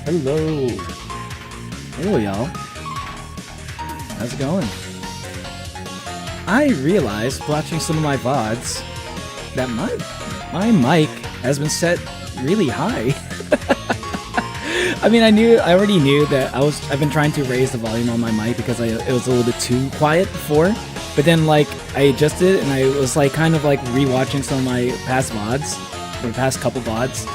Hello. Hello, y'all. How's it going? I realized watching some of my VODs that my mic has been set really high. I mean, I already knew that I've been trying to raise the volume on my mic because it was a little bit too quiet before. But then like I adjusted and I was like kind of like rewatching some of my past VODs, or past couple VODs.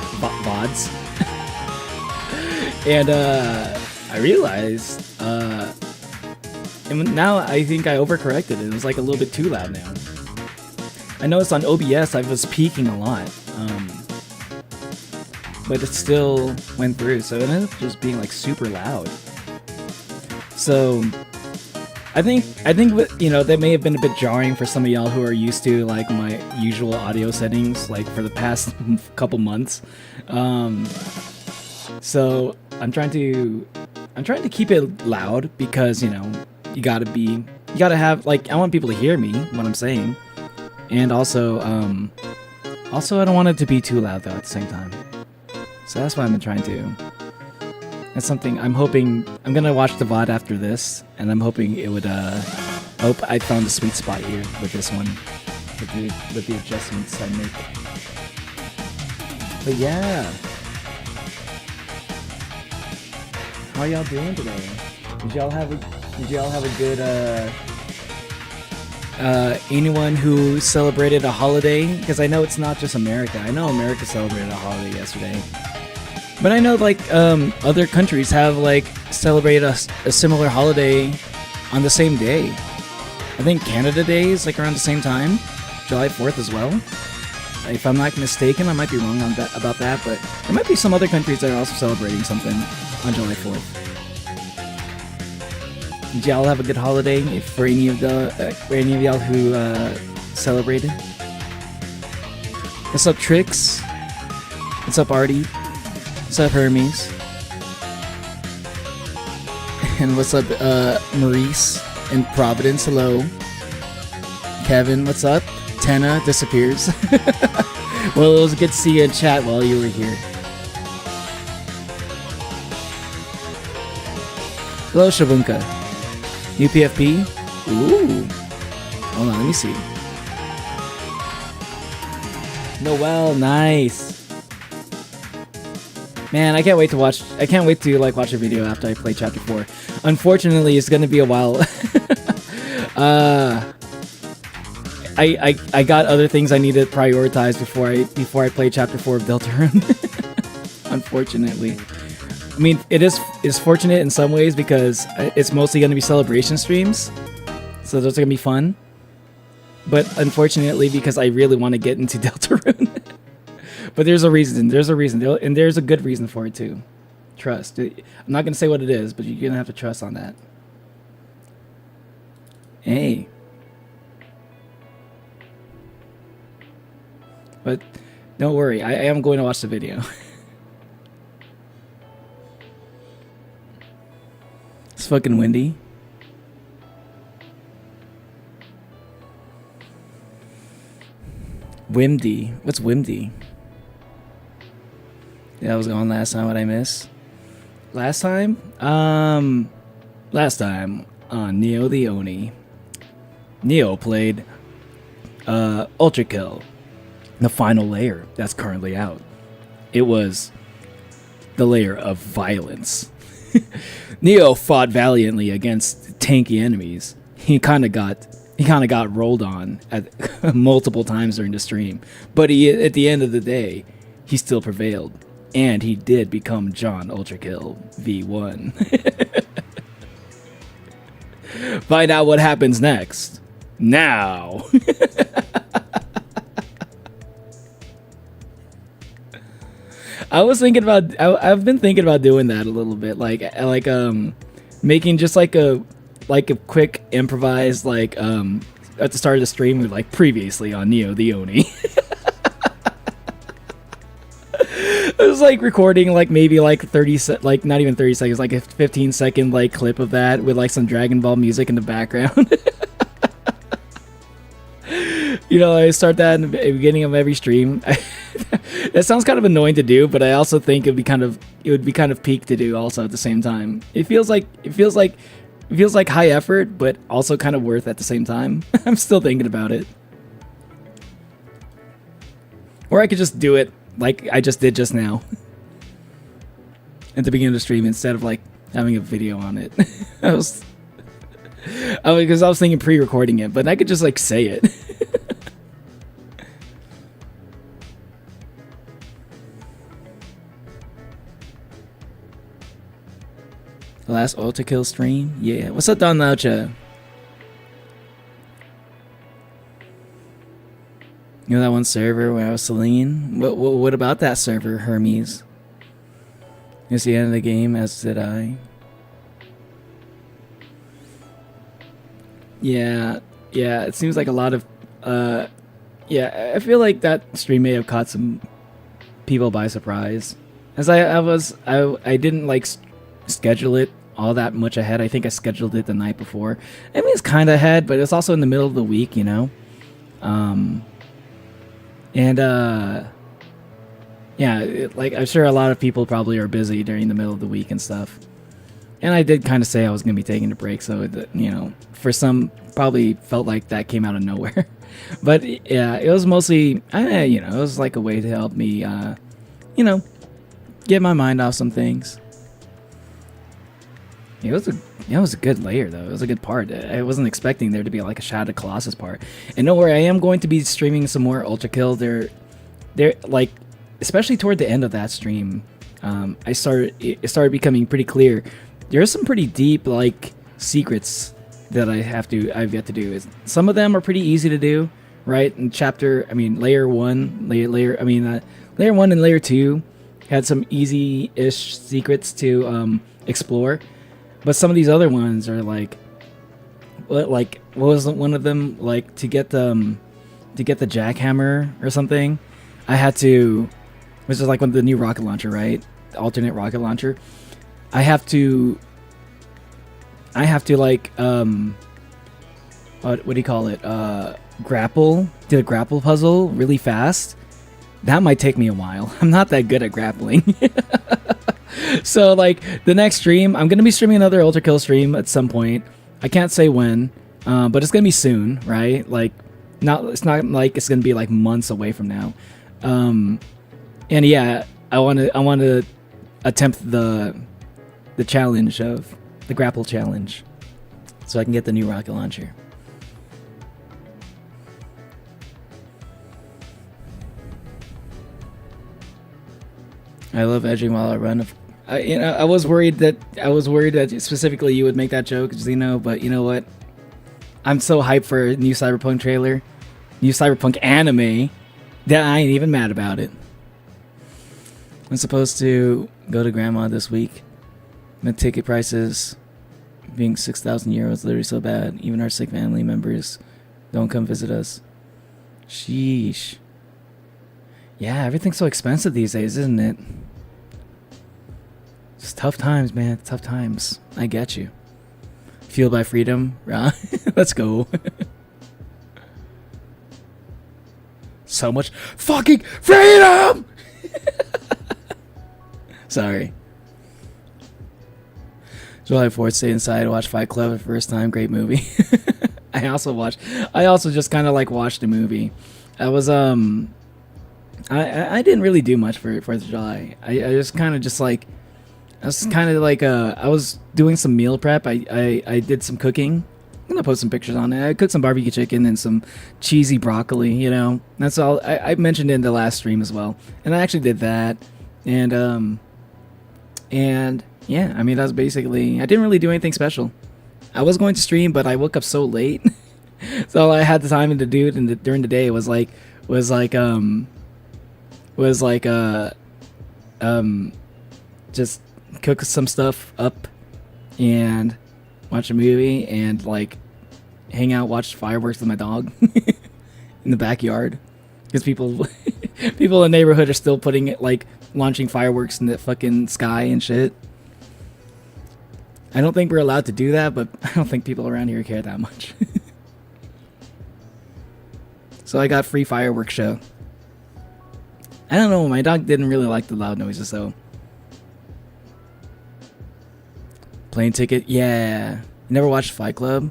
And I realized, and now I think I overcorrected it. It was like a little bit too loud now. I noticed on OBS I was peaking a lot, but it still went through, so it ended up just being like super loud. So I think you know, that may have been a bit jarring for some of y'all who are used to like my usual audio settings like for the past couple months. So I'm trying to keep it loud because, you know, you gotta have, like, I want people to hear me what I'm saying, and also I don't want it to be too loud though at the same time. So that's what I've been trying to. That's something I'm hoping. I'm gonna watch the VOD after this, and I'm hoping it would. Hope I found a sweet spot here with this one, with the adjustments I make. But yeah. How y'all doing today? Did y'all have a good anyone who celebrated a holiday? Because I know it's not just America. I know America celebrated a holiday yesterday, but I know like other countries have like celebrated a similar holiday on the same day. I think Canada Day is like around the same time, July 4th as well. If I'm not mistaken, I might be wrong on that, about that, but there might be some other countries that are also celebrating something on July 4th. Did y'all have a good holiday? If for any of y'all who celebrated. What's up, Trix? What's up, Artie? What's up, Hermes? And what's up, Maurice in Providence? Hello, Kevin. What's up? Tenna disappears. Well, it was good to see you in chat while you were here. Hello, Shabunka. UPFP? Ooh. Hold on, let me see. Noel, nice. Man, I can't wait to watch a video after I play chapter 4. Unfortunately, it's gonna be a while. I got other things I need to prioritize before I play chapter 4 of Deltarune. Unfortunately. I mean, it's fortunate in some ways because it's mostly going to be celebration streams, so those are going to be fun. But unfortunately, because I really want to get into Deltarune. But there's a reason, and there's a good reason for it too. Trust. I'm not going to say what it is, but you're going to have to trust on that. Hey. But don't worry, I am going to watch the video. It's fucking windy. Wimdy. What's Wimdy? That was on last time. What I miss? Last time? Last time on Neo the Oni. Neo played Ultra Kill, the final layer that's currently out. It was the layer of violence. Neo fought valiantly against tanky enemies. He kind of got rolled on at multiple times during the stream, but at the end of the day, he still prevailed, and he did become John Ultrakill V1. Find out what happens next. Now. I've been thinking about doing that a little bit, like making just like a quick improvised at the start of the stream with like previously on Neo the Oni. It was like recording like maybe like not even 30 seconds, like a 15-second like clip of that with like some Dragon Ball music in the background. You know, I start that in the beginning of every stream. That sounds kind of annoying to do, but I also think it would be kind of peak to do also at the same time. It feels like high effort, but also kind of worth at the same time. I'm still thinking about it. Or I could just do it like I just did just now. At the beginning of the stream instead of like having a video on it. Because I was thinking pre-recording it, but I could just like say it. The last Ultra Kill stream? Yeah. What's up, Don Laucha? You know that one server where I was Celine? What about that server, Hermes? It's the end of the game, as did I. Yeah, it seems like a lot of... yeah, I feel like that stream may have caught some people by surprise. As I didn't like schedule it all that much ahead. I think I scheduled it the night before. I mean, it's kind of ahead, but it's also in the middle of the week, you know? Yeah, like I'm sure a lot of people probably are busy during the middle of the week and stuff. And I did kind of say I was going to be taking a break, so you know, for some probably felt like that came out of nowhere. But yeah, it was mostly, you know, it was like a way to help me, you know, get my mind off some things. It was a good layer though. It was a good part. I wasn't expecting there to be like a Shadow Colossus part. And don't worry, I am going to be streaming some more Ultra Kill. They're like, especially toward the end of that stream, it started becoming pretty clear. There are some pretty deep like secrets that I've yet to do. Some of them are pretty easy to do, right? In layer 1 and layer 2 had some easy-ish secrets to explore. But some of these other ones are like what was one of them, like to get the jackhammer or something? I had to, which is like one of the new rocket launcher, right? The alternate rocket launcher. I have to like what do you call it? Do the grapple puzzle really fast. That might take me a while. I'm not that good at grappling. So like the next stream, I'm gonna be streaming another Ultra Kill stream at some point. I can't say when, but it's gonna be soon, right? Like, it's not like it's gonna be like months away from now. And yeah, I want to attempt the challenge of the grapple challenge, so I can get the new rocket launcher. I love edging while I run. I was worried that specifically you would make that joke, Zeno, but you know what? I'm so hyped for a new Cyberpunk trailer, new Cyberpunk anime, that I ain't even mad about it. I'm supposed to go to Grandma this week. The ticket prices being 6,000 euros, literally so bad. Even our sick family members don't come visit us. Sheesh. Yeah, everything's so expensive these days, isn't it? Just tough times, man. Tough times. I get you. Fueled by freedom. Let's go. so much fucking freedom. Sorry. July 4th, stay inside, watch Fight Club for the first time. Great movie. I also just kind of like watched the movie. I was I didn't really do much for 4th of July. I just kind of just like I was kind of like I was doing some meal prep. I did some cooking. I'm gonna post some pictures on it. I cooked some barbecue chicken and some cheesy broccoli. You know, that's all. I mentioned it in the last stream as well, and I actually did that. And yeah, I mean that's basically. I didn't really do anything special. I was going to stream, but I woke up so late, so all I had the time to do it during the day was just cook some stuff up and watch a movie and like hang out, watch fireworks with my dog in the backyard because people in the neighborhood are still putting it like launching fireworks in the fucking sky and shit. I don't think we're allowed to do that, but I don't think people around here care that much. So I got free fireworks show. I don't know, my dog didn't really like the loud noises, so. Plane Ticket, yeah. Never watched Fight Club,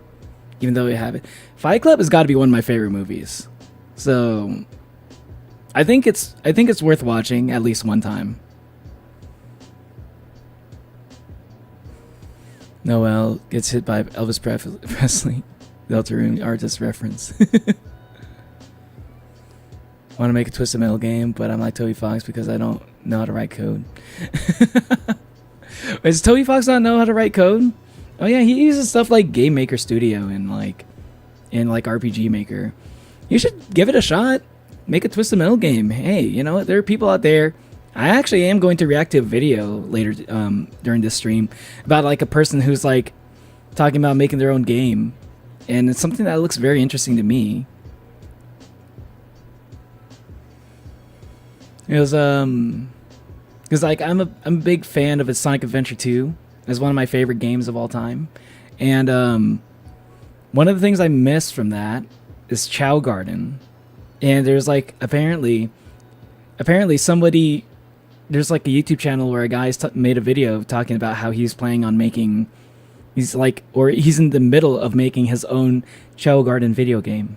even though we have it. Fight Club has got to be one of my favorite movies. So I think it's worth watching at least one time. Noel gets hit by Elvis Presley. Deltarune artist reference. Want to make a Twisted Metal game, but I'm like Toby Fox because I don't know how to write code. Does Toby Fox not know how to write code? Oh yeah, he uses stuff like Game Maker Studio and like RPG Maker. You should give it a shot. Make a Twisted Metal game. Hey, you know what? There are people out there. I actually am going to react to a video later during this stream about like a person who's like talking about making their own game, and it's something that looks very interesting to me. It was because like I'm a big fan of Sonic Adventure 2. It's one of my favorite games of all time, and one of the things I miss from that is Chow Garden, and there's like apparently somebody. There's like a YouTube channel where a guy's made a video talking about how he's planning on making, he's in the middle of making his own Chow Garden video game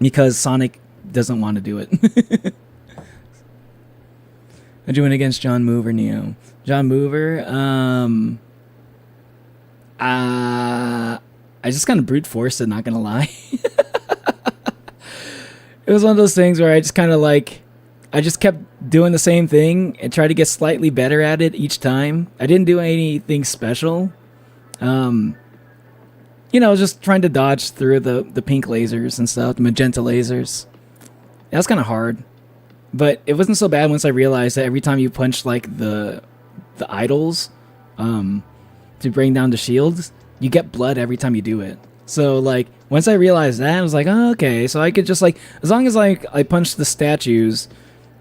because Sonic doesn't want to do it. I'm doing against John Mover, Neo. John Mover, I just kind of brute forced it, not gonna lie. It was one of those things where I just kind of like, I just kept doing the same thing and tried to get slightly better at it each time. I didn't do anything special. You know, just trying to dodge through the pink lasers and stuff, the magenta lasers. That was kind of hard. But it wasn't so bad once I realized that every time you punch like the idols to bring down the shields, you get blood every time you do it. So like once I realized that, I was like, oh, okay, so I could just like, as long as like I punch the statues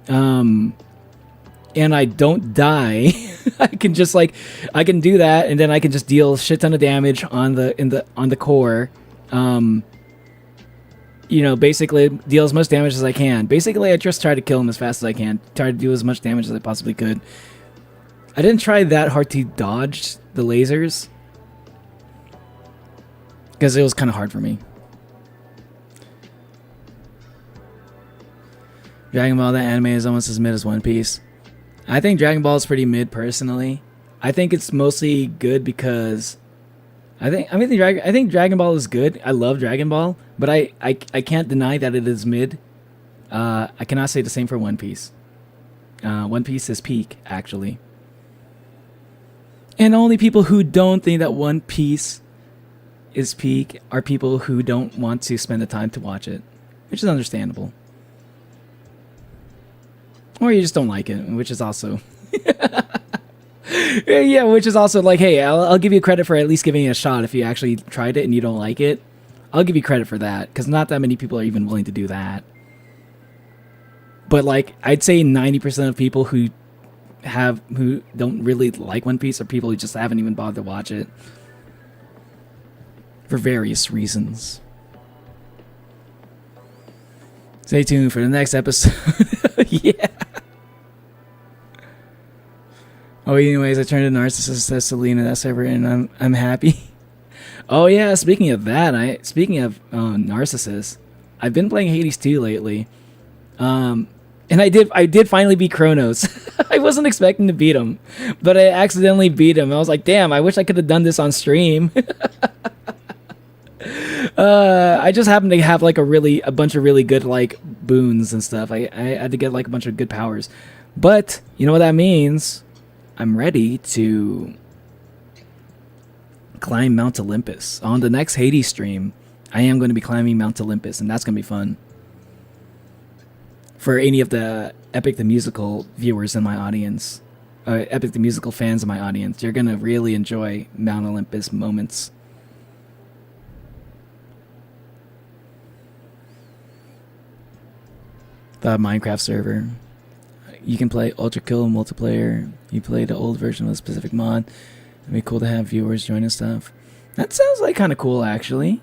and I don't die, I can just like, I can do that, and then I can just deal a shit ton of damage on the core. You know, basically deal as much damage as I can. Basically, I just try to kill him as fast as I can. Try to do as much damage as I possibly could. I didn't try that hard to dodge the lasers because it was kind of hard for me. Dragon Ball, that anime is almost as mid as One Piece. I think Dragon Ball is pretty mid personally. I think it's mostly good because I think Dragon Ball is good. I love Dragon Ball, but I can't deny that it is mid. I cannot say the same for One Piece. One Piece is peak, actually. And only people who don't think that One Piece is peak are people who don't want to spend the time to watch it, which is understandable. Or you just don't like it, which is also... yeah, which is also like, hey, I'll give you credit for at least giving it a shot if you actually tried it and you don't like it. I'll give you credit for that, because not that many people are even willing to do that. But like, I'd say 90% of people who don't really like One Piece are people who just haven't even bothered to watch it. For various reasons. Stay tuned for the next episode. Yeah. Oh, anyways, I turned a narcissist as Selena that server, and I'm happy. Oh yeah, speaking of that, speaking of narcissists, I've been playing Hades 2 lately. And I did finally beat Kronos. I wasn't expecting to beat him, but I accidentally beat him. I was like, damn, I wish I could have done this on stream. I just happened to have like a bunch of really good like boons and stuff. I had to get like a bunch of good powers. But you know what that means? I'm ready to climb Mount Olympus. On the next Hades stream, I am going to be climbing Mount Olympus, and that's going to be fun. For any of the Epic the Musical viewers in my audience, Epic the Musical fans in my audience, you're going to really enjoy Mount Olympus moments. The Minecraft server. You can play Ultra Kill multiplayer. You play the old version of a specific mod. It'd be cool to have viewers join and stuff. That sounds like kind of cool, actually.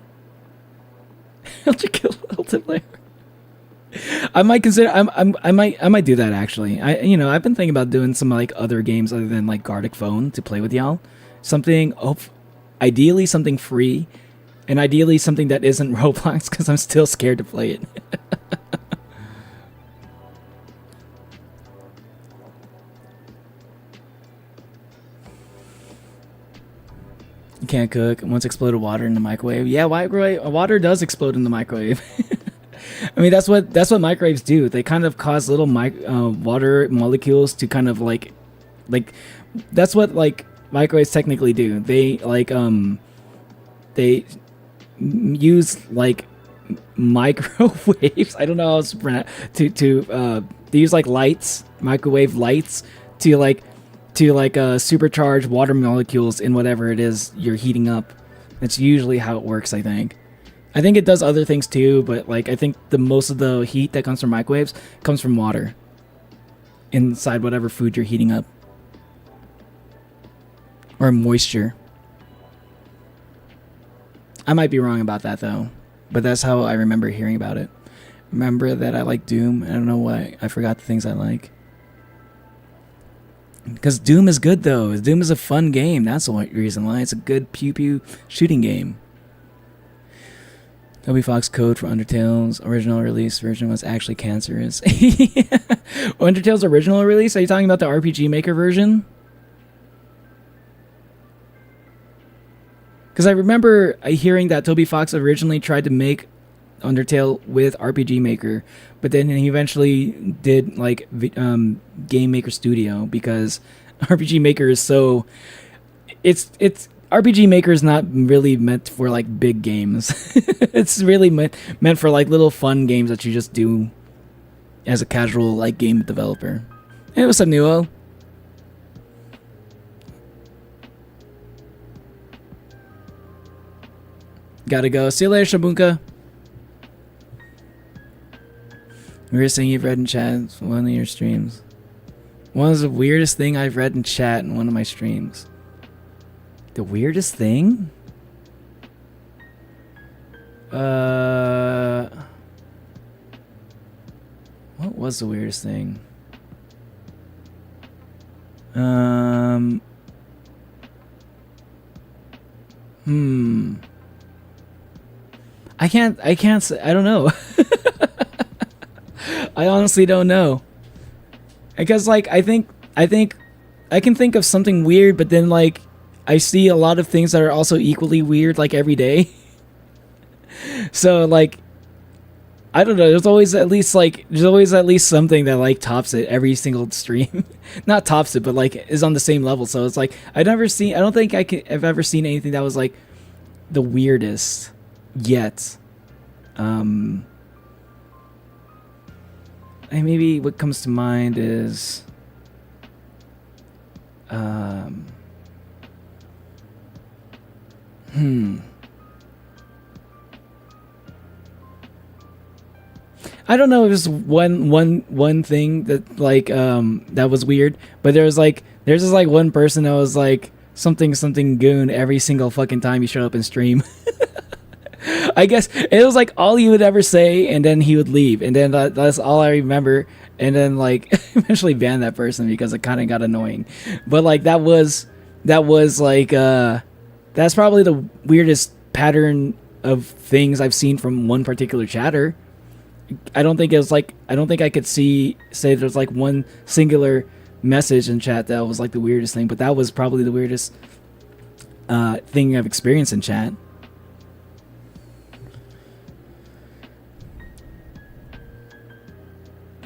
Ultra Kill multiplayer. I might consider. I might do that actually. I've been thinking about doing some like other games other than like Gartic Phone to play with y'all. Something, ideally something free, and ideally something that isn't Roblox because I'm still scared to play it. You can't cook. Once exploded water in the microwave. Yeah, water does explode in the microwave. I mean, that's what microwaves do. They kind of cause little water molecules to kind of like that's what like microwaves technically do. They like they use like microwaves. I don't know how to pronounce to they use like lights, microwave lights to supercharge water molecules in whatever it is you're heating up. That's usually how it works, I think. I think it does other things too, but like I think the most of the heat that comes from microwaves comes from water inside whatever food you're heating up. Or moisture. I might be wrong about that though, but that's how I remember hearing about it. Remember that I like Doom. I don't know why. I forgot the things I like. Because Doom is good though. Doom is a fun game. That's the reason why. It's a good pew-pew shooting game. Toby Fox code for Undertale's original release version was actually cancerous. Undertale's original release? Are you talking about the RPG Maker version? Because I remember hearing that Toby Fox originally tried to make Undertale with RPG Maker, but then he eventually did like Game Maker Studio because RPG Maker is so it's RPG Maker is not really meant for like big games. It's really meant for like little fun games that you just do as a casual like game developer. Hey, what's up, Nuo? Gotta go. See you later, Shabunka. Weirdest thing you've read in chat one of your streams. What was the weirdest thing I've read in chat in one of my streams? The weirdest thing? What was the weirdest thing? I can't say, I don't know. I honestly don't know. Because like I think I can think of something weird, but then like I see a lot of things that are also equally weird like every day. So like I don't know, there's always at least something that like tops it every single stream. Not tops it, but like is on the same level. So it's like I don't think I've ever seen anything that was like the weirdest yet. And maybe what comes to mind is I don't know if it's one thing that like that was weird, but there's just like one person that was like something goon every single fucking time you showed up in stream. I guess it was like all he would ever say, and then he would leave, and then that's all I remember. And then like eventually banned that person because it kind of got annoying. But like that was like that's probably the weirdest pattern of things I've seen from one particular chatter. I don't think I could say there's like one singular message in chat that was like the weirdest thing, but that was probably the weirdest thing I've experienced in chat.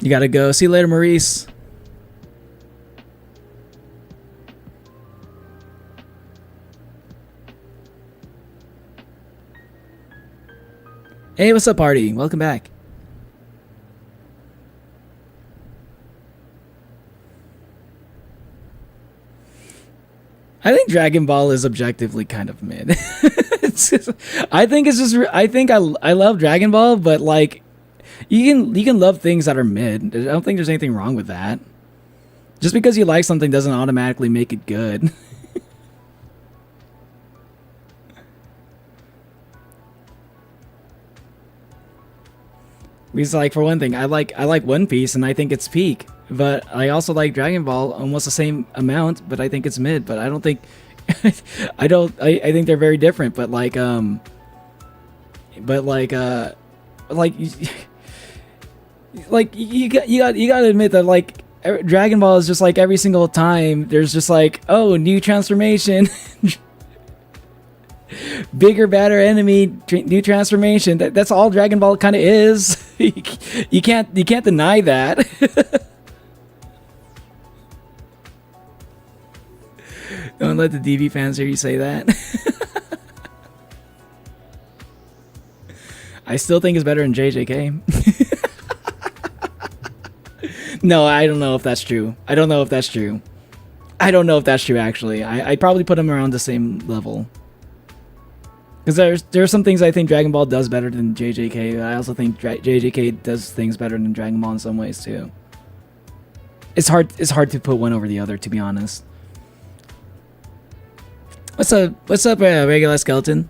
You gotta go. See you later, Maurice. Hey, what's up, party? Welcome back. I think Dragon Ball is objectively kind of mid. I love Dragon Ball, but like you can love things that are mid. I don't think there's anything wrong with that. Just because you like something doesn't automatically make it good. Because like for one thing, I like One Piece and I think it's peak. But I also like Dragon Ball almost the same amount, but I think it's mid. But I don't think I think they're very different. But like you gotta admit that like Dragon Ball is just like every single time there's just like, oh, new transformation. Bigger, badder enemy, new transformation. That's all Dragon Ball kind of is. You can't deny that. Don't let the DB fans hear you say that. I still think it's better than JJK. No, I don't know if that's true. I don't know if that's true, actually. I'd probably put them around the same level. Because there are some things I think Dragon Ball does better than JJK. I also think JJK does things better than Dragon Ball in some ways too. It's hard to put one over the other, to be honest. What's up, regular skeleton?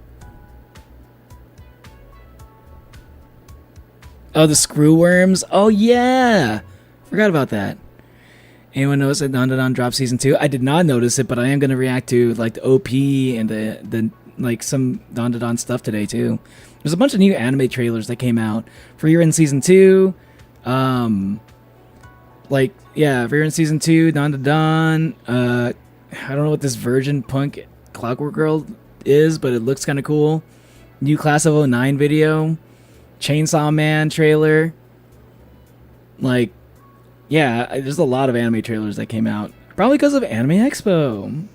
Oh, the screw worms. Oh yeah, forgot about that. Anyone notice that Dandadan dropped season 2? I did not notice it, but I am gonna react to like the OP and the like some Dandadan stuff today too. There's a bunch of new anime trailers that came out for Year in season 2. Like yeah, for Year in season 2, Dandadan. I don't know what this Virgin Punk Clockwork Girl is, but it looks kind of cool. New Class of 09 video. Chainsaw Man trailer. Like, yeah, there's a lot of anime trailers that came out. Probably because of Anime Expo.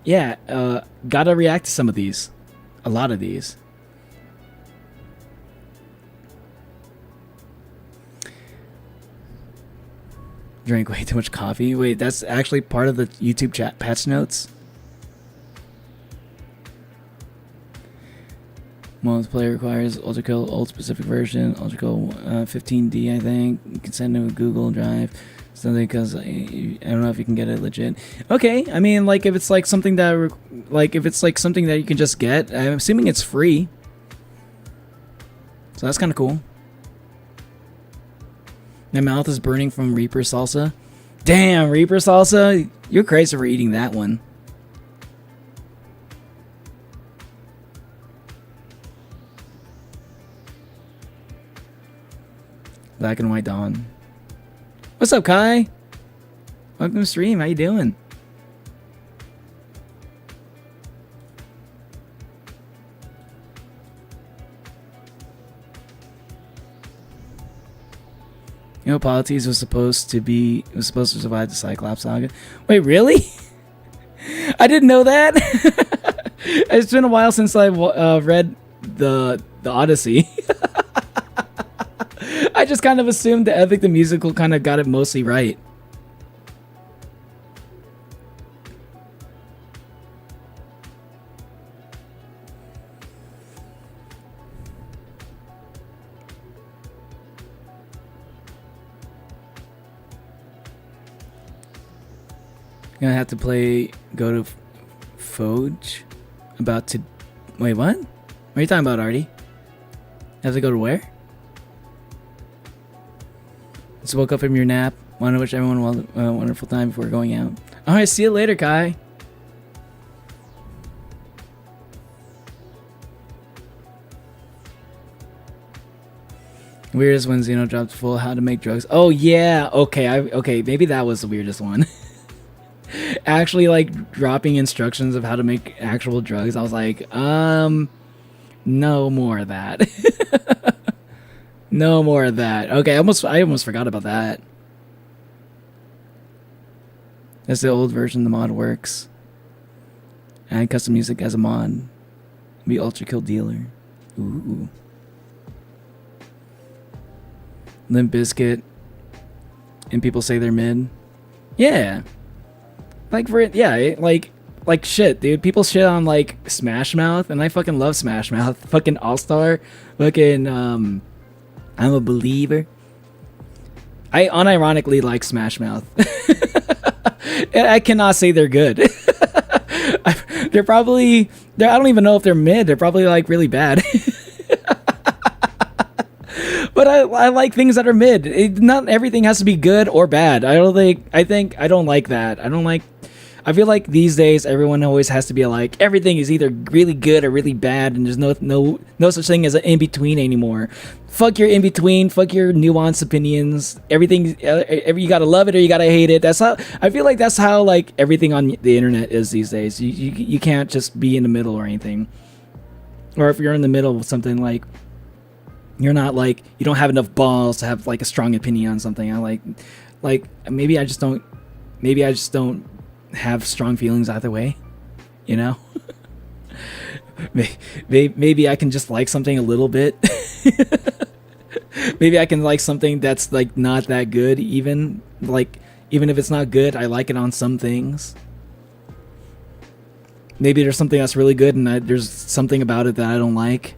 Yeah, gotta react to some of these. A lot of these. Drank way too much coffee. Wait, that's actually part of the YouTube chat patch notes? Multiplayer requires UltraKill old specific version, UltraKill 15D, I think. You can send to a Google Drive. Something because I don't know if you can get it legit. Okay, I mean, like if it's like something that, something that you can just get, I'm assuming it's free. So that's kind of cool. My mouth is burning from Reaper salsa. Damn, Reaper salsa, you're crazy for eating that one. Black and White Dawn. What's up, Kai? Welcome to the stream. How you doing? You know, Polites was supposed to survive the Cyclops saga. Wait, really? I didn't know that. It's been a while since I've read the Odyssey. I just kind of assumed the Epic the Musical kind of got it mostly right. Gonna have to go to Foge. About to Wait, what? What are you talking about, Artie? You have to go to where? Just woke up from your nap. Want to wish everyone a wonderful time before going out. Alright, see you later, Kai. Weirdest when Xeno dropped full how to make drugs. Oh yeah, okay, okay, maybe that was the weirdest one. Actually, like dropping instructions of how to make actual drugs. I was like, no more of that. No more of that. Okay, I almost forgot about that. That's the old version. The mod works. Add custom music as a mod. Be Ultra Kill Dealer. Ooh. Limp Bizkit. And people say they're mid. Yeah. Like for it, yeah, like shit, dude. People shit on like Smash Mouth, and I fucking love Smash Mouth. Fucking All-Star. Fucking I'm a believer. I unironically like Smash Mouth. And I cannot say they're good. They're probably I don't even know if they're mid. They're probably like really bad. But I like things that are mid. Not everything has to be good or bad. I don't like that. I feel like these days everyone always has to be like everything is either really good or really bad, and there's no such thing as an in between anymore. Fuck your in between. Fuck your nuanced opinions. Everything you gotta love it or you gotta hate it. That's how I feel like. That's how like everything on the internet is these days. You can't just be in the middle or anything. Or if you're in the middle of something, like you're not like you don't have enough balls to have like a strong opinion on something. I like maybe I just don't have strong feelings either way, you know. Maybe I can just like something a little bit. Maybe I can like something that's like not that good, even if it's not good, I like it on some things. Maybe there's something that's really good and there's something about it that I don't like,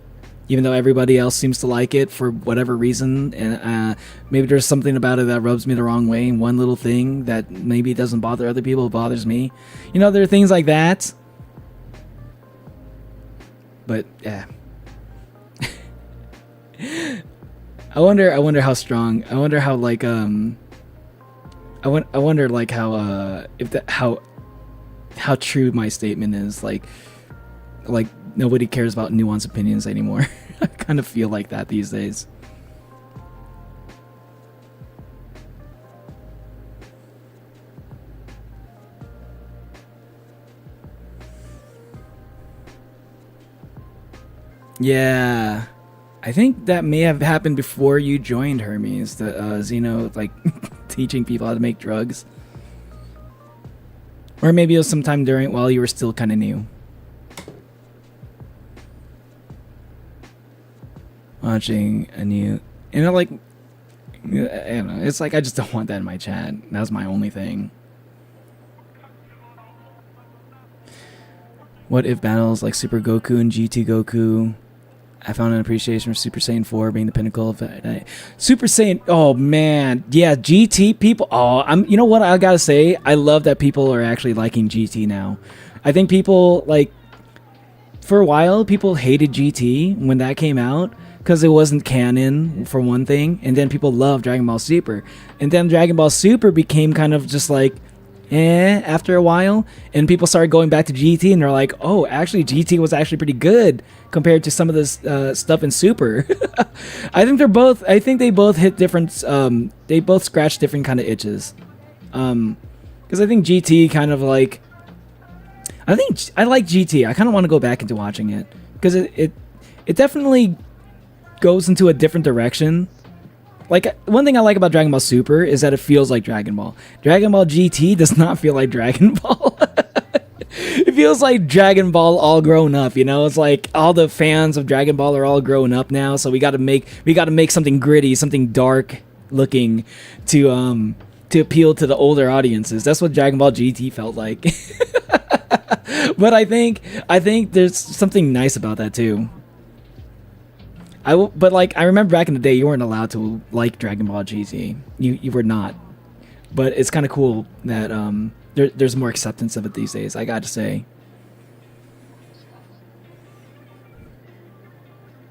even though everybody else seems to like it for whatever reason. And maybe there's something about it that rubs me the wrong way. One little thing that maybe doesn't bother other people, it bothers me. You know, there are things like that. But yeah. I wonder how strong. I wonder how like I wonder like how how true my statement is. Like nobody cares about nuanced opinions anymore. I kind of feel like that these days. Yeah, I think that may have happened before you joined Hermes. The Xeno like teaching people how to make drugs, or maybe it was sometime while you were still kind of new. Watching a new, like, I don't know. It's like I just don't want that in my chat. That's my only thing. What if battles like Super Goku and GT Goku? I found an appreciation for Super Saiyan 4 being the pinnacle of Super Saiyan. Oh man, yeah, GT people. Oh, you know what I gotta say? I love that people are actually liking GT now. I think people like, for a while, people hated GT when that came out because it wasn't canon for one thing, and then people loved Dragon Ball Super, and then Dragon Ball Super became kind of just like after a while, and people started going back to GT and they're like, oh, actually GT was actually pretty good compared to some of this stuff in Super. I think they both hit different they both scratch different kind of itches, because I think GT kind of like, I like GT. I kind of want to go back into watching it because it definitely goes into a different direction. Like, one thing I like about Dragon Ball Super is that it feels like Dragon Ball. Dragon Ball GT does not feel like Dragon Ball. It feels like Dragon Ball all grown up, you know? It's like all the fans of Dragon Ball are all grown up now, so we got to make something gritty, something dark looking to appeal to the older audiences. That's what Dragon Ball GT felt like. But I think there's something nice about that too. But like, I remember back in the day, you weren't allowed to like Dragon Ball GT. You were not. But it's kind of cool that there's more acceptance of it these days, I got to say.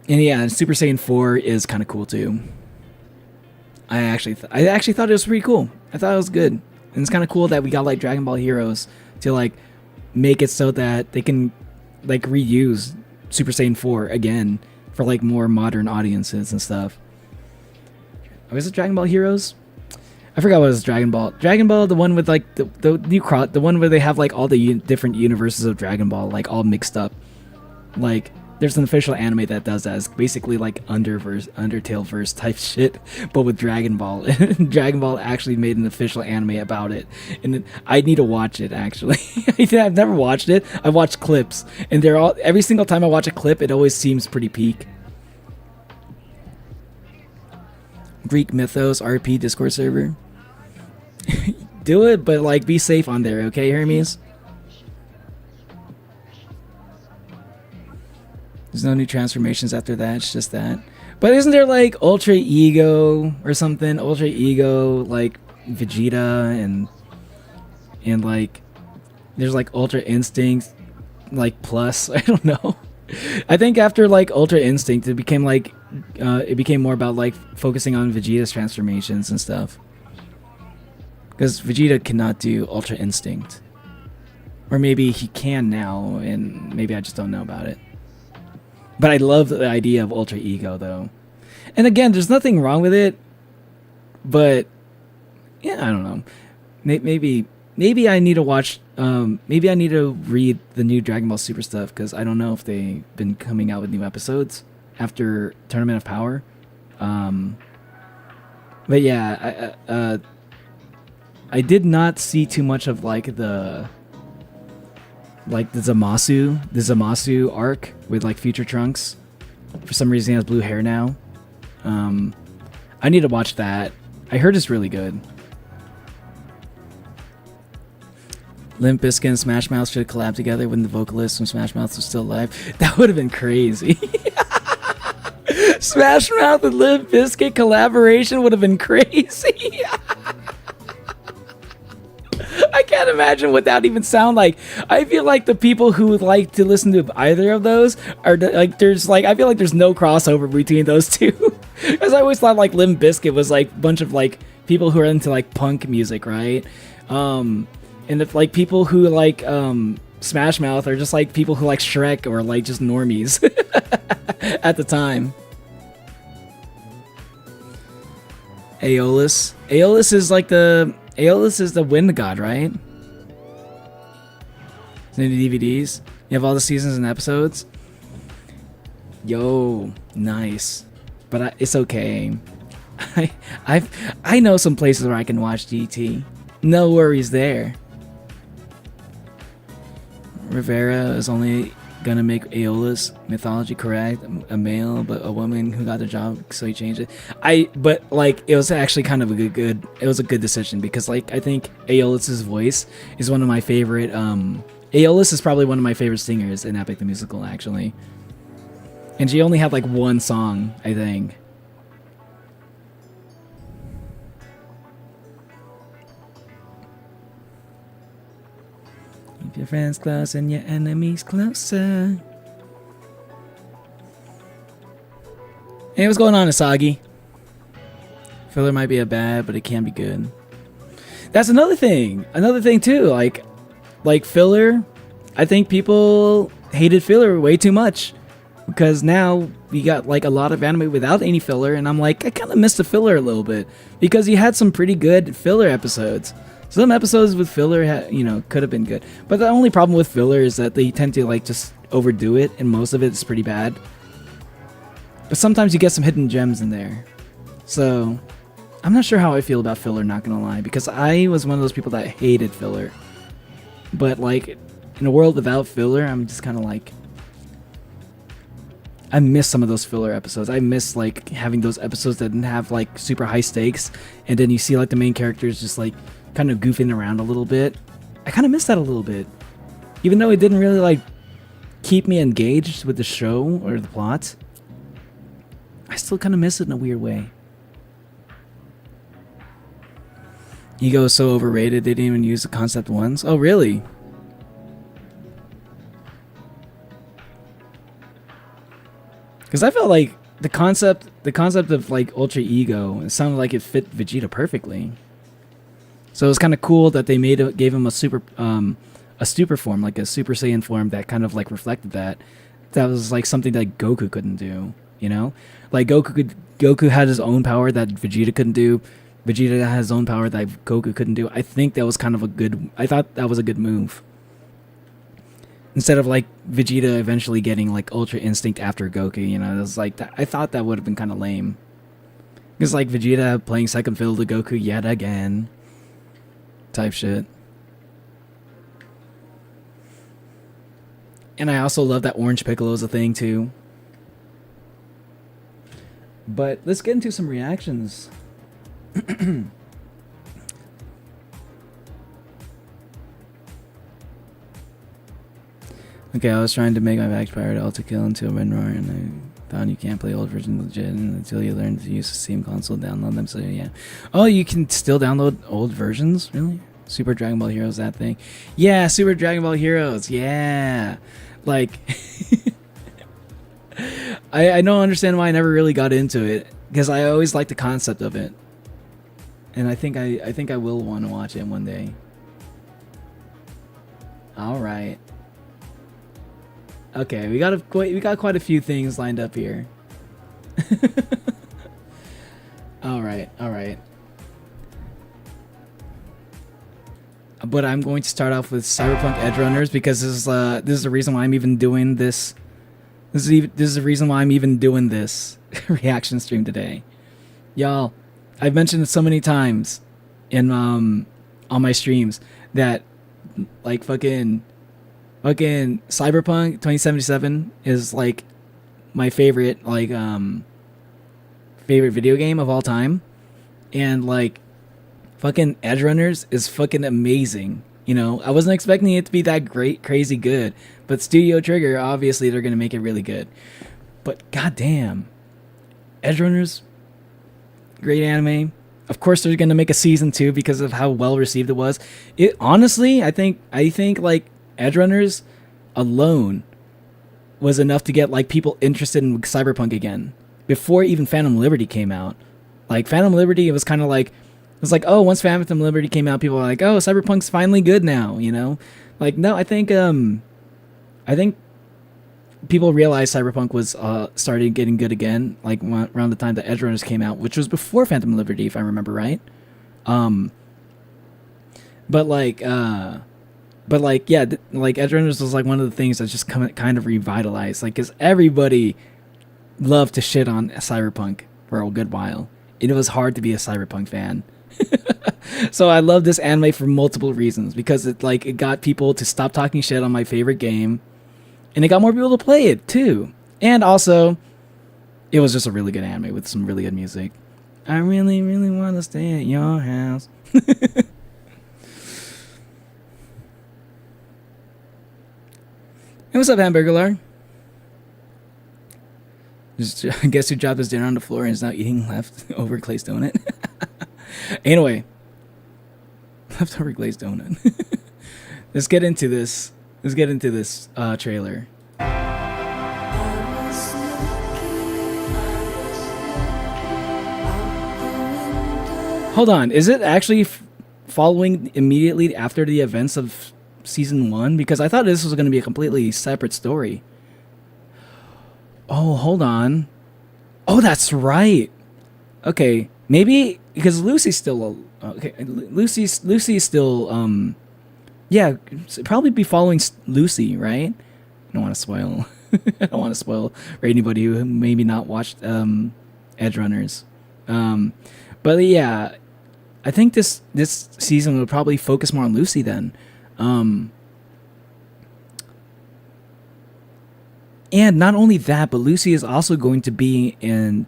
And yeah, Super Saiyan 4 is kind of cool too. I actually thought it was pretty cool. I thought it was good. And it's kind of cool that we got like Dragon Ball Heroes to like make it so that they can like reuse Super Saiyan 4 again for like more modern audiences and stuff. Was it Dragon Ball Heroes? I forgot what was Dragon Ball. Dragon Ball, the one with like the new the one where they have like all the different universes of Dragon Ball like all mixed up. Like there's an official anime that does that. It's basically like Undertale verse type shit, but with Dragon Ball. Dragon Ball actually made an official anime about it, and I need to watch it. Actually, I've never watched it. I watched clips, and they're all every single time I watch a clip, it always seems pretty peak. Greek Mythos RP Discord server. Do it, but like be safe on there, okay, Hermes? There's no new transformations after that, it's just that. But isn't there like Ultra Ego or something? Ultra Ego, like Vegeta and like there's like Ultra Instinct, like plus, I don't know. I think after like Ultra Instinct, it became more about like focusing on Vegeta's transformations and stuff. Because Vegeta cannot do Ultra Instinct. Or maybe he can now, and maybe I just don't know about it. But I love the idea of Ultra Ego, though. And again, there's nothing wrong with it. But, yeah, I don't know. Maybe I need to watch... maybe I need to read the new Dragon Ball Super stuff, because I don't know if they've been coming out with new episodes after Tournament of Power. But yeah, I did not see too much of like the Zamasu arc with like Future Trunks. For some reason he has blue hair now. I need to watch that. I heard it's really good. Limp Bizkit and Smash Mouth should collab together when the vocalist from Smash Mouth was still alive. That would have been crazy. Smash Mouth and Limp Bizkit collaboration would have been crazy. I can't imagine what that would even sound like. I feel like the people who would like to listen to either of those are like, I feel like there's no crossover between those two. Because I always thought like Limp Bizkit was like a bunch of like people who are into like punk music, right? And if like people who like Smash Mouth are just like people who like Shrek or like just normies at the time. Aeolus is the wind god, right? In the DVDs, you have all the seasons and episodes. Yo, nice, but it's okay. I know some places where I can watch GT. No worries there. Rivera is only gonna make Aeolus mythology correct, a male but a woman who got the job, so he changed it. But like it was actually kind of a good it was a good decision, because like I think Aeolus's voice is one of my favorite. Aeolus is probably one of my favorite singers in Epic the Musical, actually. And she only had like one song, I think. Keep your friends close and your enemies closer. Hey, what's going on, Asagi? Filler might be a bad, but it can be good. That's another thing. Another thing too, like filler. I think people hated filler way too much, because now we got like a lot of anime without any filler, and I'm like, I kind of missed the filler a little bit, because you had some pretty good filler episodes. Some episodes with filler, could have been good. But the only problem with filler is that they tend to like just overdo it, and most of it is pretty bad. But sometimes you get some hidden gems in there. So I'm not sure how I feel about filler, not gonna lie, because I was one of those people that hated filler. But like in a world without filler, I'm just kind of like, I miss some of those filler episodes. I miss like having those episodes that didn't have like super high stakes, and then you see like the main characters just like kind of goofing around a little bit. I kind of miss that a little bit, even though it didn't really like keep me engaged with the show or the plot. I still kind of miss it in a weird way. Ego is so overrated, they didn't even use the concept once. Oh, really? Because I felt like the concept of like Ultra Ego, it sounded like it fit Vegeta perfectly. So it was kind of cool that they gave him a super form, like a Super Saiyan form that kind of like reflected that. That was like something that Goku couldn't do, you know? Like Goku had his own power that Vegeta couldn't do. Vegeta had his own power that Goku couldn't do. I think that was kind of I thought that was a good move. Instead of like Vegeta eventually getting like Ultra Instinct after Goku, you know, it was like that. I thought that would have been kind of lame. Because like Vegeta playing second fiddle to Goku yet again. Type shit. And I also love that Orange Piccolo is a thing too. But let's get into some reactions. Okay, I was trying to make my back power to auto kill until Renroar, and I found you can't play old version legit until you learn to use the Steam console, download them. So yeah. Oh, you can still download old versions? Really? Super Dragon Ball Heroes, that thing? Yeah, Super Dragon Ball Heroes. Yeah. Like, I don't understand why I never really got into it, because I always liked the concept of it, and I think I will want to watch it one day. All right. Okay, we got quite a few things lined up here. All right. But I'm going to start off with Cyberpunk Edgerunners because this is the reason why I'm even doing this. This is the reason why I'm even doing this reaction stream today, y'all. I've mentioned it so many times in on my streams that like fucking Cyberpunk 2077 is like my favorite favorite video game of all time, and like fucking Edgerunners is fucking amazing. You know, I wasn't expecting it to be that crazy good, but Studio Trigger, obviously they're gonna make it really good. But goddamn, Edgerunners, great anime. Of course, they're gonna make a season 2 because of how well received it was. It honestly, I think like Edgerunners alone was enough to get like people interested in Cyberpunk again before even Phantom Liberty came out. Like Phantom Liberty, it was kind of like, it was like, oh, once Phantom Liberty came out, people were like, oh, Cyberpunk's finally good now, you know? Like, no, I think people realized Cyberpunk was started getting good again, like around the time that Edgerunners came out, which was before Phantom Liberty, if I remember right. But yeah, like Edgerunners was like one of the things that's just kind of revitalized, like, because everybody loved to shit on Cyberpunk for a good while. It was hard to be a Cyberpunk fan. So I love this anime for multiple reasons, because it got people to stop talking shit on my favorite game, and it got more people to play it too. And also, it was just a really good anime with some really good music. I really, really want to stay at your house. Hey, what's up, Hamburglar? Guess who dropped his dinner on the floor and is now eating leftover glazed donut? Anyway, leftover glazed donut. Let's get into this. Trailer. Hold on, is it actually following immediately after the events of season 1? Because I thought this was going to be a completely separate story. Oh, hold on. Oh, that's right. Okay, maybe because Lucy's still okay. Lucy's still yeah, probably be following Lucy, right? I don't want to spoil. I don't want to spoil for anybody who maybe not watched Edgerunners. But yeah, I think this season will probably focus more on Lucy then. And not only that, but Lucy is also going to be in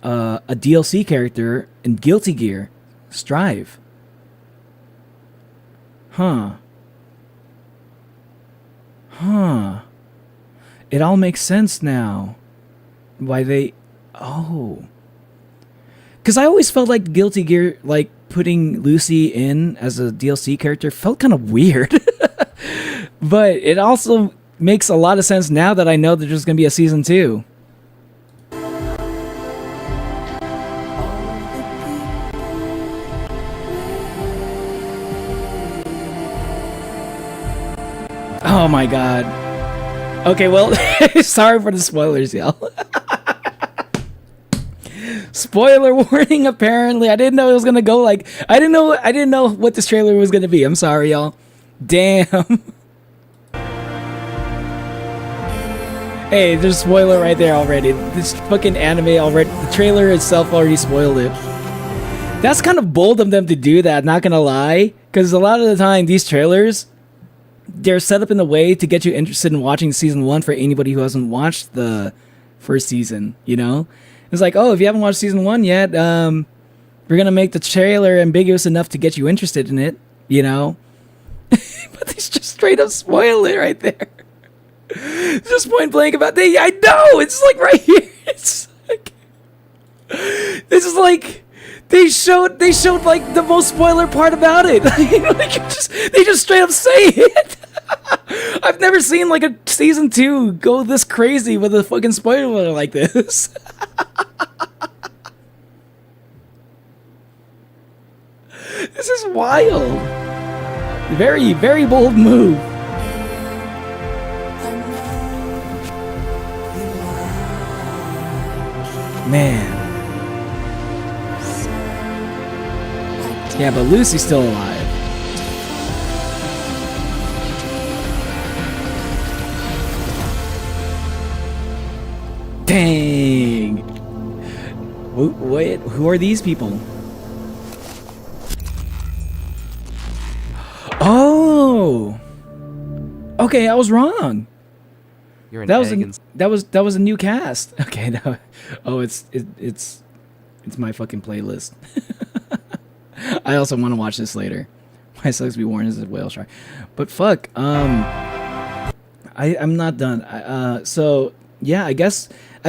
a DLC character in Guilty Gear Strive. Huh. It all makes sense now. Why they... Oh. Because I always felt like Guilty Gear, like, putting Lucy in as a DLC character felt kind of weird. But it also makes a lot of sense now that I know that there's going to be a season 2. Oh my god. Okay, well, sorry for the spoilers, y'all. Spoiler warning, apparently. I didn't know it was gonna go like... I didn't know what this trailer was gonna be. I'm sorry, y'all. Damn. Hey, there's a spoiler right there already. This fucking anime already... The trailer itself already spoiled it. That's kind of bold of them to do that, not gonna lie. Because a lot of the time, these trailers... They're set up in a way to get you interested in watching season 1 for anybody who hasn't watched the first season, you know? It's like, oh, if you haven't watched season 1 yet, we're gonna make the trailer ambiguous enough to get you interested in it, you know? But they just straight up spoil it right there. Just point blank about I know! It's like right here. It's like... This is like... They showed like the most spoiler part about it. They just straight up say it. I've never seen like a season 2 go this crazy with a fucking spoiler like this. This is wild. Very, very bold move. Man. Yeah, but Lucy's still alive. Dang. Wait, who are these people? Oh. Okay, I was wrong. You're an that was a new cast. Okay, no. Oh, it's my fucking playlist. I also want to watch this later. My sucks to be warned is a whale shark. But fuck, I'm not done. So yeah, I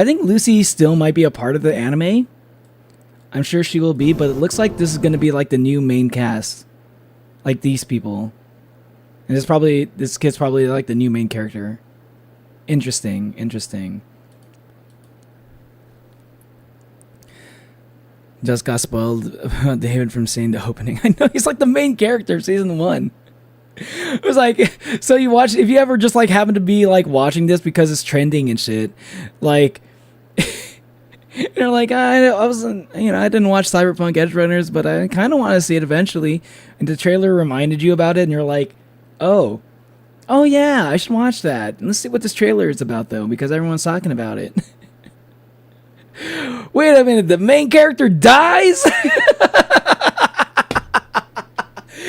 think Lucy still might be a part of the anime. I'm sure she will be, but it looks like this is gonna be like the new main cast, like these people. And this kid's probably like the new main character. Interesting. Just got spoiled about David from seeing the opening. I know, he's like the main character of season 1. It was like, so you watch, if you ever just like happen to be like watching this because it's trending and shit, like, you're like, I wasn't, I didn't watch Cyberpunk Edgerunners, but I kind of want to see it eventually. And the trailer reminded you about it, and you're like, oh yeah, I should watch that. Let's see what this trailer is about though, because everyone's talking about it. Wait a minute, the main character dies?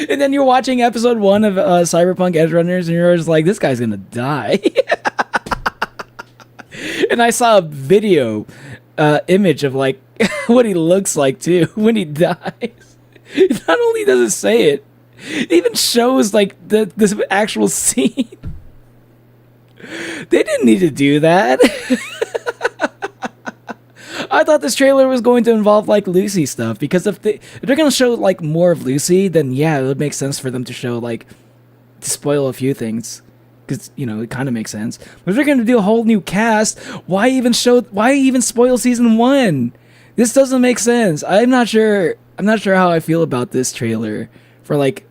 And then you're watching episode 1 of Cyberpunk Edgerunners, and you're just like, this guy's gonna die. And I saw a video image of like what he looks like too when he dies. Not only does it say it, it even shows like this actual scene. They didn't need to do that. I thought this trailer was going to involve like Lucy stuff, because if they're going to show like more of Lucy, then yeah, it would make sense for them to show like, to spoil a few things, because it kind of makes sense. But if they're going to do a whole new cast, why even spoil season 1? This doesn't make sense. I'm not sure how I feel about this trailer. For like,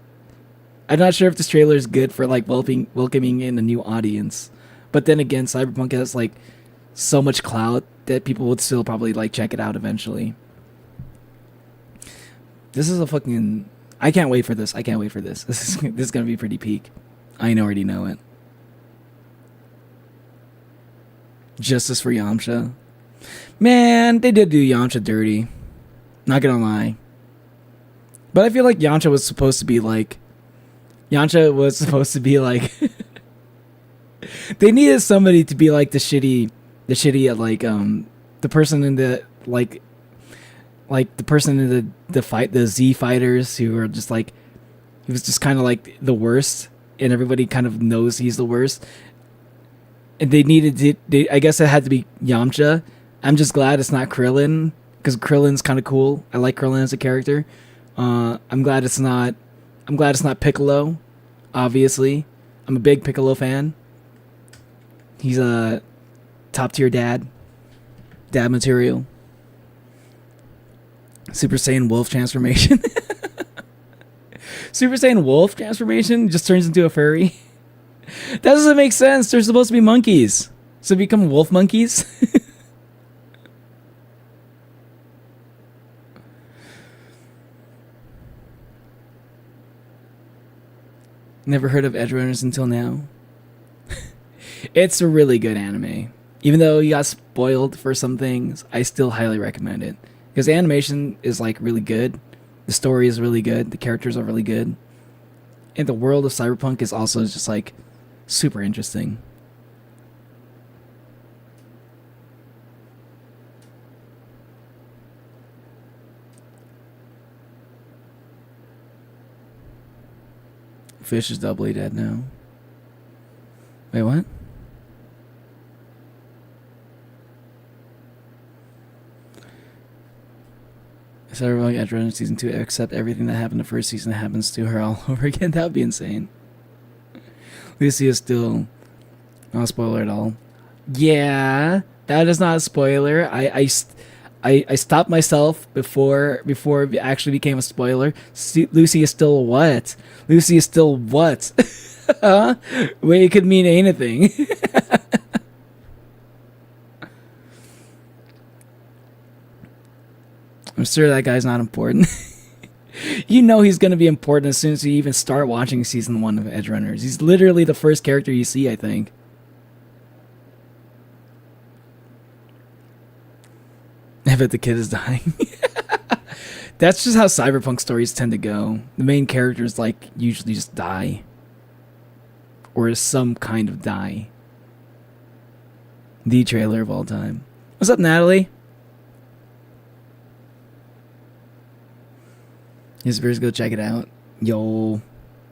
I'm not sure if this trailer is good for like welcoming in a new audience. But then again, Cyberpunk has like so much clout that people would still probably like check it out eventually. This is a fucking... I can't wait for this. This is gonna be pretty peak. I already know it. Justice for Yamcha. Man, they did do Yamcha dirty. Not gonna lie. But I feel like Yamcha was supposed to be like... They needed somebody to be like the shitty like the person in the like the person in the fight, the Z fighters, who are just like, he was just kind of like the worst, and everybody kind of knows he's the worst. And they needed I guess it had to be Yamcha. I'm just glad it's not Krillin, because Krillin's kind of cool. I like Krillin as a character. I'm glad it's not Piccolo. Obviously, I'm a big Piccolo fan. He's a top tier dad material. Super Saiyan Wolf transformation. Super Saiyan Wolf transformation just turns into a furry. That doesn't make sense. They're supposed to be monkeys. So become wolf monkeys? Never heard of Edgerunners until now. It's a really good anime. Even though you got spoiled for some things, I still highly recommend it. Because the animation is like really good. The story is really good. The characters are really good. And the world of cyberpunk is also just like super interesting. Fish is doubly dead now. Wait, what? Cyberpunk Edgerunners Season 2, except everything that happened in the first season happens to her all over again. That would be insane. Lucy is still not a spoiler at all. Yeah, that is not a spoiler. I stopped myself before it actually became a spoiler. Lucy is still what? Lucy is still what? Huh? Wait, it could mean anything. I'm sure that guy's not important. You know he's going to be important as soon as you even start watching Season 1 of Edgerunners. He's literally the first character you see, I think. I bet the kid is dying. That's just how cyberpunk stories tend to go. The main characters like usually just die. Or some kind of die. The trailer of all time. What's up, Natalie? Yes, first go check it out. Yo,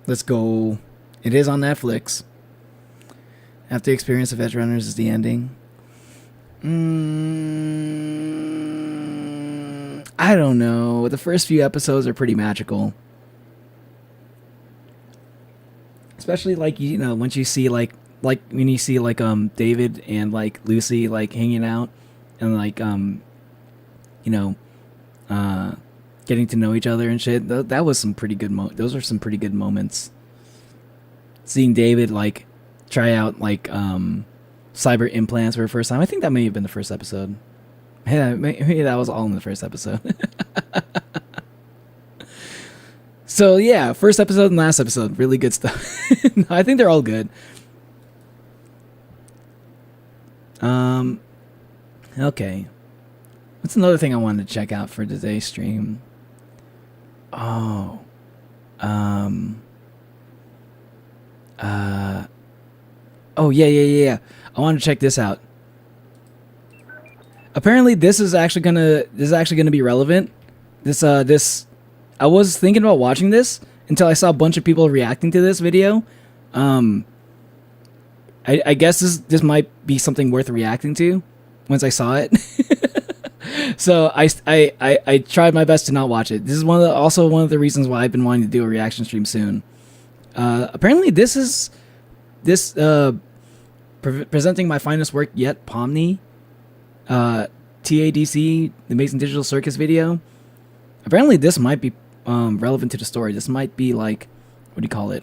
let's go. It is on Netflix. After the experience of Edgerunners is the ending. I don't know. The first few episodes are pretty magical. Especially like, you know, once you see like when you see like David and like Lucy like hanging out and like you know getting to know each other and shit. That was some pretty good those are some pretty good moments. Seeing David like try out like cyber implants for the first time. I think that may have been the first episode. Yeah, maybe that was all in the first episode. So yeah, first episode and last episode, really good stuff. No, I think they're all good. Okay. What's another thing I wanted to check out for today's stream? Oh. Oh yeah. I want to check this out. Apparently this is actually gonna be relevant. This I was thinking about watching this until I saw a bunch of people reacting to this video. I guess this might be something worth reacting to once I saw it. So I tried my best to not watch it. This is also one of the reasons why I've been wanting to do a reaction stream soon. Apparently this is presenting my finest work yet, Pomni. TADC, the Amazing Digital Circus video. Apparently this might be relevant to the story. This might be like, what do you call it?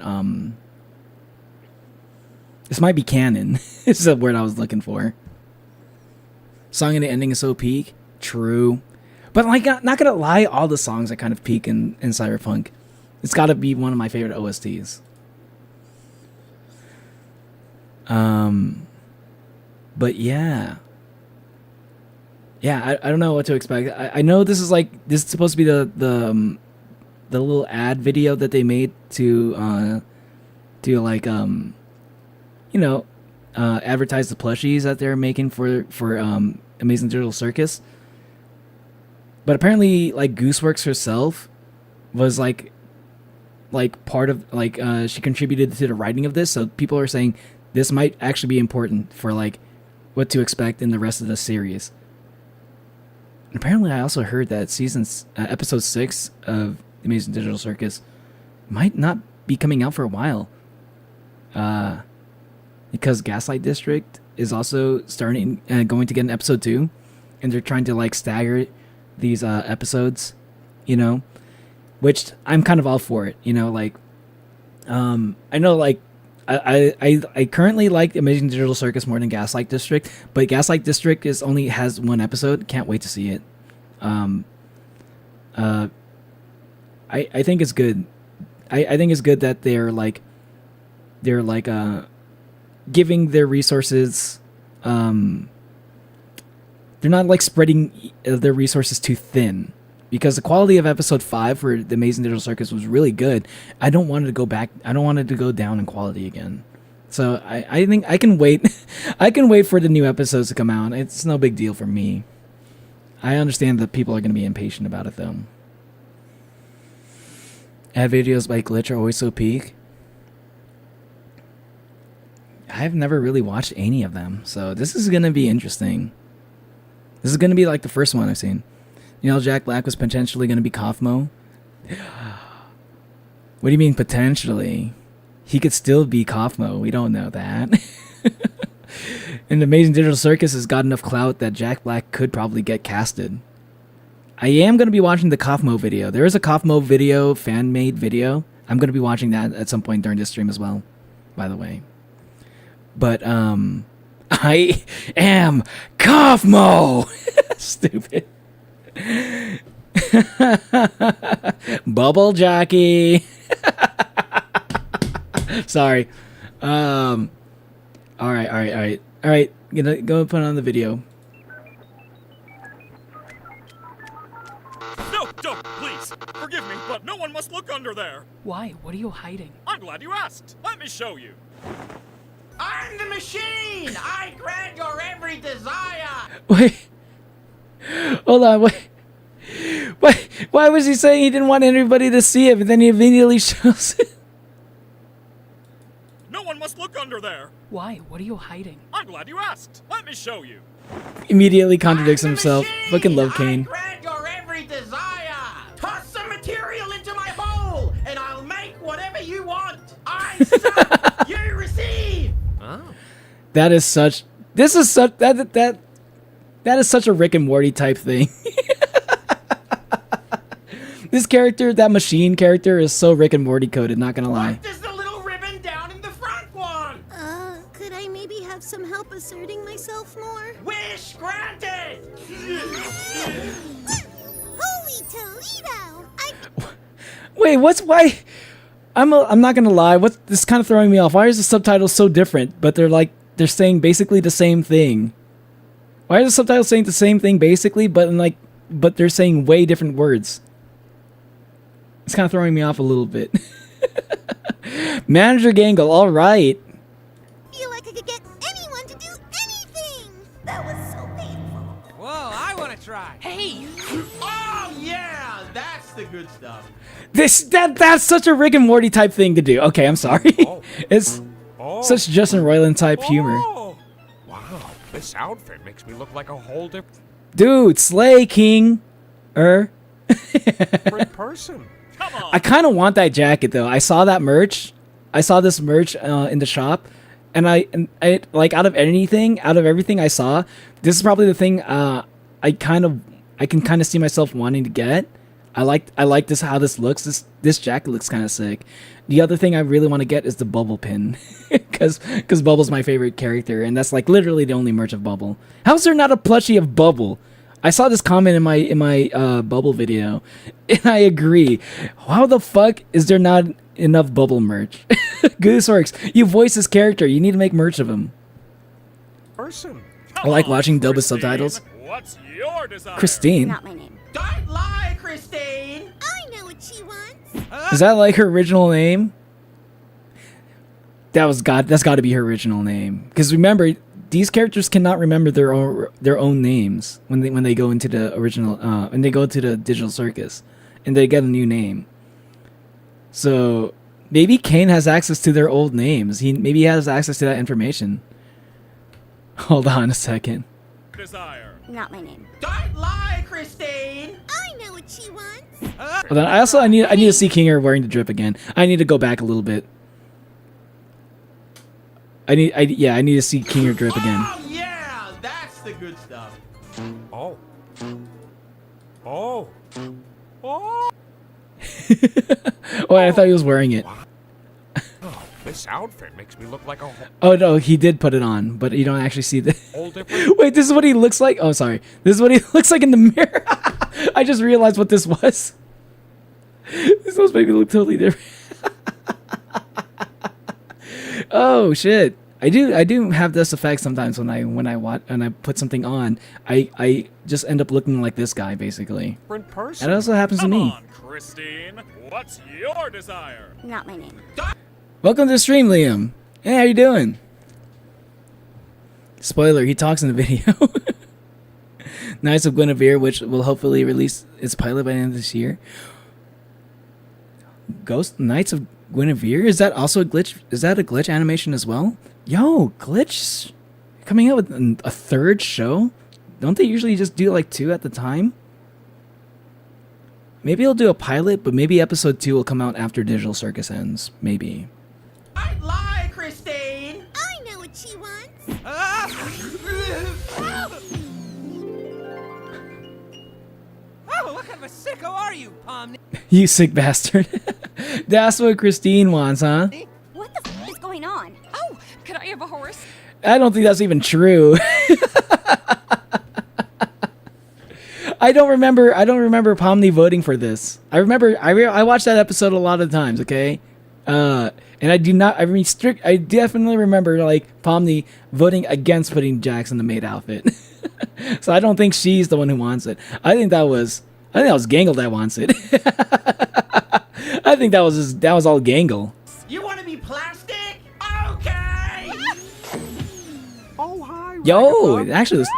This might be canon. This is the word I was looking for. Song and the ending is so peak. True. But like, not gonna lie, all the songs are kind of peak in Cyberpunk. It's gotta be one of my favorite OSTs. But yeah. Yeah, I don't know what to expect. I know this is supposed to be the little ad video that they made to like you know, advertise the plushies that they're making for Amazing Digital Circus. But apparently like Gooseworks herself was like part of she contributed to the writing of this, so people are saying this might actually be important for like what to expect in the rest of the series. Apparently, I also heard that episode 6 of Amazing Digital Circus might not be coming out for a while. Because Gaslight District is also going to get an episode 2, and they're trying to like stagger these episodes, you know, which I'm kind of all for it, you know, like I know like I currently like Amazing Digital Circus more than Gaslight District, but Gaslight District only has one episode. Can't wait to see it. I think it's good. I think it's good that they're giving their resources. They're not like spreading their resources too thin, because the quality of episode 5 for the Amazing Digital Circus was really good. I don't want it to go back. I don't want it to go down in quality again. So I think I can wait. I can wait for the new episodes to come out. It's no big deal for me. I understand that people are going to be impatient about it though. Ad videos by Glitch are always so peak. I've never really watched any of them, so this is going to be interesting. This is going to be like the first one I've seen. You know, Jack Black was potentially going to be Kaufmo. What do you mean potentially? He could still be Kaufmo. We don't know that. And the Amazing Digital Circus has got enough clout that Jack Black could probably get casted. I am going to be watching the Kaufmo video. There is a Kaufmo video, fan-made video. I'm going to be watching that at some point during this stream as well, by the way. But, I am Kaufmo! Stupid. Bubble jockey. Sorry. All right. Gonna go put on the video. No, don't, please. Forgive me, but no one must look under there. Why? What are you hiding? I'm glad you asked. Let me show you. I'm the machine! I grant your every desire! Wait. Hold on, wait. Why was he saying he didn't want anybody to see it, but then he immediately shows it? No one must look under there. Why? What are you hiding? I'm glad you asked. Let me show you. Immediately contradicts himself. Machine! Fucking love Kane. I grant your every desire! Toss some material into my bowl, and I'll make whatever you want! I suck! You receive! Oh. That is such. This is such. That is such a Rick and Morty type thing. This character, that machine character, is so Rick and Morty coded. Not gonna lie. What does the little ribbon down in the front want? Could I maybe have some help asserting myself more? Wish granted! Holy Toledo! Wait, why? I'm not gonna lie. This is kind of throwing me off. Why is the subtitle so different? But they're saying basically the same thing. Why is the subtitle saying the same thing basically, but they're saying way different words? It's kind of throwing me off a little bit. Manager Gangle, all right. Feel like I could get anyone to do anything. That was so painful. Whoa, I want to try. Hey! Oh yeah! That's the good stuff. That's such a Rick and Morty type thing to do. Okay, I'm sorry. It's such Justin Roiland type humor. Wow, this outfit makes me look like a whole different Dude, Slay King. person. Come on. I kind of want that jacket though. I saw that merch. I saw this merch in the shop, and I like out of everything I saw, this is probably the thing I can kind of see myself wanting to get. I like this, how this looks. This jacket looks kind of sick. The other thing I really want to get is the Bubble pin, because Bubble's my favorite character, and that's like literally the only merch of Bubble. How is there not a plushie of Bubble? I saw this comment in my Bubble video, and I agree. How the fuck is there not enough Bubble merch? Gooseworks, you voice this character. You need to make merch of him. Person. I like watching dub with subtitles. What's your desire? Christine. Not my name. Don't lie, Christine! I know what she wants. Is that like her original name? That's got to be her original name. Because remember, these characters cannot remember their own names when they go into the original when they go to the digital circus, and they get a new name. So maybe Kane has access to their old names. Maybe he has access to that information. Hold on a second. Desire. Not my name. Don't lie, Christine! I know what she wants. Hold on. I need to see Kinger wearing the drip again. I need to go back a little bit. I need to see Kinger drip again. Oh yeah! That's the good stuff. Oh. Oh. Oh, I thought he was wearing it. this outfit makes me look like a Oh no, he did put it on, but you don't actually see the. whole different. Wait, this is what he looks like. Oh, sorry. This is what he looks like in the mirror. I just realized what this was. This was making me look totally different. Oh shit! I do have this effect sometimes when I put something on. I just end up looking like this guy basically. different person. That also happens to Come me. on, Christine. What's your desire? Not my name. Welcome to the stream, Liam. Hey, how you doing? Spoiler: he talks in the video. Knights of Guinevere, which will hopefully release its pilot by the end of this year. Ghost Knights of Guinevere? Is that also a glitch? Is that a glitch animation as well? Yo, glitch coming out with a third show? Don't they usually just do like 2 at the time? Maybe he'll do a pilot, but maybe episode 2 will come out after Digital Circus ends. Maybe. Don't lie, Christine. I know what she wants. Oh, what kind of a sicko are you, Pomni? You sick bastard. That's what Christine wants, huh? What the f is going on? Oh, could I have a horse? I don't think that's even true. I don't remember Pomni voting for this. I watched that episode a lot of times, okay? And I definitely remember like Pomni voting against putting Jax in the maid outfit. So I don't think she's the one who wants it. I think that was Gangle that wants it. I think that was all Gangle. You want to be plastic? Okay. Oh, hi. Yo, Ragamuffin. actually, this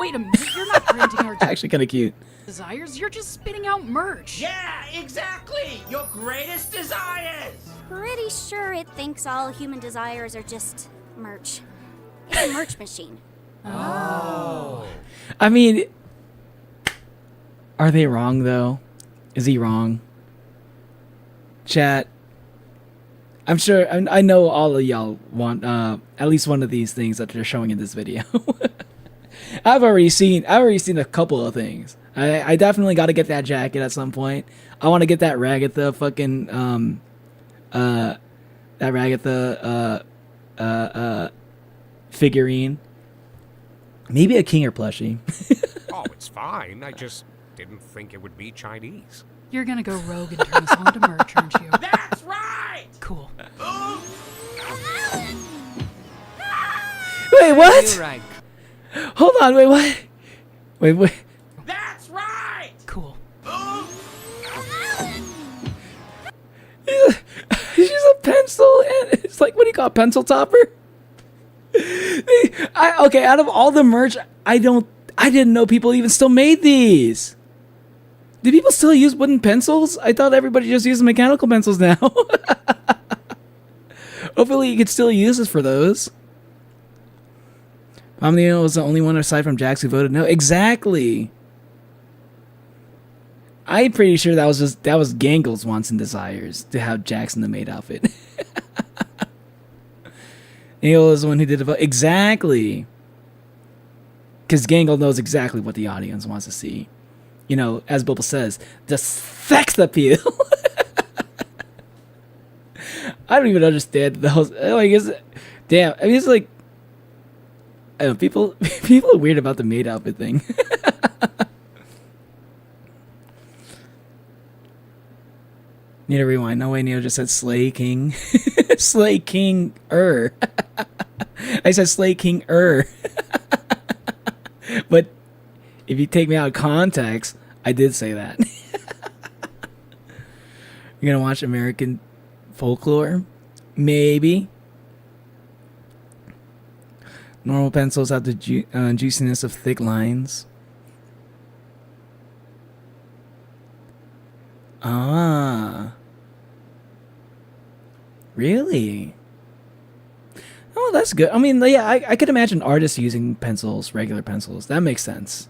Wait a minute, you're not granting our actually kind of cute. desires, you're just spitting out merch. Yeah, exactly. Your greatest desires. Pretty sure it thinks all human desires are just merch. It's a merch machine. I mean, are they wrong though? Is he wrong? Chat. I'm sure. I know all of y'all want at least one of these things that they're showing in this video. I've already seen a couple of things. I definitely got to get that jacket at some point. I want to get that Ragatha fucking that Ragatha figurine. Maybe a Kinger plushie. Oh, it's fine. I just didn't think it would be Chinese. You're gonna go rogue and turn this all into merch, aren't you? That's right. Cool. Wait, what? You're right. Hold on, wait, what? Wait. That's right. Cool. She's a pencil, and it's like, what do you call it, pencil topper? Okay, out of all the merch, I didn't know people even still made these. Do people still use wooden pencils? I thought everybody just uses mechanical pencils now. Hopefully you could still use this for those. Pomnino was the only one aside from Jax who voted no. Exactly. I'm pretty sure that was Gangle's wants and desires to have Jax in the maid outfit. Neil is the one who did the vote. Exactly. Because Gangle knows exactly what the audience wants to see. You know, as Bubble says, the sex appeal. I don't even understand the whole. Like, damn. I mean, it's like, I don't know, people are weird about the maid outfit thing. Need to rewind. No way, Neo just said Slay King. Slay King I said Slay King But if you take me out of context, I did say that. You're gonna watch American Folklore? Maybe. Normal pencils have the juiciness of thick lines. Ah. Really? Oh, that's good. I mean, yeah, I could imagine artists using pencils, regular pencils. That makes sense.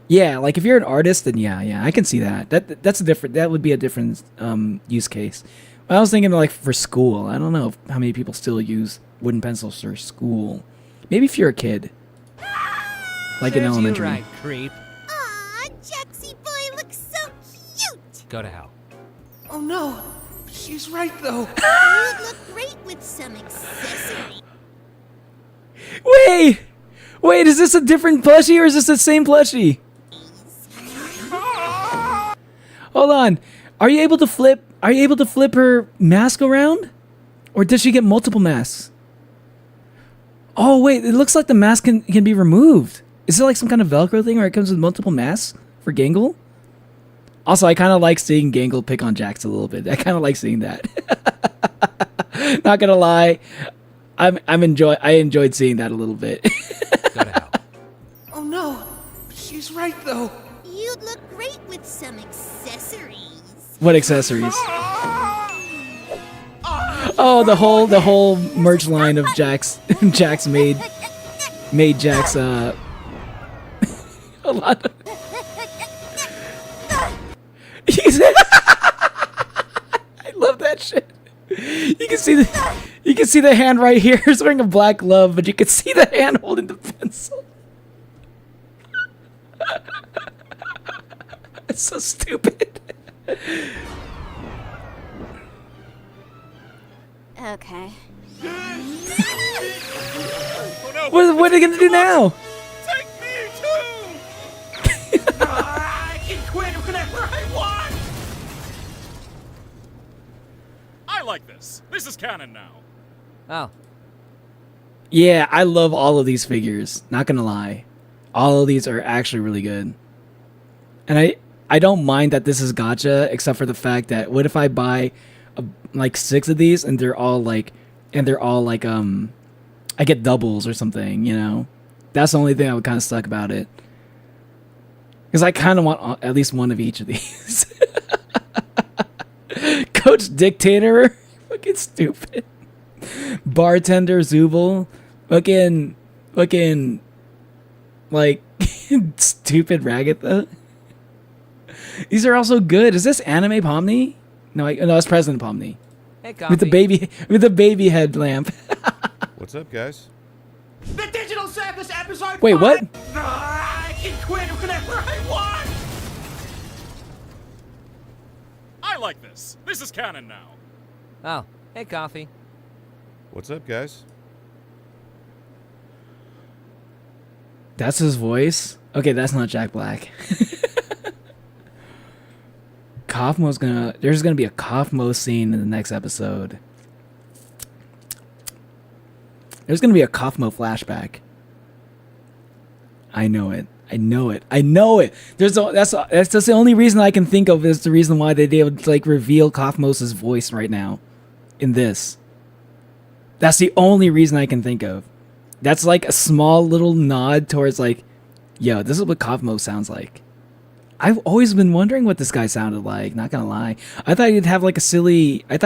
Yeah, like if you're an artist, then yeah, I can see that. That would be a different use case. I was thinking like for school. I don't know how many people still use wooden pencils for school. Maybe if you're a kid, like in Serves you elementary. right, creep. Aw, Jaxie boy looks so cute. Go to hell. Oh no, she's right though. You'd look great with some accessories. Wait, is this a different plushie or is this the same plushie? Hold on. Are you able to flip her mask around? Or does she get multiple masks? Oh wait, it looks like the mask can be removed. Is it like some kind of Velcro thing where it comes with multiple masks for Gangle? Also, I kind of like seeing Gangle pick on Jax a little bit. I kind of like seeing that. Not gonna lie, I enjoyed seeing that a little bit. Gotta help. Oh no, she's right though. You'd look great with some accessories. What accessories? Oh, the whole merch line of Jax. Jax made Jax a lot of. I love that shit. You can see the hand right here. He's wearing a black glove, but you can see the hand holding the pencil. It's so stupid. Okay. Oh no! What are they gonna do now? Take me too! I can quit whenever I want. I like this. This is canon now. Oh, Yeah, I love all of these figures. Not gonna lie, all of these are actually really good, and I don't mind that this is gacha, except for the fact that what if I buy like 6 of these and they're all like I get doubles or something, you know? That's the only thing I would kind of suck about it, because I kind of want at least one of each of these. Coach Dictator, fucking stupid. Bartender Zubel, fucking like stupid Ragatha. These are also good. Is this Anime Pomni? No, it's President Pomni hey, Coffee. with the baby headlamp. What's up, guys? The Digital Circus episode. Wait, 5. what? I can quit whenever I want. I like this. This is canon now. Oh, hey, Coffee. What's up, guys? That's his voice. Okay, that's not Jack Black. There's gonna be a Kaufmo scene in the next episode. There's gonna be a Kaufmo flashback. I know it. That's the only reason I can think of is the reason why they would like reveal Kaufmo's voice right now in this. That's the only reason I can think of. That's like a small little nod towards like, yo, this is what Kaufmo sounds like. I've always been wondering what this guy sounded like, not gonna lie. I thought he'd have like a silly like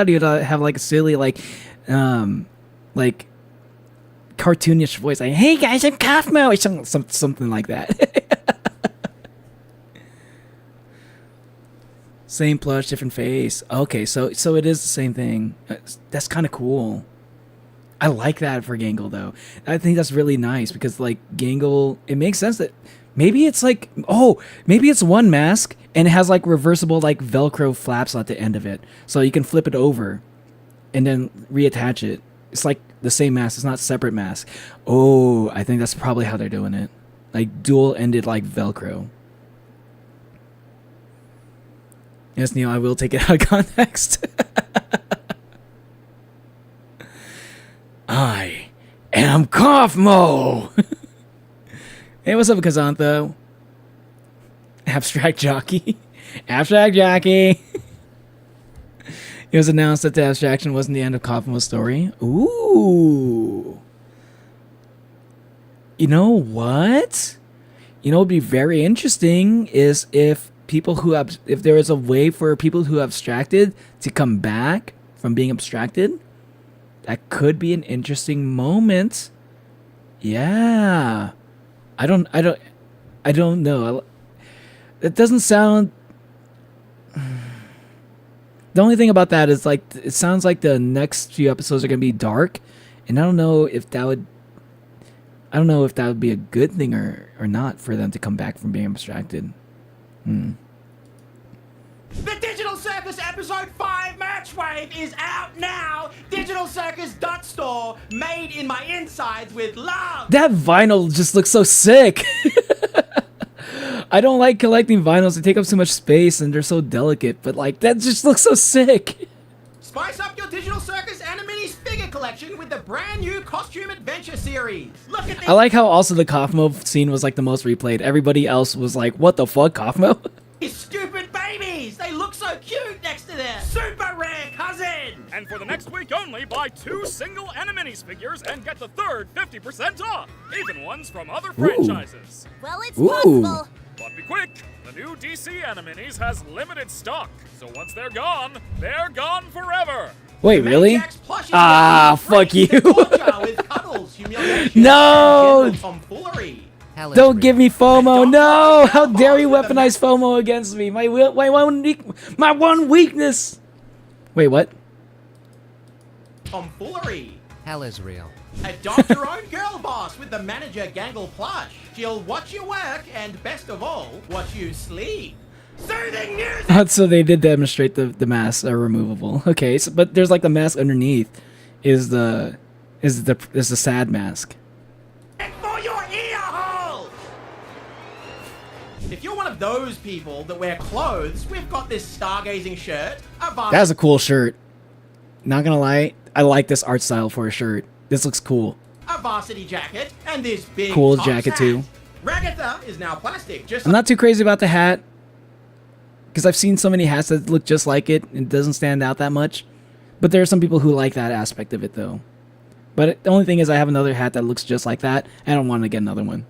cartoonish voice, like, hey guys, I'm Kaufmo, or something like that. Same plush, different face. Okay, so it is the same thing. That's kind of cool. I like that for Gangle though. I think that's really nice because like Gangle, it makes sense that maybe it's like, maybe it's one mask and it has like reversible like Velcro flaps at the end of it, so you can flip it over and then reattach it. It's like the same mask. It's not separate mask. Oh, I think that's probably how they're doing it, like dual-ended like Velcro. Yes, Neil, I will take it out of context. I am Kaufmo. Hey, what's up, Kazantho? Abstract Jockey. Abstract Jockey. It was announced that the abstraction wasn't the end of Kaufmo's story. Ooh. You know what? You know what would be very interesting is if there is a way for people who abstracted to come back from being abstracted. That could be an interesting moment. Yeah. I don't know. It doesn't sound. The only thing about that is like it sounds like the next few episodes are gonna be dark, and I don't know if that would be a good thing or not for them to come back from being abstracted. The Digital Circus Episode 5 Merch Wave is out now. Digital Circus Dot Store, made in my insides with love. That vinyl just looks so sick. I don't like collecting vinyls. They take up so much space and they're so delicate, but like that just looks so sick. Spice up your Digital Circus Animini's figure collection with the brand new Costume Adventure series. Look at this. I like how also the Kaufmo scene was like the most replayed. Everybody else was like, what the fuck, Kaufmo? These stupid babies. They look so cute next to their super rare cousin. And for the next week only, buy 2 single Animini's figures and get the third 50% off. Even ones from other franchises. Well, it's Ooh. possible. But be quick, the new DC Animini's has limited stock. So once they're gone forever. Wait, really? Maniacs plushies Ah, get free fuck you. to torture with cuddles, humiliation, No! and gentle tomfoolery. Hell is Don't real. give me FOMO. Don't No! fucking How tell dare you boss with a weaponize FOMO against me? My one weakness. Wait, what? Tomfoolery. Hell is real. Adopt your own girl boss with the manager Gangle plush. She'll watch you work and, best of all, watch you sleep. Soothing music So they did demonstrate the masks are removable. Okay, so, but there's like the mask underneath is the sad mask. for your ear hole. If you're one of those people that wear clothes, we've got this stargazing shirt, a vase That's a cool shirt. Not gonna lie, I like this art style for a shirt. This looks cool. a varsity jacket, and this big Cool Tops jacket hat. too. Ragatha is now plastic, just I'm not too crazy about the hat because I've seen so many hats that look just like it and it doesn't stand out that much. But there are some people who like that aspect of it though. But the only thing is I have another hat that looks just like that. I don't want to get another one.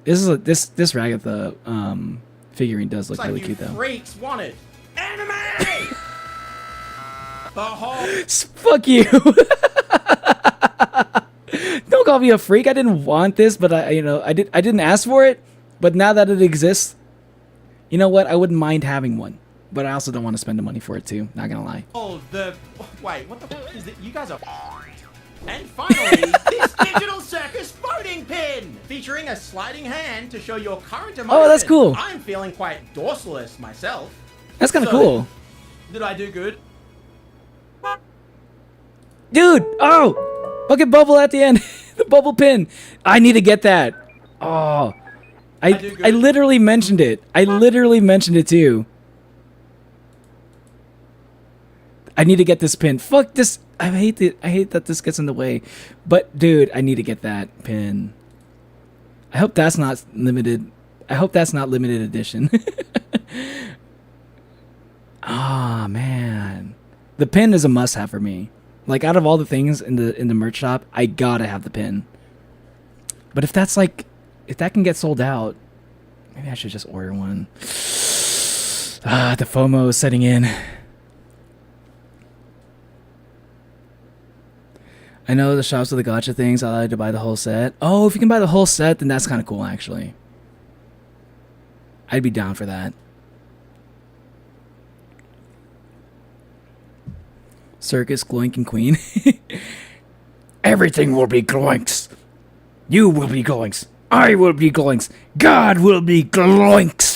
This Ragatha figurine does look like really you cute though. freaks wanted. Anime! The whole Fuck you. Don't call me a freak. I didn't want this, but I didn't ask for it. But now that it exists, you know what? I wouldn't mind having one. But I also don't want to spend the money for it too. Not gonna lie. wait, what the f is it? You guys are And finally, this Digital Circus voting pin, featuring a sliding hand to show your current emotion. Oh, that's cool. I'm feeling quite dorsalist myself. That's kind of So, cool. Did I do good? Dude! Oh! Bucket bubble at the end. The bubble pin. I need to get that. Oh. do good. I literally mentioned it. I literally mentioned it too. I need to get this pin. Fuck this. I hate that this gets in the way. But dude, I need to get that pin. I hope that's not limited. I hope that's not limited edition. Ah, man. The pin is a must-have for me. Like out of all the things in the merch shop, I gotta have the pin. But if that can get sold out, maybe I should just order one. Ah, the FOMO is setting in. I know the shops with the gacha things, I like to buy the whole set. Oh, if you can buy the whole set, then that's kind of cool, actually. I'd be down for that. Circus, Gloink, and Queen. Everything will be Gloinks. You will be Gloinks. I will be Gloinks. God will be Gloinks.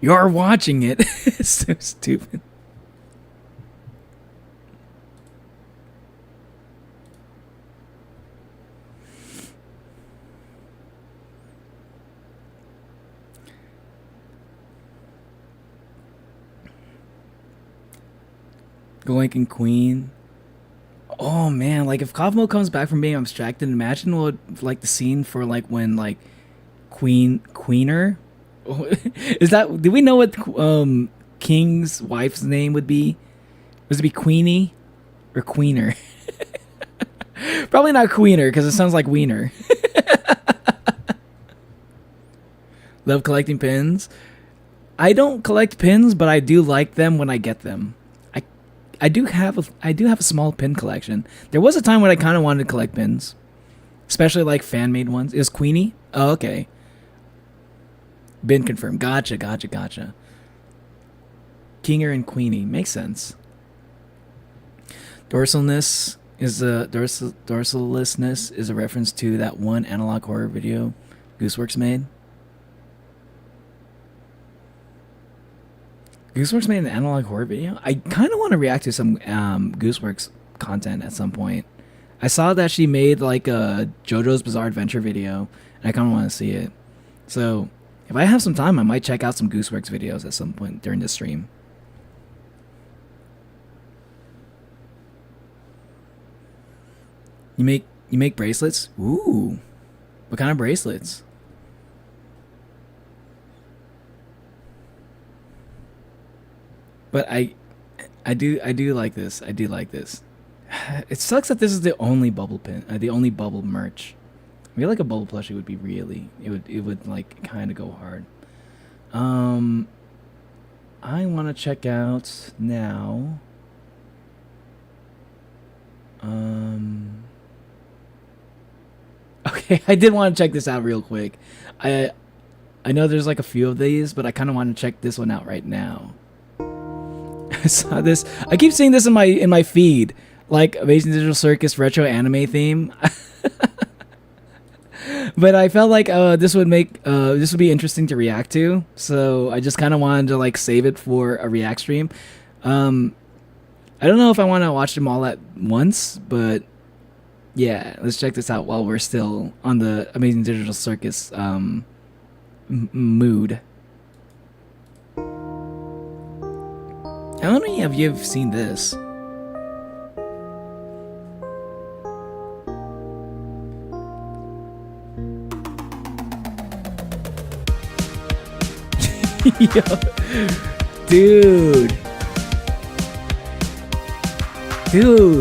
You're watching it. It's so stupid. Gloink and Queen. Oh man, like if Cosmo comes back from being abstracted, imagine what like the scene for like when like Queener is that? Do we know what King's wife's name would be? Was it be Queenie or Queener? Probably not Queener because it sounds like Wiener. Love collecting pins. I don't collect pins, but I do like them when I get them. I do have a small pin collection. There was a time when I kind of wanted to collect pins, especially like fan made ones. Is Queenie? Oh, okay. Been confirmed. Gotcha. Kinger and Queenie makes sense. Dorsalness. Is the dorsalessness is a reference to that one analog horror video Gooseworks made? Gooseworks made an analog horror video? I kind of want to react to some Gooseworks content at some point. I saw that she made like a JoJo's Bizarre Adventure video, and I kind of want to see it. So if I have some time, I might check out some Gooseworks videos at some point during this stream. You make bracelets? Ooh. What kind of bracelets? But I do like this. I do like this. It sucks that this is the only bubble pin, the only bubble merch. I feel like a bubble plushie would be really, it would like kind of go hard. I want to check out now. Okay, I did want to check this out real quick. I know there's like a few of these, but I kind of want to check this one out right now. I saw this. I keep seeing this in my feed, like Amazing Digital Circus retro anime theme. But I felt like this would be interesting to react to, so I just kind of wanted to like save it for a react stream. I don't know if I want to watch them all at once, but yeah, let's check this out while we're still on the Amazing Digital Circus mood. How many of you have seen this? Yo, dude,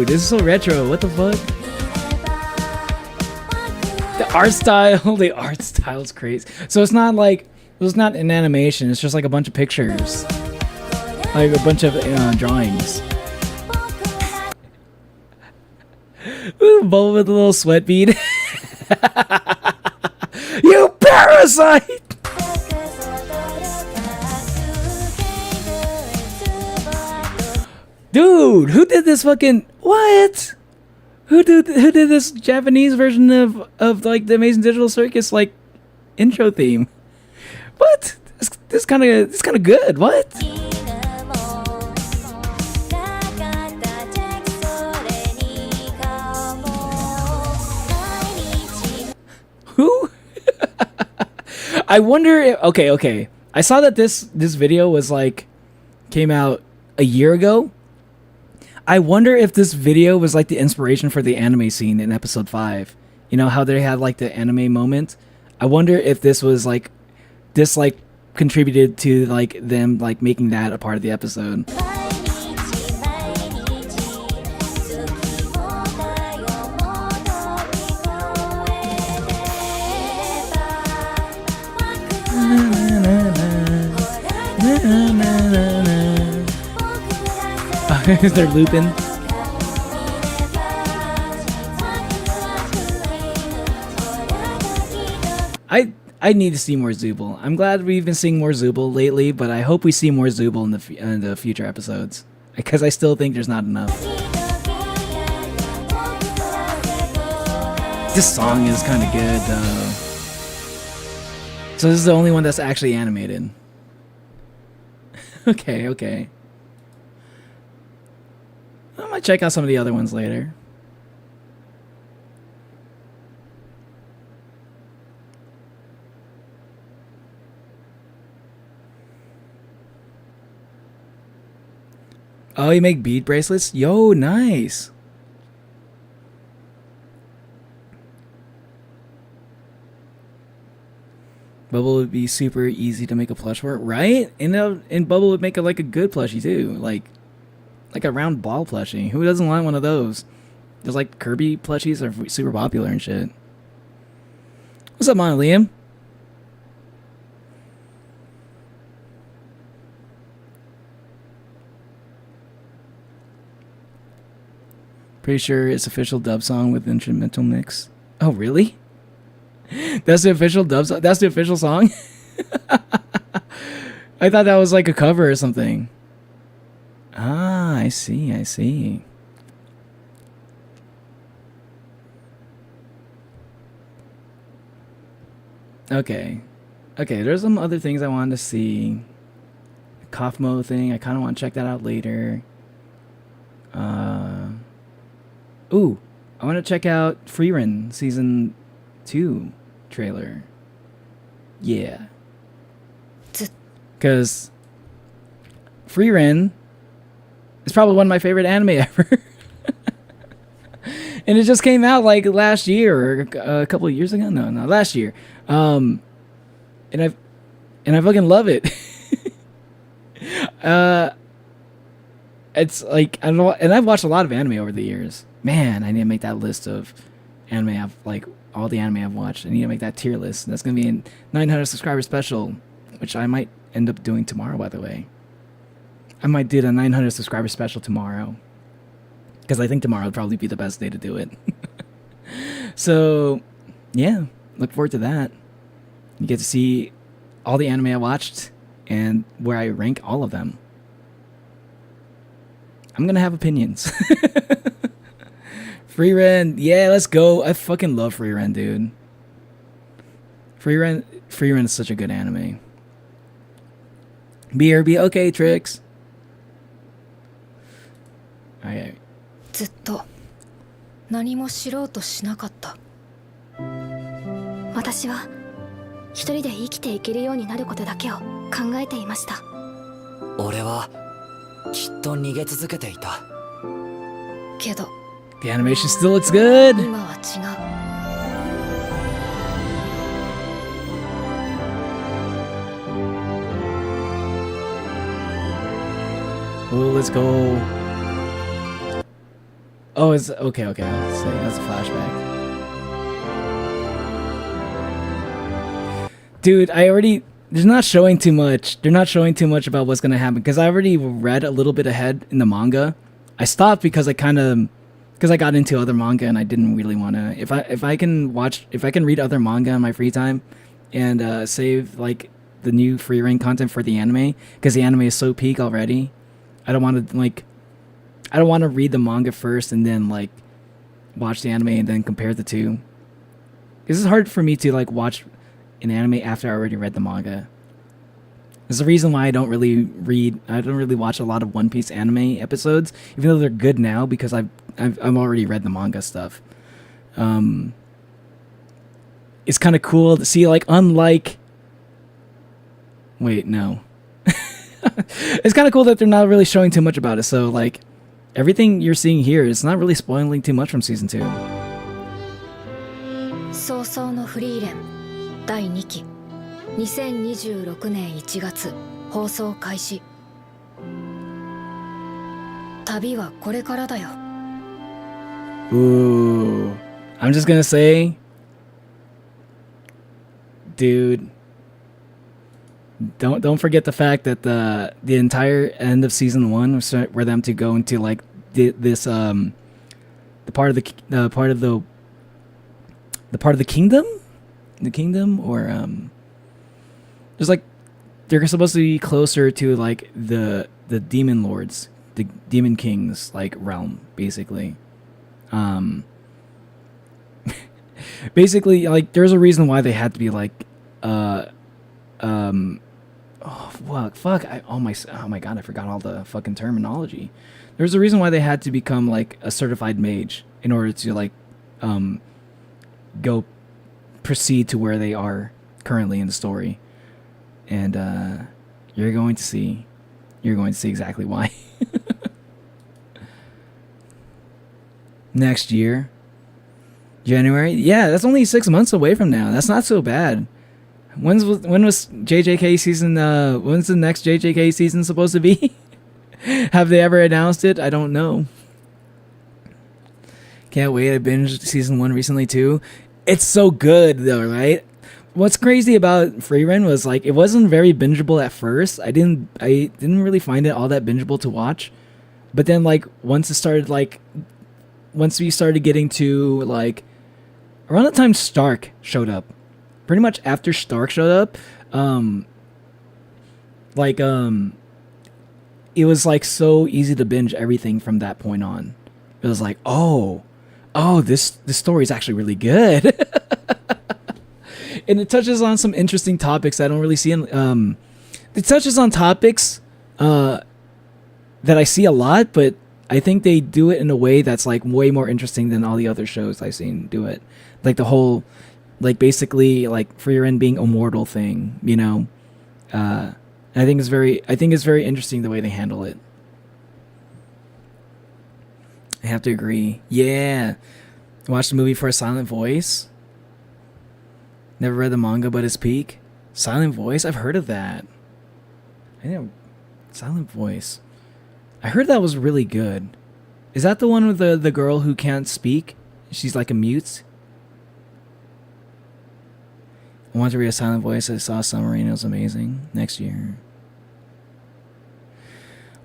this is so retro. What the fuck? The art style is crazy. So it's not an animation. It's just like a bunch of pictures. Like a bunch of drawings. Ooh, Bulma with a little sweat bead. You parasite! Dude, who did this fucking what? Who did this Japanese version of like the Amazing Digital Circus like intro theme? What? This kind of good. What? Who? I wonder if, okay. I saw that this video was like came out a year ago. I wonder if this video was like the inspiration for the anime scene in episode 5. You know how they had like the anime moment? I wonder if this was like contributed to like them like making that a part of the episode. They're looping. I need to see more Zooble. I'm glad we've been seeing more Zooble lately, but I hope we see more Zooble in the future episodes, because I still think there's not enough. This song is kind of good though. So this is the only one that's actually animated. Okay. I might check out some of the other ones later. Oh, you make bead bracelets? Yo, nice. Bubble would be super easy to make a plush for, right? And Bubble would make a good plushie too, like a round ball plushie. Who doesn't want one of those? There's like Kirby plushies are super popular and shit. What's up, Mona Liam? Pretty sure it's official dub song with instrumental mix. Oh, really? That's the official dub song? That's the official song? I thought that was like a cover or something. Ah, I see. Okay. Okay, there's some other things I wanted to see. The Kaufmo thing, I kind of want to check that out later. Ooh, I want to check out Freerun Season 2 trailer. Yeah. Because Freerun is probably one of my favorite anime ever. And it just came out like last year or a couple of years ago. No, last year. And I fucking love it. It's like, I don't know, and I've watched a lot of anime over the years. Man, I need to make that list of anime I've like all the anime I've watched. I need to make that tier list. That's gonna be a 900 subscriber special, which I might end up doing tomorrow. By the way, I might do a 900 subscriber special tomorrow because I think tomorrow would probably be the best day to do it. So, yeah, look forward to that. You get to see all the anime I watched and where I rank all of them. I'm gonna have opinions. Freerun, yeah, let's go. I fucking love Freerun, dude. Freerun is such a good anime. BRB, okay, Tricks. Okay. ずっと何も知ろうとしなかった。私は一人で生きていけるようになることだけを考えていました。俺はきっと逃げ続けていた。けど The animation still looks good. 今は違う。 Oh, let's go. Oh, it's okay. Let's say that's a flashback. Dude, they're not showing too much. They're not showing too much about what's gonna happen because I already read a little bit ahead in the manga. I stopped because I got into other manga and I didn't really want to. If I can read other manga in my free time, and save like the new free reign content for the anime because the anime is so peak already. I don't want to read the manga first and then like watch the anime and then compare the two. This is hard for me to like watch an anime after I already read the manga. There's a reason why I don't really watch a lot of One Piece anime episodes, even though they're good now because I've already read the manga stuff. It's kind of cool to see like unlike. Wait, no. It's kind of cool that they're not really showing too much about it. So like everything you're seeing here is not really spoiling too much from season 2. 早々のフリーレン第2期2026年1月放送開始。旅はこれからだよ。 Ooh, I'm just gonna say, dude, don't forget the fact that the entire end of season 1 was for them to go into like this the part of the kingdom or there's like they're supposed to be closer to like the demon lords, the demon kings like realm basically. Basically like there's a reason why they had to be like oh my god, I forgot all the fucking terminology. There's a reason why they had to become like a certified mage in order to like go proceed to where they are currently in the story. And you're going to see exactly why. Next year, January. Yeah, that's only 6 months away from now. That's not so bad. When was JJK season? When's the next JJK season supposed to be? Have they ever announced it? I don't know. Can't wait. I binged season 1 recently too. It's so good though, right? What's crazy about Freerun was like it wasn't very bingeable at first. I didn't really find it all that bingeable to watch. But then like once we started getting to like around the time Stark showed up. Pretty much after Stark showed up, it was like so easy to binge everything from that point on. It was like, oh, this story is actually really good. And it touches on some interesting topics I don't really see in it touches on topics that I see a lot, but I think they do it in a way that's like way more interesting than all the other shows I've seen do it. Like the whole, like basically like Frieren being immortal thing, you know. I think it's very interesting the way they handle it. I have to agree. Yeah. Watched the movie for a silent voice. Never read the manga, but it's peak. Silent voice? I've heard of that. I know. Silent voice. I heard that was really good. Is that the one with the girl who can't speak? She's like a mute? I want to read a silent voice. I saw Submarine. It was amazing. Next year.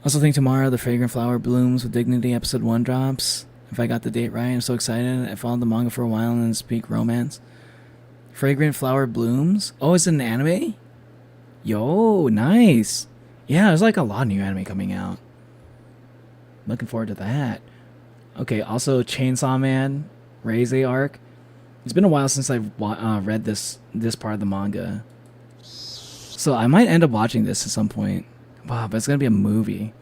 Also think tomorrow the Fragrant Flower Blooms with Dignity episode 1 drops. If I got the date right, I'm so excited. I followed the manga for a while and then it's peak romance. Fragrant Flower Blooms? Oh, it's an anime? Yo, nice. Yeah, there's like a lot of new anime coming out. Looking forward to that. Okay, also Chainsaw Man, Raise arc. It's been a while since I've read this part of the manga. So I might end up watching this at some point. Wow, but it's going to be a movie.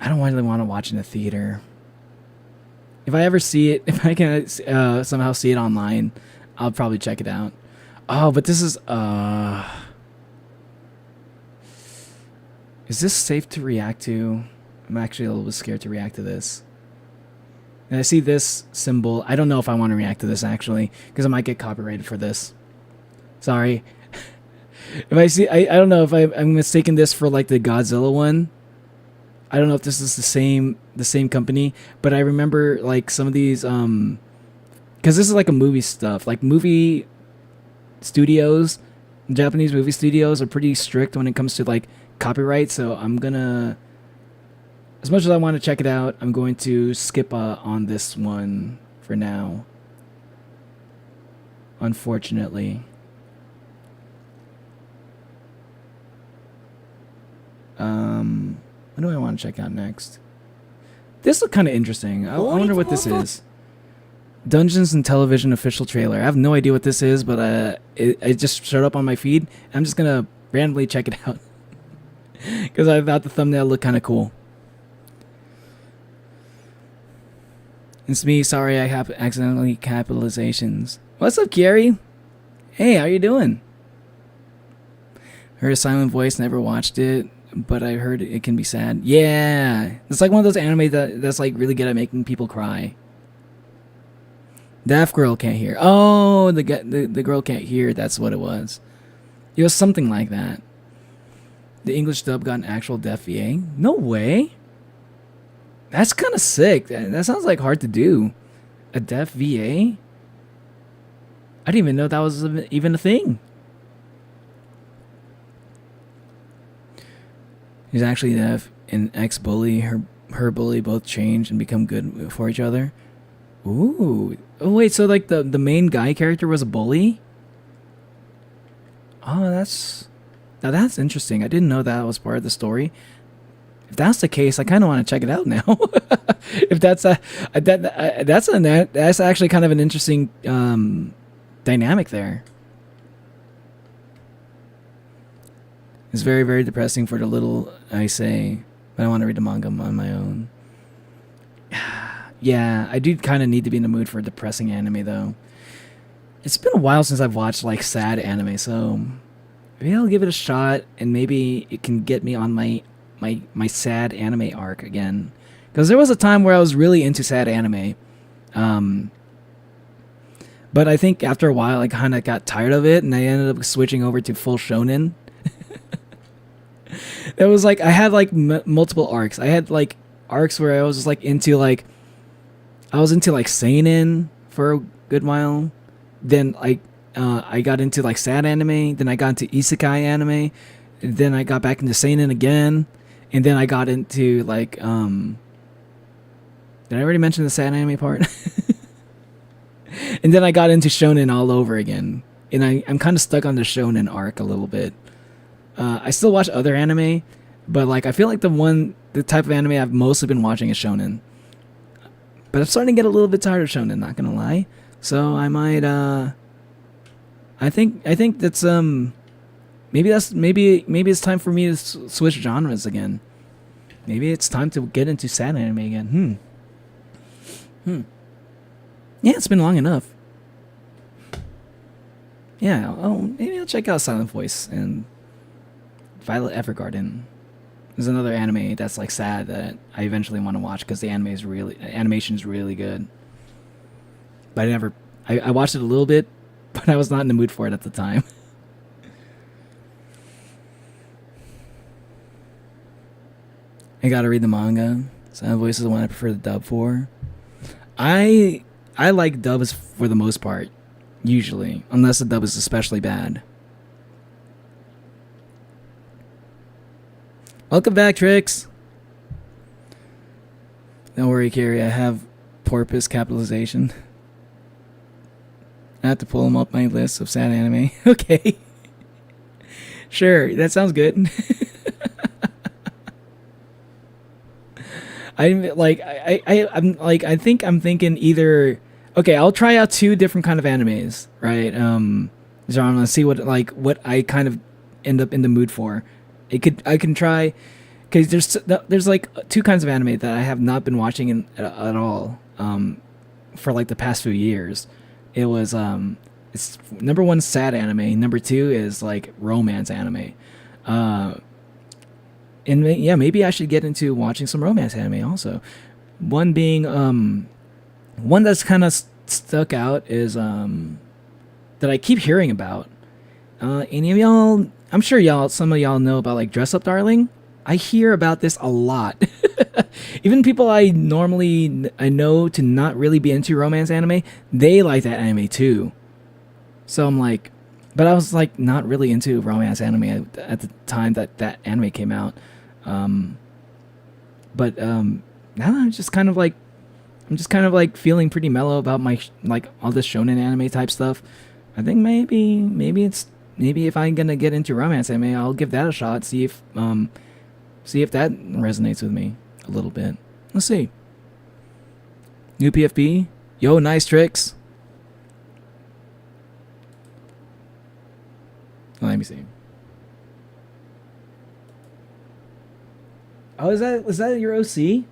I don't really want to watch in the theater. If I ever see it, if I can somehow see it online, I'll probably check it out. Oh, but this is this safe to react to? I'm actually a little bit scared to react to this. And I see this symbol. I don't know if I want to react to this actually, because I might get copyrighted for this. Sorry. If I see, I don't know if I'm mistaken this for like the Godzilla one. I don't know if this is the same company, but I remember like some of these because this is like a movie stuff. Like movie studios, Japanese movie studios are pretty strict when it comes to like copyright. So I'm gonna, as much as I want to check it out, I'm going to skip on this one for now. Unfortunately. What do I want to check out next? This looks kind of interesting. I wonder what this is. Dungeons and Television official trailer. I have no idea what this is, but it just showed up on my feed. I'm just gonna randomly check it out because I thought the thumbnail looked kind of cool. It's me. Sorry, I accidentally capitalizations. What's up, Gary? Hey, how you doing? Heard a silent voice. Never watched it. But I heard it can be sad. Yeah, it's like one of those anime that's like really good at making people cry. Deaf girl can't hear. Oh, the girl can't hear. That's what it was. It was something like that. The English dub got an actual deaf VA. No way. That's kind of sick. That sounds like hard to do. A deaf VA. I didn't even know that was even a thing. He's actually deaf. An ex-bully, her bully both change and become good for each other. Ooh. Oh wait, so like the main guy character was a bully? Oh, that's interesting. I didn't know that was part of the story. If that's the case, I kind of want to check it out now. If that's that's actually kind of an interesting dynamic there. It's very, very depressing for the little I say, but I want to read the manga on my own. Yeah, I do kind of need to be in the mood for a depressing anime, though. It's been a while since I've watched, like, sad anime, so maybe I'll give it a shot, and maybe it can get me on my sad anime arc again. Because there was a time where I was really into sad anime. But I think after a while, I kind of got tired of it, and I ended up switching over to full shonen. It was like I had like multiple arcs. I had like arcs where I was just like into like I was into like seinen for a good while. Then I got into like sad anime. Then I got into isekai anime. Then I got back into seinen again. And then I got into like did I already mention the sad anime part? And then I got into shonen all over again. And I'm kind of stuck on the shonen arc a little bit. I still watch other anime, but like I feel like the type of anime I've mostly been watching is shonen. But I'm starting to get a little bit tired of shonen, not gonna lie. So I might I think that's maybe it's time for me to switch genres again. Maybe it's time to get into sad anime again. Yeah, it's been long enough. Yeah, maybe I'll check out Silent Voice and Violet Evergarden. There's another anime that's like sad that I eventually want to watch because the animation is really good. But I watched it a little bit, but I was not in the mood for it at the time. I gotta read the manga. Silent Voice is the one I prefer the dub for. I like dubs for the most part, usually, unless the dub is especially bad. Welcome back, Trix. Don't worry, Carrie. I have porpoise capitalization. I have to pull them up my list of sad anime. Okay. Sure, that sounds good. I think I'm thinking either. Okay, I'll try out 2 different kind of animes, right? So I'm gonna see what I kind of end up in the mood for. I can try, because there's like 2 kinds of anime that I have not been watching at all for like the past few years. It was it's number 1 sad anime, number 2 is like romance anime. And yeah, maybe I should get into watching some romance anime also. One being one that's kind of stuck out is that I keep hearing about. Any of y'all, I'm sure some of y'all know about like Dress Up Darling. I hear about this a lot. Even people I know to not really be into romance anime, they like that anime too. So I'm like, but I was like not really into romance anime at the time that anime came out. But now I'm just kind of like feeling pretty mellow about my like all this shonen anime type stuff. I think maybe if I'm gonna get into romance anime, I'll give that a shot. See if that resonates with me a little bit. Let's see. New PFP. Yo, nice Tricks. Let me see. Oh, is that your OC? It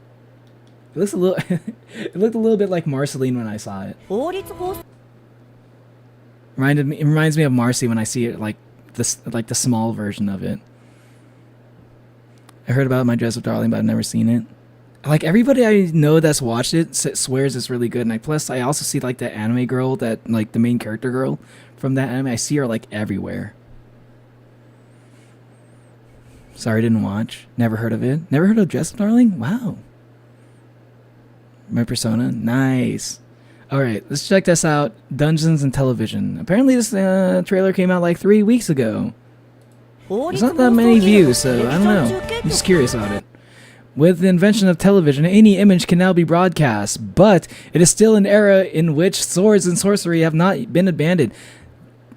looks a little. It looked a little bit like Marceline when I saw it. It reminds me of Marcy when I see it, like the small version of it. I heard about My Dress Up Darling, but I've never seen it. Like everybody I know that's watched it swears it's really good, and plus I also see like the anime girl, that like the main character girl from that anime. I see her like everywhere. Sorry, didn't watch. Never heard of it. Never heard of Dress Up Darling? Wow. My Persona? Nice. Alright, let's check this out. Dungeons and Television. Apparently this trailer came out like 3 weeks ago. There's not that many views, so I don't know. I'm just curious about it. With the invention of television, any image can now be broadcast, but it is still an era in which swords and sorcery have not been abandoned.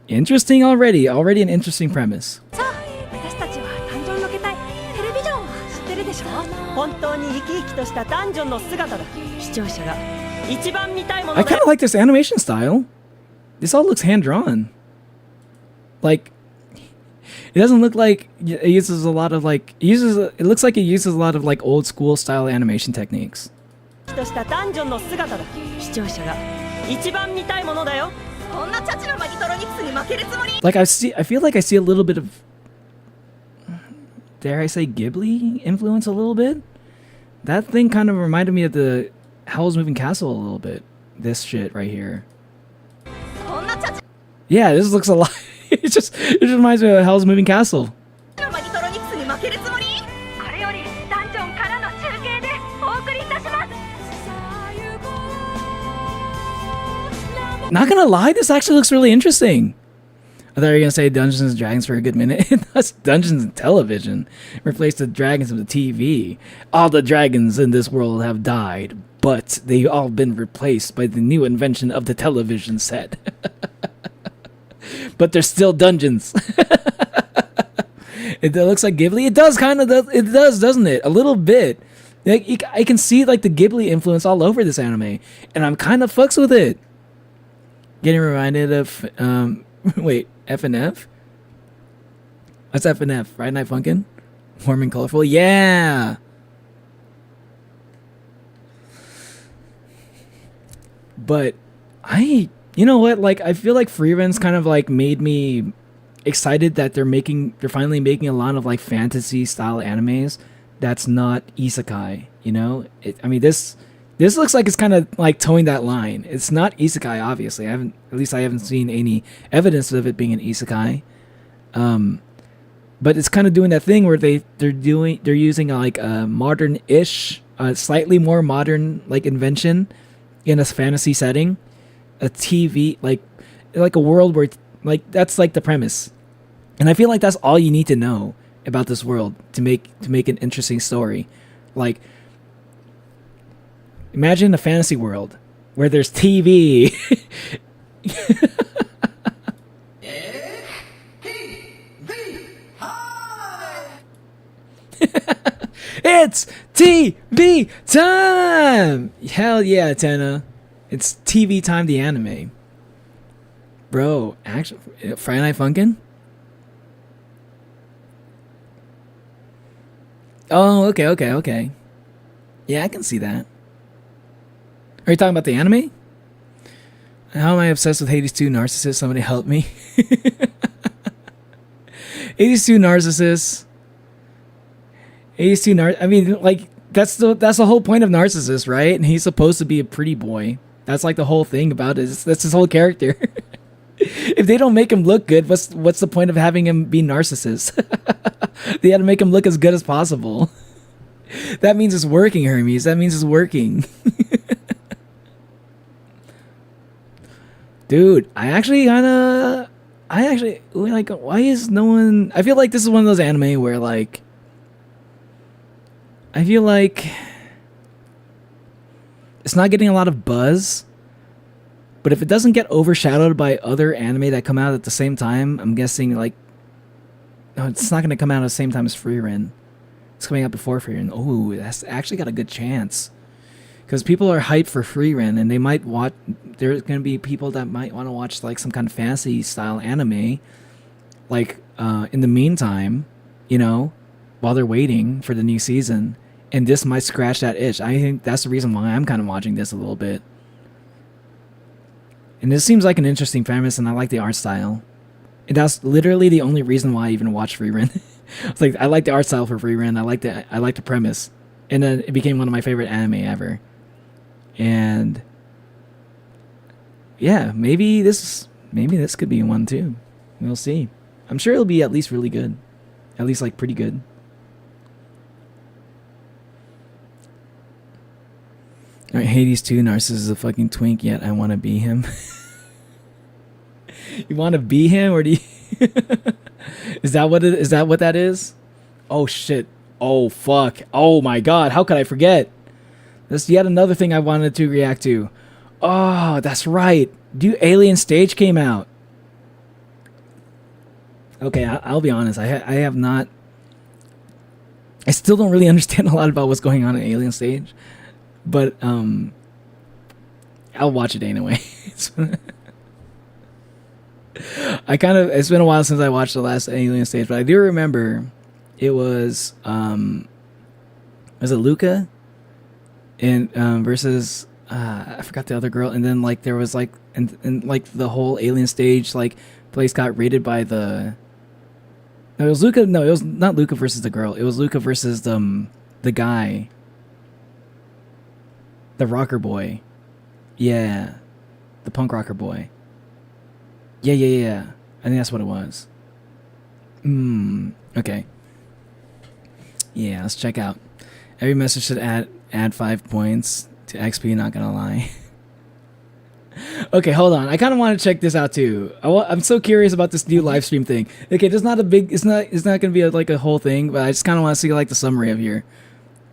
Interesting already. Already an interesting premise. I kind of like this animation style. This all looks hand-drawn. Like, it doesn't look like it uses a lot of like it looks like it uses a lot of like old school style animation techniques. Like I feel like I see a little bit of, dare I say, Ghibli influence a little bit. That thing kind of reminded me of the Howl's Moving Castle a little bit. This shit right here. Yeah, this looks a lot. It just reminds me of Howl's Moving Castle. Not gonna lie, this actually looks really interesting. I thought you were gonna say Dungeons and Dragons for a good minute. That's Dungeons and Television. Replace the dragons of the TV. All the dragons in this world have died, but they've all been replaced by the new invention of the television set. But they're still dungeons. It looks like Ghibli. It does kind of. It does, doesn't it? A little bit. Like, I can see like the Ghibli influence all over this anime, and I'm kind of fucks with it. Getting reminded of Wait, F and F? What's F and F? Friday Night Funkin'? Warm and colorful? Yeah! But you know what? Like, I feel like free runs kind of like made me excited that they're finally making a lot of like fantasy style animes that's not isekai, you know? I mean, this looks like it's kind of like towing that line. It's not isekai, obviously. I haven't seen any evidence of it being an isekai. But it's kind of doing that thing where they're using like a modern-ish, slightly more modern like invention in a fantasy setting, a TV like a world where like that's like the premise, and I feel like that's all you need to know about this world to make an interesting story. Like, imagine a fantasy world where there's TV. It's TV time! Hell yeah, Tenna. It's TV time, the anime. Bro, actually, Friday Night Funkin'? Oh, okay. Yeah, I can see that. Are you talking about the anime? How am I obsessed with Hades 2 Narcissist? Somebody help me. Hades 2 Narcissist. I mean, like, that's the whole point of Narcissus, right? And he's supposed to be a pretty boy. That's like the whole thing about it. That's his whole character. If they don't make him look good, what's the point of having him be Narcissus? They had to make him look as good as possible. That means it's working, Hermes. That means it's working. Dude, I actually like, why is no one... I feel like this is one of those anime where, like, I feel like it's not getting a lot of buzz, but if it doesn't get overshadowed by other anime that come out at the same time, I'm guessing, like, no, it's not going to come out at the same time as Frieren. It's coming out before Frieren. Oh, that's actually got a good chance. Because people are hyped for Frieren, and they might watch... There's going to be people that might want to watch, like, some kind of fantasy-style anime, like, in the meantime, you know, while they're waiting for the new season. And this might scratch that itch. I think that's the reason why I'm kind of watching this a little bit. And this seems like an interesting premise, and I like the art style. And that's literally the only reason why I even watched Frieren. It's like, I like the art style for Frieren. I like the premise. And then it became one of my favorite anime ever. And yeah, maybe this could be one too. We'll see. I'm sure it'll be at least really good. At least, like, pretty good. Alright, Hades 2, Narcissus is a fucking twink, yet I want to be him. You want to be him, or do you... Is that what that is? Oh, shit. Oh, fuck. Oh, my God. How could I forget? That's yet another thing I wanted to react to. Oh, that's right. Alien Stage came out. Okay, I'll be honest. I have not... I still don't really understand a lot about what's going on in Alien Stage. But, I'll watch it anyway. It's been a while since I watched the last Alien Stage, but I do remember it was it Luca? And, versus, I forgot the other girl, and then, like, there was, like, and like, the whole Alien Stage, like, place got raided by the... No, it was Luca, no, it was not Luca versus the girl, it was Luca versus, the guy. The rocker boy. Yeah. The punk rocker boy. Yeah. I think that's what it was. Okay. Yeah, let's check out. Every message should add 5 points to XP, not gonna lie. Okay, hold on. I kind of want to check this out too. I'm so curious about this new live stream thing. Okay, there's not a big... It's not gonna be like a whole thing, but I just kind of want to see, like, the summary of here.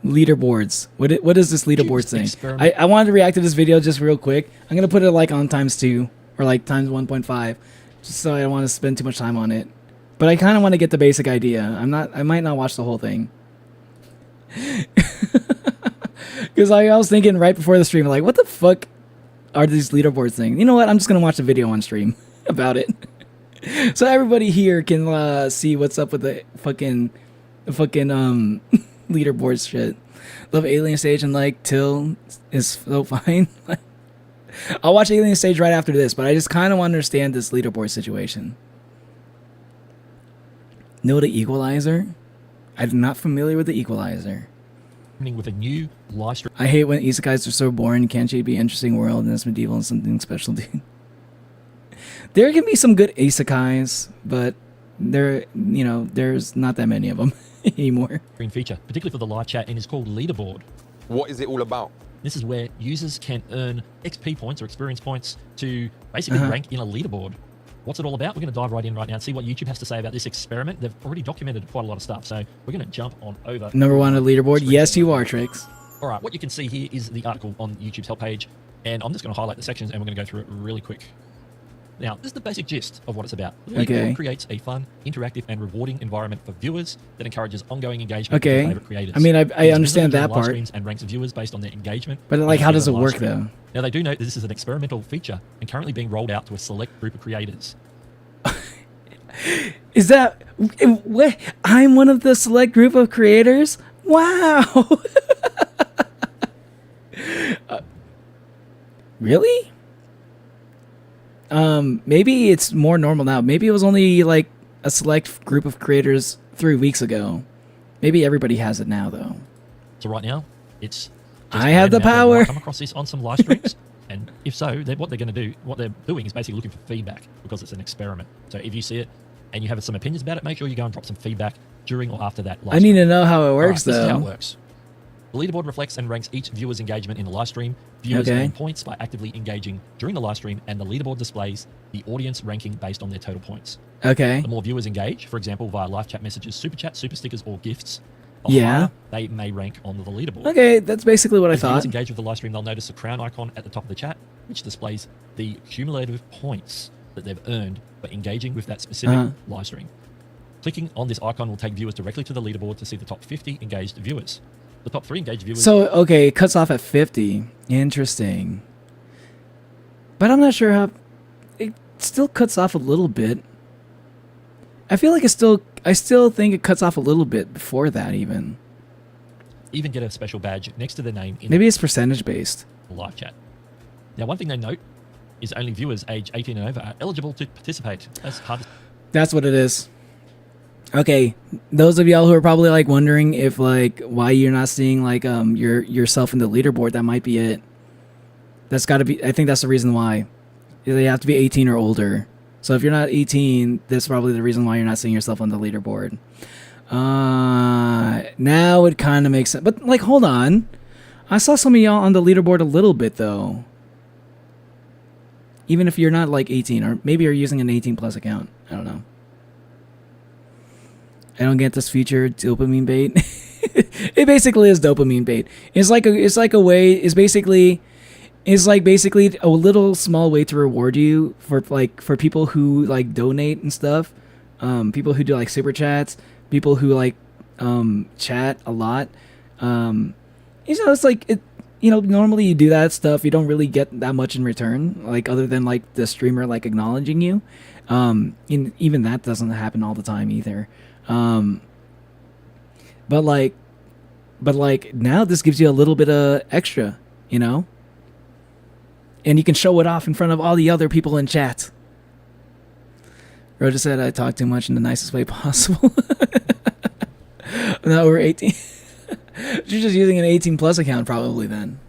Leaderboards. What is this leaderboards thing? I wanted to react to this video just real quick. I'm gonna put it, like, on ×2 or, like, ×1.5, just so I don't want to spend too much time on it. But I kind of want to get the basic idea. I might not watch the whole thing. Because I was thinking right before the stream, like, what the fuck are these leaderboards things? You know what? I'm just gonna watch the video on stream about it. So everybody here can see what's up with the fucking leaderboard shit. Love Alien Stage and like Till is so fine. I'll watch Alien Stage right after this, but I just kind of want to understand this leaderboard situation. Know the Equalizer? I'm not familiar with the Equalizer. With a new live stream. I hate when isekais are so boring. Can't you be an interesting world and it's medieval and something special, dude? There can be some good isekais, but there's not that many of them anymore. Feature, particularly for the live chat, and is called Leaderboard. What is it all about? This is where users can earn XP points or experience points to basically rank in a leaderboard. What's it all about? We're going to dive right in right now and see what YouTube has to say about this experiment. They've already documented quite a lot of stuff, so we're going to jump on over. Number one on the leaderboard. Yes, you are, Trix. All right, what you can see here is the article on YouTube's help page, and I'm just going to highlight the sections, and we're going to go through it really quick. Now, this is the basic gist of what it's about. The leaderboard creates a fun, interactive, and rewarding environment for viewers that encourages ongoing engagement with their favorite creators. I mean, I understand that part. And ranks viewers based on their engagement. But like, how does it work though? Now, they do note that this is an experimental feature and currently being rolled out to a select group of creators. Is that what? I'm one of the select group of creators? Wow. Really? Maybe it's more normal now. Maybe it was only like a select group of creators 3 weeks ago. Maybe everybody has it now though. So right now, it's I have the power. Come across this on some live streams, and if so, what they're going to do, what they're doing is basically looking for feedback because it's an experiment. So if you see it and you have some opinions about it, make sure you go and drop some feedback during or after that live stream. I need to know how it works though. This is how it works. The leaderboard reflects and ranks each viewer's engagement in the live stream. Viewers earn points by actively engaging during the live stream, and the leaderboard displays the audience ranking based on their total points. Okay. The more viewers engage, for example, via live chat messages, super chat, super stickers, or gifts, the higher they may rank on the leaderboard. Okay, that's basically what I thought. Viewers engage with the live stream, they'll notice the crown icon at the top of the chat, which displays the cumulative points that they've earned by engaging with that specific live stream. Clicking on this icon will take viewers directly to the leaderboard to see the top 50 engaged viewers. The top 3 engaged viewers. So, okay, it cuts off at 50. Interesting. But I'm not sure how... It still cuts off a little bit. I feel like I still think it cuts off a little bit before that, even. Even get a special badge next to the name. Maybe it's percentage-based. Live chat. Now, one thing they note is only viewers age 18 and over are eligible to participate. That's what it is. Okay, those of y'all who are probably like wondering if like why you're not seeing like yourself in the leaderboard, that might be it. That's got to be. I think that's the reason why. They have to be 18 or older. So if you're not 18, that's probably the reason why you're not seeing yourself on the leaderboard. Now it kind of makes sense. But like, hold on, I saw some of y'all on the leaderboard a little bit though. Even if you're not like 18, or maybe you're using an 18+ account. I don't know. I don't get this feature, dopamine bait. It basically is dopamine bait. It's like basically a little small way to reward you for people who like donate and stuff. People who do like super chats, people who like chat a lot. It's like it. Normally you do that stuff, you don't really get that much in return, like other than like the streamer like acknowledging you. Even that doesn't happen all the time either. But like now this gives you a little bit of extra, and you can show it off in front of all the other people in chat. Roja said I talk too much in the nicest way possible. Now we're 18. You're just using an 18+ account probably then.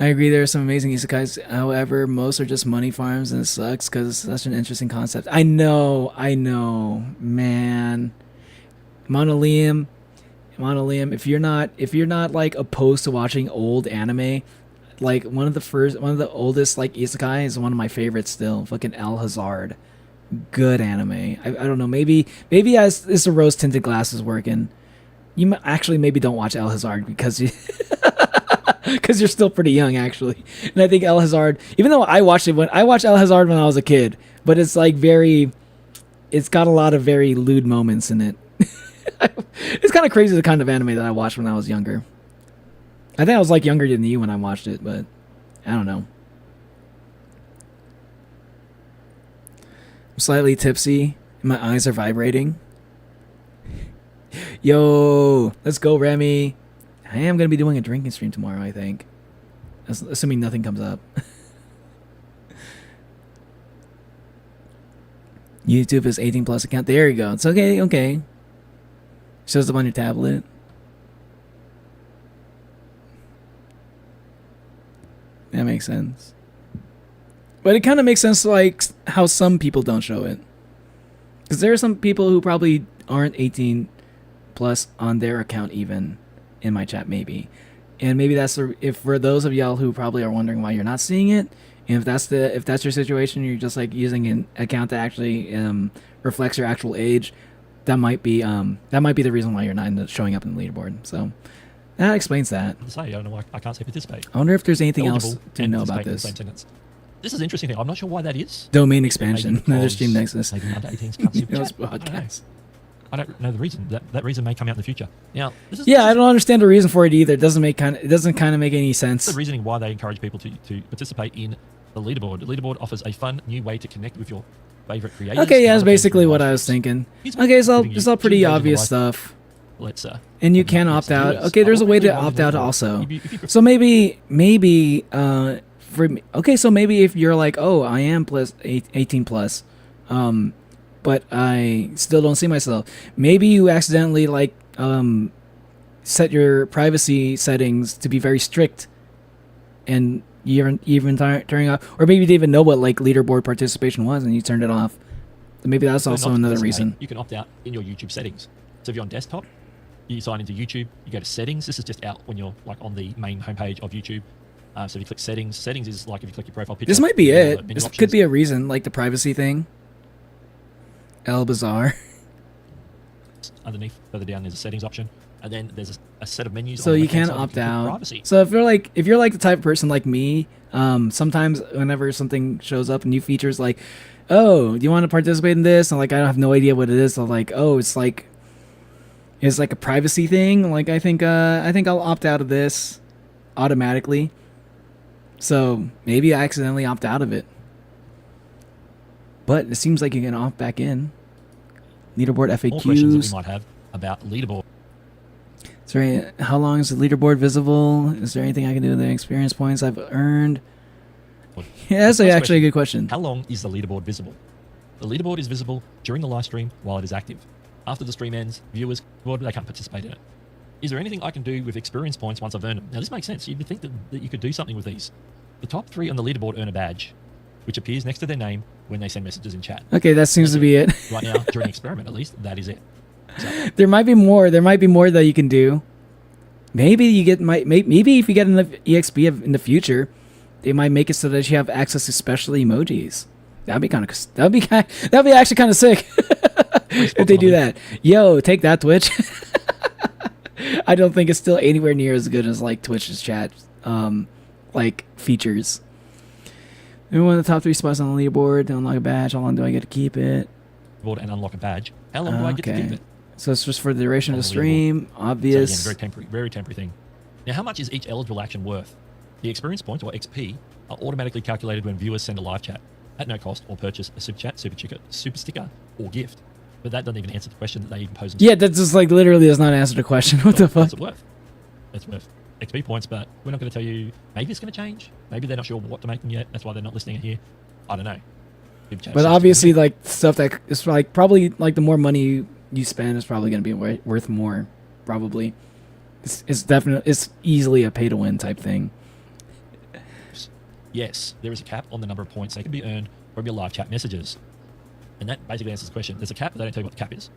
I agree there are some amazing isekais. However, most are just money farms and it sucks because it's such an interesting concept. I know, man. Monolium, if you're not like opposed to watching old anime, like one of the oldest like isekai is one of my favorites still. Fucking El Hazard. Good anime. I don't know, maybe as it's the rose tinted glasses working. You actually maybe don't watch El Hazard because you're still pretty young actually. And I think El Hazard, even though I watched El Hazard when I was a kid, but it's like it's got a lot of very lewd moments in it. It's kind of crazy the kind of anime that I watched when I was younger. I think I was like younger than you when I watched it, but I don't know. I'm slightly tipsy. My eyes are vibrating. Yo, let's go, Remy. I am going to be doing a drinking stream tomorrow, I think. Assuming nothing comes up. YouTube is 18 plus account. There you go. It's okay, okay. Shows up on your tablet. That makes sense. But it kind of makes sense like how some people don't show it. Because there are some people who probably aren't 18 plus on their account even in my chat maybe. And maybe that's if for those of y'all who probably are wondering why you're not seeing it, and if that's your situation, you're just like using an account that actually reflects your actual age, that might be the reason why you're not showing up in the leaderboard. So that explains that. I don't know why I can't say participate. I wonder if there's anything Eligible else to and know about participate in the this. same sentence. This is an interesting thing. I'm not sure why that is. Domain expansion. Maybe Another because stream nexus. maybe under 18s can't see the Those chat. podcasts. I don't know the reason. That reason may come out in the future. Now, Yeah, I don't understand the reason for it either. It doesn't make make any sense. the reasoning why they encourage people to participate in the leaderboard. The leaderboard offers a fun new way to connect with your favorite creators. Okay, yeah, and that's other fans basically through what live I was streams. thinking. Here's Okay, it's all giving you it's all pretty two versions of obvious life. stuff. Let's And you can let's opt out. do this. Okay, there's a way to Already opt out leaderboard. also. If you So maybe for me, okay, so maybe if you're like, oh, I am 18 plus, but I still don't see myself. Maybe you accidentally like set your privacy settings to be very strict, and you even turning off, or maybe you didn't even know what like leaderboard participation was, and you turned it off. Maybe that's So also not to another participate, reason. You can opt out in your YouTube settings. So if you're on desktop, you sign into YouTube, you go to settings. This is just out when you're like on the main homepage of YouTube. So if you click settings, settings is like if you click your profile picture. This might be you have it. menu This options. could be a reason, like the privacy thing. El Bazaar. Underneath, further down, there's a settings option, and then there's a set of menus. So on the you left-hand can side opt that you can put out. Privacy. So if you're like the type of person like me, sometimes whenever something shows up, new features like, oh, do you want to participate in this? And like I don't have no idea what it is. So like, oh, it's like a privacy thing. Like I think I'll opt out of this automatically. So maybe I accidentally opt out of it. But it seems like you can opt back in. Leaderboard More questions that we FAQs. might have about leaderboard. Is there how long is the leaderboard visible? Is there anything I can do with the experience points I've earned? Yeah, that's First actually a good question. How long is the leaderboard visible? The leaderboard is visible during the live stream while it is active. After the stream ends, viewers, they can't participate in it. Is there anything I can do with experience points once I've earned them? Now, this makes sense. You'd think that you could do something with these. The top 3 on the leaderboard earn a badge, which appears next to their name when they send messages in chat. Okay, that seems to be it. Right now, during experiment at least, that is it. So, There might be more. There might be more that you can do. Maybe you get maybe if you get enough EXP in the future, they might make it so that you have access to special emojis. That'd be actually kind of sick if they do that. Yo, take that, Twitch. I don't think it's still anywhere near as good as like Twitch's chat like features. Maybe one of the top 3 spots on the leaderboard to unlock a badge. How long do I get to keep it? board and unlock a badge. How long do I get to keep it? So it's just for the duration of the On the stream. Obvious. So again, very temporary thing. Now, how much is each eligible action worth? The experience points, or XP, are automatically calculated when viewers send a live chat at no cost or purchase a super chat, super sticker, or gift. But that doesn't even answer the question that they even pose. Yeah, that just like literally does not answer the question. What the fuck? What's it worth? It's worth XP points, but we're not going to tell you. Maybe it's going to change. Maybe they're not sure what to make them yet. That's why they're not listing it here. I don't know. But obviously, like stuff that it's like probably like the more money you spend is probably going to be worth more. Probably, it's definitely it's easily a pay to win type thing. Yes, there is a cap on the number of points that can be earned from your live chat messages, and that basically answers the question. There's a cap, but they don't tell you what the cap is.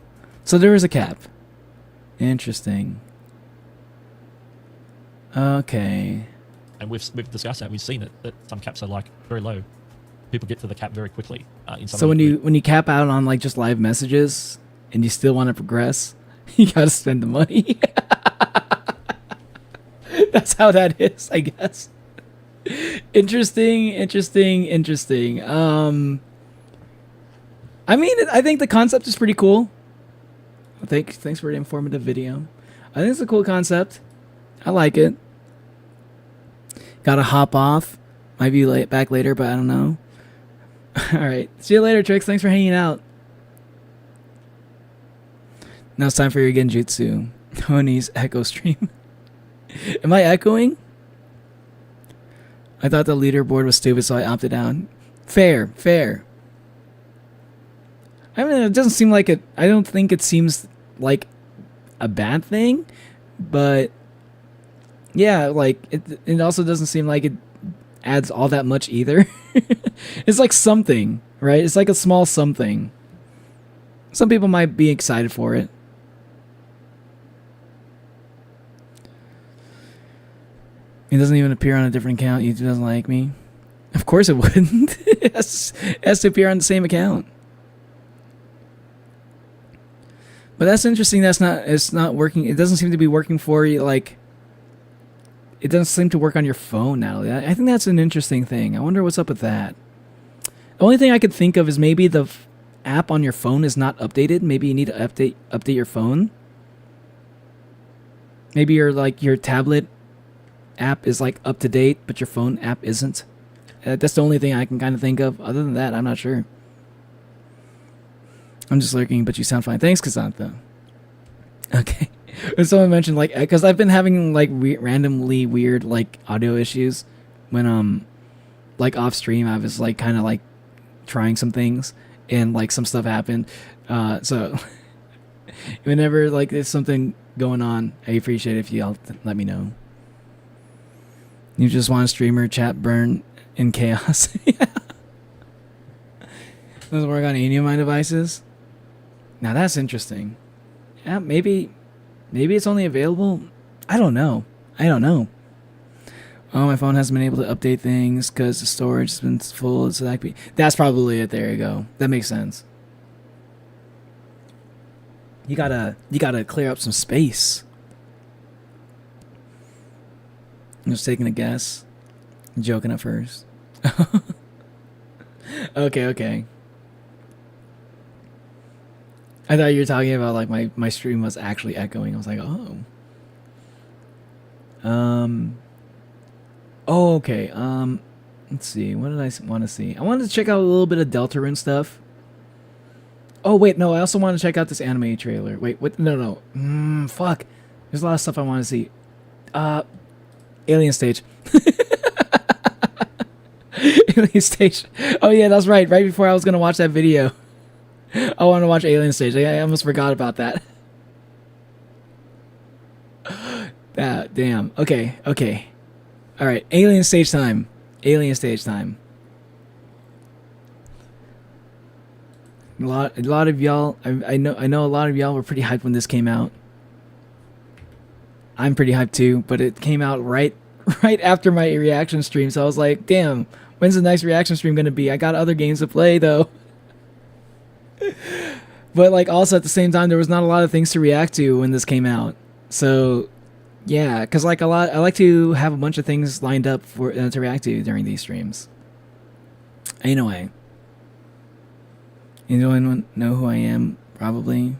So there is a cap. Interesting. Okay. And we've discussed that. We've seen that some caps are like very low. People get to the cap very quickly. So when you cap out on like just live messages and you still want to progress, you gotta spend the money. That's how that is, I guess. Interesting. I mean, I think the concept is pretty cool. Thanks for the informative video. I think it's a cool concept. I like it. Gotta hop off. Might be back later, but I don't know. Alright. See you later, Trix. Thanks for hanging out. Now it's time for your Genjutsu. Honey's echo stream. Am I echoing? I thought the leaderboard was stupid, so I opted out. Fair, fair. I mean, it doesn't seem like it. I don't think it seems like a bad thing, but yeah, like it also doesn't seem like it adds all that much either. It's like something, right? It's like a small something. Some people might be excited for it. It doesn't even appear on a different account. YouTube doesn't like me. Of course it wouldn't. It has to appear on the same account. But that's interesting. It's not working. It doesn't seem to be working for you. Like, it doesn't seem to work on your phone, Natalie. I think that's an interesting thing. I wonder what's up with that. The only thing I could think of is maybe the app on your phone is not updated. Maybe you need to update your phone. Maybe your tablet app is like up to date, but your phone app isn't. That's the only thing I can kind of think of. Other than that, I'm not sure. I'm just lurking, but you sound fine. Thanks, Kazantha. Okay. Someone mentioned, like, because I've been having, like, randomly weird, like, audio issues when, like, off stream, I was, like, kind of, like, trying some things, and, like, some stuff happened. So, whenever, like, there's something going on, I appreciate it if you all let me know. You just want a streamer chat burn in chaos. Yeah. Doesn't work on any of my devices. Now that's interesting. Yeah, maybe it's only available. I don't know. Oh, my phone hasn't been able to update things because the storage has been full. So that's probably it. There you go. That makes sense. You gotta clear up some space. I'm just taking a guess. I'm joking at first. Okay. I thought you were talking about, like, my stream was actually echoing. I was like, oh. Oh, okay. Let's see. What did I want to see? I wanted to check out a little bit of Deltarune stuff. Oh, wait, no. I also want to check out this anime trailer. Wait, what? No. Fuck. There's a lot of stuff I want to see. Alien Stage. Alien Stage. Oh, yeah, that's right. Right before I was going to watch that video. I want to watch Alien Stage. I almost forgot about that. Damn. Okay. All right. Alien Stage time. A lot of y'all. I know a lot of y'all were pretty hyped when this came out. I'm pretty hyped too, but it came out right after my reaction stream, so I was like, damn, when's the next reaction stream gonna be? I got other games to play though. But, like, also at the same time, there was not a lot of things to react to when this came out. So, yeah, because, like, I like to have a bunch of things lined up for to react to during these streams. Anyway. Anyone know who I am? Probably.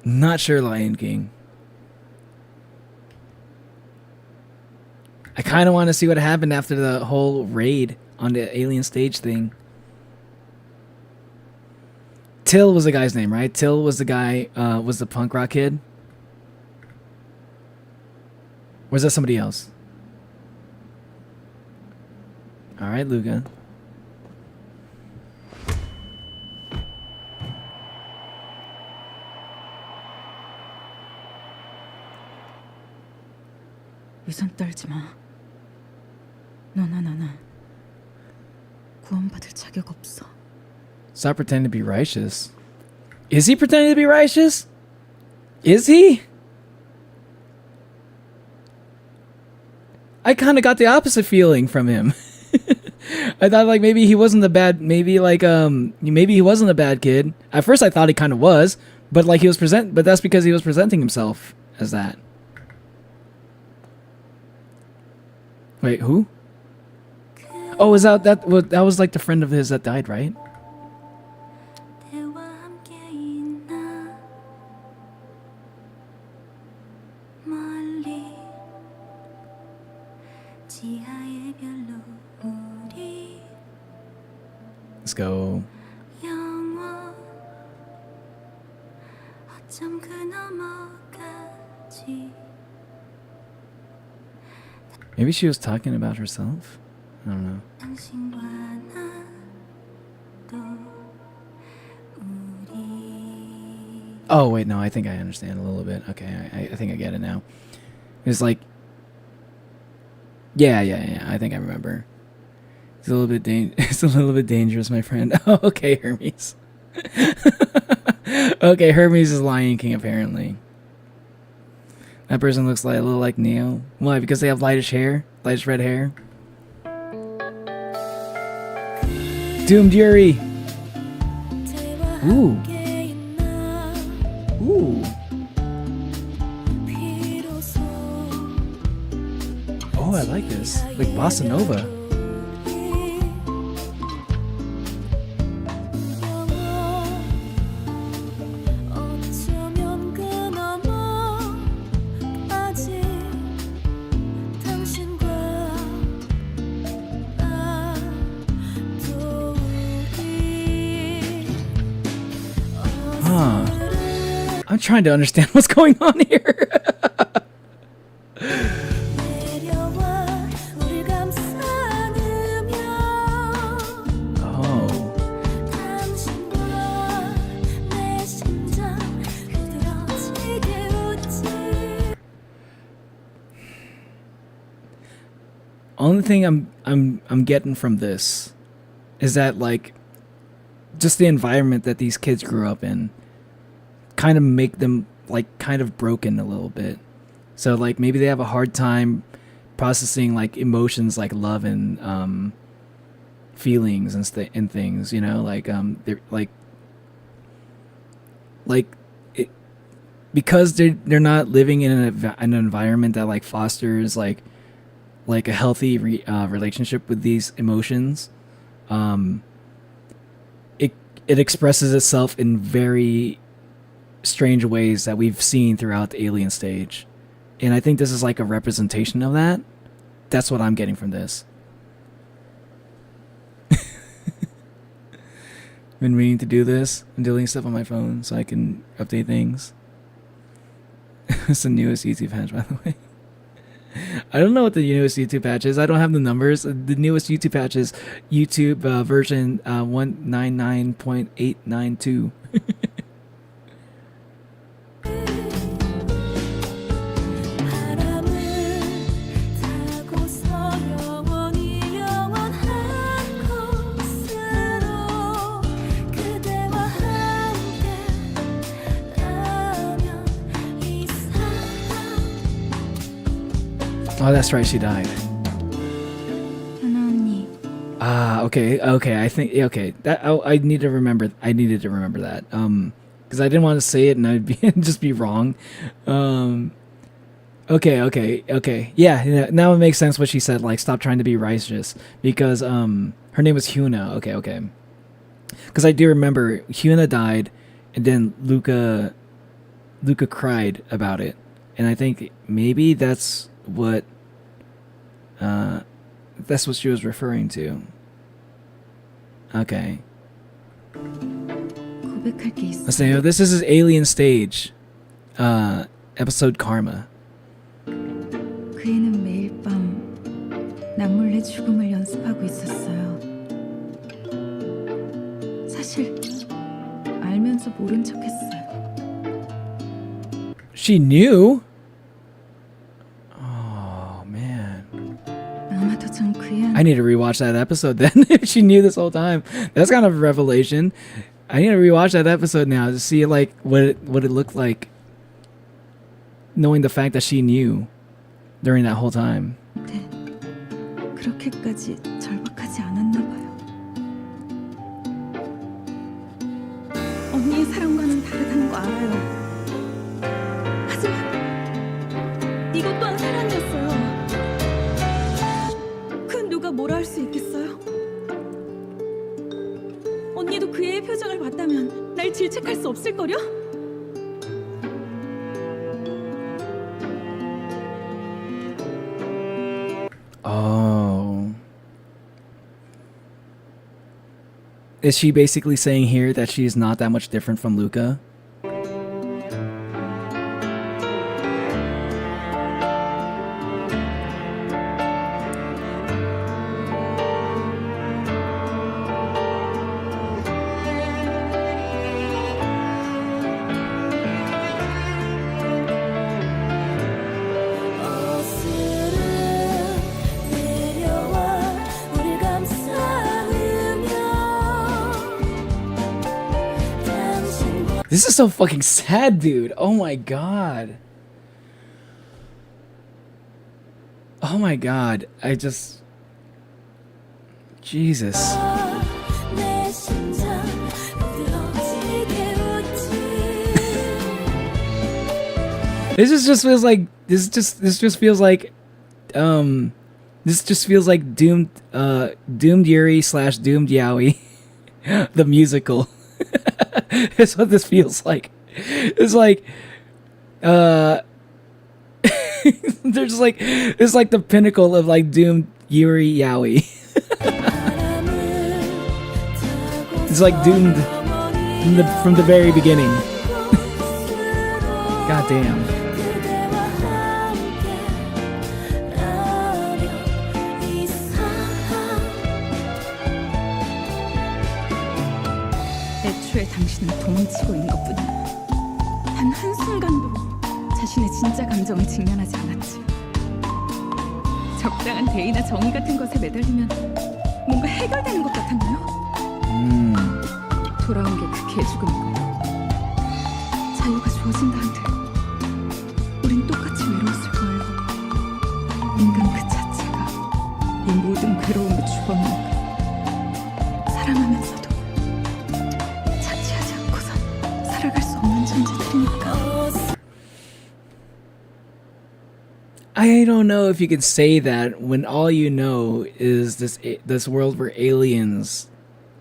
Not sure, Lion King. I kind of want to see what happened after the whole raid on the Alien Stage thing. Till was the guy's name, right? Till was the guy, was the punk rock kid? Or was that somebody else? Alright, Luca. 우선 떨지 마. 너 구원받을 자격 없어. Stop pretending to be righteous. Is he pretending to be righteous? Is he? I kind of got the opposite feeling from him. I thought, like, maybe he wasn't the bad. Maybe he wasn't a bad kid. At first, I thought he kind of was, but like but that's because he was presenting himself as that. Wait, who? Oh, is that was like the friend of his that died, right? Let's go. 영원 어쩜 그 너머까지 Maybe she was talking about herself? I don't know. 당신과 나도 우리 Oh, wait, no, I think I understand a little bit. Okay, I think I get it now. It's like... Yeah, I think I remember. It's a little bit it's a little bit dangerous, my friend. Oh, okay, Hermes. Okay, Hermes is Lion King, apparently. That person looks like a little like Neo. Why? Because they have lightish hair? Lightish red hair? Doomed Yuri! Ooh. Ooh. Oh, I like this. Like Bossa Nova. I'm trying to understand what's going on here. Oh. Only thing I'm getting from this is that, like, just the environment that these kids grew up in kind of make them, like, kind of broken a little bit. So, like, maybe they have a hard time processing, like, emotions like love and feelings and things, you know, like they're because they're not living in an environment that, like, fosters like a healthy relationship with these emotions. It expresses itself in very strange ways that we've seen throughout the Alien stage, and I think this is like a representation of that. That's what I'm getting from this. Been meaning to do this. I'm deleting stuff on my phone so I can update things. It's the newest YouTube patch, by the way. I don't know what the newest YouTube patch is. I don't have the numbers. The newest YouTube patch is YouTube version 199.892. Oh, that's right, she died. Ah, okay. I think that I need to remember. I needed to remember that. Because I didn't want to say it and I'd be just be wrong. Okay. Yeah. Now it makes sense what she said. Like, stop trying to be righteous, because her name was Hyuna. Okay. Because I do remember Hyuna died, and then Luca cried about it, and I think maybe that's what she was referring to. Okay. Let's say this is his Alien stage episode Karma. 그 애는 매일 밤 남몰래 죽음을 연습하고 있었어요. 사실 알면서 모른 척했어요. She knew? Oh man. 아마도 전 그의 I need to rewatch that episode then. If she knew this whole time, that's kind of a revelation. I need to rewatch that episode now to see, like, what it looked like, knowing the fact that she knew during that whole time. 네, 그렇게까지 절박하지 않았나 봐요. 언니의 사랑과는 다르다는 거 알아요. 하지만 이것 또한 사랑이었어요. 그 누가 뭐라 할 수 있겠어요? 언니도 그 애의 표정을 봤다면 날 질책할 수 없을걸요? Is she basically saying here that she's not that much different from Luca? This is so fucking sad, dude. Oh my god. Oh my god. I just... Jesus. This just feels like... This just feels like... This just feels like Doomed Yuri / Doomed Yaoi. The musical. That's what this feels like. It's like, there's like, it's like the pinnacle of like Doomed Yuri Yaoi. It's like Doomed from the very beginning. God damn. 당신은 도망치고 있는 것뿐이야. 단 한순간도 자신의 진짜 감정을 직면하지 않았지. 적당한 대의나 정의 같은 것에 매달리면 뭔가 해결되는 것 같았나요? 돌아온 게 그 개죽음이고 자유가 주어진다 한들 우린 똑같이 외로웠을 거예요. 인간 그 자체가 이 모든 괴로움을 주범이니까 사랑하면서도 I don't know if you could say that when all you know is this world where aliens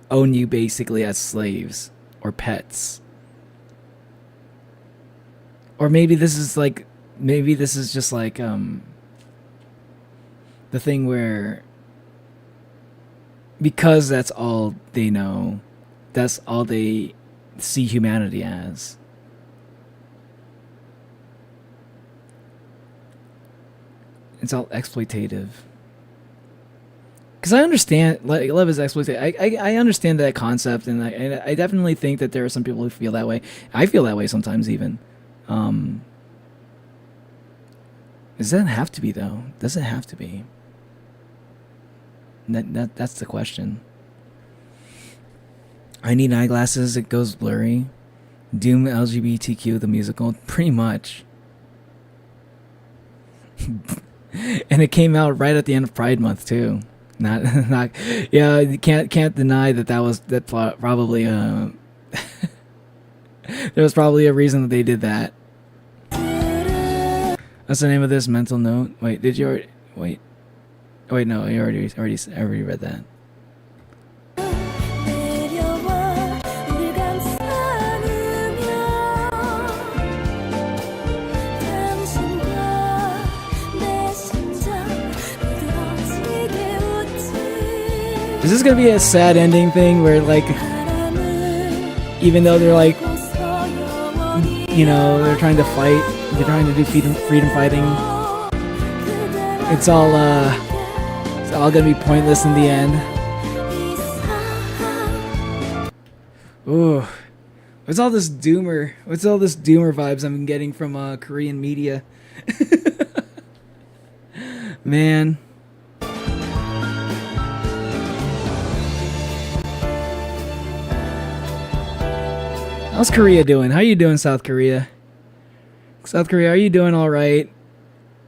own you basically as slaves or pets. Or maybe this is just like the thing where because that's all they know, that's all they see humanity as. It's all exploitative. Because I understand, like, love is exploitative. I understand that concept, and I definitely think that there are some people who feel that way. I feel that way sometimes, even. Does that have to be, though? Does it have to be? That's the question. I need eyeglasses. It goes blurry. Doom LGBTQ the musical, pretty much. And it came out right at the end of Pride Month too. Not yeah. You can't deny that probably there was probably a reason that they did that. What's the name of this? Mental Note. Wait, did you already? Wait. Oh, wait, no, I already read that. Is this gonna be a sad ending thing where, like, even though they're like, you know, they're trying to fight, they're trying to do freedom fighting, it's all gonna be pointless in the end. Ooh, what's all this doomer vibes I'm getting from Korean media? Man. How's Korea doing? How you doing, South Korea? South Korea, are you doing all right?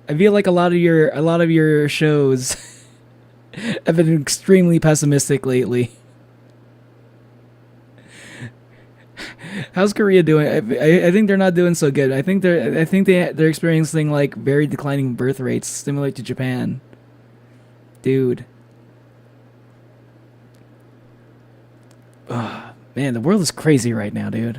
I feel like a lot of your shows have been extremely pessimistic lately. How's Korea doing? I think they're not doing so good. I think they're experiencing like very declining birth rates, similar to Japan. Dude. Man, the world is crazy right now, dude.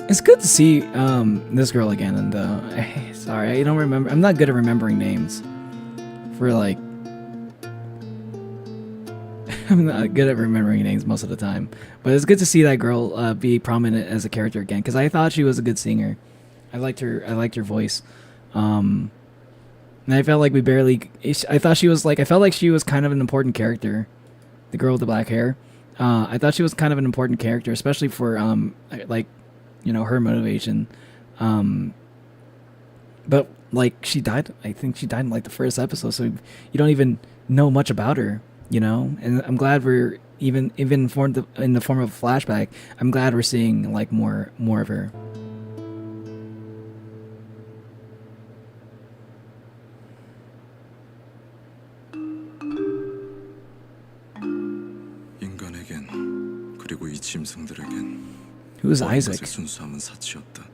It's good to see this girl again, and sorry, I don't remember. I'm not good at remembering names. For like, I'm not good at remembering names most of the time. But it's good to see that girl be prominent as a character again, because I thought she was a good singer. I liked her voice. And I felt like we barely. I thought she was like. I felt like she was kind of an important character. The girl with the black hair. I thought she was kind of an important character, especially for like, you know, her motivation. But like she died. I think she died in like the first episode, so you don't even know much about her, you know. And I'm glad we're even informed in the form of a flashback. I'm glad we're seeing like more of her. 그리고 이 짐승들에겐 Who's Isaac? 순수함은 사치였다.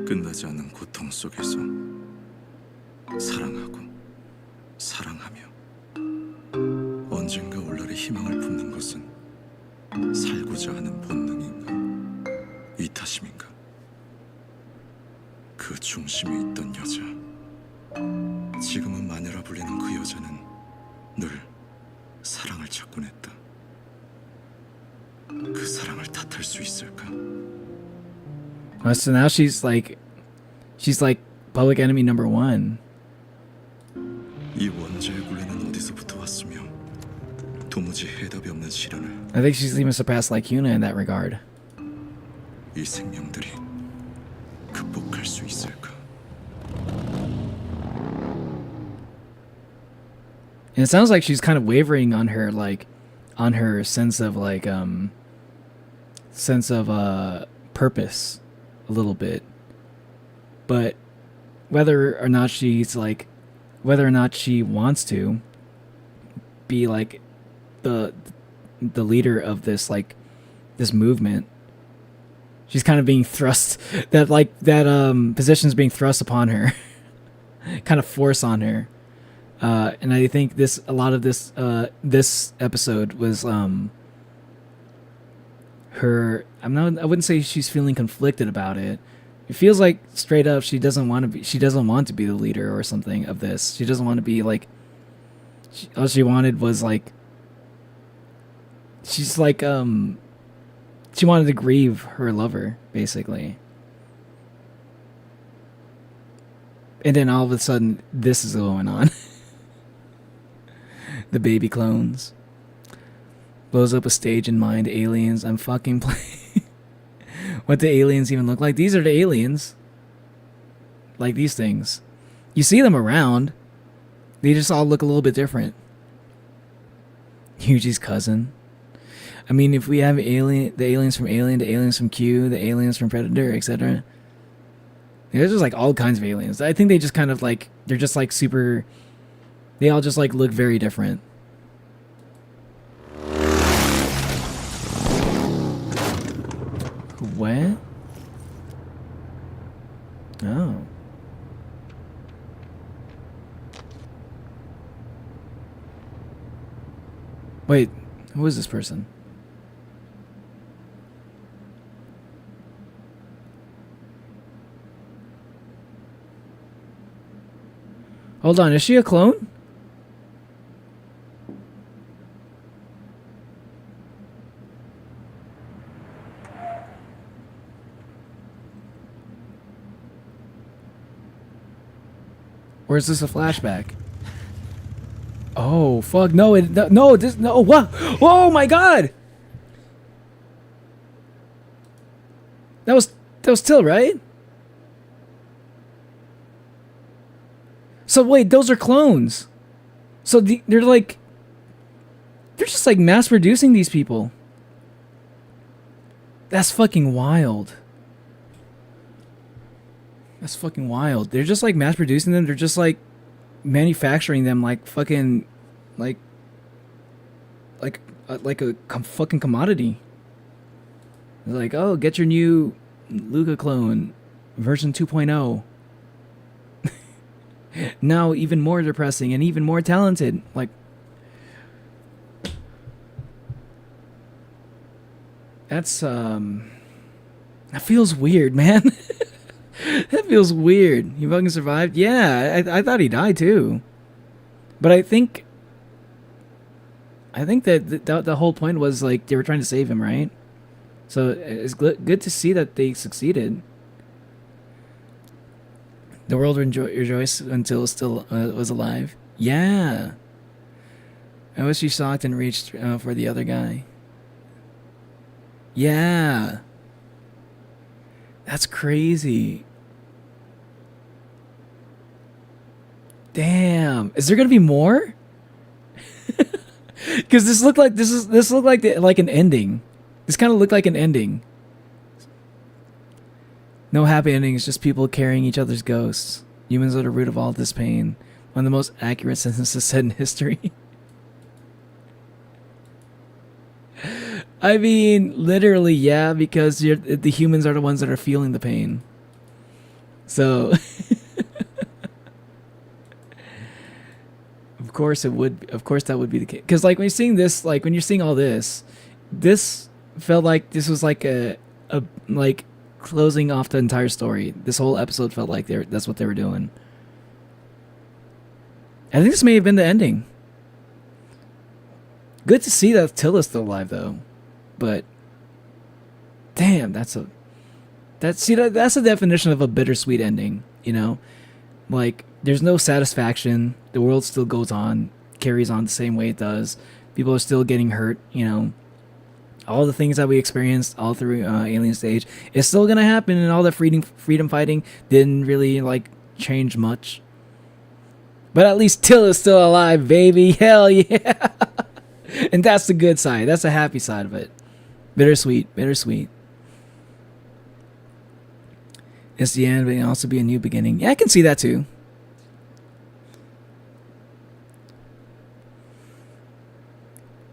끝나지 않는 고통 속에서 사랑하고 사랑하며 언젠가 올날의 희망을 품는 것은 살고자 하는 본능인가 이타심인가 그 중심에 있던 여자 지금은 마녀라 불리는 그 여자는 늘 사랑을 찾곤 했다. 그 사랑을 탓할 수 있을까? So now she's like public enemy number 1. 이 원자의 굴레는 어디서부터 왔으며 도무지 해답이 없는 시련을 I think she's even surpassed like Yuna in that regard. 이 생명들이 극복할 수 있을까? And it sounds like she's kind of wavering on her sense of purpose a little bit. But whether or not she wants to be like the leader of this movement, she's kind of being thrust that position's being thrust upon her, kind of force on her. And I think a lot of this episode was her. I wouldn't say she's feeling conflicted about it. It feels like straight up she doesn't want to be the leader or something of this. She doesn't want to be like. All she wanted was like. She's like she wanted to grieve her lover basically. And then all of a sudden this is going on. The baby clones. Blows up a stage in mind. Aliens. I'm fucking playing. What do aliens even look like? These are the aliens. Like these things. You see them around. They just all look a little bit different. Yuji's cousin. I mean, if we have the aliens from Alien, the aliens from Q, the aliens from Predator, etc. There's just like all kinds of aliens. I think they just kind of like, they're just like super... They all just like look very different. What? Oh. Wait, who is this person? Hold on, is she a clone? Or is this a flashback? Oh fuck! No! What? Oh my god! That was Till, right? So wait, those are clones. So they're just like mass producing these people. That's fucking wild. That's fucking wild. They're just like mass producing them. They're just like manufacturing them like fucking like a fucking commodity. They're like, oh, get your new Luca clone version 2.0. Now even more depressing and even more talented. Like, that's That feels weird, man. That feels weird. He fucking survived? Yeah, I thought he died too. But I think that the whole point was like they were trying to save him, right? So it's good to see that they succeeded. The world rejoiced until it still was alive. Yeah. I was she shocked and reached for the other guy. Yeah. That's crazy. Damn. Is there gonna be more? Because this looked like like an ending. This kind of looked like an ending. No happy endings, just people carrying each other's ghosts. Humans are the root of all this pain. One of the most accurate sentences said in history. I mean, literally, yeah, because the humans are the ones that are feeling the pain. So, of course that would be the case. Because like when you're seeing this, like when you're seeing all this, this felt like this was like a like closing off the entire story. This whole episode felt like that's what they were doing. I think this may have been the ending. Good to see that Tilla's still alive though. But damn, that's the definition of a bittersweet ending, you know? Like there's no satisfaction. The world still goes on, carries on the same way it does. People are still getting hurt, you know. All the things that we experienced all through Alien Stage, it's still gonna happen, and all the freedom fighting didn't really like change much. But at least Tilla's still alive, baby. Hell yeah. And that's the good side. That's the happy side of it. Bittersweet. It's the end, but it can also be a new beginning. Yeah, I can see that too.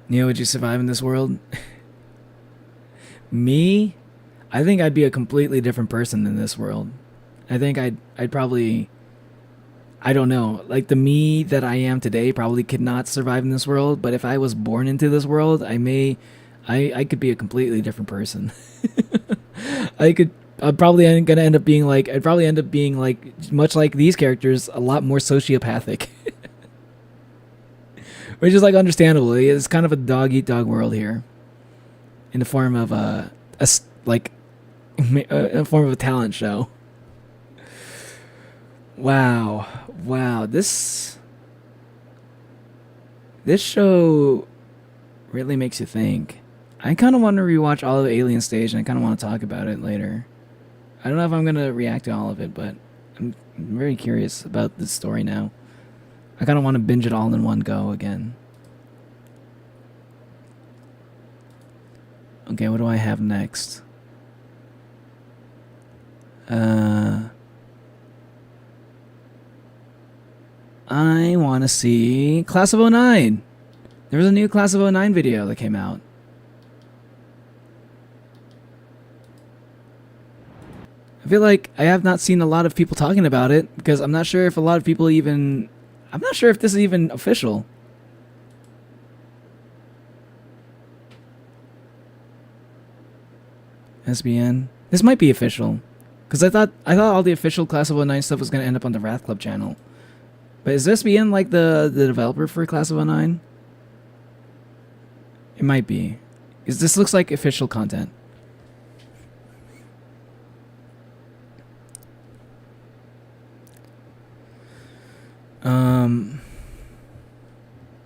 Neo, would you survive in this world? Me? I think I'd be a completely different person in this world. I think I'd probably... I don't know. Like the me that I am today probably could not survive in this world, but if I was born into this world, I could be a completely different person. I'd probably end up being like much like these characters, a lot more sociopathic. Which is like understandable. It's kind of a dog eat dog world here. In the form of a form of a talent show. Wow. This show really makes you think. I kind of want to rewatch all of Alien Stage, and I kind of want to talk about it later. I don't know if I'm going to react to all of it, but I'm very curious about this story now. I kind of want to binge it all in one go again. Okay, what do I have next? I want to see Class of 09. There was a new Class of 09 video that came out. I feel like I have not seen a lot of people talking about it because I'm not sure if a lot of people even... I'm not sure if this is even official. SBN. This might be official. Because I thought all the official Class of 09 stuff was going to end up on the Wrath Club channel. But is SBN like the developer for Class of 09? It might be. Because this looks like official content.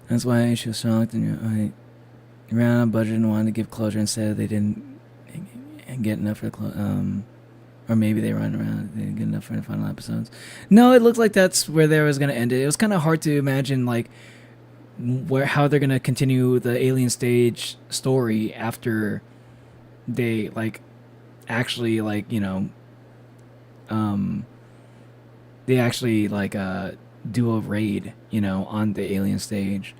That's why she was shocked and I ran out of budget and wanted to give closure and said they didn't get enough for the or maybe they ran around, they didn't get enough for the final episodes. No, it looked like that's where they was gonna end it. It was kind of hard to imagine like how they're gonna continue the Alien Stage story after they like actually like they actually like do a raid on the Alien Stage.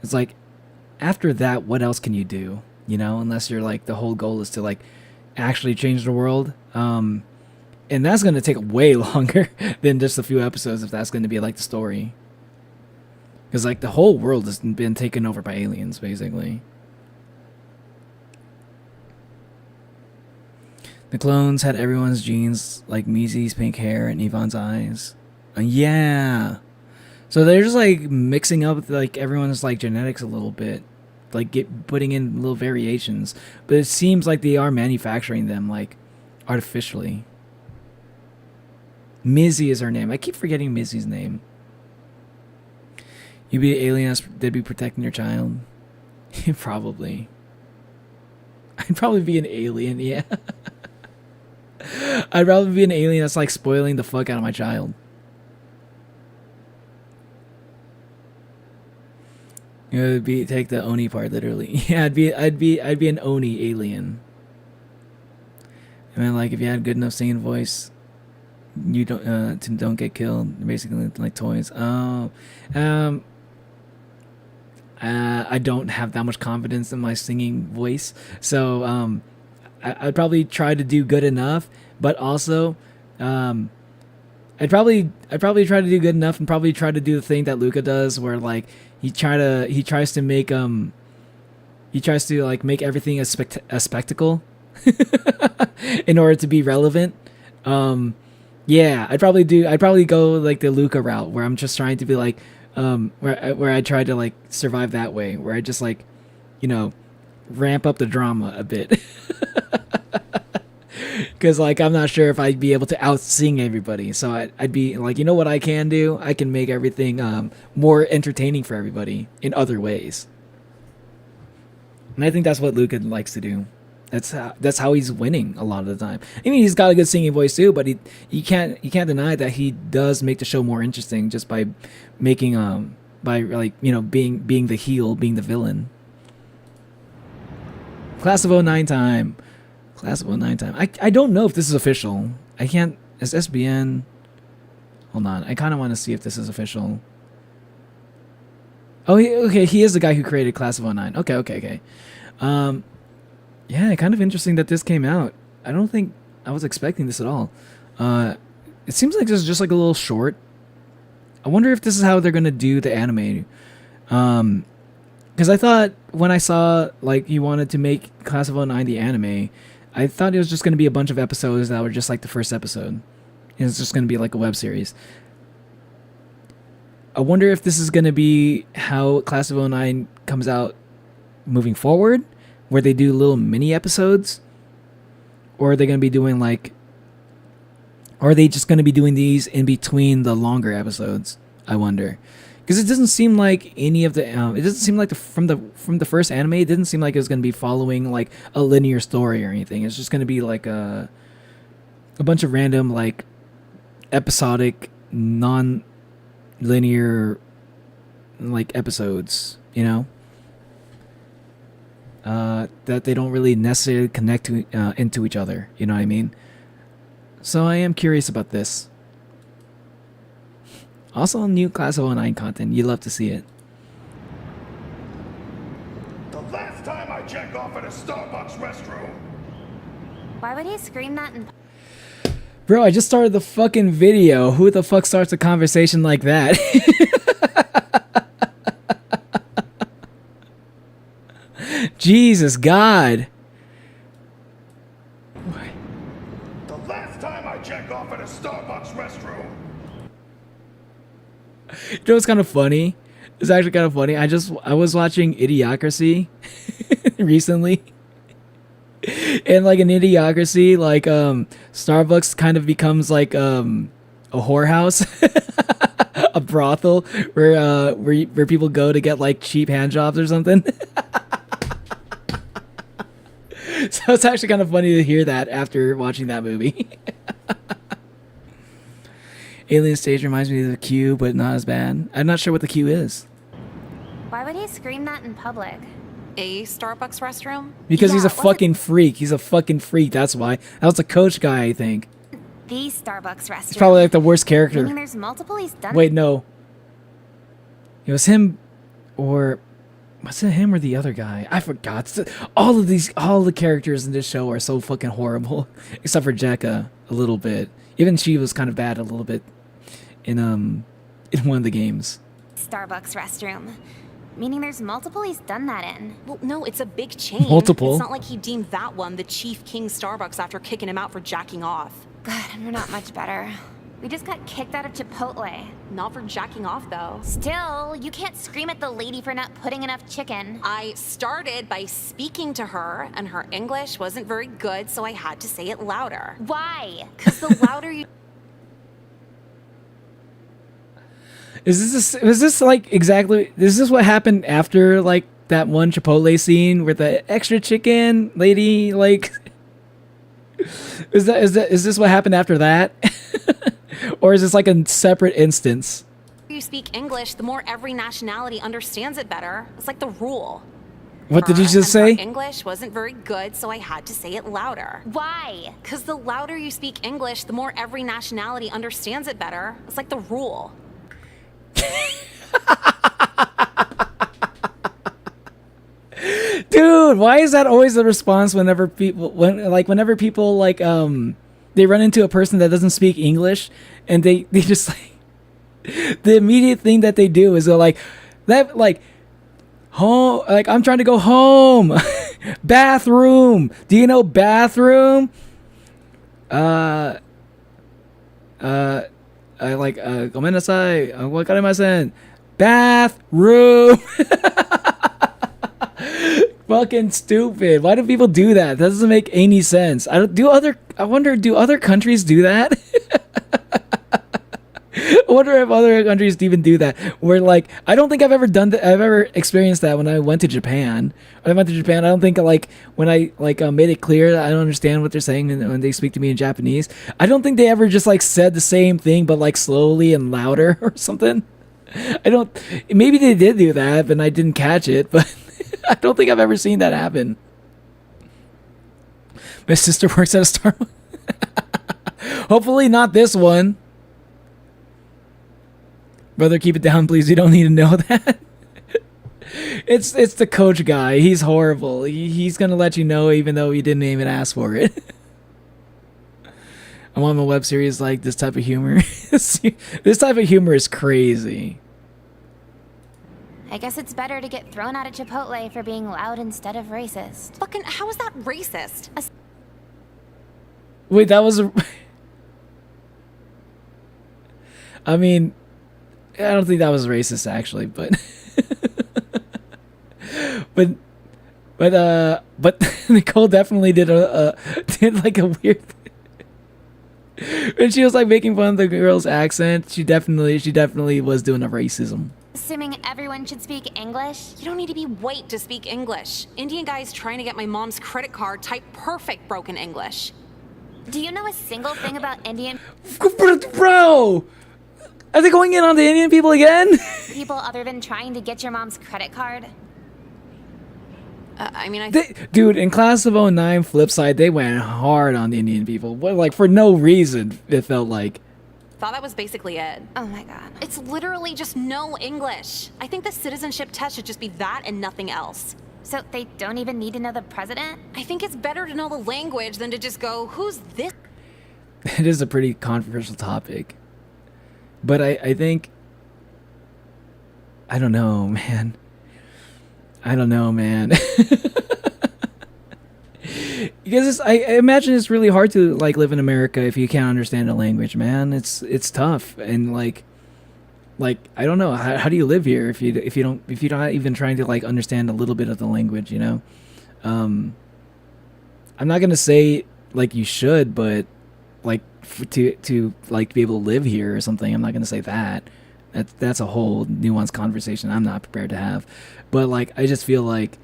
It's like after that, what else can you do? Unless you're like the whole goal is to like actually change the world. And that's going to take way longer than just a few episodes if that's going to be like the story. Because like the whole world has been taken over by aliens, basically. The clones had everyone's genes, like Mizi's pink hair and Yvonne's eyes. Yeah. So they're just like mixing up like everyone's like genetics a little bit, like putting in little variations. But it seems like they are manufacturing them like artificially. Mizzy is her name. I keep forgetting Mizzy's name. You'd be an alien that'd be protecting your child. Probably. I'd probably be an alien, yeah. I'd probably be an alien that's like spoiling the fuck out of my child. It would be take the Oni part literally. Yeah, I'd be an Oni alien. I mean, like if you had a good enough singing voice, you don't get killed. Basically, like toys. Oh, I don't have that much confidence in my singing voice, so I'd probably try to do good enough, but also, I'd probably try to do good enough and probably try to do the thing that Luca does, where like he tries to make everything a spectacle in order to be relevant. Yeah, I'd probably go like the Luca route, where I'm just trying to be like, where I try to like survive that way, where I just like, you know, ramp up the drama a bit. Because like I'm not sure if I'd be able to out-sing everybody, so I'd be like, you know what I can do? I can make everything more entertaining for everybody in other ways. And I think that's what Luca likes to do. That's how he's winning a lot of the time. I mean, he's got a good singing voice too, but you can't deny that he does make the show more interesting just by making by like, you know, being the heel, being the villain. Class of 09 time. Class of 09 time. I don't know if this is official. I can't. Is SBN? Hold on. I kind of want to see if this is official. Oh, okay. He is the guy who created Class of 09. Okay. Yeah, kind of interesting that this came out. I don't think I was expecting this at all. It seems like this is just like a little short. I wonder if this is how they're gonna do the anime. Because I thought when I saw like you wanted to make Class of 09 the anime, I thought it was just gonna be a bunch of episodes that were just like the first episode. It's just gonna be like a web series. I wonder if this is gonna be how Class of 09 comes out moving forward, where they do little mini episodes, or are they going to be doing like, or are they just going to be doing these in between the longer episodes? I wonder, because it doesn't seem like any of the it doesn't seem like from the first anime, it didn't seem like it was going to be following like a linear story or anything. It's just going to be like a bunch of random like episodic non-linear like episodes, you know. That they don't really necessarily connect to into each other, you know what I mean? So I am curious about this. Also, new Class of 09 content. You love to see it. The last time I check off at a Starbucks restroom. Why would he scream that in... Bro, I just started the fucking video. Who the fuck starts a conversation like that? Jesus God. The last time I check off at a Starbucks restroom. You know what's kind of funny? It's actually kind of funny. I was watching Idiocracy recently. And like in Idiocracy, like Starbucks kind of becomes like a whorehouse. A brothel where people go to get like cheap hand jobs or something. So it's actually kind of funny to hear that after watching that movie. Alien Stage reminds me of the Q, but not as bad. I'm not sure what the Q is. Why would he scream that in public? A Starbucks restroom? Because he's a fucking freak. He's a fucking freak, that's why. That was the coach guy, I think. The Starbucks restroom. He's probably like the worst character. Meaning there's multiple he's done. Wait, no. It was him, or... Was it him or the other guy? I forgot. All the characters in this show are so fucking horrible. Except for Jekka, a little bit. Even she was kind of bad a little bit in one of the games. Starbucks restroom. Meaning there's multiple he's done that in. Well, no, it's a big chain. Multiple. It's not like he deemed that one the chief king Starbucks after kicking him out for jacking off. God, we're not much better. We just got kicked out of Chipotle. Not for jacking off, though. Still, you can't scream at the lady for not putting enough chicken. I started by speaking to her, and her English wasn't very good, so I had to say it louder. Why? Because the louder you... Is this like exactly? Is this what happened after like that one Chipotle scene with the extra chicken lady? Like, is this what happened after that, or is this like a separate instance? You speak English, the more every nationality understands it better. It's like the rule. What did you just Her say? English wasn't very good, so I had to say it louder. Why? Because the louder you speak English, the more every nationality understands it better. It's like the rule. Dude, why is that always the response whenever people like they run into a person that doesn't speak English and they just like the immediate thing that they do is they're like that like home, like I'm trying to go home. Bathroom. Do you know bathroom? I like ごめんなさい。わかりません。Bathroom. Fucking stupid. Why do people do that? That doesn't make any sense. I wonder, do other countries do that? I wonder if other countries even do that. Where like, I don't think I've ever done that. I've ever experienced that when I went to Japan. When I went to Japan, I don't think like when I like made it clear that I don't understand what they're saying when they speak to me in Japanese. I don't think they ever just like said the same thing but like slowly and louder or something. I don't. Maybe they did do that, but I didn't catch it. But I don't think I've ever seen that happen. My sister works at a Starbucks. Hopefully not this one. Brother, keep it down, please. You don't need to know that. It's the coach guy. He's horrible. He's gonna let you know even though he didn't even ask for it. I want a web series like this type of humor. This type of humor is crazy. I guess it's better to get thrown out of Chipotle for being loud instead of racist. Fucking, how is that racist? Wait, that was a... I mean, I don't think that was racist actually, but but Nicole definitely did like a weird when she was like making fun of the girl's accent. She definitely was doing a racism. Assuming everyone should speak English? You don't need to be white to speak English. Indian guy's trying to get my mom's credit card type perfect broken English. Do you know a single thing about Indian Bro! Are they going in on the Indian people again? people other than trying to get your mom's credit card? I mean, dude, in Class of 09 Flipside, they went hard on the Indian people. But, like, for no reason, it felt like. Thought that was basically it. Oh my god. It's literally just no English. I think the citizenship test should just be that and nothing else. So they don't even need to know the president? I think it's better to know the language than to just go, who's this? It is a pretty controversial topic. But I think... I don't know, man. Because I imagine it's really hard to like live in America if you can't understand a language, man. It's tough, and like I don't know how do you live here if you're not even trying to like understand a little bit of the language, you know? I'm not gonna say like you should, but like to like be able to live here or something. I'm not gonna say that. That's a whole nuanced conversation I'm not prepared to have. But like I just feel like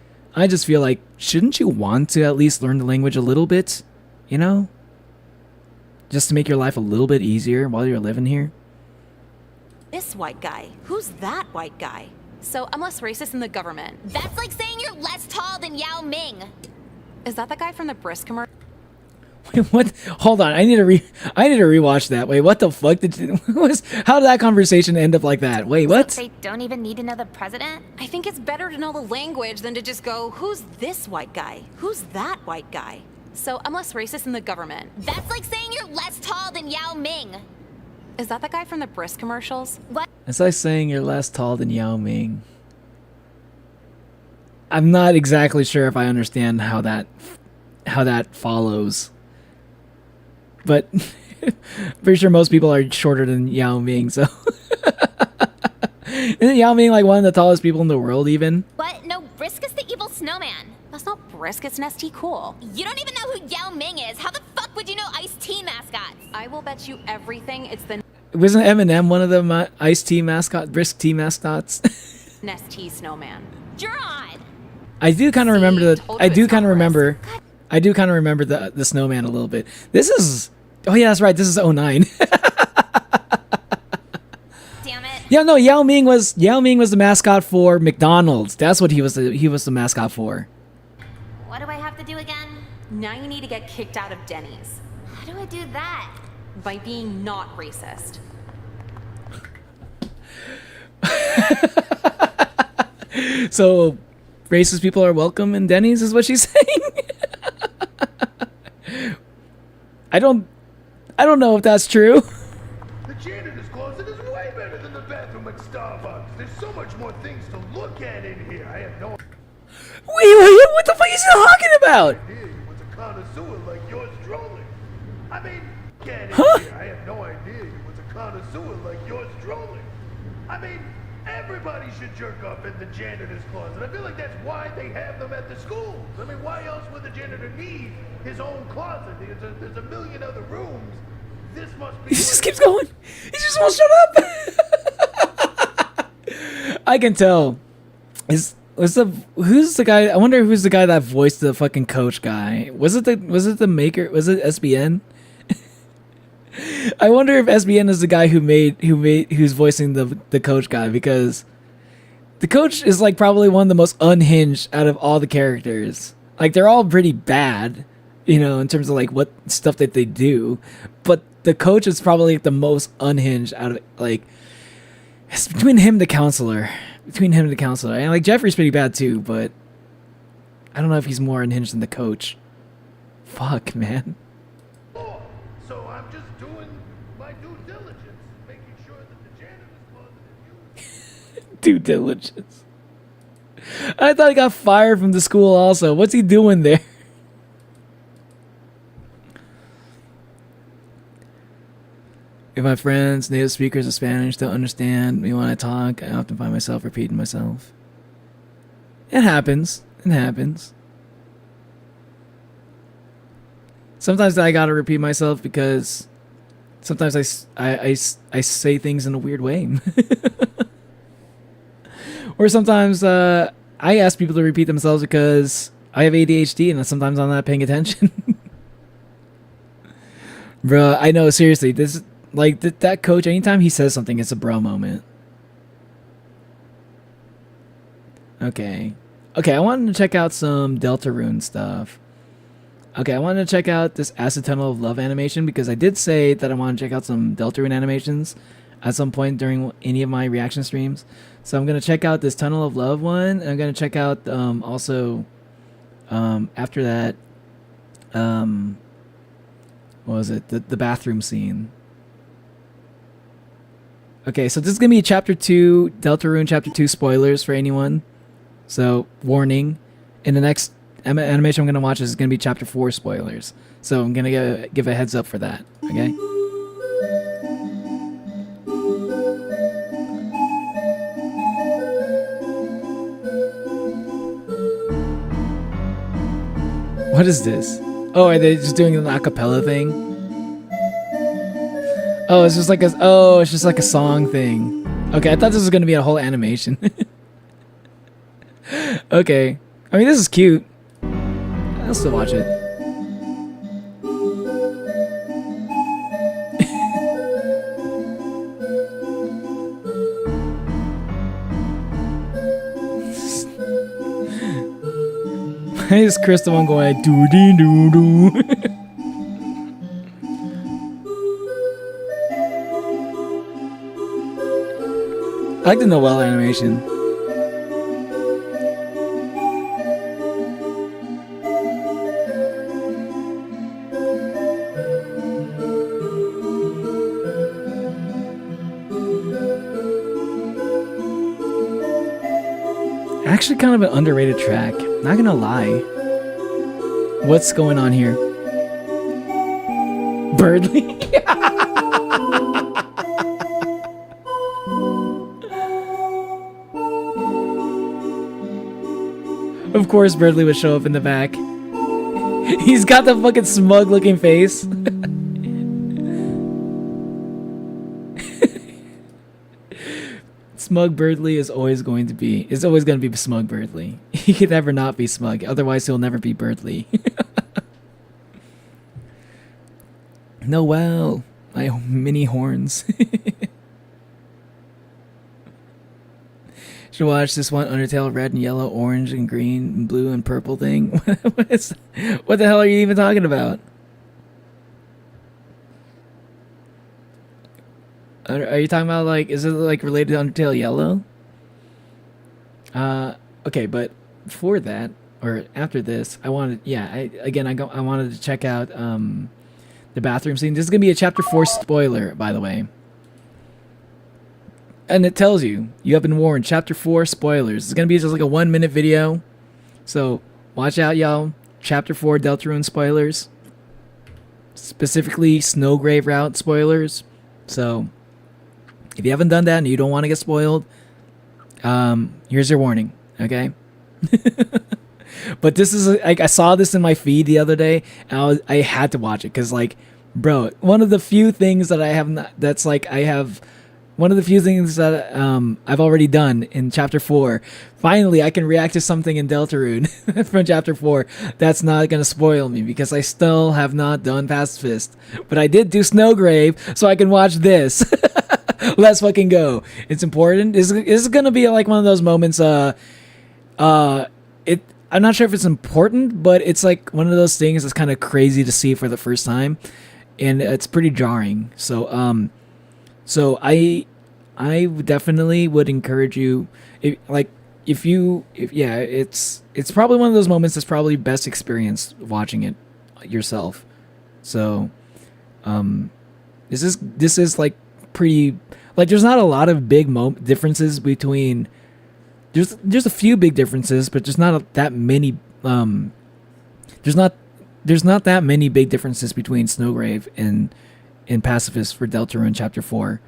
shouldn't you want to at least learn the language a little bit, you know? Just to make your life a little bit easier while you're living here? This white guy. Who's that white guy? So I'm less racist than the government. That's like saying you're less tall than Yao Ming. Is that the guy from the Brisk commercial? Wait, what? Hold on. I need to rewatch that. Wait, what the fuck how did that conversation end up like that? Wait, what? So they don't even need to know the president? I think it's better to know the language than to just go, who's this white guy? Who's that white guy? So I'm less racist than the government. That's like saying you're less tall than Yao Ming. Is that the guy from the Brisk commercials? What? It's like saying you're less tall than Yao Ming. I'm not exactly sure if I understand how that follows. But pretty sure most people are shorter than Yao Ming, so isn't Yao Ming like one of the tallest people in the world even? What? No, Brisk is the evil snowman. That's not Brisk, it's Nesty Cool. You don't even know who Yao Ming is. How the fuck would you know Ice-T mascots? I will bet you everything it's the Wasn't Eminem one of the Ice-T mascot, Brisk T mascots? Nesty Snowman. You're on. I do kind of remember the. told I you do it's kind of not remember. I do kind of remember the snowman a little bit. This is. Oh yeah, that's right. This is 09. Damn it. Yeah, no. Yao Ming was the mascot for McDonald's. That's what he was the mascot for. What do I have to do again? Now you need to get kicked out of Denny's. How do I do that? By being not racist. So, racist people are welcome in Denny's, is what she's saying. I don't know if that's true. The janitor's closet is way better than the bathroom at Starbucks. There's so much more things to look at in here. I have no Wait, what the fuck is he talking about? idea you was a connoisseur like yours truly. I mean, get in Huh? here. I have no idea you was a connoisseur like yours truly. I mean, everybody should jerk off in the janitor's closet. I feel like that's why they have them at the schools. I mean, why else would the janitor need his own closet? There's a million other rooms. This must be. He just keeps going. He just won't shut up. I can tell. Who's the guy? I wonder who's the guy that voiced the fucking coach guy. Was it the maker? Was it SBN? I wonder if SBN is the guy who's voicing the coach guy, because the coach is like probably one of the most unhinged out of all the characters. Like, they're all pretty bad, you know, in terms of like what stuff that they do, but the coach is probably like the most unhinged out of, like, it's between him and the counselor. And like Jeffrey's pretty bad too, but I don't know if he's more unhinged than the coach. Fuck, man. So I'm just doing my due diligence, making sure that the janitor's closet is used. Due diligence. I thought he got fired from the school also. What's he doing there? If my friends, native speakers of Spanish, don't understand me when I talk, I often find myself repeating myself. It happens. Sometimes I gotta repeat myself because sometimes I say things in a weird way. Or sometimes I ask people to repeat themselves because I have ADHD and sometimes I'm not paying attention. Bruh, I know, seriously, this, like, that coach, anytime he says something, it's a bro moment. Okay, I wanted to check out some Deltarune stuff. Okay, I wanted to check out this Acid Tunnel of Love animation because I did say that I want to check out some Deltarune animations at some point during any of my reaction streams. So I'm going to check out this Tunnel of Love one. And I'm going to check out also after that, what was it? The bathroom scene. Okay, so this is going to be Chapter 2, Deltarune Chapter 2 spoilers for anyone. So, warning. In the next animation I'm going to watch is going to be Chapter 4 spoilers. So I'm going to give a heads up for that, okay? What is this? Oh, are they just doing an acapella thing? Oh, it's just like a song thing. Okay, I thought this was gonna be a whole animation. Okay, I mean, this is cute. I'll still watch it. Why is Chris the one going doo dee doo doo? I like the Noelle animation. Actually, kind of an underrated track. Not gonna lie. What's going on here? Birdly? Of course, Birdly would show up in the back. He's got the fucking smug looking face. Smug Birdly is always going to be Smug Birdly. He can never not be smug, otherwise he'll never be Birdly. Noel, my mini horns. Should watch this one Undertale red and yellow, orange and green and blue and purple thing. What the hell are you even talking about? Are you talking about, like, is it like related to Undertale Yellow? Okay, but before that or after this, I wanted to check out the bathroom scene. This is gonna be a chapter 4 spoiler, by the way. And it tells you have been warned. Chapter 4 spoilers. It's gonna be just like a 1-minute video, so watch out, y'all. Chapter 4 Deltarune spoilers, specifically Snowgrave route spoilers. So if you haven't done that and you don't want to get spoiled, here's your warning, okay? But this is like, I saw this in my feed the other day, and I had to watch it because, like, bro, one of the few things that I've already done in chapter 4. Finally, I can react to something in Deltarune from chapter 4 that's not gonna spoil me, because I still have not done Pacifist, but I did do Snowgrave, so I can watch this. Let's fucking go. It's important. This is gonna be like one of those moments. I'm not sure if it's important, but it's like one of those things that's kind of crazy to see for the first time, and it's pretty jarring. So I definitely would encourage you, it's probably one of those moments that's probably best experienced watching it yourself. So this is like pretty, like, there's not a lot of big differences between. There's a few big differences, but there's not that many. There's not that many big differences between Snowgrave and Pacifist for Deltarune Chapter 4.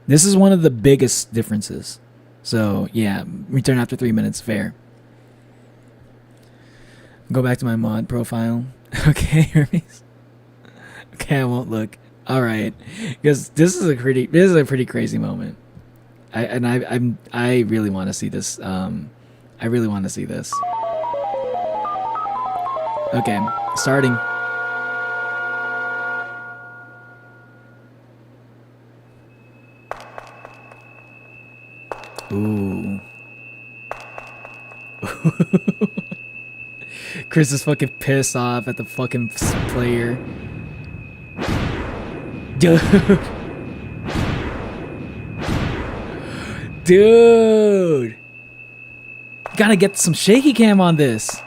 This is one of the biggest differences. So yeah, return after 3 minutes, fair. Go back to my mod profile. Okay, Hermes. Okay, I won't look. All right, because this is a pretty crazy moment. I really want to see this. I really want to see this. Okay, starting. Ooh. Chris is fucking pissed off at the fucking player. Dude. Dude. You gotta get some shaky cam on this.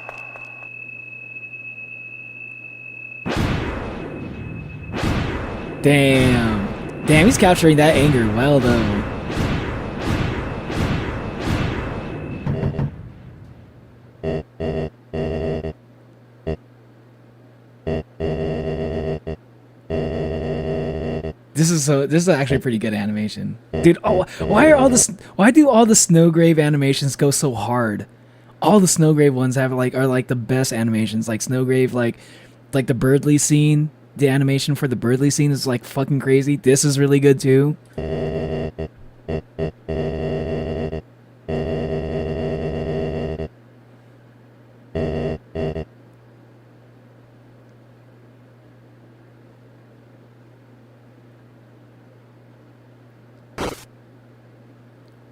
Damn. Damn, he's capturing that anger well, though. This is actually a pretty good animation, dude. Oh, why do all the Snowgrave animations go so hard? All the Snowgrave ones are like the best animations. Like Snowgrave, like the Birdly scene. The animation for the Birdly scene is like fucking crazy. This is really good too.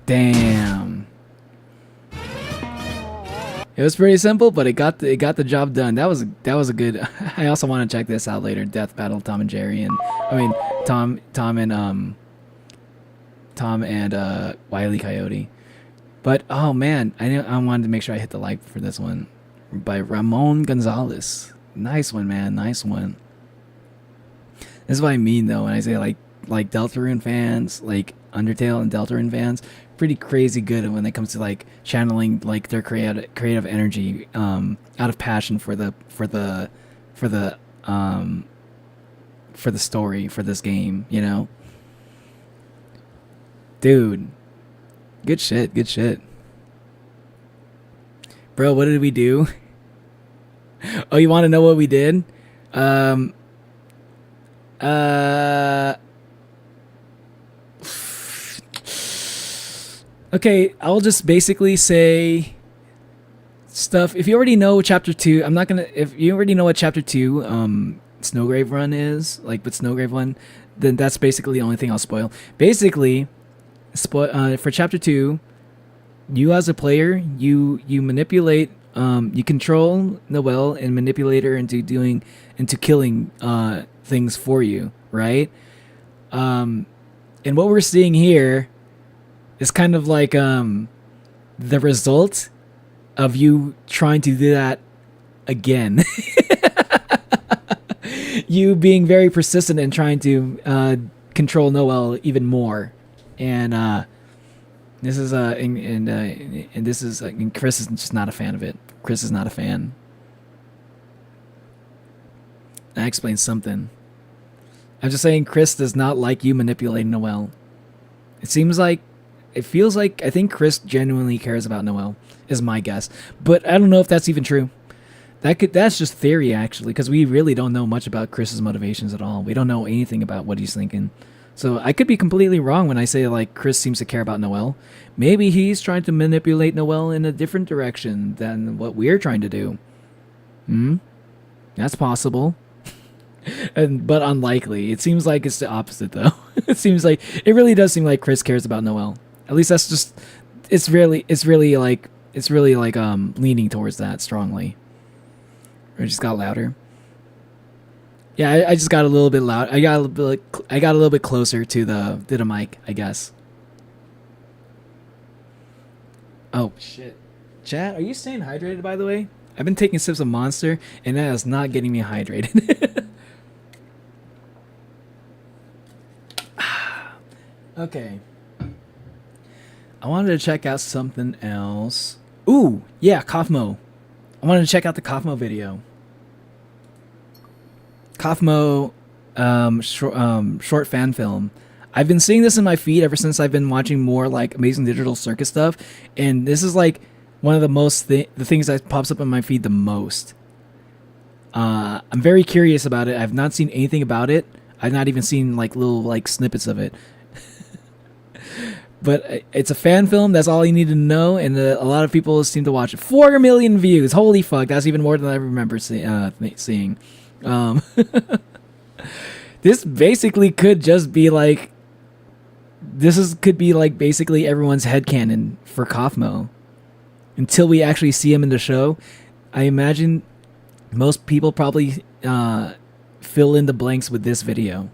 Damn. It was pretty simple, but it got the job done. That was a good. I also want to check this out later. Death Battle Tom and Jerry, and Tom and Wile E. Coyote. But oh man, I wanted to make sure I hit the like for this one by Ramon Gonzalez. Nice one, man. Nice one. This is what I mean though when I say like Deltarune fans, like Undertale and Deltarune fans, pretty crazy good when it comes to like channeling like their creative energy out of passion for the story for this game, you know. Dude, good shit. Bro, what did we do? Oh, you want to know what we did? Okay, I'll just basically say stuff. If you already know chapter 2, I'm not gonna. If you already know what chapter 2, Snowgrave Run is, like with Snowgrave Run, then that's basically the only thing I'll spoil. Basically, for chapter 2, you as a player, you manipulate, you control Noelle and manipulate her into killing things for you, right? And what we're seeing here is kind of like the result of you trying to do that again. You being very persistent and trying to control Noelle even more, and this is and this is and Chris is just not a fan of it. Chris is not a fan. I explained something. I'm just saying Chris does not like you manipulating Noelle. It feels like, I think Chris genuinely cares about Noelle, is my guess. But I don't know if that's even true. That's just theory, actually, because we really don't know much about Chris's motivations at all. We don't know anything about what he's thinking. So I could be completely wrong when I say, like, Chris seems to care about Noelle. Maybe he's trying to manipulate Noelle in a different direction than what we're trying to do. That's possible. But unlikely. It seems like it's the opposite, though. It really does seem like Chris cares about Noelle. At least that's just, it's really like leaning towards that strongly. Or it just got louder. Yeah, I just got a little bit loud. I got a little bit closer to the mic, I guess. Oh shit. Chat, are you staying hydrated, by the way? I've been taking sips of Monster, and that is not getting me hydrated. Okay. I wanted to check out something else. Ooh, yeah, Kaufmo. I wanted to check out the Kaufmo video. Kaufmo short fan film. I've been seeing this in my feed ever since I've been watching more like Amazing Digital Circus stuff, and this is like one of the things that pops up in my feed the most. I'm very curious about it. I've not seen anything about it. I've not even seen like little like snippets of it. But it's a fan film. That's all you need to know, and a lot of people seem to watch it. 4 million views. Holy fuck! That's even more than I remember seeing. This basically could just be like, could be like basically everyone's headcanon for Kaufmo. Until we actually see him in the show, I imagine most people probably fill in the blanks with this video.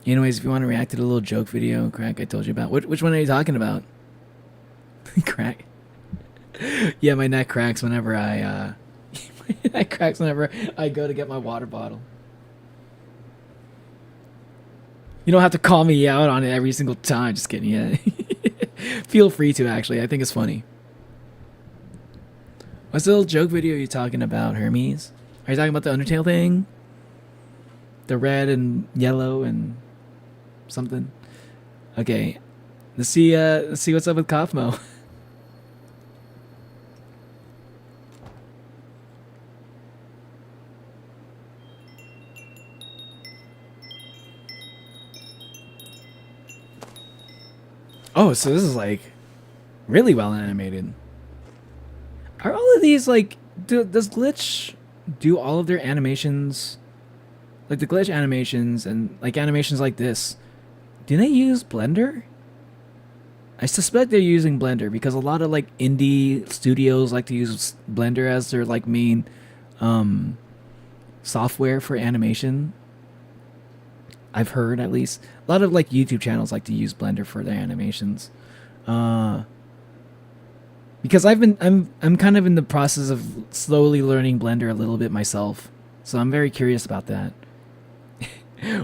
Anyways, if you want to react to the little joke video, Crack, I told you about. Which one are you talking about? Crack. Yeah, my neck cracks whenever I go to get my water bottle. You don't have to call me out on it every single time. Just kidding. Yeah. Feel free to, actually. I think it's funny. What's the little joke video you're talking about, Hermes? Are you talking about the Undertale thing? The red and yellow and something? Okay. Let's see what's up with Kaufmo. Oh, so this is like really well animated. Are all of these like, does Glitch do all of their animations? Like the Glitch animations and like animations like this, do they use Blender? I suspect they're using Blender because a lot of like indie studios like to use Blender as their like main software for animation. I've heard, at least. A lot of like YouTube channels like to use Blender for their animations. Because I'm kind of in the process of slowly learning Blender a little bit myself. So I'm very curious about that.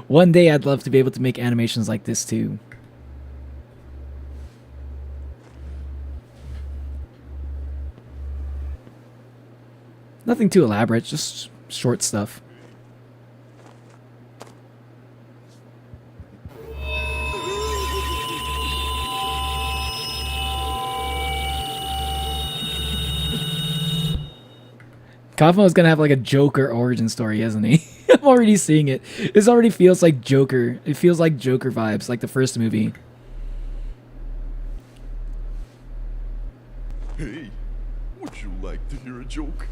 One day I'd love to be able to make animations like this too. Nothing too elaborate, just short stuff. Kafumo's gonna have like a Joker origin story, isn't he? I'm already seeing it. This already feels like Joker. It feels like Joker vibes, like the first movie. Hey, would you like to hear a joke?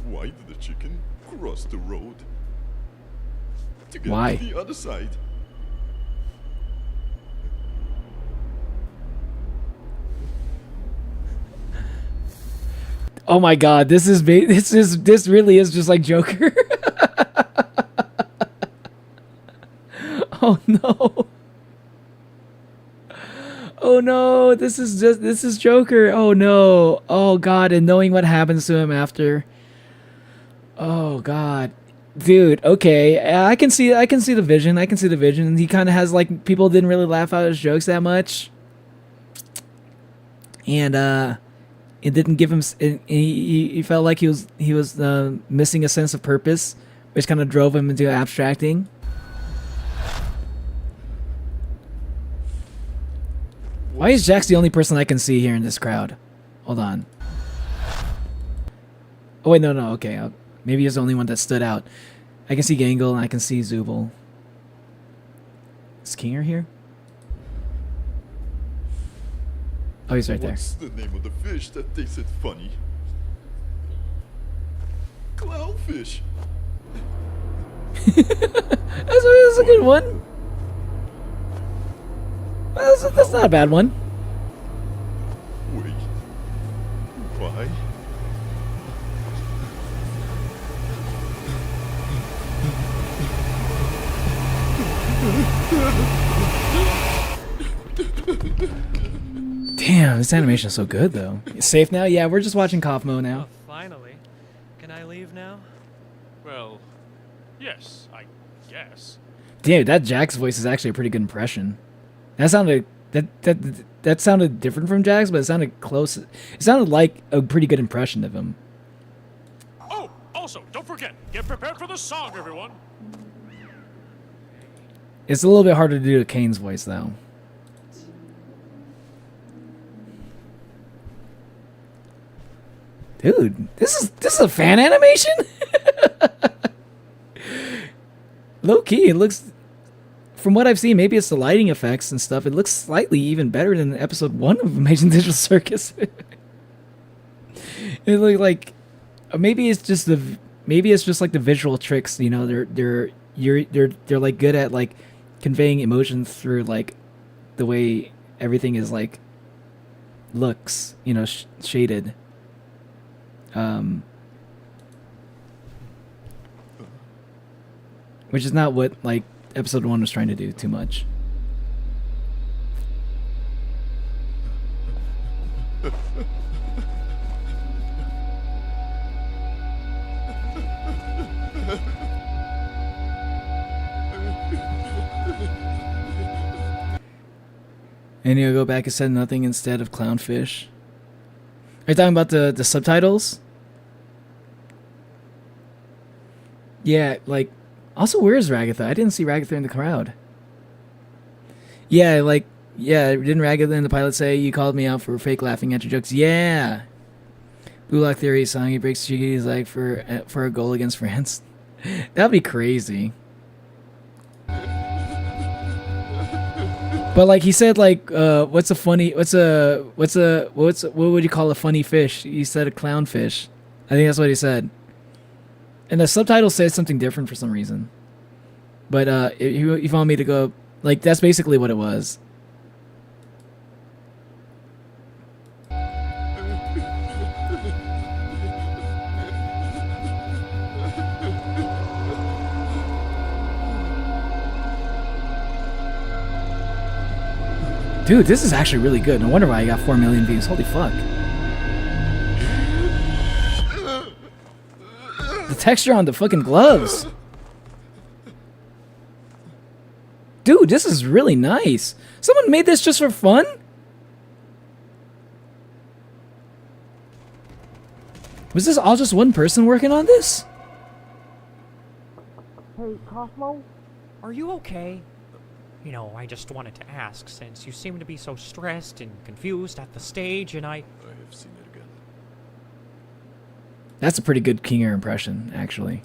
Why did the chicken cross the road to get Why? to the other side? Oh my god, this really is just like Joker. Oh no. Oh no, this is Joker. Oh no. Oh god, and knowing what happens to him after. Oh god. Dude, okay. I can see the vision. I can see the vision. He kind of has like people didn't really laugh at his jokes that much. And it didn't give him. He felt like he was missing a sense of purpose, which kind of drove him into abstracting. Why is Jax the only person I can see here in this crowd? Hold on. Oh wait, no, okay. Maybe he's the only one that stood out. I can see Gangle and I can see Zubul. Is Kinger here? Oh, he's right there. What's the name of the fish that tasted funny? Clownfish. That's a good one. That's not a bad one. Wait. Why? Damn, this animation is so good though. It's safe now? Yeah, we're just watching Kafumo now. Oh, finally. Can I leave now? Well, yes, I guess. Damn, that Jax voice is actually a pretty good impression. That sounded that sounded different from Jax, but it sounded close. It sounded like a pretty good impression of him. Oh, also, don't forget, get prepared for the song, everyone. It's a little bit harder to do a Kane's voice though. Dude, this is a fan animation? Low key, it looks, from what I've seen, maybe it's the lighting effects and stuff, it looks slightly even better than episode 1 of Amazing Digital Circus. It looked like maybe it's just like the visual tricks, you know, they're like good at like conveying emotions through like the way everything is like looks, you know, shaded. Which is not what like episode 1 was trying to do too much. And you'll go back and said nothing instead of clownfish. Are you talking about the subtitles? Yeah, like, also where is Ragatha? I didn't see Ragatha in the crowd. Yeah, like, yeah, didn't Ragatha in the pilot say you called me out for fake laughing at your jokes? Yeah. Blue Lock Theory song, he breaks Chiki's leg for a goal against France. That'd be crazy. But like he said, like, what would you call a funny fish? He said a clownfish. I think that's what he said. And the subtitle says something different for some reason. But he wanted me to go, like, that's basically what it was. Dude, this is actually really good. No wonder why I got 4 million views. Holy fuck. The texture on the fucking gloves. Dude, this is really nice. Someone made this just for fun? Was this all just one person working on this? Hey, Cosmo? Are you okay? You know, I just wanted to ask, since you seem to be so stressed and confused at the stage, and I have seen it again. That's a pretty good Kinger impression, actually.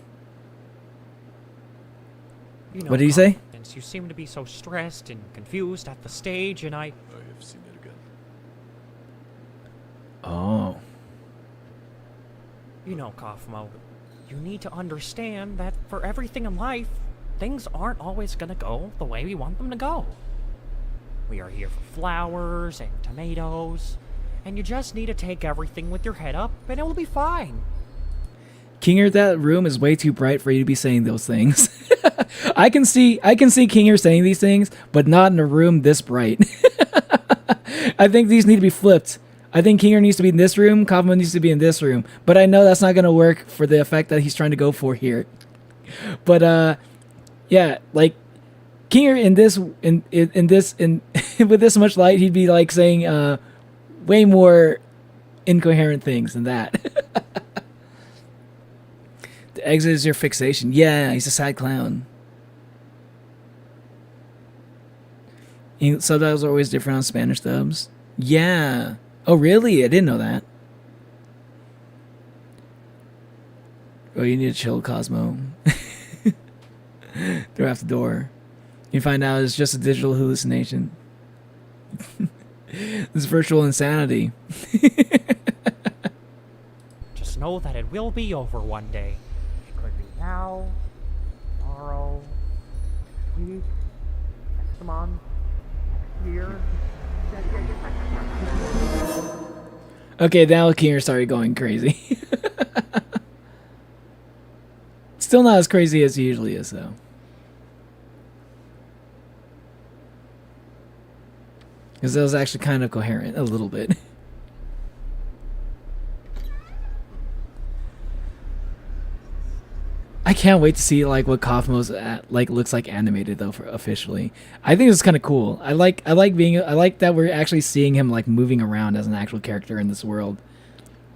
You know, What did he say? Since you seem to be so stressed and confused at the stage, and I have seen it again. Oh. You know, Cosmo, you need to understand that for everything in life, things aren't always gonna go the way we want them to go. We are here for flowers and tomatoes, and you just need to take everything with your head up, and it will be fine. Kinger, that room is way too bright for you to be saying those things. I can see Kinger saying these things, but not in a room this bright. I think these need to be flipped. I think Kinger needs to be in this room, Cosmo needs to be in this room. But I know that's not going to work for the effect that he's trying to go for here. But yeah, like Kinger in this with this much light, he'd be like saying way more incoherent things than that. The exit is your fixation. Yeah, he's a sad clown. Subtitles are always different on Spanish dubs. Yeah. Oh, really? I didn't know that. Oh, you need to chill, Cosmo. They're out the door. You find out it's just a digital hallucination. This virtual insanity. Just know that it will be over one day. It could be now, tomorrow, next week, next month, next year. Okay, now Kinger started going crazy. Still not as crazy as he usually is, though. Because that was actually kind of coherent, a little bit. I can't wait to see like what Cosmo's like looks like animated though officially. I think it's kind of cool. I like that we're actually seeing him like moving around as an actual character in this world.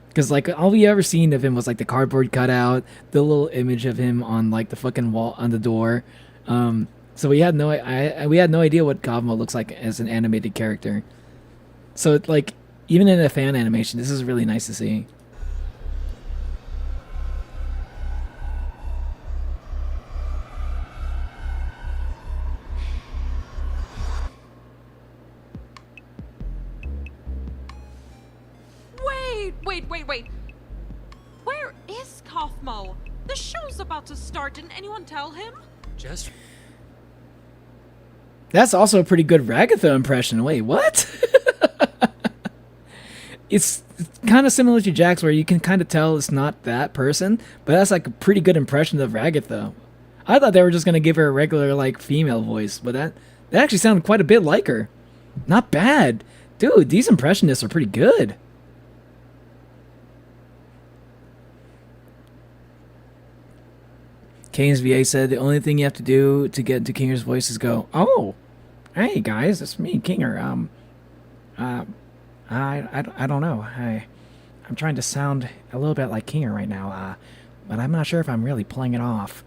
Because like all we ever seen of him was like the cardboard cutout, the little image of him on like the fucking wall on the door. So we had no idea what Cosmo looks like as an animated character. So like even in a fan animation, this is really nice to see. Wait. Where is Cosmo? The show's about to start. Didn't anyone tell him? Just... That's also a pretty good Ragatha impression. Wait, what? It's kind of similar to Jack's where you can kind of tell it's not that person, but that's like a pretty good impression of Ragatha. I thought they were just going to give her a regular like female voice, but that actually sounded quite a bit like her. Not bad. Dude, these impressionists are pretty good. Kane's VA said the only thing you have to do to get into Kinger's voice is go, "Oh, hey guys, it's me, Kinger. I don't know. I'm trying to sound a little bit like Kinger right now, but I'm not sure if I'm really pulling it off."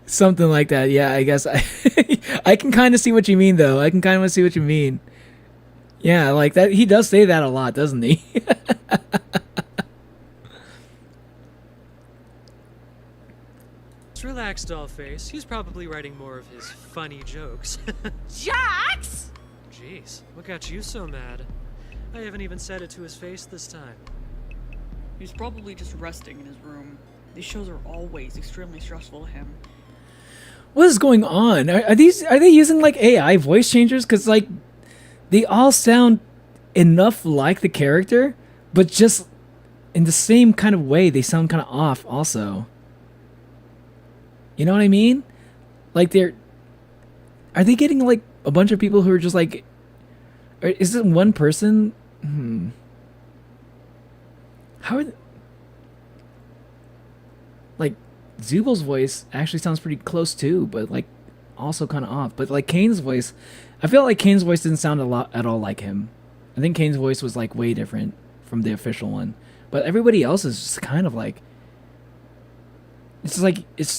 Something like that. Yeah, I guess I can kind of see what you mean though. I can kind of see what you mean. Yeah, like that. He does say that a lot, doesn't he? Relax, Dollface. He's probably writing more of his funny jokes. Jax! Jeez, what got you so mad? I haven't even said it to his face this time. He's probably just resting in his room. These shows are always extremely stressful to him. What is going on? Are they using like AI voice changers? Because like they all sound enough like the character, but just in the same kind of way they sound kind of off also. You know what I mean? Like are they getting like a bunch of people who are just like, or is it one person? How are they, like Zubal's voice actually sounds pretty close too, but like also kind of off. But like Kane's voice, I feel like Kane's voice didn't sound at all like him. I think Kane's voice was like way different from the official one. But everybody else is just kind of like, it's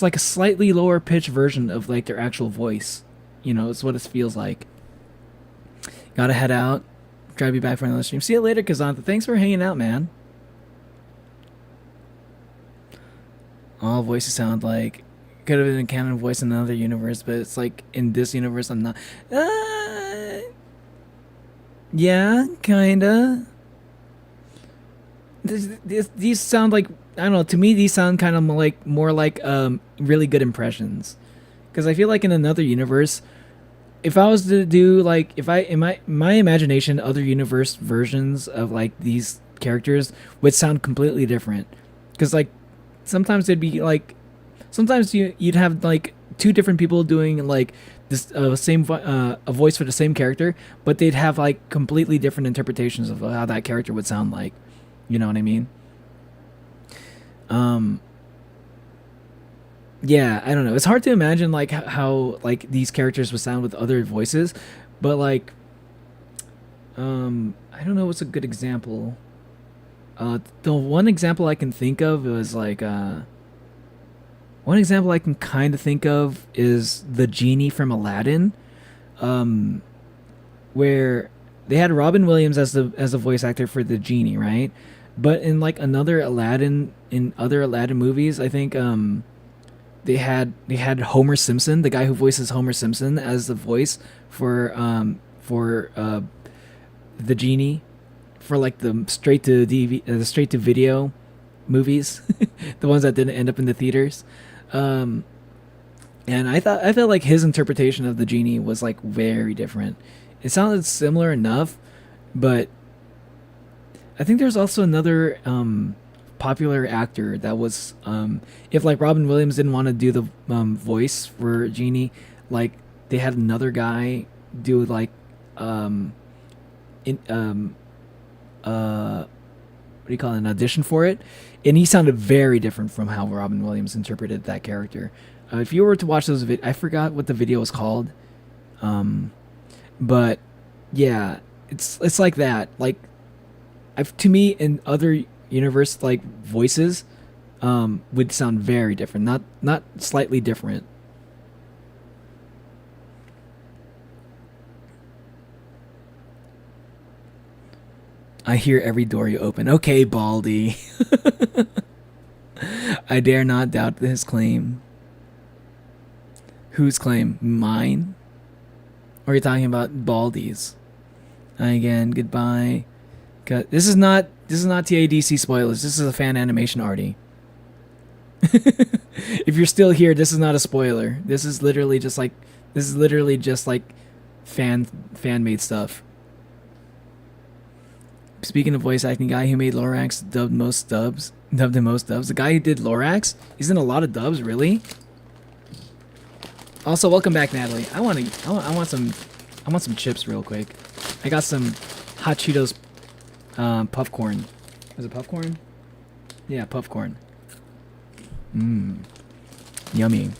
like a slightly lower pitch version of like their actual voice. You know, it's what it feels like. Gotta head out. Try to be back for another stream. See you later, Kazantha. Thanks for hanging out, man. All voices sound like could have been a canon voice in another universe, but it's like in this universe I'm not. Yeah, kinda. These sound like, I don't know. To me, these sound kind of like more like really good impressions, because I feel like in another universe, if I was to do like, if I in my imagination, other universe versions of like these characters would sound completely different, because like sometimes it'd be like, sometimes you'd have like two different people doing like this same a voice for the same character, but they'd have like completely different interpretations of how that character would sound like. You know what I mean? Yeah, I don't know. It's hard to imagine like how like these characters would sound with other voices, but like, I don't know what's a good example. The one example I can think of was like, one example I can kind of think of is the genie from Aladdin, where they had Robin Williams as the voice actor for the genie, right? But in like other Aladdin movies, I think they had Homer Simpson, the guy who voices Homer Simpson, as the voice for the genie for like the straight to video movies, the ones that didn't end up in the theaters. And I felt like his interpretation of the genie was like very different. It sounded similar enough, but I think there's also another popular actor that was, if like Robin Williams didn't want to do the voice for Genie, like they had another guy do like what do you call it, an audition for it, and he sounded very different from how Robin Williams interpreted that character. If you were to watch those I forgot what the video was called, but yeah, it's like that. Like, to me, in other universe, like voices would sound very different, not slightly different. I hear every door you open. Okay, Baldy. I dare not doubt his claim. Whose claim? Mine? Or are you talking about Baldy's? Again, goodbye. This is not TADC spoilers. This is a fan animation, Artie. If you're still here, this is not a spoiler. This is literally just like fan made stuff. Speaking of voice acting, guy who made Lorax dubbed in most dubs. The guy who did Lorax, he's in a lot of dubs, really? Also, welcome back, Natalie. I want some chips real quick. I got some hot Cheetos puffcorn. Was it puffcorn? Yeah, puffcorn. Yummy.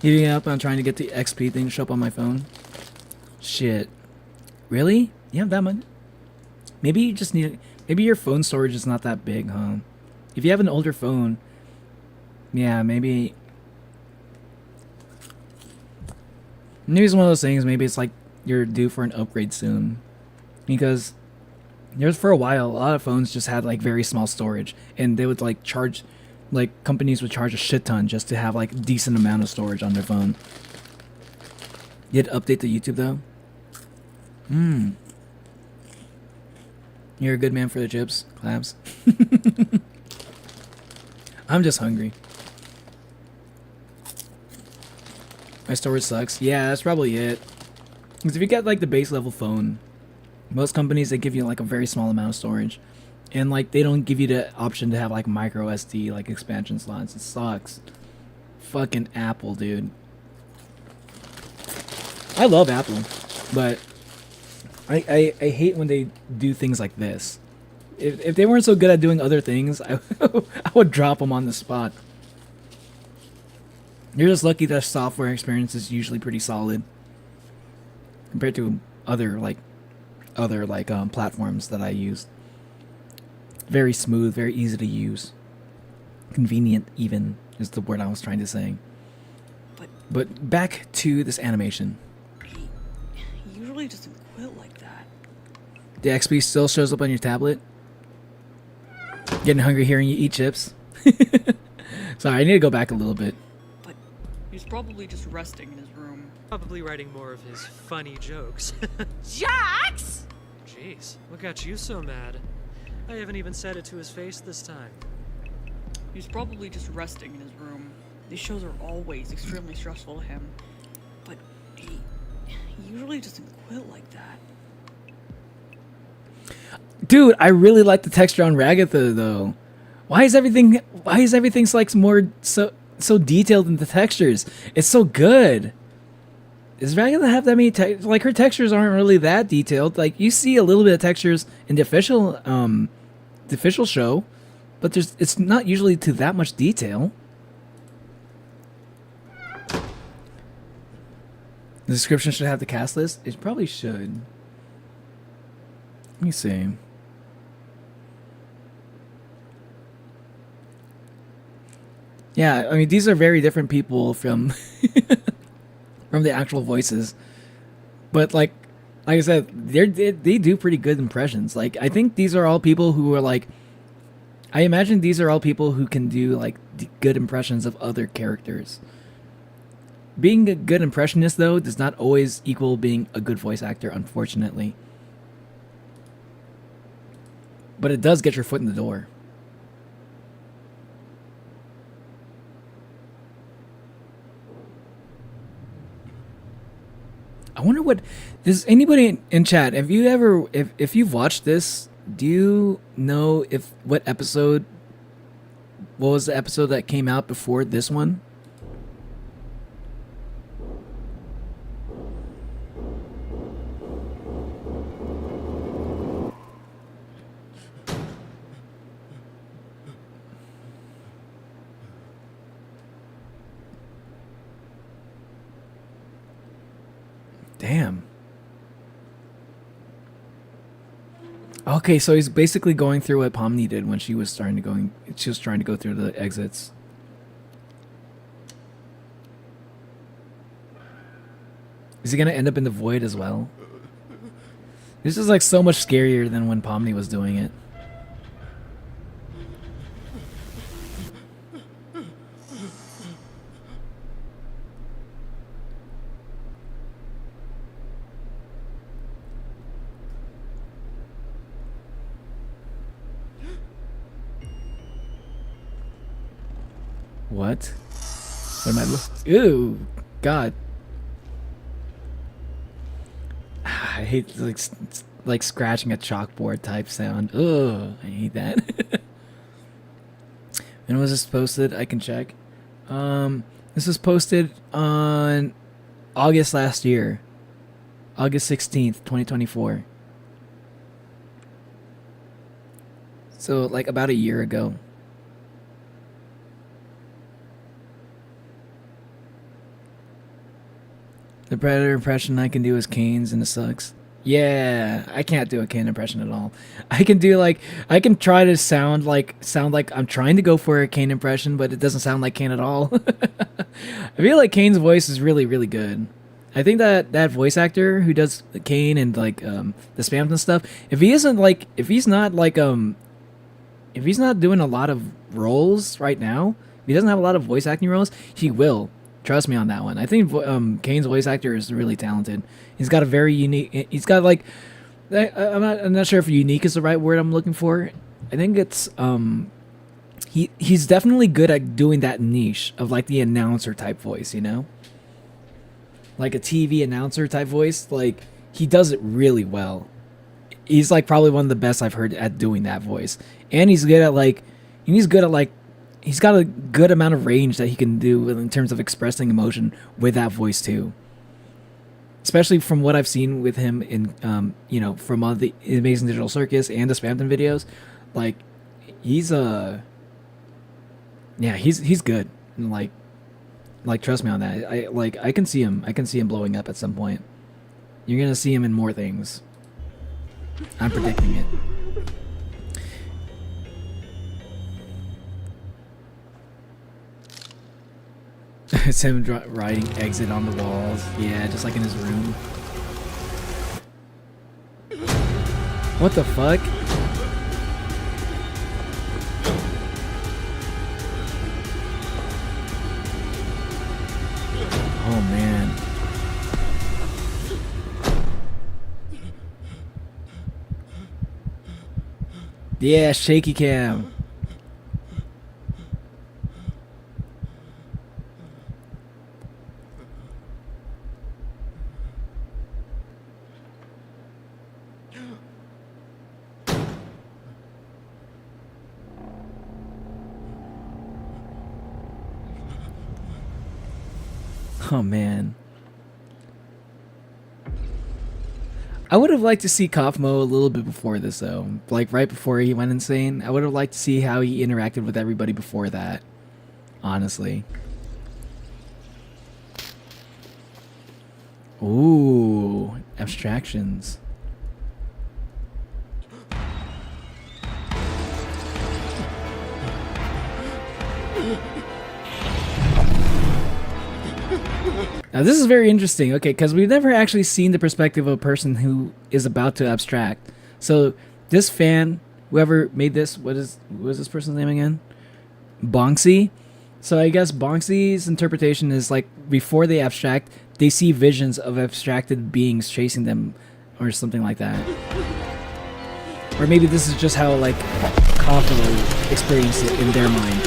Heating up, I'm trying to get the XP thing to show up on my phone. Shit. Really? You have that much? Maybe you just need... Maybe your phone storage is not that big, huh? If you have an older phone... Yeah, maybe... Maybe it's one of those things. Maybe it's like you're due for an upgrade soon. Because there's for a while, a lot of phones just had like very small storage. And they would like charge... Like companies would charge a shit ton just to have like a decent amount of storage on their phone. You had to update the YouTube though? You're a good man for the chips, Claps. I'm just hungry. My storage sucks. Yeah, that's probably it. Because if you get like the base level phone, most companies, they give you like a very small amount of storage. And like they don't give you the option to have like micro SD like expansion slots. It sucks. Fucking Apple, dude. I love Apple, but I hate when they do things like this. If they weren't so good at doing other things, I would drop them on the spot. You're just lucky that software experience is usually pretty solid compared to other platforms that I use. Very smooth, very easy to use. Convenient, even, is the word I was trying to say. But back to this animation. He usually doesn't quit like that. The XP still shows up on your tablet. Getting hungry hearing you eat chips. Sorry, I need to go back a little bit. He's probably just resting in his room. Probably writing more of his funny jokes. Jax! Jeez, what got you so mad? I haven't even said it to his face this time. He's probably just resting in his room. These shows are always extremely stressful to him. But he usually doesn't quit like that. Dude, I really like the texture on Ragatha though. Why is everything like more so detailed in the textures? It's so good. Does Ragatha have that many like her textures aren't really that detailed. Like you see a little bit of textures in the official show, but it's not usually to that much detail. The description should have the cast list. It probably should. Let me see. Yeah, I mean these are very different people from from the actual voices, but like I said, they do pretty good impressions. Like I think these are all people who are like, I imagine these are all people who can do like good impressions of other characters. Being a good impressionist though does not always equal being a good voice actor, unfortunately. But it does get your foot in the door. I wonder what does anybody in chat, have you ever if you've watched this, do you know what was the episode that came out before this one? Damn. Okay, so he's basically going through what Pomni did when she was trying to go through the exits. Is he gonna end up in the void as well? This is like so much scarier than when Pomni was doing it. What? What am I Ew! God. I hate like scratching a chalkboard type sound. Ugh, I hate that. When was this posted? I can check. This was posted on August last year. August 16th, 2024. So like about a year ago. The Predator impression I can do is Kane's and it sucks. Yeah, I can't do a Kane impression at all. I can try to sound like I'm trying to go for a Kane impression, but it doesn't sound like Kane at all. I feel like Kane's voice is really, really good. I think that voice actor who does Kane and like the spams and stuff, if he's not doing a lot of roles right now, if he doesn't have a lot of voice acting roles, he will. Trust me on that one. I think Kane's voice actor is really talented. He's got a very unique. He's got like, I'm not sure if unique is the right word I'm looking for. I think it's he's definitely good at doing that niche of like the announcer type voice, you know, like a TV announcer type voice. Like he does it really well. He's like probably one of the best I've heard at doing that voice, and he's got a good amount of range that he can do in terms of expressing emotion with that voice too. especially from what I've seen with him in, you know, from all the Amazing Digital Circus and the Spamton videos, like, he's yeah, he's good. And like trust me on that. I can see him blowing up at some point. You're gonna see him in more things. I'm predicting it. It's him writing exit on the walls. Yeah, just like in his room. What the fuck? Oh man. Yeah, shaky cam. Oh man. I would have liked to see Kaufmo a little bit before this though. Like right before he went insane. I would have liked to see how he interacted with everybody before that. Honestly. Ooh, abstractions. Now this is very interesting, okay, because we've never actually seen the perspective of a person who is about to abstract. So this fan, whoever made this, what is this person's name again? Bonksy. So I guess Bonksy's interpretation is like before they abstract, they see visions of abstracted beings chasing them, or something like that. Or maybe this is just how like Kaufmo experienced it in their mind.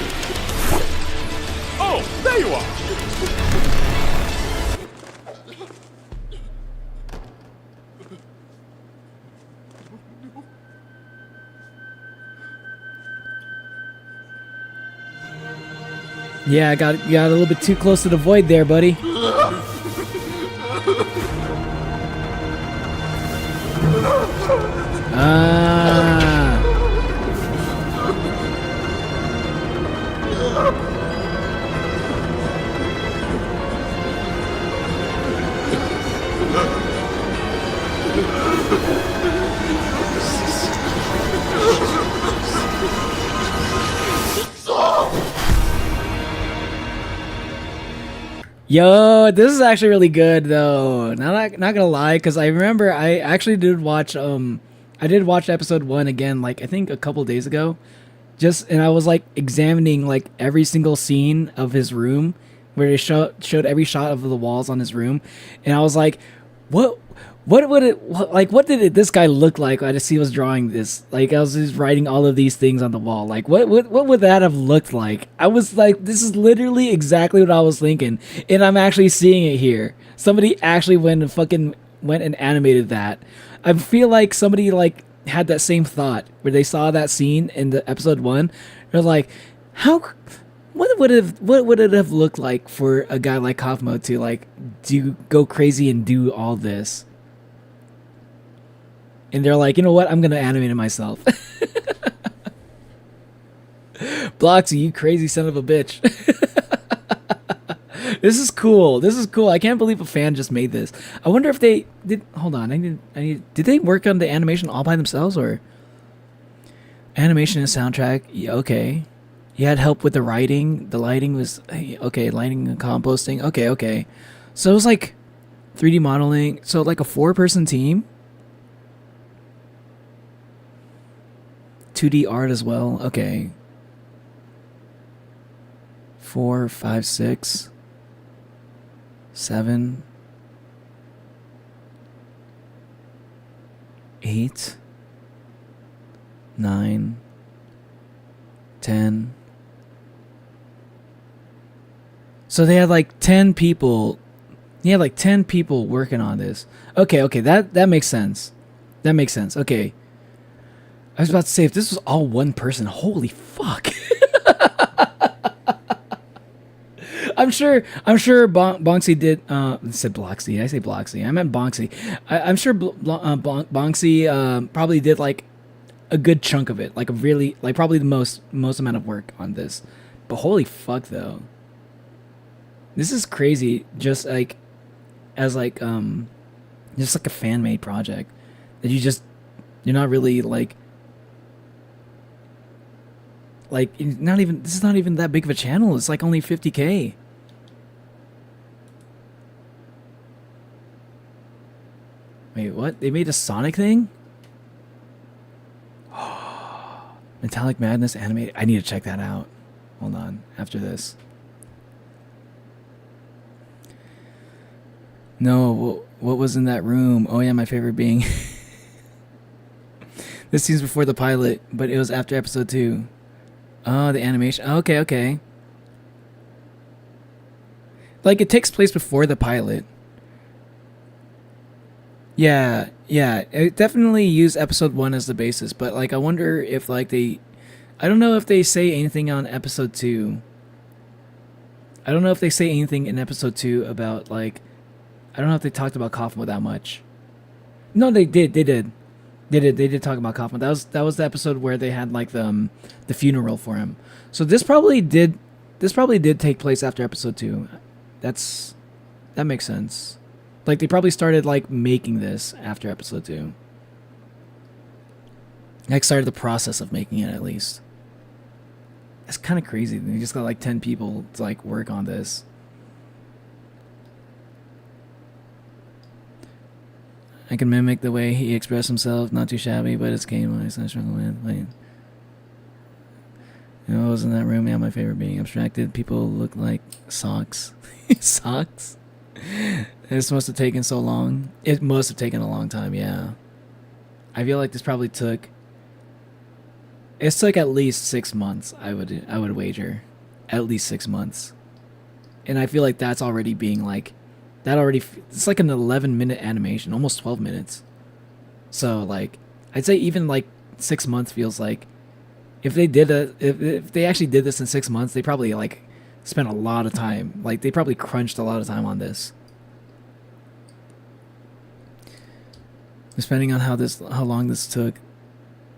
Oh, there you are. Yeah, I got a little bit too close to the void there, buddy. Ah. Yo, this is actually really good though. Not gonna lie, because I remember I actually did watch I did watch episode 1 again, like I think a couple days ago. And I was like examining like every single scene of his room where they showed every shot of the walls on his room, and I was like, what did this guy look like as he was drawing this? Like I was just writing all of these things on the wall. Like what would that have looked like? I was like, this is literally exactly what I was thinking, and I'm actually seeing it here. Somebody actually went and animated that. I feel like somebody like had that same thought where they saw that scene in the episode 1. They're like, what would it have looked like for a guy like Kaufmo to like go crazy and do all this? And they're like, you know what? I'm going to animate it myself. Bloxy, you crazy son of a bitch. This is cool. This is cool. I can't believe a fan just made this. I wonder if they did. Hold on. Did they work on the animation all by themselves, or animation and soundtrack? Yeah, okay. You had help with the writing. The lighting was okay. Lighting and composting. Okay. So it was like 3D modeling. So like a 4-person team. 2D art as well. Okay. 4, 5, 6, 7, 8, 9, 10. So they had like 10 people. He had like 10 people working on this. Okay, that makes sense. That makes sense. Okay. I was about to say, if this was all one person, holy fuck. I'm sure Bonksy did. I said Bloxy. I say Bloxy. I meant Bonksy. I'm sure Bonksy probably did like a good chunk of it, like a really like probably the most amount of work on this. But holy fuck though, this is crazy. Just like as like just like a fan made project that you're not really like not even, this is not even that big of a channel. It's like only 50K. Wait, what? They made a Sonic thing? Metallic Madness animated. I need to check that out. Hold on. After this. No, what was in that room? Oh yeah, my favorite being. This seems before the pilot, but it was after episode 2. Oh, the animation. Okay, okay. Like, it takes place before the pilot. Yeah, yeah. It definitely used episode 1 as the basis, but, like, I wonder if, like, I don't know if they say anything on episode 2. I don't know if they say anything in episode 2 about, like, I don't know if they talked about Kaufman that much. No, they did. They did talk about Kaufman. That was the episode where they had like the funeral for him. So this probably did take place after episode 2. That makes sense. Like they probably started like making this after episode 2. Like started the process of making it at least. It's kind of crazy. They just got like 10 people to like work on this. I can mimic the way he expressed himself, not too shabby, but it's game when I struggle with. Like, you know, I was in that room, yeah, my favorite being abstracted. People look like socks. Socks? This must have taken so long. It must have taken a long time, yeah. I feel like this probably took... It took at least 6 months, I would wager. At least 6 months. And I feel like that's already being like... it's like an 11-minute animation, almost 12 minutes. So like, I'd say even like 6 months feels like, if they actually did this in 6 months, they probably like spent a lot of time. Like they probably crunched a lot of time on this. Depending on how long this took,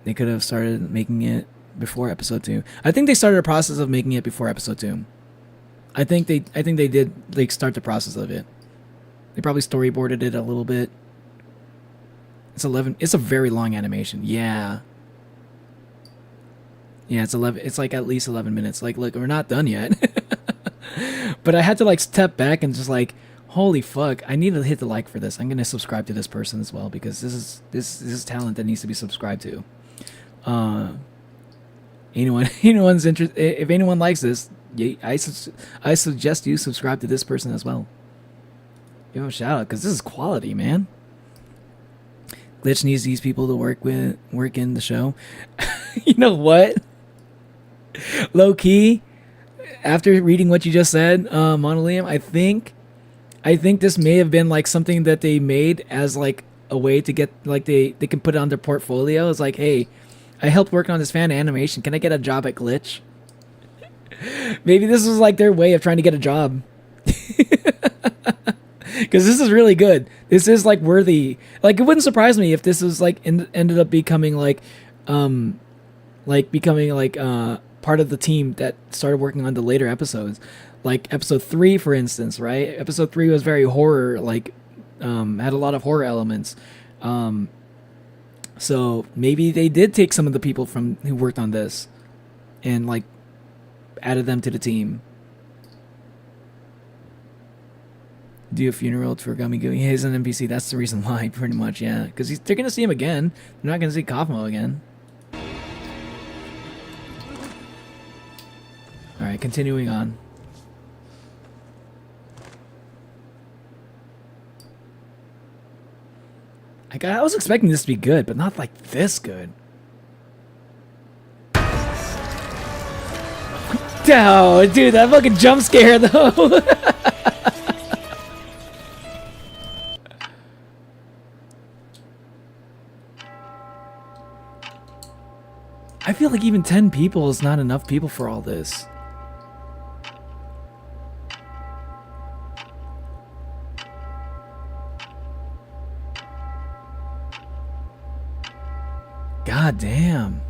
they could have started making it before episode 2. I think they started a process of making it before episode 2. I think they did like start the process of it. They probably storyboarded it a little bit. It's a very long animation. Yeah. Yeah, it's like at least 11 minutes. Like, look, we're not done yet. But I had to like step back and just like, holy fuck, I need to hit the like for this. I'm going to subscribe to this person as well because this is talent that needs to be subscribed to. Anyone's interest, if anyone likes this, I suggest you subscribe to this person as well. Give him a shout out because this is quality, man. Glitch needs these people to work in the show. You know what? Low key, after reading what you just said, Monolium, I think this may have been like something that they made as like a way to get like they can put it on their portfolio. It's like, hey, I helped work on this fan animation. Can I get a job at Glitch? Maybe this was like their way of trying to get a job. Because this is really good. This is like worthy. Like it wouldn't surprise me if this was like ended up becoming like part of the team that started working on the later episodes. Like episode 3, for instance, right? Episode 3 was very horror, like had a lot of horror elements. So maybe they did take some of the people who worked on this and like added them to the team. Do a funeral for Gummy Gooey. He's an NPC. That's the reason why, pretty much, yeah. Because they're going to see him again. They're not going to see Kaufmo again. Alright, continuing on. I was expecting this to be good, but not like this good. Oh, dude, that fucking jump scare, though. I feel like even 10 people is not enough people for all this. God damn.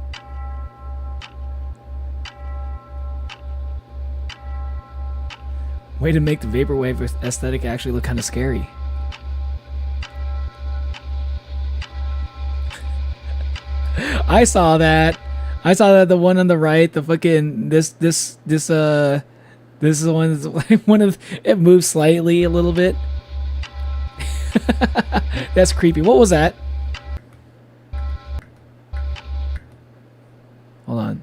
Way to make the vaporwave aesthetic actually look kind of scary. I saw that. I saw that the one on the right, the fucking this is the one that's like one of it moves slightly a little bit. That's creepy. What was that? Hold on.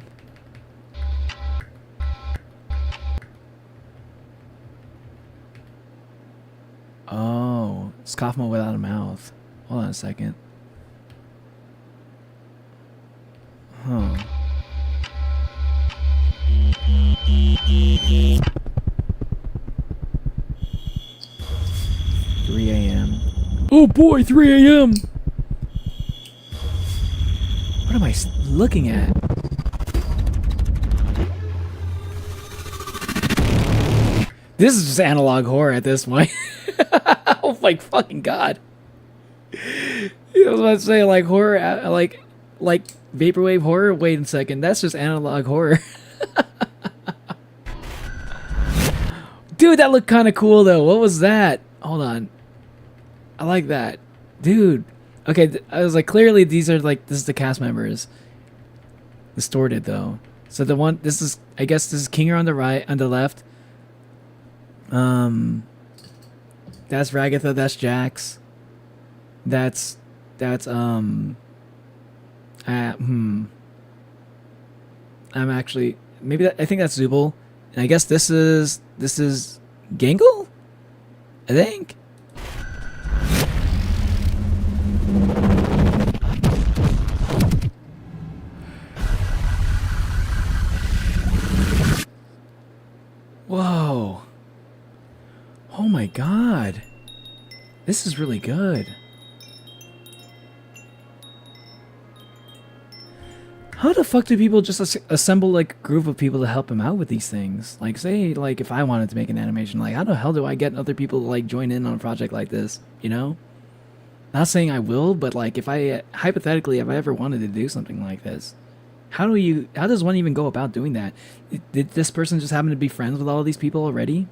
Oh, Scoffmo without a mouth. Hold on a second. Huh. $3 a.m. Oh boy, 3 a.m. What am I looking at? This is just analog horror at this point. Oh my fucking god. I was about to say like horror, like vaporwave horror. Wait a second, that's just analog horror. Dude, that looked kind of cool though. What was that? Hold on. I like that. Dude. Okay, I was like, clearly these are like, this is the cast members. Distorted though. So the one, this is, I guess this is Kinger on the right, on the left. That's Ragatha, that's Jax. I'm actually, maybe that, I think that's Zubul. And I guess this is Gangle? I think. Whoa. Oh my god. This is really good. How the fuck do people just assemble like a group of people to help him out with these things? Like say like if I wanted to make an animation, like how the hell do I get other people to like join in on a project like this, you know? Not saying I will, but like if I hypothetically if I ever wanted to do something like this, how does one even go about doing that? Did this person just happen to be friends with all of these people already?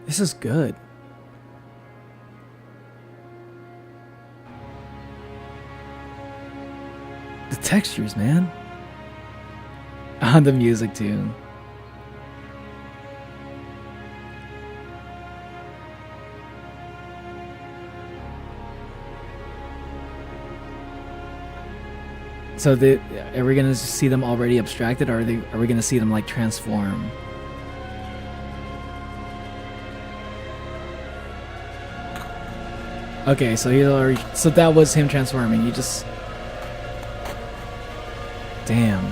This is good. The textures, man. On the music too. So are we gonna see them already abstracted, or are we gonna see them like transform? Okay, so so that was him transforming. He just, damn.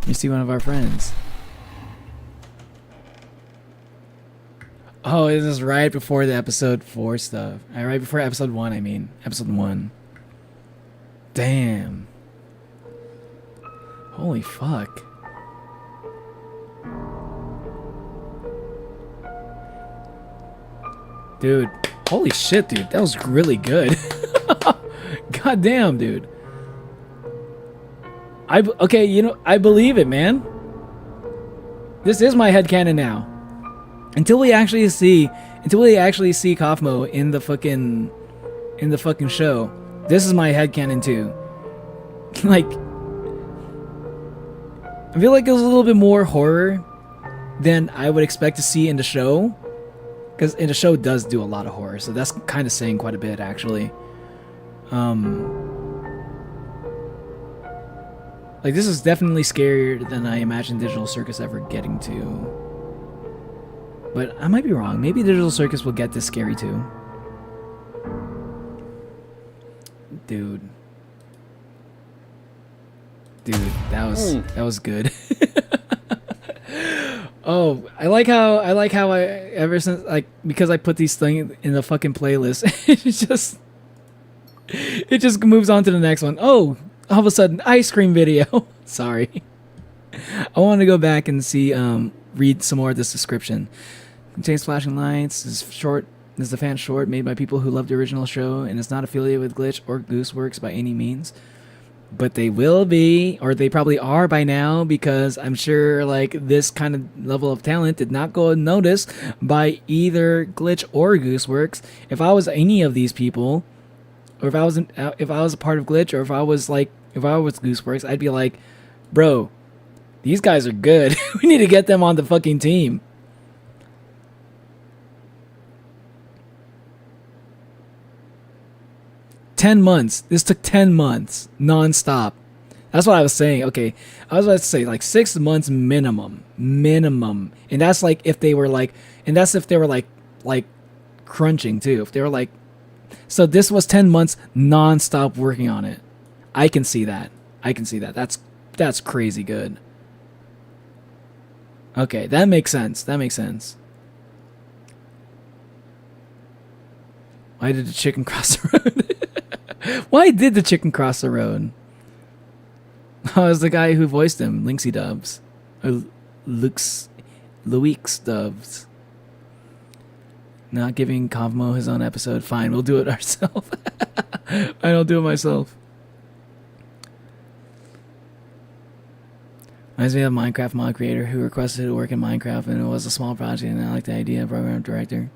You see one of our friends. Oh, this is right before the episode 4 stuff. Right before episode 1, I mean. Episode 1. Damn. Holy fuck. Dude. Holy shit, dude. That was really good. God damn, dude. Okay, you know, I believe it, man. This is my headcanon now. Until we actually see Kaufmo in the fucking show. This is my headcanon too. Like, I feel like it was a little bit more horror than I would expect to see in the show. Because in the show it does do a lot of horror, so that's kind of saying quite a bit actually. Like, this is definitely scarier than I imagined Digital Circus ever getting to. But I might be wrong. Maybe Digital Circus will get this scary too. Dude. That was good. Oh, I like how I ever since, like, because I put these things in the fucking playlist, it just moves on to the next one. Oh, All of a sudden, ice cream video. Sorry. I want to go back and see, read some more of this description. Contains flashing lights. This is a fan short made by people who love the original show and is not affiliated with Glitch or Gooseworks by any means. But they will be, or they probably are by now, because I'm sure like this kind of level of talent did not go unnoticed by either Glitch or Gooseworks. If I was any of these people, or if I was a part of Glitch, or if I was Gooseworks, I'd be like, bro, these guys are good. We need to get them on the fucking team. $10 This took 10 months non-stop. That's what I was saying. Okay, I was about to say like 6 months minimum, and that's like if they were like, and that's if they were like crunching too. If they were like, so this was 10 months non-stop working on it. I can see that. That's crazy good. Okay, that makes sense. Why did the chicken cross the road? Why did the chicken cross the road? Oh, it was the guy who voiced him, Linksy Dubs. Or Luix Dubs. Not giving Cosmo his own episode. Fine, we'll do it ourselves. I'll do it myself. Reminds me of a Minecraft mod creator who requested to work in Minecraft, and it was a small project, and I liked the idea. Program director.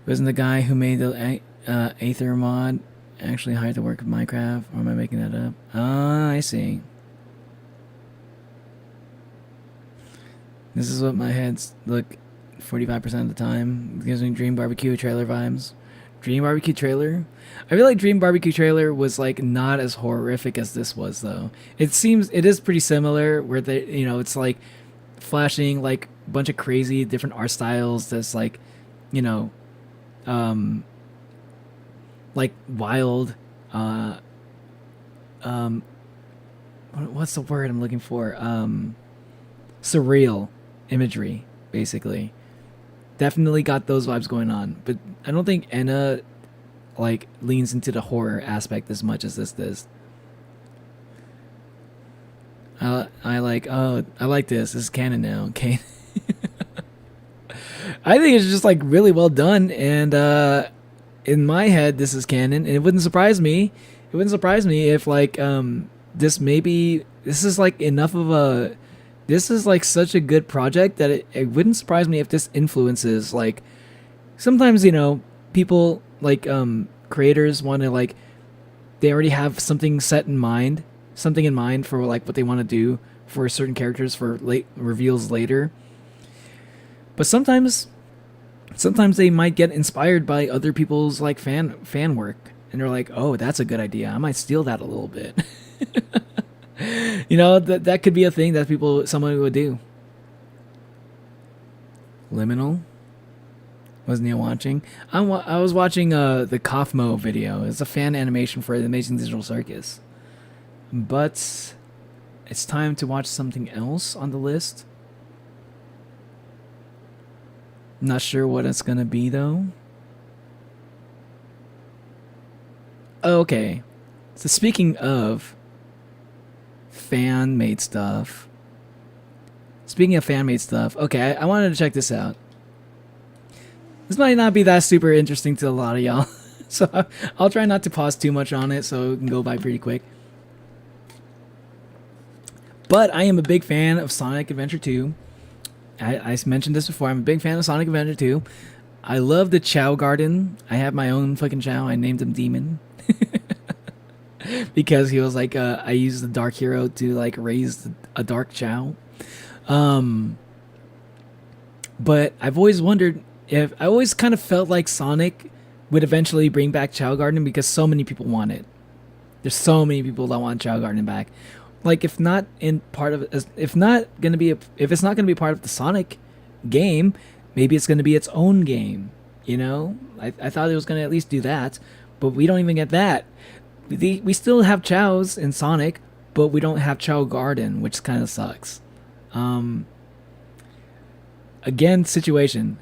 Wasn't the guy who made the Aether mod actually hired to work with Minecraft? Or am I making that up? Ah, I see. This is what my heads look 45% of the time. It gives me Dream Barbecue trailer vibes. Dream Barbecue trailer? I feel like Dream Barbecue trailer was like not as horrific as this was though. It is pretty similar where they, you know, it's like flashing like a bunch of crazy different art styles that's like, you know, like wild, what's the word I'm looking for? Surreal imagery, basically. Definitely got those vibes going on, but I don't think Enna like leans into the horror aspect as much as this does. I like this. This is canon now. Okay. I think it's just like really well done, and in my head this is canon, and it wouldn't surprise me. It wouldn't surprise me if like this is like enough of a, this is like such a good project that it wouldn't surprise me if this influences like, sometimes, you know, people like creators want to like, they already have something in mind for like what they want to do for certain characters for late reveals later. But sometimes they might get inspired by other people's like fan work, and they're like, oh, that's a good idea. I might steal that a little bit. You know, that could be a thing that someone would do. Liminal. Wasn't you watching? I was watching the Kaufmo video. It's a fan animation for the Amazing Digital Circus. But it's time to watch something else on the list. Not sure what it's gonna be though. Okay. So speaking of fan-made stuff. Okay, I wanted to check this out. This might not be that super interesting to a lot of y'all. So I'll try not to pause too much on it so it can go by pretty quick. But I am a big fan of Sonic Adventure 2. I mentioned this before. I'm a big fan of Sonic Adventure 2. I love the Chow Garden. I have my own fucking Chow. I named him Demon. Because he was like, I used the Dark Hero to like raise a Dark Chow. But I've always wondered I always kind of felt like Sonic would eventually bring back Chow Garden because so many people want it. There's so many people that want Chow Garden back. Like if it's not gonna be part of the Sonic game, maybe it's gonna be its own game. You know, I thought it was gonna at least do that, but we don't even get that. We still have Chows in Sonic, but we don't have Chow Garden, which kind of sucks. Again, situation.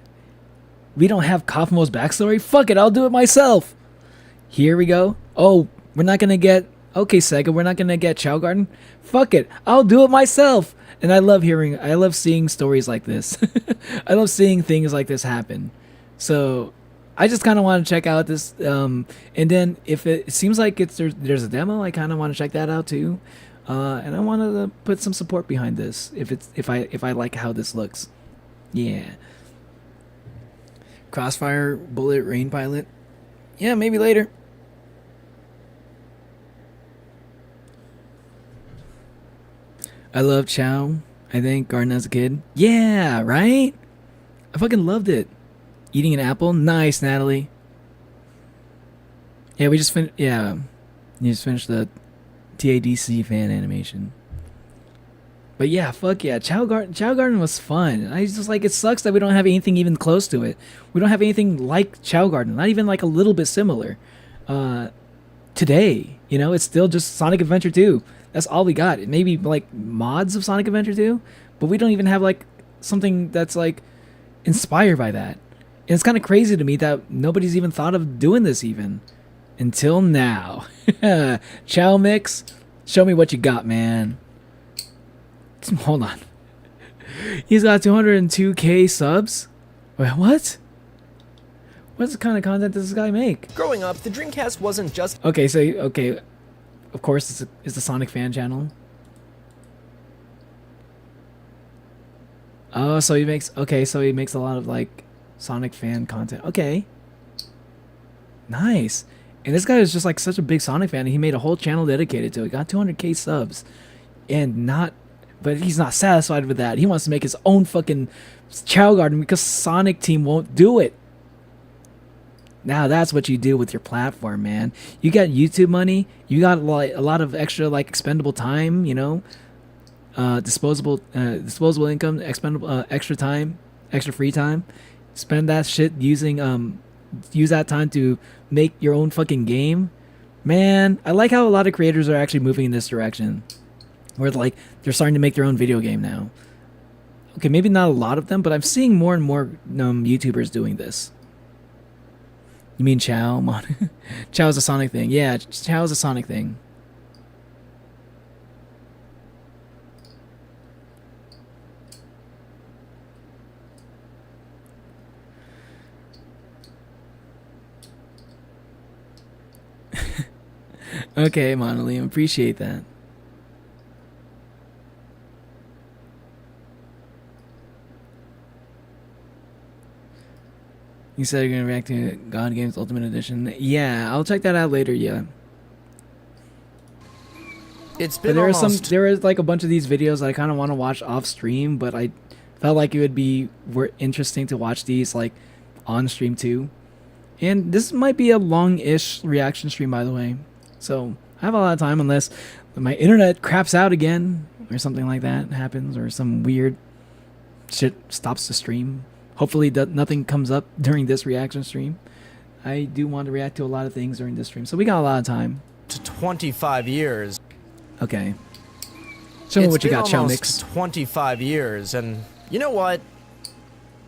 We don't have Kaufmo's backstory. Fuck it, I'll do it myself. Here we go. Oh, we're not gonna get Okay, Sega, we're not gonna get Chow Garden. Fuck it, I'll do it myself. And I love seeing stories like this. I love seeing things like this happen. So I just kind of want to check out this. And then if it seems like there's a demo, I kind of want to check that out too. And I want to put some support behind this if I like how this looks. Yeah. Crossfire Bullet Rain Pilot. Yeah, maybe later. I love Chow. I think Garden as a kid. Yeah, right? I fucking loved it. Eating an apple. Nice, Natalie. Yeah, we just finished. Yeah. You just finished the TADC fan animation. But yeah, fuck yeah. Chow Garden was fun. I just like, it sucks that we don't have anything even close to it. We don't have anything like Chow Garden. Not even like a little bit similar. Today, you know, it's still just Sonic Adventure 2. That's all we got. It may be like mods of Sonic Adventure 2, but we don't even have like something that's like inspired by that. And it's kind of crazy to me that nobody's even thought of doing this even until now. Chow Mix, show me what you got, man. Hold on. He's got 202k subs. Wait, what? What kind of content does this guy make? Growing up, the Dreamcast wasn't just... Okay. Of course, it's the Sonic fan channel. Oh, so he makes a lot of like Sonic fan content. Okay. Nice. And this guy is just like such a big Sonic fan, and he made a whole channel dedicated to it. Got 200k subs. But he's not satisfied with that. He wants to make his own fucking Chow Garden because Sonic Team won't do it. Now that's what you do with your platform, man. You got YouTube money. You got like a lot of extra like expendable time, you know, disposable income, expendable extra time, extra free time. Spend that shit use that time to make your own fucking game. Man, I like how a lot of creators are actually moving in this direction, where like they're starting to make their own video game now. Okay, maybe not a lot of them, but I'm seeing more and more YouTubers doing this. You mean Chow? Chow's a Sonic thing. Yeah, Chow's a Sonic thing. Okay, Monolium, appreciate that. You said you're gonna react to God Games Ultimate Edition. Yeah, I'll check that out later. Yeah. It's been there is like a bunch of these videos that I kind of want to watch off stream, but I felt like it would be interesting to watch these like on stream too. And this might be a long-ish reaction stream, by the way. So I have a lot of time unless my internet craps out again or something like that happens, or some weird shit stops the stream. Hopefully nothing comes up during this reaction stream. I do want to react to a lot of things during this stream, so we got a lot of time. To 25 years. Okay. Show me what you got, Chow Mix. It's been almost 25 years, and you know what?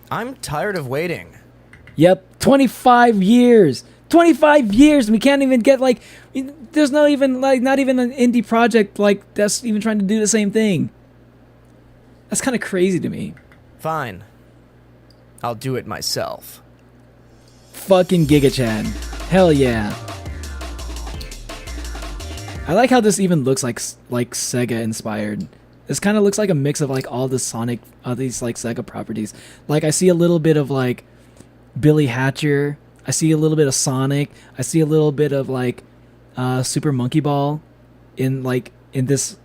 I'm tired of waiting. Yep, 25 years. 25 years. We can't even get like. There's not even an indie project like that's even trying to do the same thing. That's kind of crazy to me. Fine. I'll do it myself. Fucking Giga-chan. Hell yeah. I like how this even looks like Sega inspired. This kind of looks like a mix of like all the Sonic, these like Sega properties. Like I see a little bit of like Billy Hatcher. I see a little bit of Sonic. I see a little bit of like Super Monkey Ball in this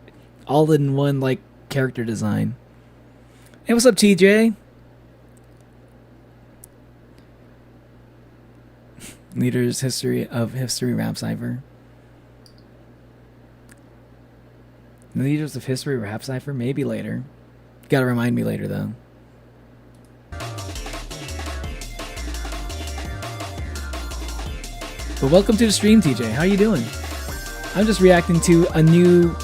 all-in-one like character design. Hey, what's up, TJ? Leaders History Rap Cipher. Leaders of History Rap Cipher? Maybe later. You gotta remind me later, though. But welcome to the stream, TJ. How you doing? I'm just reacting to a new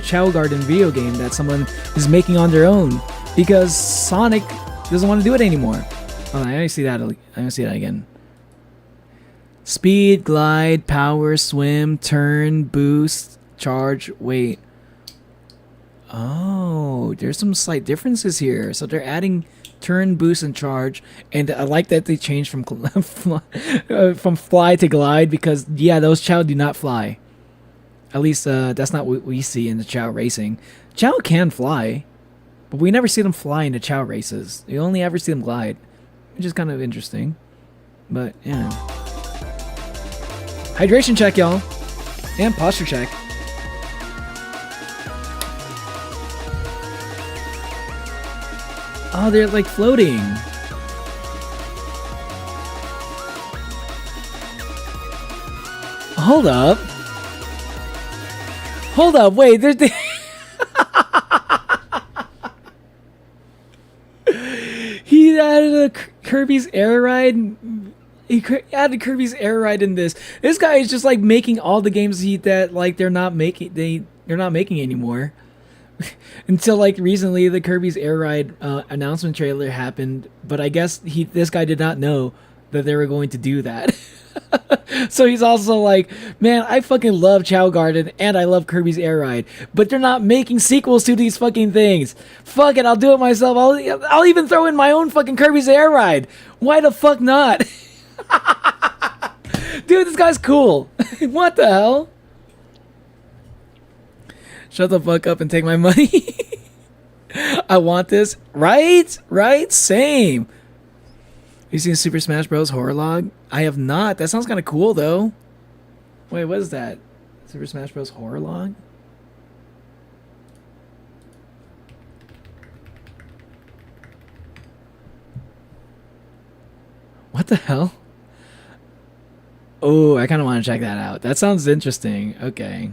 Chow Garden video game that someone is making on their own because Sonic doesn't want to do it anymore. Oh, I see that. I see that again. Speed, glide, power, swim, turn, boost, charge, wait. Oh, there's some slight differences here. So they're adding turn, boost, and charge. And I like that they changed from from fly to glide because, yeah, those Chow do not fly. At least that's not what we see in the Chow racing. Chow can fly, but we never see them fly in the Chow races. We only ever see them glide, which is kind of interesting. But, yeah. Hydration check, y'all. And posture check. Oh, they're like floating. Hold up. Hold up, wait, there's the he added a Kirby's Air Ride. He added Kirby's Air Ride in this. This guy is just like making all the games that like they're not making anymore. Until like recently, the Kirby's Air Ride announcement trailer happened, but I guess this guy did not know that they were going to do that. So he's also like, man, I fucking love Chow Garden and I love Kirby's Air Ride, but they're not making sequels to these fucking things. Fuck it, I'll do it myself. I'll even throw in my own fucking Kirby's Air Ride. Why the fuck not? Dude, this guy's cool. What the hell? Shut the fuck up and take my money. I want this. Right? Right? Same. You seen Super Smash Bros. Horror Log? I have not. That sounds kind of cool, though. Wait, what is that? Super Smash Bros. Horror Log? What the hell? Oh, I kind of want to check that out. That sounds interesting. Okay.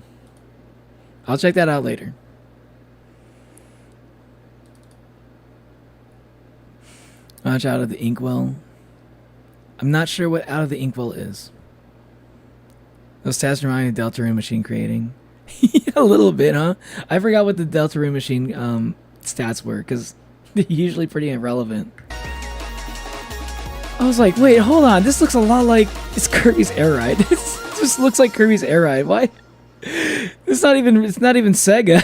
I'll check that out later. Watch out of the inkwell. I'm not sure what out of the inkwell is. Those stats remind me of Deltarune machine creating. A little bit, huh? I forgot what the Deltarune machine stats were because they're usually pretty irrelevant. I was like, wait, hold on. This looks a lot like it's Kirby's Air Ride. This just looks like Kirby's Air Ride. Why? It's not even Sega.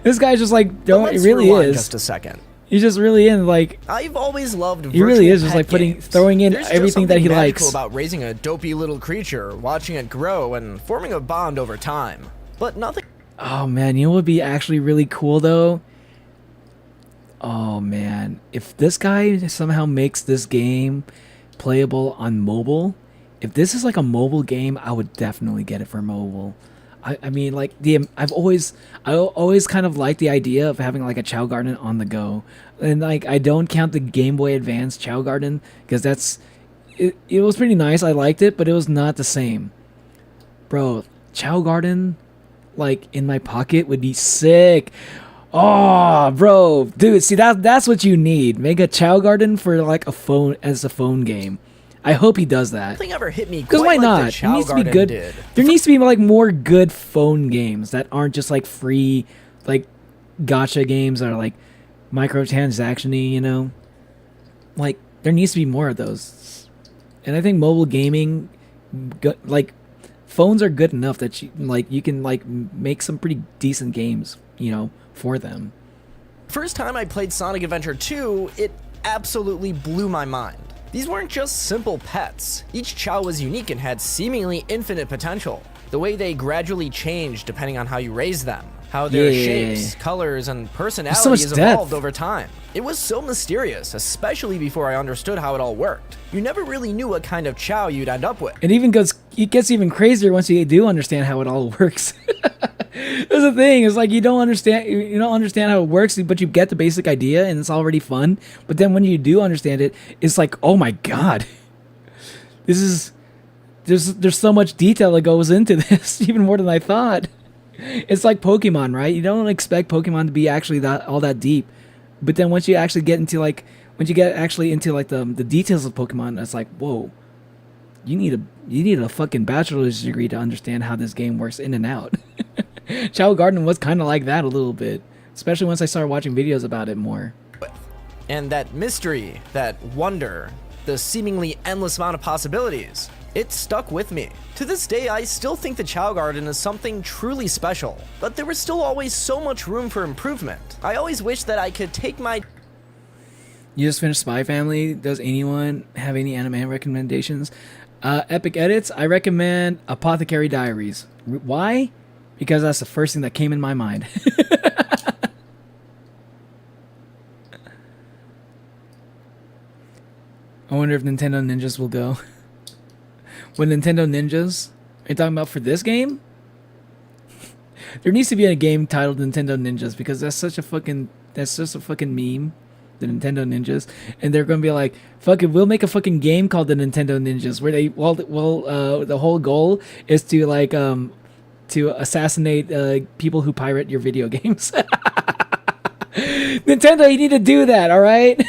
This guy's just like, don't. It really is. Just a second. He's just really in like. I've always loved. He really is just like throwing in everything that he likes. About raising a dopey little creature, watching it grow, and forming a bond over time. But nothing. Oh man, you know what would be actually really cool though? Oh man, if this guy somehow makes this game playable on mobile, if this is like a mobile game, I would definitely get it for mobile. I mean, like I always kind of liked the idea of having like a Chow Garden on the go, and like I don't count the Game Boy Advance Chow Garden because it was pretty nice. I liked it, but it was not the same. Bro, Chow Garden, like in my pocket would be sick. Oh, bro, dude, see that's what you need. Make a Chow Garden for like a phone game. I hope he does that. Nothing ever hit me. Because why not? It needs to be good. There needs to be like more good phone games that aren't just like free, like gacha games or like microtransaction-y, you know. Like there needs to be more of those. And I think mobile gaming, like phones are good enough that you can like make some pretty decent games, you know, for them. First time I played Sonic Adventure 2, it absolutely blew my mind. These weren't just simple pets. Each Chow was unique and had seemingly infinite potential. The way they gradually changed depending on how you raised them. How their shapes, colors, and personalities evolved over time. It was so mysterious, especially before I understood how it all worked. You never really knew what kind of Chow you'd end up with. It gets even crazier once you do understand how it all works. That's the thing. It's like you don't understand how it works, but you get the basic idea and it's already fun. But then when you do understand it, it's like, oh my god, there's so much detail that goes into this, even more than I thought. It's like Pokemon, right? You don't expect Pokemon to be actually all that deep, but then once you actually get into like the details of Pokemon, it's like, whoa, you need a fucking bachelor's degree to understand how this game works in and out. Chow Garden was kind of like that a little bit, especially once I started watching videos about it more. And that mystery, that wonder, the seemingly endless amount of possibilities. It stuck with me. To this day, I still think the Chow Garden is something truly special, but there was still always so much room for improvement. I always wish that I could take my... You just finished Spy Family. Does anyone have any anime recommendations? Epic Edits, I recommend Apothecary Diaries. Why? Because that's the first thing that came in my mind. I wonder if Nintendo Ninjas will go. When Nintendo Ninjas? Are you talking about for this game? There needs to be a game titled Nintendo Ninjas because that's just a fucking meme. The Nintendo Ninjas, and they're gonna be like, "Fuck it, we'll make a fucking game called the Nintendo Ninjas," where they the whole goal is to like to assassinate people who pirate your video games. Nintendo, you need to do that, all right?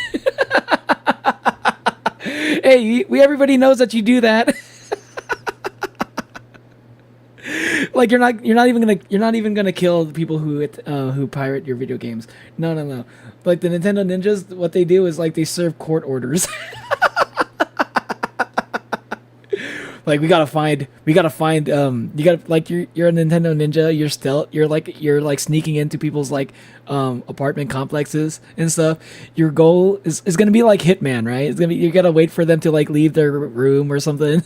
Hey, everybody knows that you do that. Like you're not even gonna kill the people who pirate your video games. No. Like the Nintendo Ninjas, what they do is like they serve court orders. Like you gotta find you gotta like you're a Nintendo Ninja, you're stealth, you're like sneaking into people's like apartment complexes and stuff. Your goal is gonna be like Hitman, right? It's gonna be, you gotta wait for them to like leave their room or something.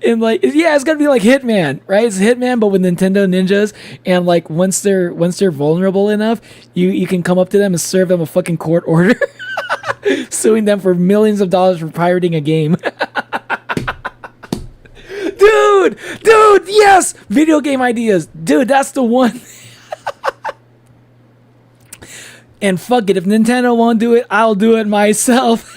And like, yeah, it's gonna be like Hitman, right? It's Hitman, but with Nintendo Ninjas. And like, once they're vulnerable enough, you can come up to them and serve them a fucking court order, suing them for millions of dollars for pirating a game. dude, yes, video game ideas, dude. That's the one. And fuck it, if Nintendo won't do it, I'll do it myself.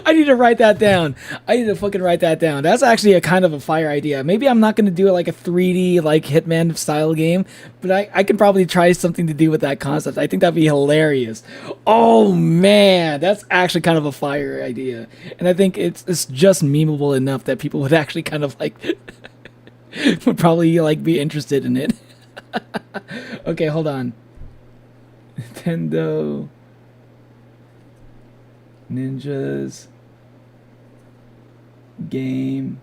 I need to write that down. I need to fucking write that down. That's actually a kind of a fire idea. Maybe I'm not going to do it like a 3D like Hitman style game, but I could probably try something to do with that concept. I think that'd be hilarious. Oh man, that's actually kind of a fire idea. And I think it's just memeable enough that people would actually kind of like would probably like be interested in it. Okay, hold on. Nintendo Ninjas game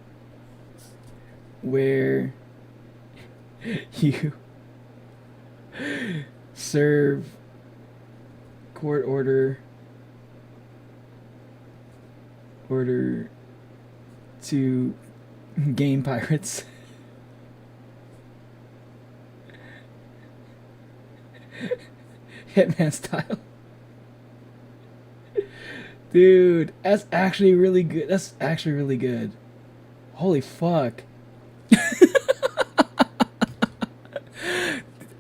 where you serve court order to game pirates. Hitman style. Dude, that's actually really good. That's actually really good. Holy fuck.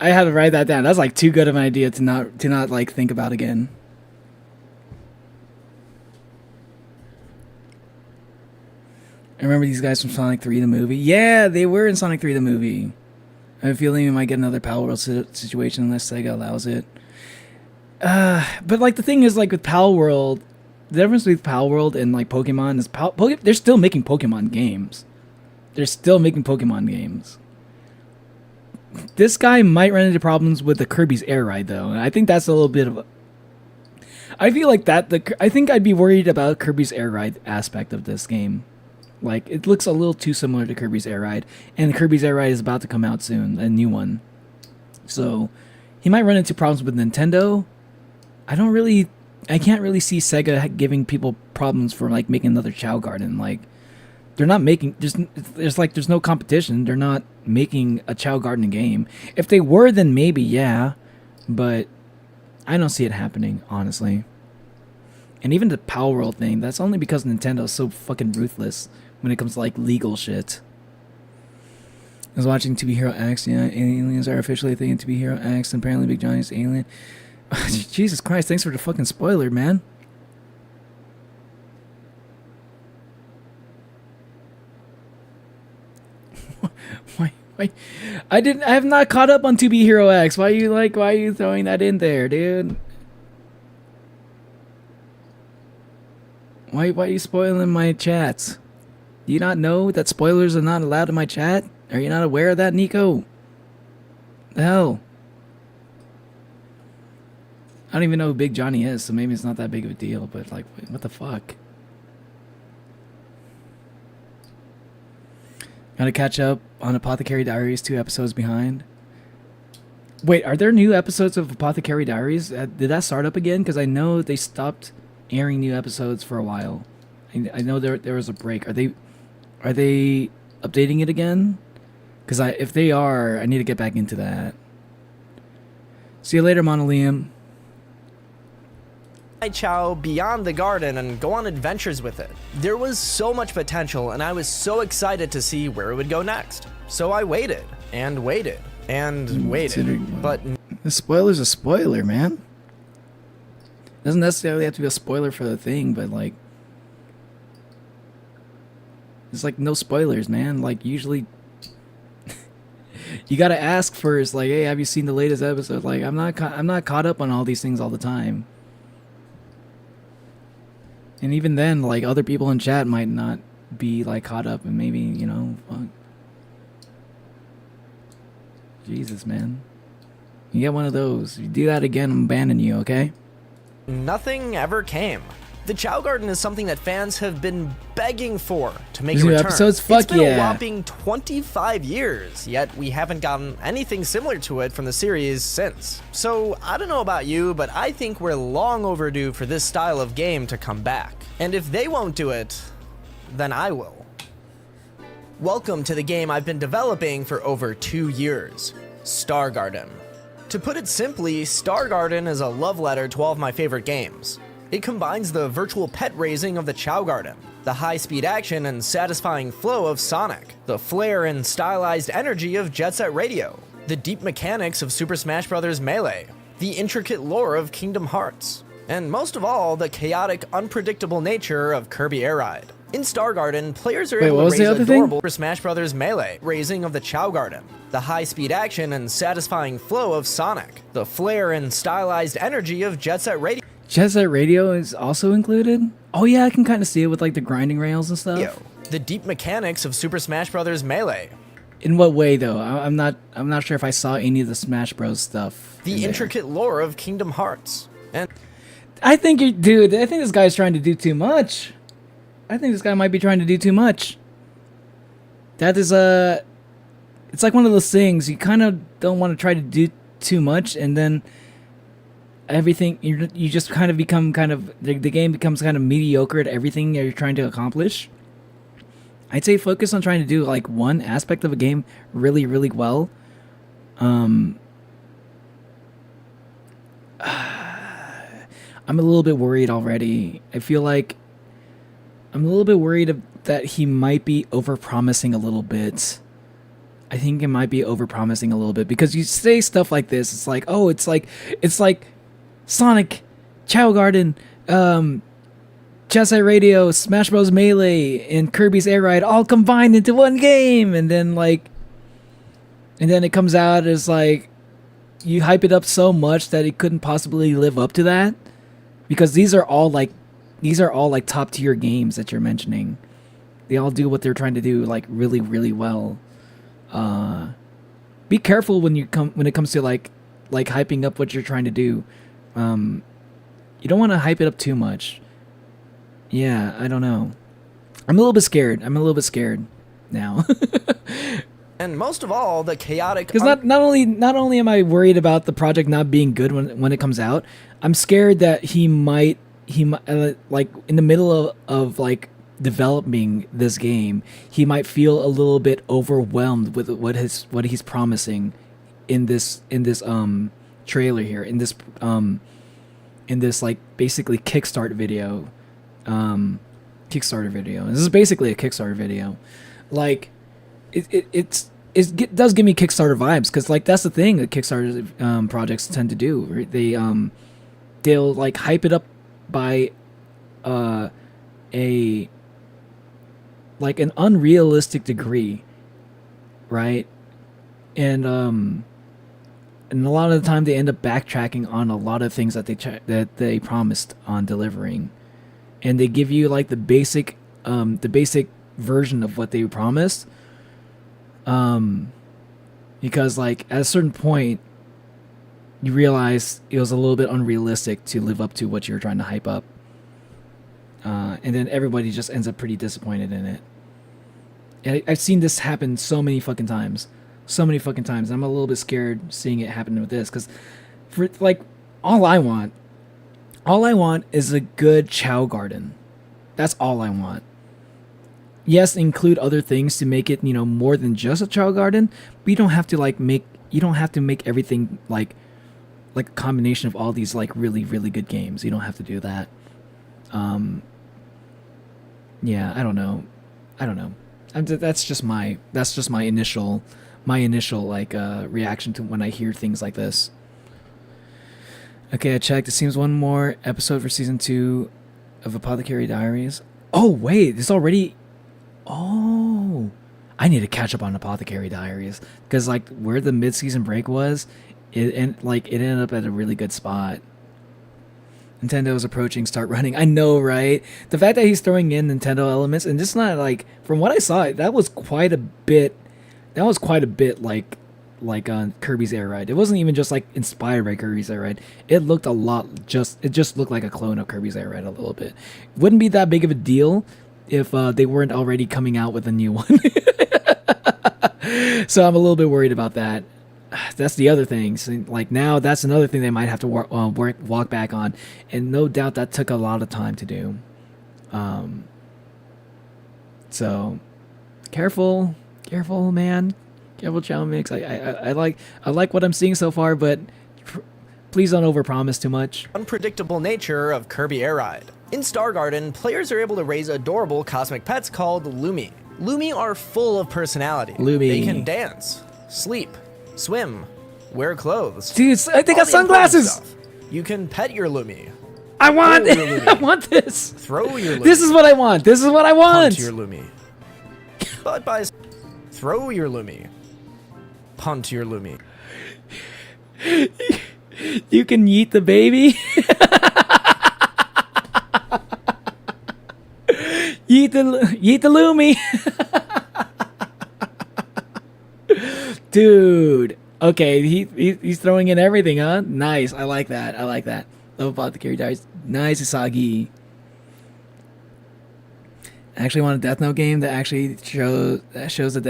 I had to write that down. That's like too good of an idea to not like think about again. I remember these guys from Sonic 3 the movie. Yeah, they were in Sonic 3 the movie. I have a feeling we might get another Pal World situation unless Sega allows it. But like the thing is, like with Pal World, the difference with Pal World and like Pokemon is they're still making Pokemon games. They're still making Pokemon games. This guy might run into problems with the Kirby's Air Ride though, and I think that's a little bit of a... I feel like I think I'd be worried about Kirby's Air Ride aspect of this game. Like, it looks a little too similar to Kirby's Air Ride, and Kirby's Air Ride is about to come out soon, a new one. So, he might run into problems with Nintendo. I can't really see Sega giving people problems for, like, making another Chow Garden. Like, they're not making, there's no competition. They're not making a Chow Garden game. If they were, then maybe, yeah. But I don't see it happening, honestly. And even the Pal World thing, that's only because Nintendo is so fucking ruthless when it comes to, like, legal shit. I was watching To Be Hero X. Yeah, aliens are officially a thing in To Be Hero X, and apparently Big Johnny's alien. Jesus Christ, thanks for the fucking spoiler, man. Why? I have not caught up on To Be Hero X. Why are you throwing that in there, dude? Why are you spoiling my chats? Do you not know that spoilers are not allowed in my chat? Are you not aware of that, Nico? The hell? I don't even know who Big Johnny is, so maybe it's not that big of a deal, but like, what the fuck? Gotta catch up on Apothecary Diaries 2 episodes behind. Wait, are there new episodes of Apothecary Diaries? Did that start up again? Because I know they stopped airing new episodes for a while. I know there was a break. Are they updating it again? Because if they are, I need to get back into that. See you later, Monolium. Chow beyond the garden and go on adventures with it. There was so much potential, and I was so excited to see where it would go next. So I waited and waited and waited. But the spoiler's a spoiler, man. Doesn't necessarily have to be a spoiler for the thing, but like, it's like no spoilers, man. Like usually, you gotta ask first. Like, hey, have you seen the latest episode? Like, I'm not caught up on all these things all the time. And even then, like, other people in chat might not be, like, caught up and maybe, you know, fuck. Jesus, man. You get one of those. You do that again, I'm banning you, okay? nothing ever came. The Chow Garden is something that fans have been begging for to make These a new return. episodes? Fuck it's been yeah. a whopping 25 years, yet we haven't gotten anything similar to it from the series since. So, I don't know about you, but I think we're long overdue for this style of game to come back. And if they won't do it, then I will. Welcome to the game I've been developing for over 2 years, Star Garden. To put it simply, Star Garden is a love letter to all of my favorite games. It combines the virtual pet raising of the Chow Garden, the high-speed action and satisfying flow of Sonic, the flair and stylized energy of Jet Set Radio, the deep mechanics of Super Smash Bros. Melee, the intricate lore of Kingdom Hearts, and most of all, the chaotic, unpredictable nature of Kirby Air Ride. In Star Garden, players are able to raise adorable Super Smash Bros. Melee raising of the Chow Garden, the high-speed action and satisfying flow of Sonic, the flair and stylized energy of Jet Set Radio. Jet Set Radio is also included? Oh yeah, I can kind of see it with like the grinding rails and stuff. The deep mechanics of Super Smash Bros. Melee. In what way though? I'm not sure if I saw any of the Smash Bros stuff. The intricate lore of Kingdom Hearts. And I think I think this guy's trying to do too much. I think this guy might be trying to do too much. That is it's like one of those things you kind of don't want to try to do too much, and then everything you just kind of become the game becomes kind of mediocre at everything you're trying to accomplish. I'd say focus on trying to do like one aspect of a game really, really well. I'm a little bit worried already. I feel like I'm a little bit worried that he might be overpromising a little bit. I think it might be overpromising a little bit because you say stuff like this. It's like, oh, it's like Sonic, Chow Garden, Jet Set Radio, Smash Bros. Melee, and Kirby's Air Ride all combined into one game, and then it comes out as like you hype it up so much that it couldn't possibly live up to that, because these are all like top tier games that you're mentioning. They all do what they're trying to do like really, really well. Be careful when it comes to like hyping up what you're trying to do. You don't want to hype it up too much. Yeah, I don't know. I'm a little bit scared. Now. And most of all, the chaotic. Because not only am I worried about the project not being good when it comes out, I'm scared that he might like in the middle of like developing this game, he might feel a little bit overwhelmed with what he's promising in this trailer here, in this like basically Kickstarter video. This is basically a Kickstarter video. Like it does give me Kickstarter vibes, because like that's the thing that Kickstarter projects tend to do, right? They'll like hype it up by a like an unrealistic degree, right? And a lot of the time they end up backtracking on a lot of things that they promised on delivering, and they give you like the basic version of what they promised, because like at a certain point you realize it was a little bit unrealistic to live up to what you were trying to hype up. And then everybody just ends up pretty disappointed in it. And I've seen this happen so many fucking times. So many fucking times. I'm a little bit scared seeing it happen with this. Because, for like, all I want is a good Chow Garden. That's all I want. Yes, include other things to make it, you know, more than just a Chow Garden. But you don't have to, like, make everything, like a combination of all these, like, really, really good games. You don't have to do that. Yeah, I don't know. That's just my initial like reaction to when I hear things like this. Okay, I checked. It seems one more episode for season 2 of Apothecary Diaries. Oh wait, it's already. Oh, I need to catch up on Apothecary Diaries because like where the mid-season break was, it ended up at a really good spot. Nintendo is approaching start running. I know, right? The fact that he's throwing in Nintendo elements, and just not like from what I saw, that was quite a bit like on Kirby's Air Ride. It wasn't even just like inspired by Kirby's Air Ride. It looked a lot it just looked like a clone of Kirby's Air Ride a little bit. Wouldn't be that big of a deal if they weren't already coming out with a new one. So I'm a little bit worried about that. That's the other thing. So, like now, that's another thing they might have to walk back on, and no doubt that took a lot of time to do. So careful, man. Careful, Chow Mix. I like what I'm seeing so far, but please don't overpromise too much. Unpredictable nature of Kirby Air Ride. In Star Garden, players are able to raise adorable cosmic pets called Lumi. Lumi are full of personality. Lumi. They can dance, sleep, swim, wear clothes. Dude, they got sunglasses. You can pet your Lumi. I want this. Throw your Lumi. This is what I want. Punt your Lumi. Throw your Lumi. Punt your Lumi. You can yeet the baby. Yeet the Lumi. Dude. Okay, he's throwing in everything, huh? Nice. I like that. Love Apothecary Diaries. Nice, Isagi. I actually want a Death Note game that actually shows the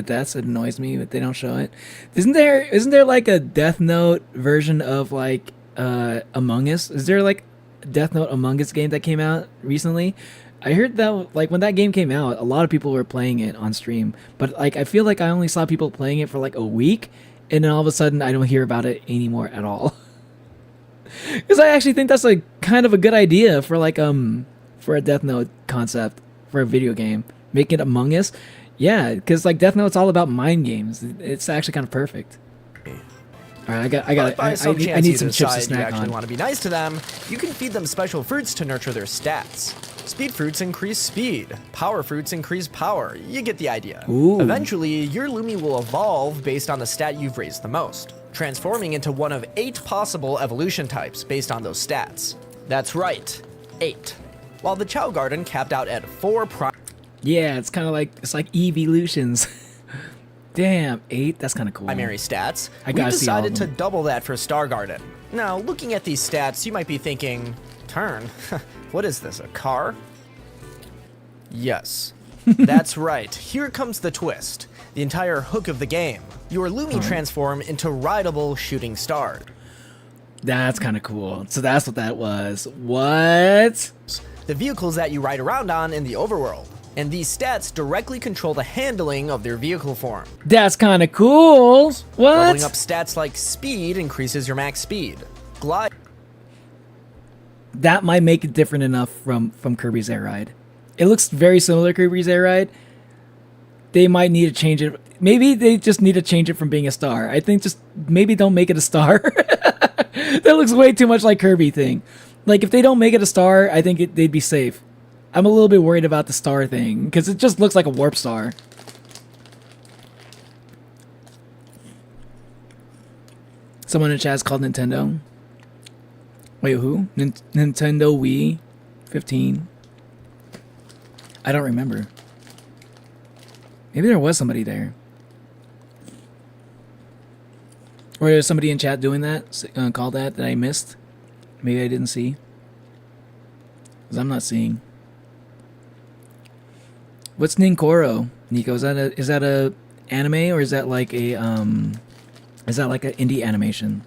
deaths. It annoys me, but they don't show it. Isn't there like a Death Note version of like Among Us? Is there like a Death Note Among Us game that came out recently? I heard that like when that game came out, a lot of people were playing it on stream, but like I feel like I only saw people playing it for like a week, and then all of a sudden I don't hear about it anymore at all. Because I actually think that's like kind of a good idea for like for a Death Note concept for a video game, make it Among Us. Yeah, because like Death Note's all about mind games. It's actually kind of perfect. All right, I need some chips to snack you actually on. want to be nice to them, you can feed them special fruits to nurture their stats. Speed fruits increase speed. Power fruits increase power. You get the idea. Ooh. Eventually, your Lumi will evolve based on the stat you've raised the most, transforming into one of 8 possible evolution types based on those stats. That's right, 8. While the Chow Garden capped out at 4 Yeah, it's kind of like evolutions. Damn, 8. That's kind of cool. primary stats, I we gotta see all of decided to them. double that for Star Garden. Now, looking at these stats, you might be thinking, turn? What is this, a car? Yes, that's right. Here comes the twist. The entire hook of the game. Your Lumi transform into rideable shooting stars. That's kind of cool. So that's what that was. What? The vehicles that you ride around on in the overworld. And these stats directly control the handling of their vehicle form. That's kind of cool. What? Leveling up stats like speed increases your max speed. Glide. That might make it different enough from Kirby's Air Ride. It looks very similar to Kirby's Air Ride. They might need to change it. Maybe they just need to change it from being a star. I think just maybe don't make it a star. That looks way too much like Kirby thing. Like if they don't make it a star, I think they'd be safe. I'm a little bit worried about the star thing because it just looks like a warp star. Someone in chat is called Nintendo. Wait, who? Nintendo Wii 15. I don't remember. Maybe there was somebody there. Or is somebody in chat doing that? Call that I missed? Maybe I didn't see. Because I'm not seeing. What's Ninkoro, Nico? Is that a anime, or is that like a is that like an indie animation?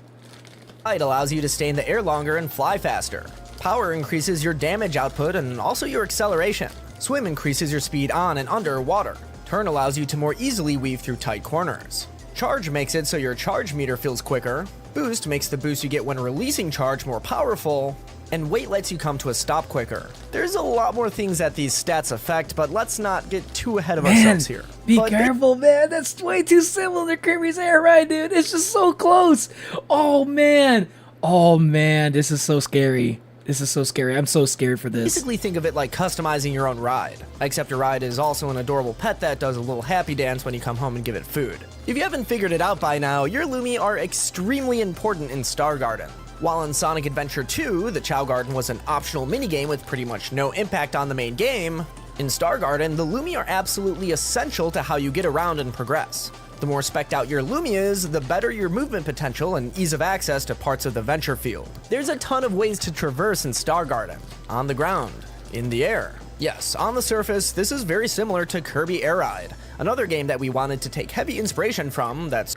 It allows you to stay in the air longer and fly faster. Power increases your damage output and also your acceleration. Swim increases your speed on and under water. Turn allows you to more easily weave through tight corners. Charge makes it so your charge meter feels quicker. Boost makes the boost you get when releasing charge more powerful. And wait lets you come to a stop quicker. There's a lot more things that these stats affect, but let's not get too ahead of ourselves here. Be careful, man. That's way too similar to Kirby's Air Ride, dude. It's just so close. Oh, man. Oh, man. This is so scary. This is so scary. I'm so scared for this. Basically think of it like customizing your own ride. Except your ride is also an adorable pet that does a little happy dance when you come home and give it food. If you haven't figured it out by now, your Lumi are extremely important in Star Garden. While in Sonic Adventure 2, the Chow Garden was an optional minigame with pretty much no impact on the main game, in Star Garden, the Lumi are absolutely essential to how you get around and progress. The more specced out your Lumi is, the better your movement potential and ease of access to parts of the venture field. There's a ton of ways to traverse in Star Garden. On the ground, in the air. Yes, on the surface, this is very similar to Kirby Air Ride, another game that we wanted to take heavy inspiration from that's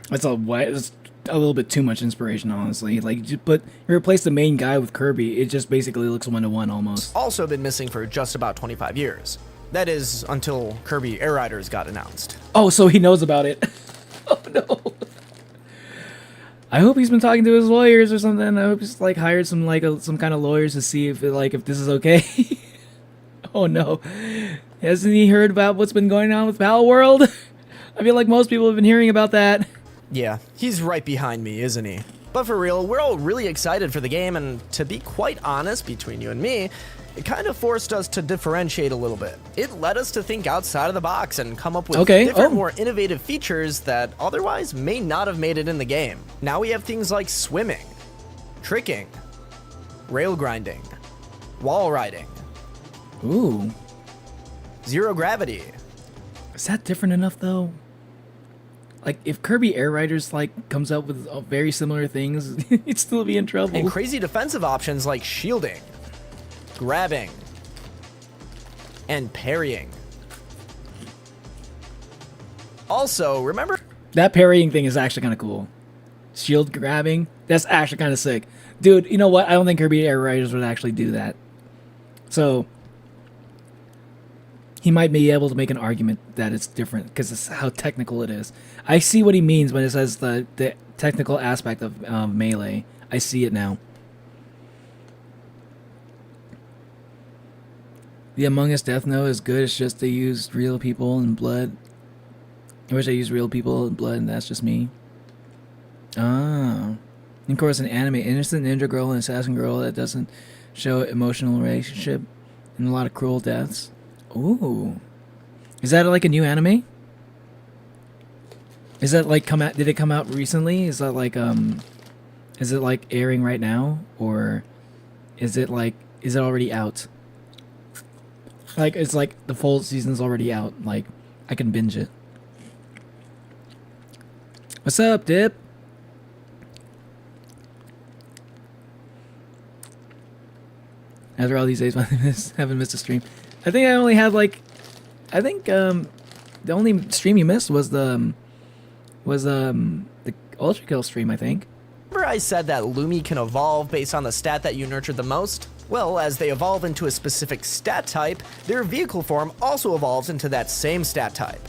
a little bit too much inspiration, honestly. But you replace the main guy with Kirby, it just basically looks one-to-one almost. Also been missing for just about 25 years. That is, until Kirby Air Riders got announced. Oh, so he knows about it. Oh no. I hope he's been talking to his lawyers or something. I hope he's like hired some kind of lawyers to see if this is okay. Oh no. Hasn't he heard about what's been going on with Pal World? I feel like most people have been hearing about that. Yeah, he's right behind me, isn't he? But for real, we're all really excited for the game, and to be quite honest, between you and me, it kind of forced us to differentiate a little bit. It led us to think outside of the box and come up with different, more innovative features that otherwise may not have made it in the game. Now we have things like swimming, tricking, rail grinding, wall riding. Ooh. Zero gravity. Is that different enough though? Like, if Kirby Air Riders comes up with very similar things, he'd still be in trouble. And crazy defensive options like shielding, grabbing, and parrying. Also, remember that parrying thing is actually kind of cool. Shield grabbing, that's actually kind of sick. Dude, you know what? I don't think Kirby Air Riders would actually do that. So he might be able to make an argument that it's different because it's how technical it is. I see what he means when it says the technical aspect of Melee. I see it now. The Among Us Death Note is good. It's just they used real people and blood. I wish I used real people and blood, and that's just me. Ah. Of course, an anime, innocent ninja girl and assassin girl that doesn't show emotional relationship and a lot of cruel deaths. Ooh. Is that like a new anime? Is that like did it come out recently? Is that like is it like airing right now, or is it already out? Like it's like the full season's already out. Like I can binge it. What's up, Dip? After all these days, I haven't missed a stream. I think I only had the only stream you missed was the Ultra Kill stream, I think. Remember I said that Lumi can evolve based on the stat that you nurtured the most? Well, as they evolve into a specific stat type, their vehicle form also evolves into that same stat type.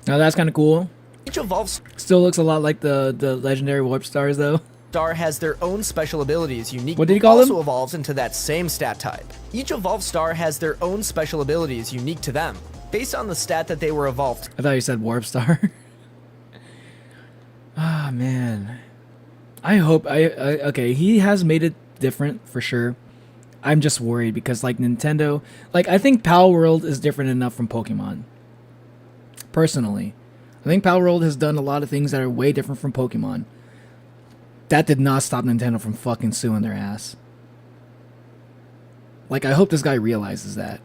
Now that's kind of cool. Each evolves. Still looks a lot like the legendary Warp Stars though. Star has their own special abilities unique. What did he call them? Also evolves into that same stat type. Each evolved star has their own special abilities unique to them, based on the stat that they were evolved. I thought you said Warp Star. Ah, man. I hope okay, he has made it different for sure. I'm just worried because Nintendo, I think Pal World is different enough from Pokemon. Personally, I think Pal World has done a lot of things that are way different from Pokemon. That did not stop Nintendo from fucking suing their ass. I hope this guy realizes that.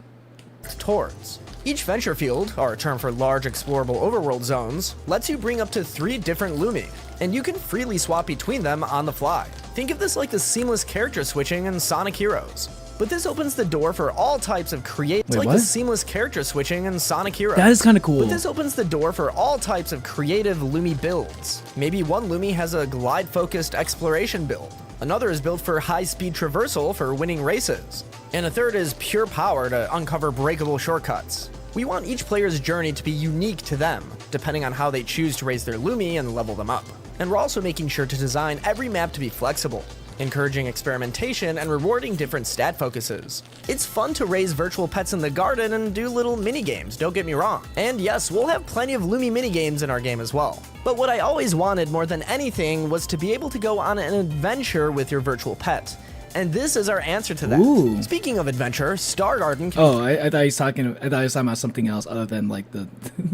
Towards. Each venture field, or a term for large explorable overworld zones, lets you bring up to 3 different Lumi, and you can freely swap between them on the fly. Think of this like the seamless character switching in Sonic Heroes. But this opens the door for all types of creative, Wait, like what? the seamless character switching in Sonic Heroes. That is kind of cool. But this opens the door for all types of creative Lumi builds. Maybe one Lumi has a glide-focused exploration build. Another is built for high-speed traversal for winning races. And a third is pure power to uncover breakable shortcuts. We want each player's journey to be unique to them, depending on how they choose to raise their Lumi and level them up. And we're also making sure to design every map to be flexible, encouraging experimentation and rewarding different stat focuses. It's fun to raise virtual pets in the garden and do little mini-games, don't get me wrong. And yes, we'll have plenty of Lumi mini-games in our game as well. But what I always wanted more than anything was to be able to go on an adventure with your virtual pet. And this is our answer to that. Ooh. Speaking of adventure, Star Garden can— Oh, I thought he was talking about something else other than like the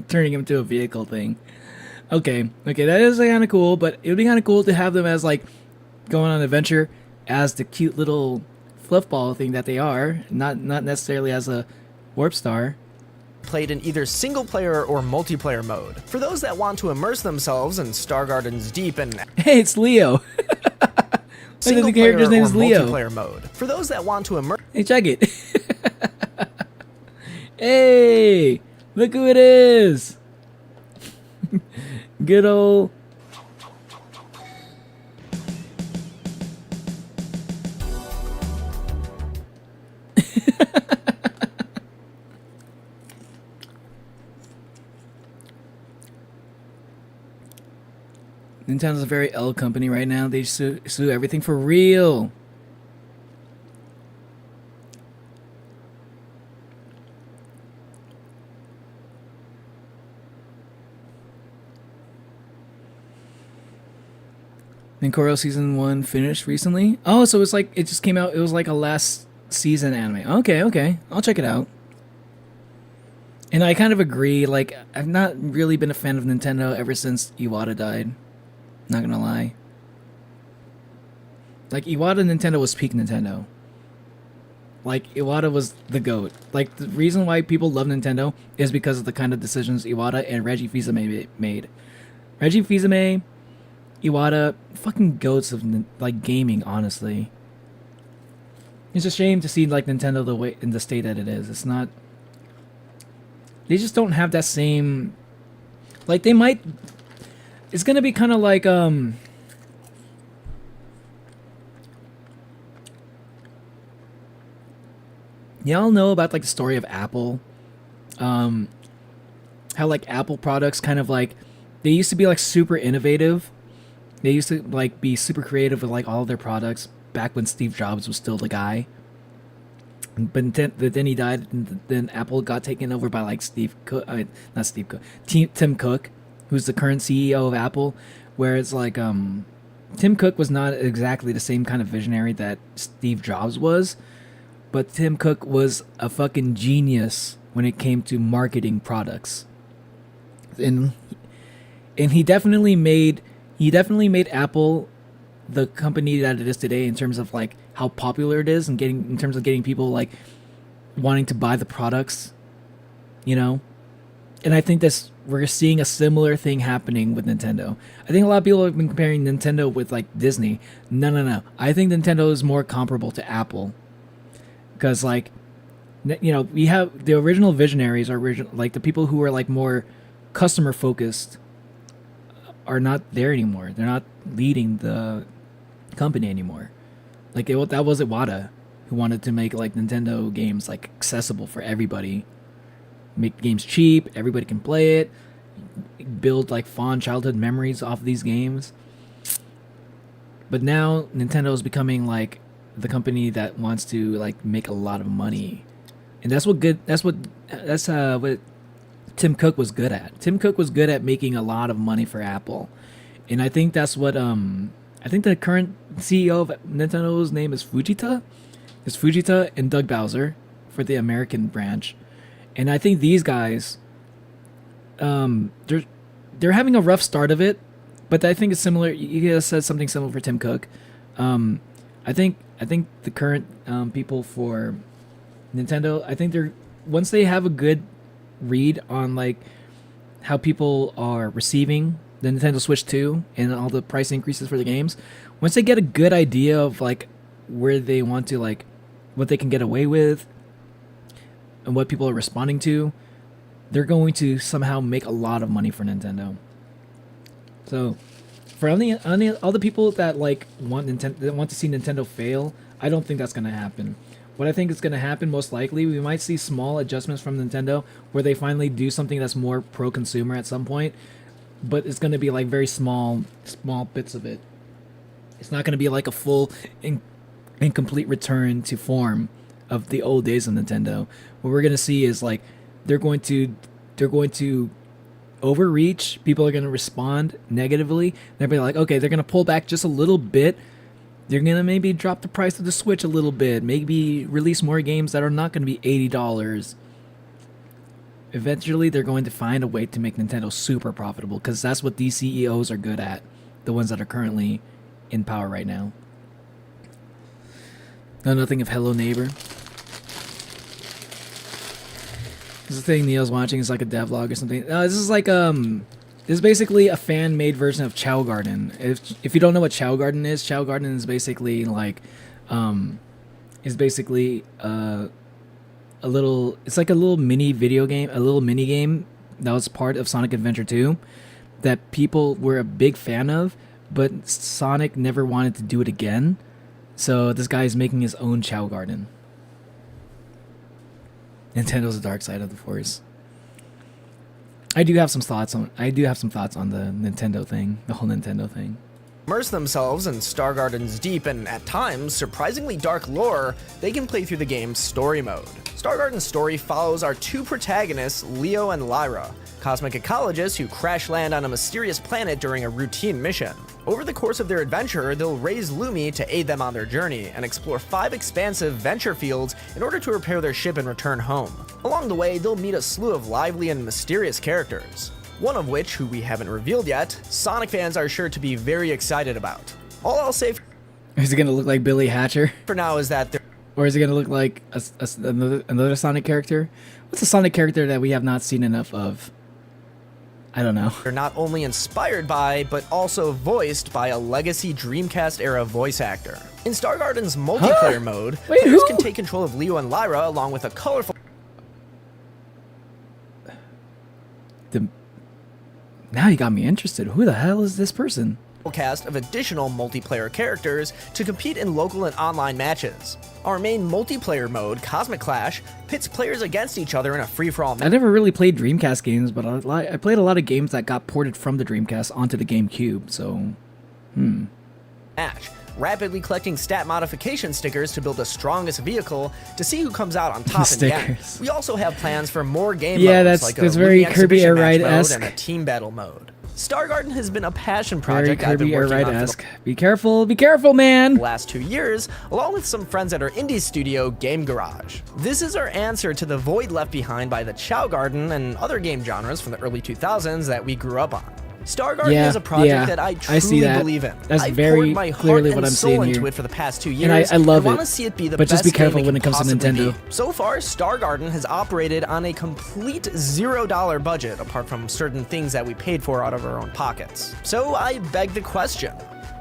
turning him into a vehicle thing. Okay, that is kind of cool, but it would be kind of cool to have them as like going on an adventure as the cute little fluff ball thing that they are, not necessarily as a warp star. Played in either single player or multiplayer mode. For those that want to immerse themselves in Star Garden's deep and— Hey, it's Leo. single the character's player name or is Leo. multiplayer mode. For those that want to immerse— Hey, check it. Hey, look who it is. Good old. Nintendo's a very L company right now. They sue everything for real. Ninkoro season 1 finished recently. Oh, so it's like it just came out. It was like a last season anime. Okay. I'll check it out. And I kind of agree. Like, I've not really been a fan of Nintendo ever since Iwata died. Not gonna lie. Like, Iwata Nintendo was peak Nintendo. Like, Iwata was the GOAT. Like, the reason why people love Nintendo is because of the kind of decisions Iwata and Reggie Fils-Aimé made. Reggie Fils-Aimé, Iwata, fucking goats of like gaming, honestly. It's a shame to see like Nintendo the way in the state that it is. It's not. They just don't have that same. Like they might. It's gonna be kind of like Y'all know about like the story of Apple. How like Apple products kind of like they used to be like super innovative. They used to like be super creative with like all of their products back when Steve Jobs was still the guy. But then he died, and then Apple got taken over by like Tim Cook, who's the current CEO of Apple. Where it's like Tim Cook was not exactly the same kind of visionary that Steve Jobs was, but Tim Cook was a fucking genius when it came to marketing products, and he definitely made Apple the company that it is today in terms of like how popular it is and in terms of getting people like wanting to buy the products, you know. And I think we're seeing a similar thing happening with Nintendo. I think a lot of people have been comparing Nintendo with like Disney. No. I think Nintendo is more comparable to Apple because like, you know, we have the original visionaries like the people who are like more customer focused are not there anymore. They're not leading the company anymore. Like that was Iwata, who wanted to make like Nintendo games like accessible for everybody, make games cheap, everybody can play it, build like fond childhood memories off of these games. But now Nintendo is becoming like the company that wants to like make a lot of money, and that's what Tim Cook was good at. Tim Cook was good at making a lot of money for Apple. And I think that's what I think the current CEO of Nintendo's name is Fujita. It's Fujita and Doug Bowser for the American branch. And I think these guys they're having a rough start of it, but I think it's similar. You guys said something similar for Tim Cook. I think the current people for Nintendo, I think they're once they have a good read on like how people are receiving the Nintendo Switch 2 and all the price increases for the games, once they get a good idea of like where they want to, like what they can get away with and what people are responding to, they're going to somehow make a lot of money for Nintendo. So for all the people that like want to see Nintendo fail, I don't think that's going to happen. What I think is going to happen, most likely, we might see small adjustments from Nintendo where they finally do something that's more pro-consumer at some point, but it's going to be like very small bits of it. It's not going to be like a full and complete return to form of the old days of Nintendo. What we're going to see is like they're going to overreach. People are going to respond negatively. They're going to be like, okay, they're going to pull back just a little bit. They're going to maybe drop the price of the Switch a little bit. Maybe release more games that are not going to be $80. Eventually, they're going to find a way to make Nintendo super profitable, because that's what these CEOs are good at. The ones that are currently in power right now. Know nothing of Hello Neighbor. This is the thing Neil's watching. Is like a devlog or something. This is like this is basically a fan-made version of Chow Garden. If you don't know what Chow Garden is basically like is basically a little. It's like a little mini video game, a little mini game that was part of Sonic Adventure 2 that people were a big fan of, but Sonic never wanted to do it again. So this guy is making his own Chow Garden. Nintendo's the dark side of the Force. I do have some thoughts on the Nintendo thing, the whole Nintendo thing. Immerse themselves in Star Garden's deep and, at times, surprisingly dark lore, they can play through the game's story mode. Star Garden's story follows our two protagonists, Leo and Lyra, cosmic ecologists who crash land on a mysterious planet during a routine mission. Over the course of their adventure, they'll raise Lumi to aid them on their journey and explore 5 expansive venture fields in order to repair their ship and return home. Along the way, they'll meet a slew of lively and mysterious characters. One of which, who we haven't revealed yet, Sonic fans are sure to be very excited about. All I'll say is it going to look like Billy Hatcher? For now is that they're... Or is it going to look like another Sonic character? What's a Sonic character that we have not seen enough of? I don't know. They're not only inspired by, but also voiced by a legacy Dreamcast-era voice actor. In Star Garden's multiplayer mode, players can take control of Leo and Lyra along with a colorful... Now you got me interested. Who the hell is this person? Cast of additional multiplayer characters to compete in local and online matches. Our main multiplayer mode, Cosmic Clash, pits players against each other in a free-for-all match. I never really played Dreamcast games, but I played a lot of games that got ported from the Dreamcast onto the GameCube, so... Rapidly collecting stat modification stickers to build the strongest vehicle to see who comes out on top in the end. We also have plans for more game modes, like that's a very Lumi Kirby exhibition Air match Ride-esque. mode and a team battle mode. Star Garden has been a passion Very project I've been Kirby Air working on for Ride-esque. Be careful, man! the last 2 years, along with some friends at our indie studio, Game Garage. This is our answer to the void left behind by the Chow Garden and other game genres from the early 2000s that we grew up on. Star Garden is a project that I truly believe in. That's I've very poured my clearly heart what and I'm soul seeing into here. it for the past 2 years. And I love want to it. see it be the But best just be game careful it when can it comes to possibly Nintendo. be. So far, Star Garden has operated on a complete $0 budget, apart from certain things that we paid for out of our own pockets. So I beg the question,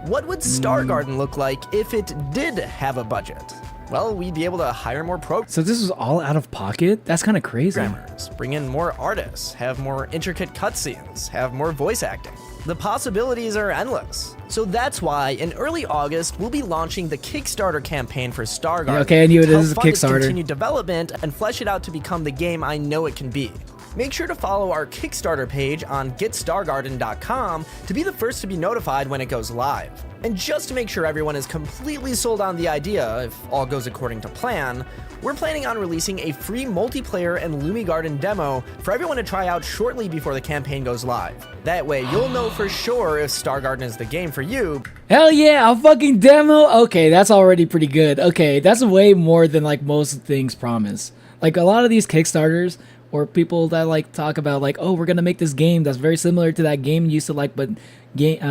what would Star Garden look like if it did have a budget? Well, we'd be able to hire more So this was all out of pocket? That's kind of crazy. programmers, bring in more artists, have more intricate cutscenes, have more voice acting. The possibilities are endless. So that's why in early August, we'll be launching the Kickstarter campaign for Star Garden. Okay, I knew it. to help This is a fund its Kickstarter. continued development and flesh it out to become the game I know it can be. Make sure to follow our Kickstarter page on getstargarden.com to be the first to be notified when it goes live. And just to make sure everyone is completely sold on the idea, if all goes according to plan, we're planning on releasing a free multiplayer and Lumi Garden demo for everyone to try out shortly before the campaign goes live. That way, you'll know for sure if Star Garden is the game for you. Hell yeah, a fucking demo? Okay, that's already pretty good. Okay, that's way more than like most things promise. Like a lot of these Kickstarters or people that like talk about like, oh, we're gonna make this game that's very similar to that game you used to like, but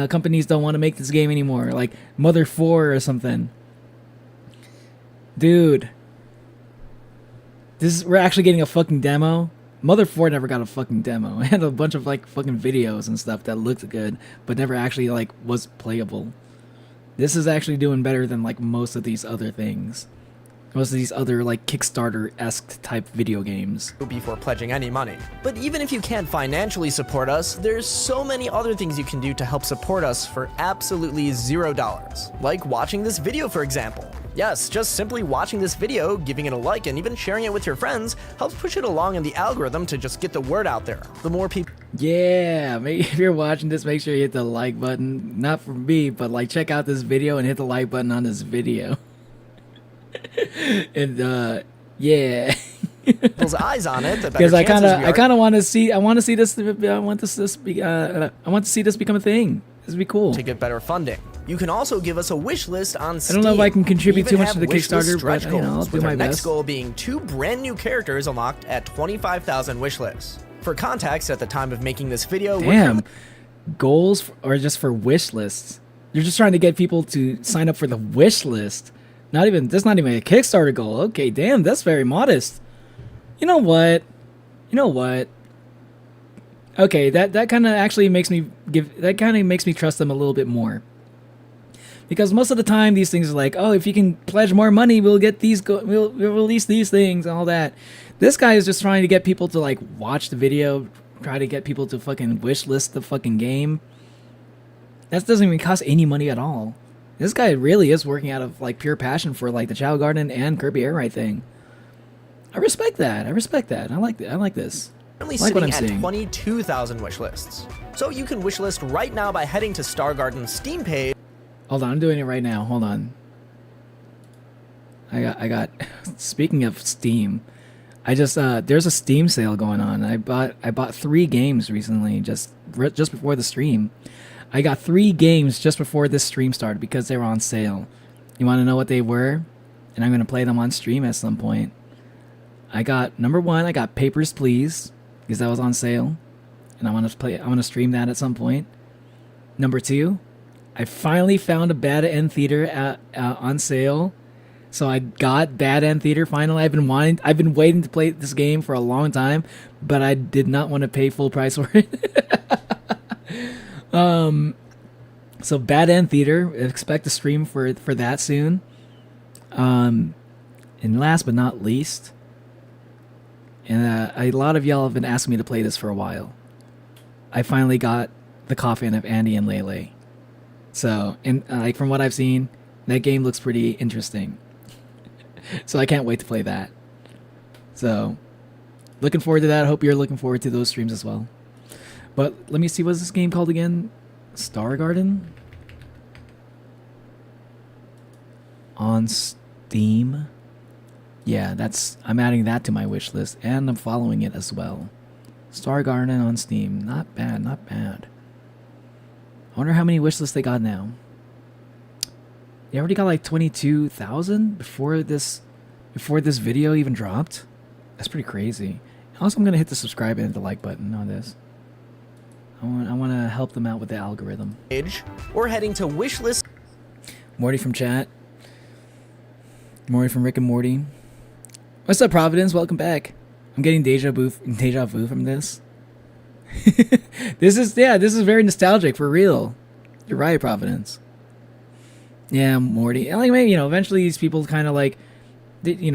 companies don't want to make this game anymore, like Mother 4 or something. Dude, we're actually getting a fucking demo Mother 4 never got a fucking demo. It had a bunch of like fucking videos and stuff that looked good, but never actually like was playable. This is actually doing better than like most of these other things. Most of these other like Kickstarter-esque type video games. Before pledging any money. But even if you can't financially support us, there's so many other things you can do to help support us for absolutely $0. Like watching this video, for example. Yes, just simply watching this video, giving it a like, and even sharing it with your friends helps push it along in the algorithm to just get the word out there. The more people... Yeah, if you're watching this, make sure you hit the like button. Not for me, but like check out this video and hit the like button on this video. And yeah, people's eyes on it, the better because I chances kind of want to see this become a thing. This would be cool to get better funding. You can also give us a wish list on Steam. I don't know if I can contribute too much to the Kickstarter, but you know, I'll do my next best. goal being 2 brand new characters unlocked at 25,000 wish lists. For context, at the time of making this video, damn, goals or just for wish lists? You're just trying to get people to sign up for the wish list. That's not even a Kickstarter goal. Okay, damn, that's very modest. You know what? Okay, that kind of actually makes me trust them a little bit more. Because most of the time these things are like, oh, if you can pledge more money, we'll get these we'll release these things and all that. This guy is just trying to get people to like watch the video, try to get people to fucking wish list the fucking game. That doesn't even cost any money at all. This guy really is working out of like pure passion for like the Chao Garden and Kirby Air Ride thing. I respect that. I like this. Currently I like what I'm sitting seeing. at 22,000 wish lists. So you can wish list right now by heading to Star Garden's Steam page. Hold on, I'm doing it right now. Hold on. I got speaking of Steam, there's a Steam sale going on. I bought 3 games recently just before the stream. I got 3 games just before this stream started because they were on sale. You want to know what they were? And I'm going to play them on stream at some point. Number 1, I got Papers, Please, because that was on sale. And I want to stream that at some point. Number 2, I finally found a Bad End Theater on sale. So I got Bad End Theater finally. I've been waiting to play this game for a long time, but I did not want to pay full price for it. So Bad End Theater, expect a stream for that soon. And last but not least, and a lot of y'all have been asking me to play this for a while. I finally got the Coffin of Andy and Lele. So, and like from what I've seen, that game looks pretty interesting. So I can't wait to play that. So, looking forward to that. I hope you're looking forward to those streams as well. But let me see, what's this game called again? Star Garden? On Steam? Yeah, I'm adding that to my wish list, and I'm following it as well. Star Garden on Steam. Not bad, not bad. I wonder how many wish lists they got now. They already got like 22,000 before this video even dropped. That's pretty crazy. Also, I'm gonna hit the subscribe and the like button on this. I want to help them out with the algorithm. Or heading to wishlist. Morty from chat. Morty from Rick and Morty. What's up, Providence? Welcome back. I'm getting deja vu from this. This is very nostalgic for real. You're right, Providence. Yeah, Morty. Like maybe eventually these people kind of like, maybe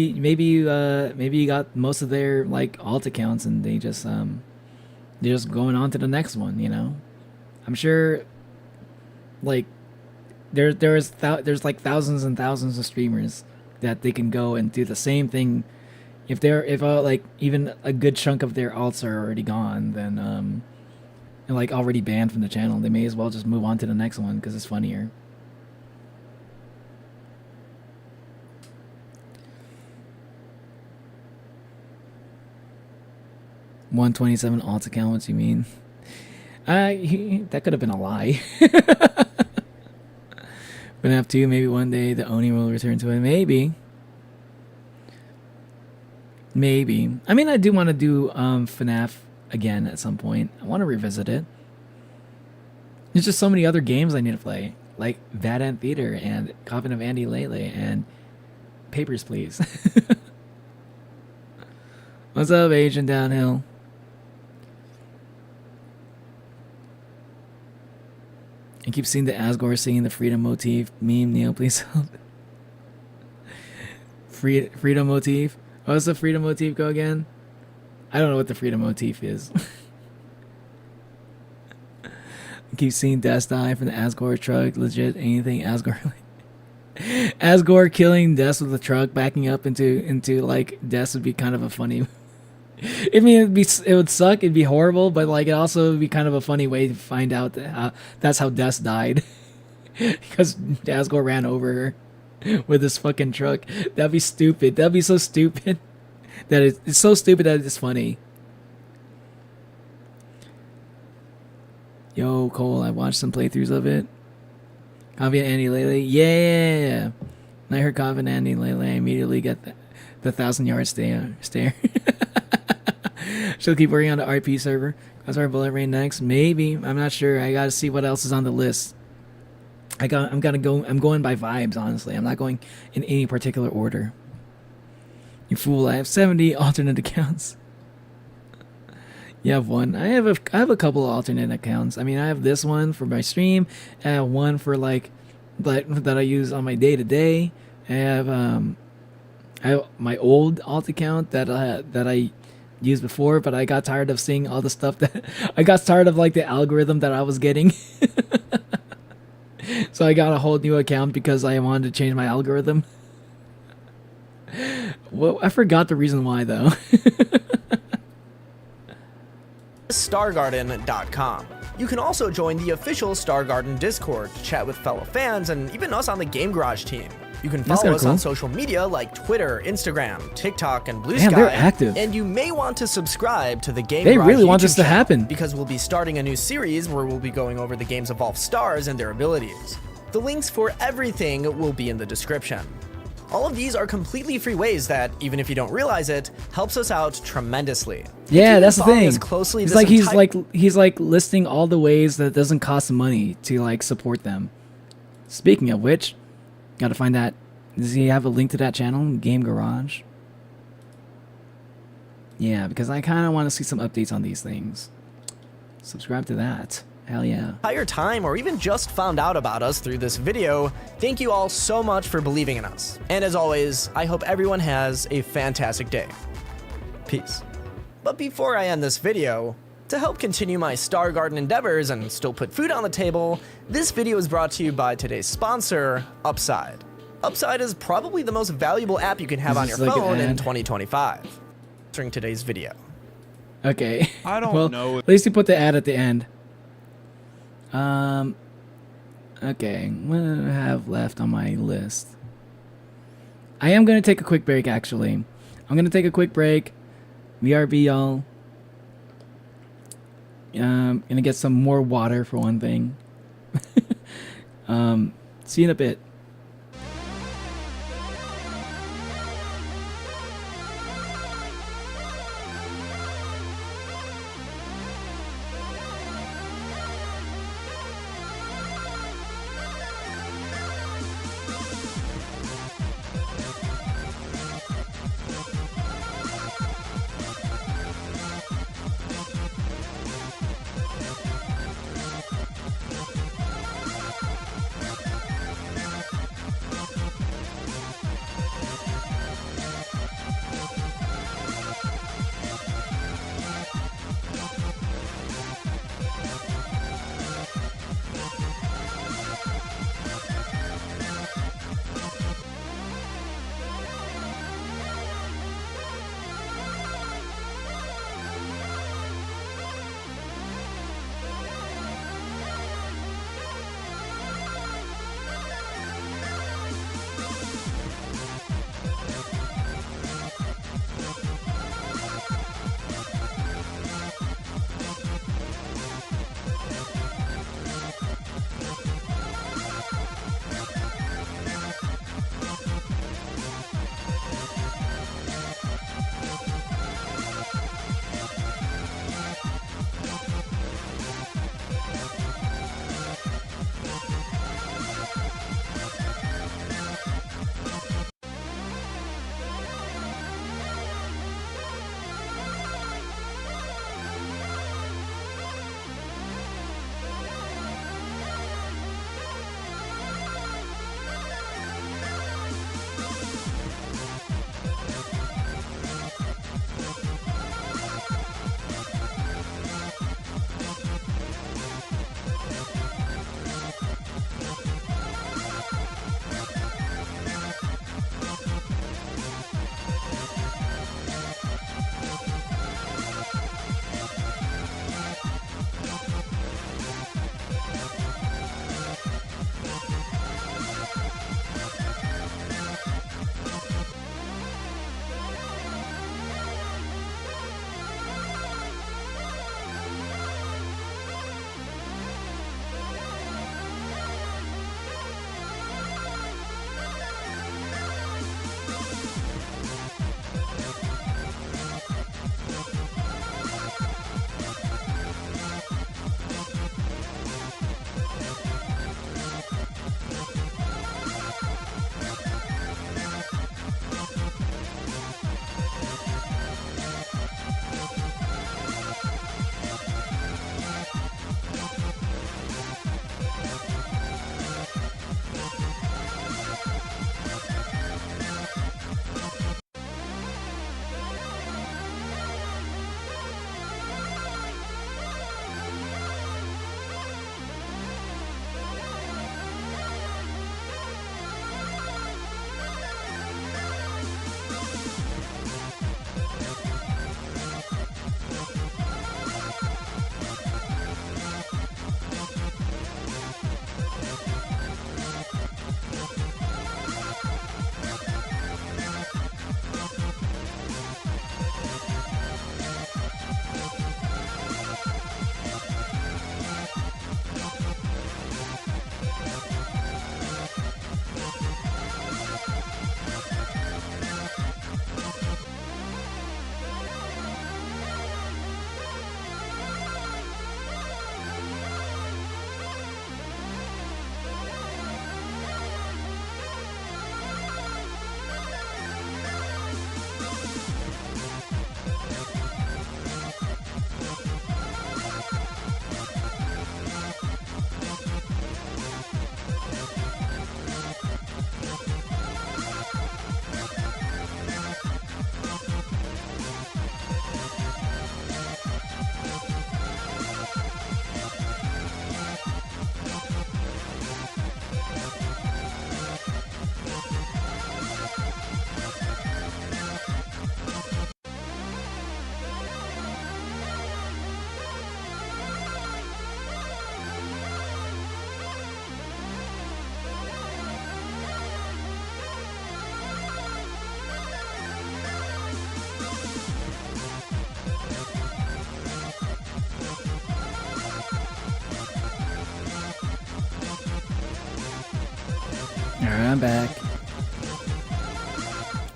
you got most of their like alt accounts and they're just going on to the next one. I'm sure like there's like thousands and thousands of streamers that they can go and do the same thing. If like even a good chunk of their alts are already gone, then and like already banned from the channel, they may as well just move on to the next one because it's funnier. $127 alt account, what do you mean? That could have been a lie. FNAF 2, maybe one day the Oni will return to it. Maybe. I mean, I do want to do FNAF again at some point. I want to revisit it. There's just so many other games I need to play, like Bad End Theater and Coffin of Andy Lele and Papers, Please. What's up, Agent Downhill? I keep seeing the Asgore singing the freedom motif meme. Neil, please help. Freedom motif? What does the freedom motif go again? I don't know what the freedom motif is. I keep seeing Death die from the Asgore truck. Legit, anything Asgore. Asgore killing Death with the truck, backing up into like Death would be kind of a funny. I mean, it would suck. It'd be horrible, but like it also would be kind of a funny way to find out that that's how Death died, because Asgore ran over her with this fucking truck. That'd be stupid. That'd be so stupid that it's so stupid that it's funny. Yo, Cole, I watched some playthroughs of it. Coffee and Andy Lele, yeah. When I heard Coffee and Andy Lele, I immediately got the 1,000-yard stare. She'll keep working on the RP server. That's our Bullet Rain next. Maybe. I'm not sure. I gotta see what else is on the list. I'm going by vibes, honestly. I'm not going in any particular order. You fool, I have 70 alternate accounts. You have one. I have a couple of alternate accounts. I mean, I have this one for my stream. I have one for like that I use on my day-to-day. I have my old alt account that I used before, but I got tired of seeing all the stuff that I got tired of, like the algorithm that I was getting. So I got a whole new account because I wanted to change my algorithm. Well, I forgot the reason why though. Stargarden.com. You can also join the official Stargarden Discord to chat with fellow fans and even us on the Game Garage team. You can follow us on social media like Twitter, Instagram, TikTok, and Blue Sky. They're active. And you may want to subscribe to the Game They Garage really want YouTube this to channel, happen. because we'll be starting a new series where we'll be going over the game's evolved stars and their abilities. The links for everything will be in the description. All of these are completely free ways that, even if you don't realize it, helps us out tremendously. Yeah, that's the thing. Closely He's like listing all the ways that it doesn't cost money to like support them. Speaking of which, gotta find that. Does he have a link to that channel, Game Garage? Yeah, because I kind of want to see some updates on these things. Subscribe to that. Hell yeah. Entire time or even just found out about us through this video, thank you all so much for believing in us. And as always, I hope everyone has a fantastic day. Peace. But before I end this video, to help continue my Star Garden endeavors and still put food on the table, this video is brought to you by today's sponsor, Upside. Upside is probably the most valuable app you can have on your phone in 2025. During today's video. Okay. I don't know. At least he put the ad at the end. Okay, what do I have left on my list? I am going to take a quick break, actually. I'm going to take a quick break. BRB, y'all. Going to get some more water, for one thing. See you in a bit. Alright, I'm back.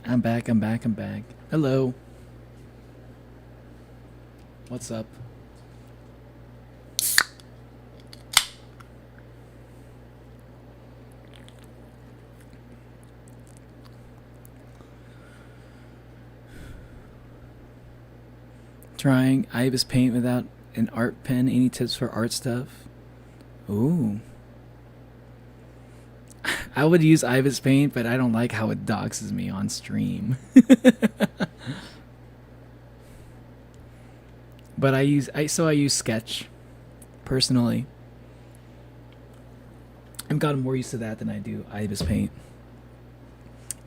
I'm back, I'm back, I'm back. Hello. What's up? Trying Ibis Paint without an art pen. Any tips for art stuff? Ooh. I would use Ibis Paint, but I don't like how it doxes me on stream. But I use Sketch personally. I've gotten more used to that than I do Ibis Paint.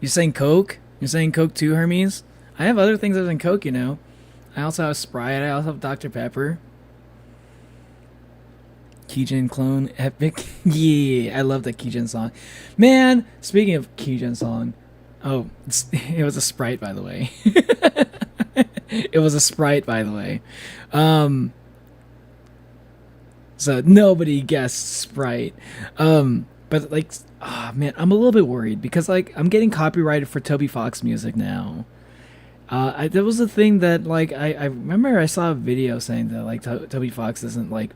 You're saying Coke? You're saying Coke too, Hermes? I have other things other than Coke, you know. I also have Sprite. I also have Dr. Pepper. Keygen clone, epic. Yeah, I love that Keygen song. Man, speaking of Keygen song, oh, it was a Sprite, by the way. It was a Sprite, by the way. So nobody guessed Sprite. But like, oh man, I'm a little bit worried because like I'm getting copyrighted for Toby Fox music now. There was a thing that like I remember I saw a video saying that like Toby Fox doesn't like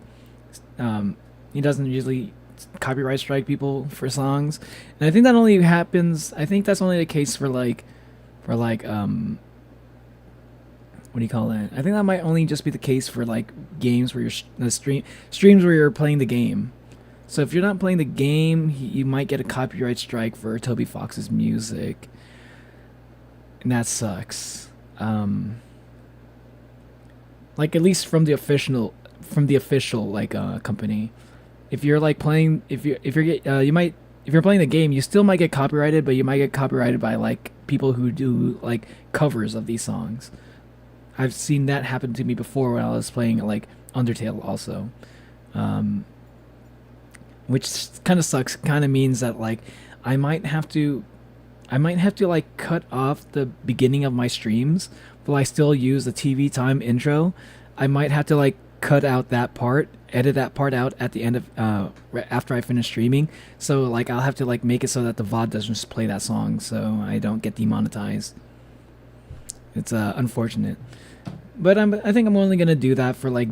he doesn't usually copyright strike people for songs, and I think that only happens. I think that's only the case for like what do you call it? I think that might only just be the case for like games where you're streams where you're playing the game. So if you're not playing the game, you might get a copyright strike for Toby Fox's music, and that sucks. Like at least from the official like company. If you're like playing, if you're playing the game, you still might get copyrighted, but you might get copyrighted by like people who do like covers of these songs. I've seen that happen to me before when I was playing like Undertale also, which kind of sucks. Kind of means that like I might have to like cut off the beginning of my streams, but I still use the TV time intro. I might have to like cut out that part, edit that part out at the end of after I finish streaming. So like I'll have to like make it so that the VOD doesn't just play that song, so I don't get demonetized. It's unfortunate, but I think I'm only gonna do that for like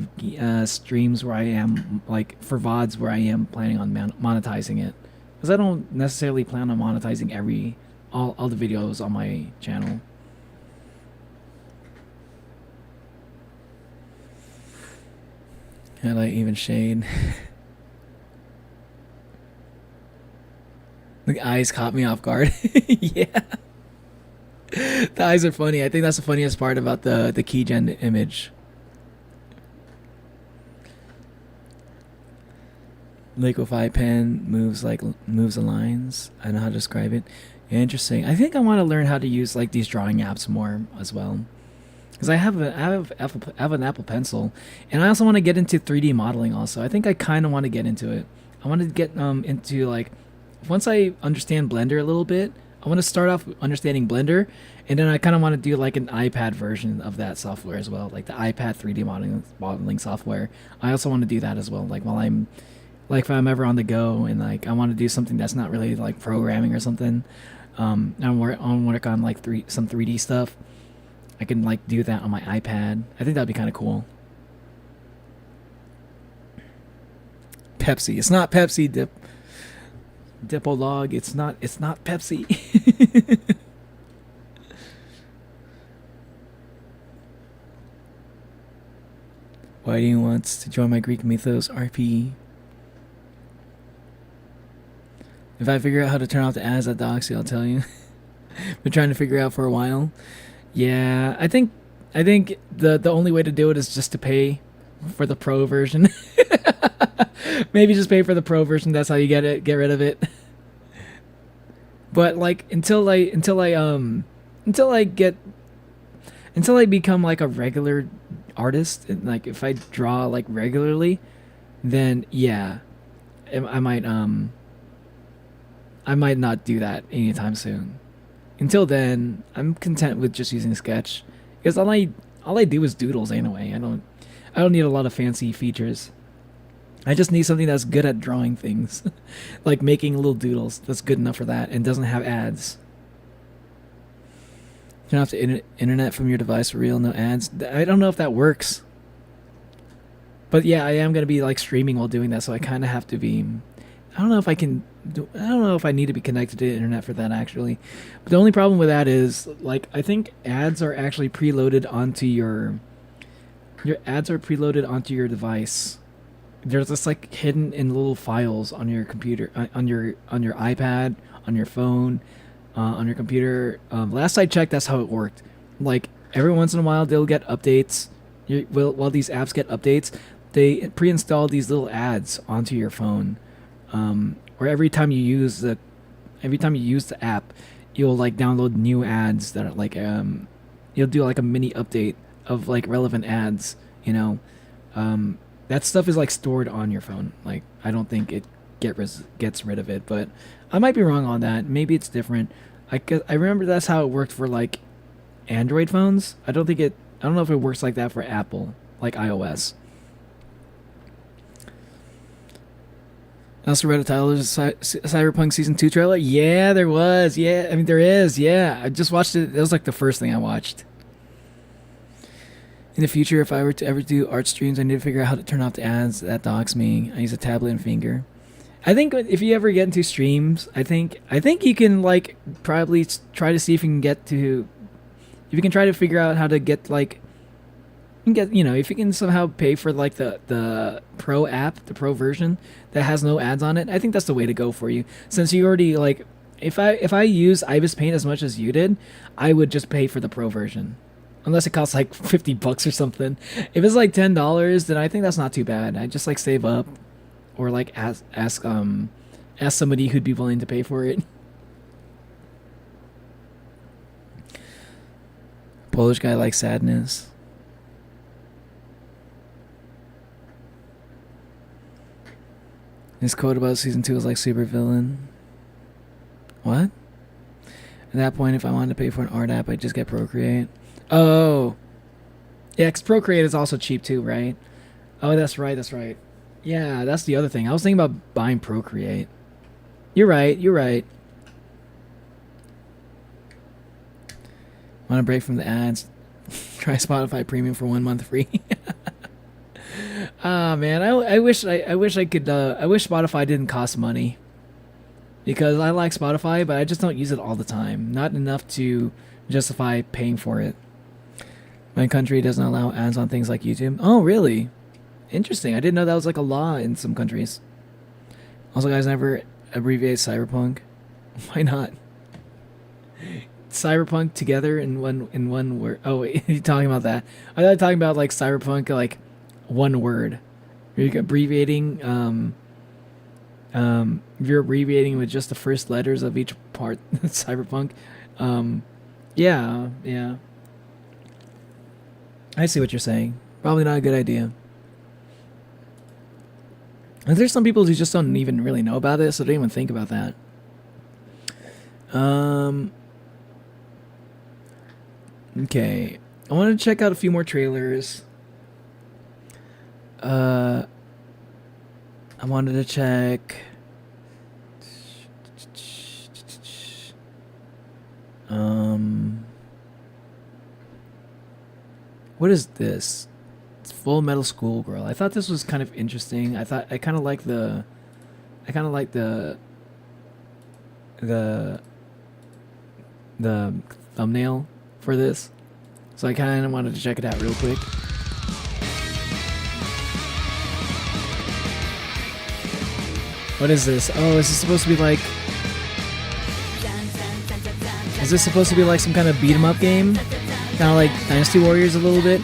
streams where I am like for VODs where I am planning on monetizing it, because I don't necessarily plan on monetizing all the videos on my channel. Had I even shade? The eyes caught me off guard. Yeah. The eyes are funny. I think that's the funniest part about the Keygen image. Liquefy pen moves the lines. I know how to describe it. Interesting. I think I want to learn how to use like these drawing apps more as well. Because I have an Apple Pencil, and I also want to get into 3D modeling also. I think I kind of want to get into it. I want to get into like, once I understand Blender a little bit, I want to start off understanding Blender, and then I kind of want to do like an iPad version of that software as well, like the iPad 3D modeling software. I also want to do that as well, like while I'm, like if I'm ever on the go and like I want to do something that's not really like programming or something. I work on like some 3D stuff. I can like do that on my iPad. I think that'd be kind of cool. Pepsi. It's not Pepsi. Dipolog. It's not Pepsi. Why do you want to join my Greek Mythos RP? If I figure out how to turn off the ads at Doxy, I'll tell you. Been trying to figure out for a while. Yeah, I think the only way to do it is just to pay for the pro version. Maybe just pay for the pro version. That's how you get rid of it. But like until I become like a regular artist, and like if I draw like regularly, then yeah, I might not do that anytime soon. Until then, I'm content with just using Sketch, because all I do is doodles anyway. I don't need a lot of fancy features. I just need something that's good at drawing things. Like making little doodles. That's good enough for that and doesn't have ads. Turn off the internet from your device for real, no ads. I don't know if that works. But yeah, I am going to be like streaming while doing that, so I kind of have to be... I don't know if I can... I don't know if I need to be connected to the internet for that, actually. But the only problem with that is, like, I think ads are actually preloaded onto your... Your ads are preloaded onto your device. They're just like hidden in little files on your computer, on your iPad, on your phone, on your computer. Last I checked, that's how it worked. Like every once in a while, they'll get updates. While these apps get updates, they pre-install these little ads onto your phone. Or every time you use the app, you'll like download new ads that are like you'll do like a mini update of like relevant ads. You know. That stuff is like stored on your phone. Like I don't think it gets rid of it, but I might be wrong on that. Maybe it's different. I remember that's how it worked for like Android phones. I don't know if it works like that for Apple, like iOS. I also read a title. There's a Cyberpunk Season 2 trailer. Yeah, there was. Yeah, I mean there is. Yeah, I just watched it. That was like the first thing I watched. In the future, if I were to ever do art streams, I need to figure out how to turn off the ads. That dogs me. I use a tablet and finger. I think if you ever get into streams, I think you can like probably try to see if you can get to, if you can try to figure out how to get like, if you can somehow pay for like the pro app, the pro version that has no ads on it. I think that's the way to go for you. Since you already like, if I use IBIS Paint as much as you did, I would just pay for the pro version. Unless it costs like $50 or something. If it's like $10, then I think that's not too bad. I just like save up, or like ask somebody who'd be willing to pay for it. Polish guy likes sadness. His quote about season 2 is like super villain. What? At that point, if I wanted to pay for an art app, I'd just get Procreate. Oh. Yeah, because Procreate is also cheap too, right? Oh, that's right, that's right. Yeah, that's the other thing. I was thinking about buying Procreate. You're right, you're right. Want a break from the ads? Try Spotify Premium for 1 month free. Ah, man, I wish I could. I wish Spotify didn't cost money. Because I like Spotify, but I just don't use it all the time. Not enough to justify paying for it. My country doesn't allow ads on things like YouTube. Oh, really? Interesting. I didn't know that was like a law in some countries. Also, guys, never abbreviate Cyberpunk. Why not? Cyberpunk together in one word. Oh, wait, you're talking about that. I thought you were talking about like Cyberpunk like one word. You're abbreviating. You're abbreviating with just the first letters of each part. Cyberpunk. Yeah. I see what you're saying. Probably not a good idea. And there's some people who just don't even really know about it, so they don't even think about that. Okay. I wanted to check out a few more trailers. I wanted to check... What is this? It's Full Metal Schoolgirl. I thought this was kind of interesting. I kind of like the thumbnail for this. So I kind of wanted to check it out real quick. What is this? Oh, is this supposed to be like... Is this supposed to be like some kind of beat 'em up game? Kind of like Dynasty Warriors a little bit?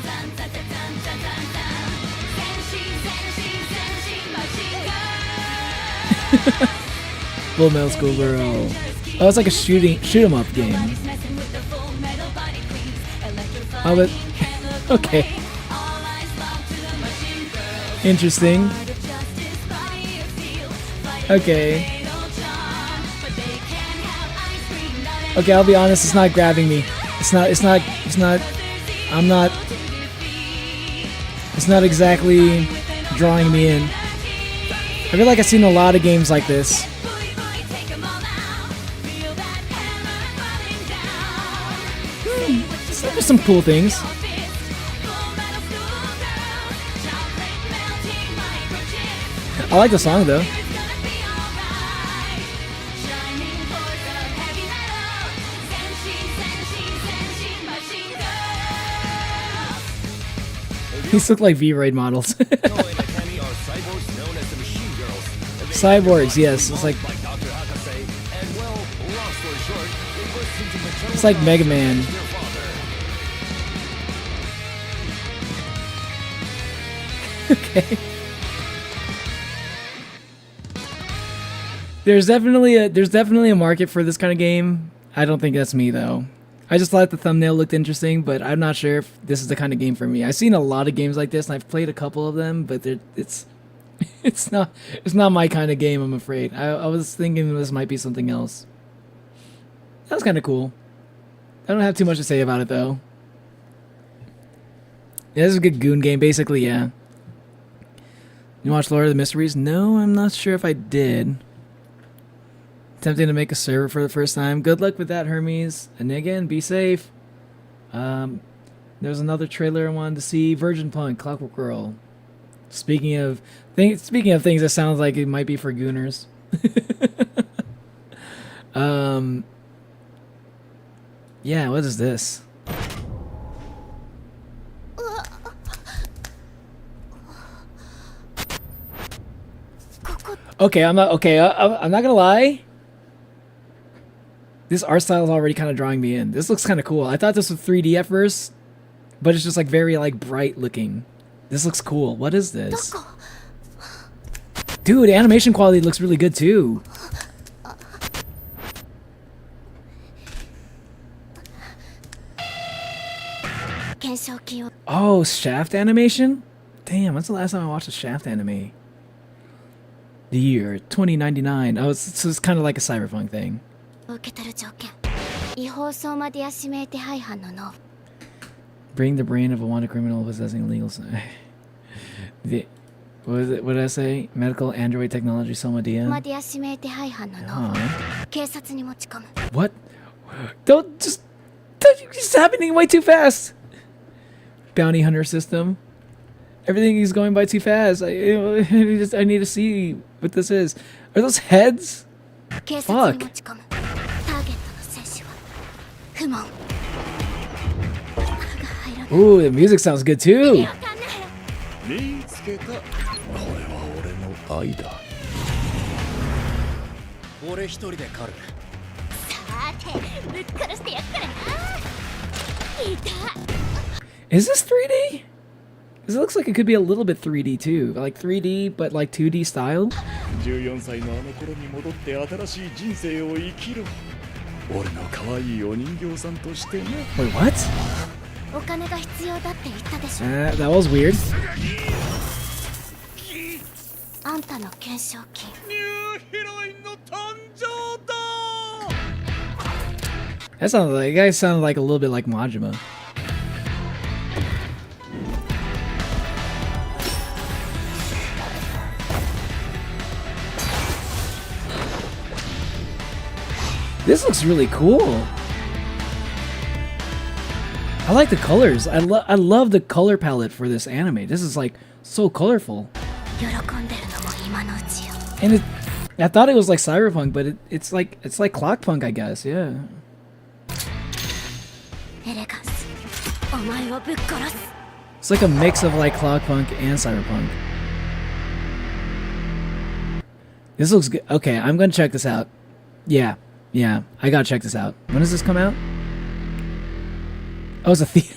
Full Metal Schoolgirl. Oh, it's like a shoot 'em up game. Oh, but... Okay. Interesting. Okay. Okay, I'll be honest, it's not grabbing me. It's not exactly drawing me in. I feel like I've seen a lot of games like this. There's some cool things. I like the song though. These look like V-Roid models. Cyborgs, yes. It's like Mega Man. Okay. There's definitely a market for this kind of game. I don't think that's me though. I just thought the thumbnail looked interesting, but I'm not sure if this is the kind of game for me. I've seen a lot of games like this, and I've played a couple of them, but it's not my kind of game, I'm afraid. I was thinking this might be something else. That was kind of cool. I don't have too much to say about it though. Yeah, this is a good goon game, basically. Yeah. You watch Lord of the Mysteries? No, I'm not sure if I did. Attempting to make a server for the first time. Good luck with that, Hermes. And again, be safe. There's another trailer I wanted to see. Virgin Punk, Clockwork Girl. Speaking of things that sounds like it might be for gooners. Yeah, what is this? Okay, I'm not gonna lie. This art style is already kind of drawing me in. This looks kind of cool. I thought this was 3D at first, but it's just like very like bright looking. This looks cool. What is this? Dude, animation quality looks really good too. Oh, Shaft animation? Damn, when's the last time I watched a Shaft anime? The year 2099. Oh, it's kind of like a cyberpunk thing. Bring the brain of a wanted criminal possessing illegal. What did I say? Medical android technology, Somadia. What? It's happening way too fast. Bounty hunter system. Everything is going by too fast. I need to see what this is. Are those heads? Fuck. Ooh, the music sounds good too. Is this 3D? Because it looks like it could be a little bit 3D too. Like 3D, but like 2D style. Wait, what? That was weird. That sounded like, you guys sounded like a little bit like Majima. This looks really cool. I like the colors. I love the color palette for this anime. This is like so colorful. And I thought it was like cyberpunk, but it's like clockpunk, I guess. Yeah. It's like a mix of like clockpunk and cyberpunk. This looks good. Okay, I'm gonna check this out. Yeah, I gotta check this out. When does this come out? Oh, it's a theater.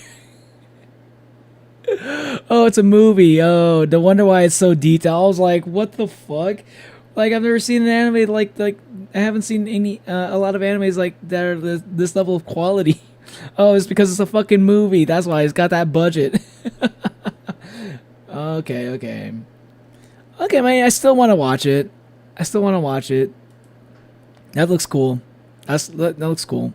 Oh, it's a movie. Oh, no wonder why it's so detailed. I was like, what the fuck? Like, I've never seen an anime like I haven't seen any a lot of animes like that are this level of quality. Oh, it's because it's a fucking movie. That's why it's got that budget. Okay, man. I still want to watch it. That looks cool. That looks cool.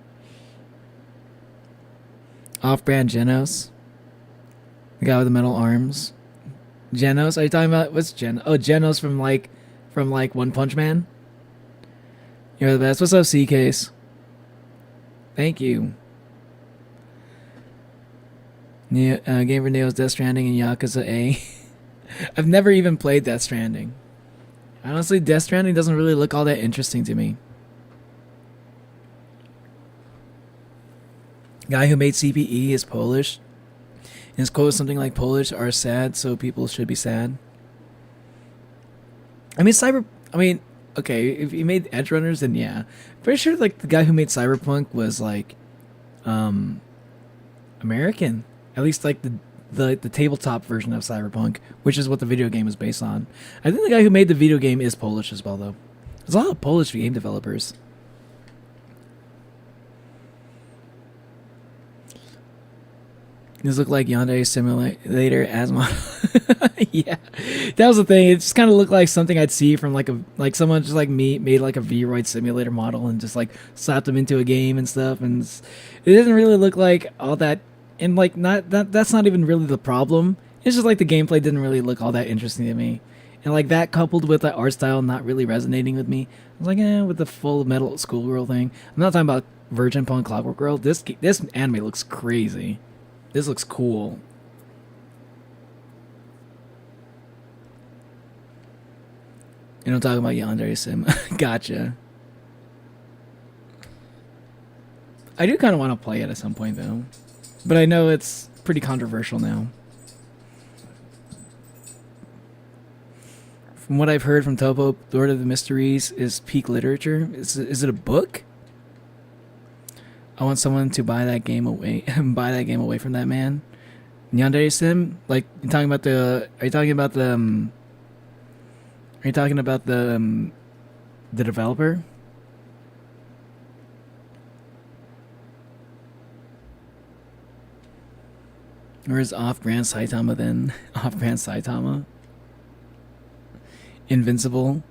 Off-brand Genos. The guy with the metal arms. Genos? Are you talking about what's Gen? Oh, Genos from like from like One Punch Man. You're the best. What's up, C-Case? Thank you. Game for Neo's Death Stranding and Yakuza A. I've never even played Death Stranding. Honestly, Death Stranding doesn't really look all that interesting to me. Guy who made CPE is Polish. And his quote is something like, Polish are sad, so people should be sad. I mean, okay, if he made Edgerunners, then yeah. Pretty sure like the guy who made Cyberpunk was like American. At least like the tabletop version of Cyberpunk, which is what the video game is based on. I think the guy who made the video game is Polish as well, though. There's a lot of Polish game developers. These look like Yandere Simulator Asma. Yeah, that was the thing. It just kind of looked like something I'd see from like someone just like me made like a Vroid simulator model and just like slapped them into a game and stuff. And it doesn't really look like all that. And like that's not even really the problem. It's just like the gameplay didn't really look all that interesting to me. And like that coupled with the art style not really resonating with me, I was like, with the Full Metal Schoolgirl thing. I'm not talking about Virgin Punk Clockwork Girl. This anime looks crazy. This looks cool. You know, talking about Yandere Sim. Gotcha. I do kind of want to play it at some point, though. But I know it's pretty controversial now. From what I've heard from Topo, Lord of the Mysteries is peak literature. Is it a book? I want someone to buy that game away from that man. Yandere Sim? Like, are you talking about the developer? Or is off-brand Saitama then? Off-brand Saitama? Invincible?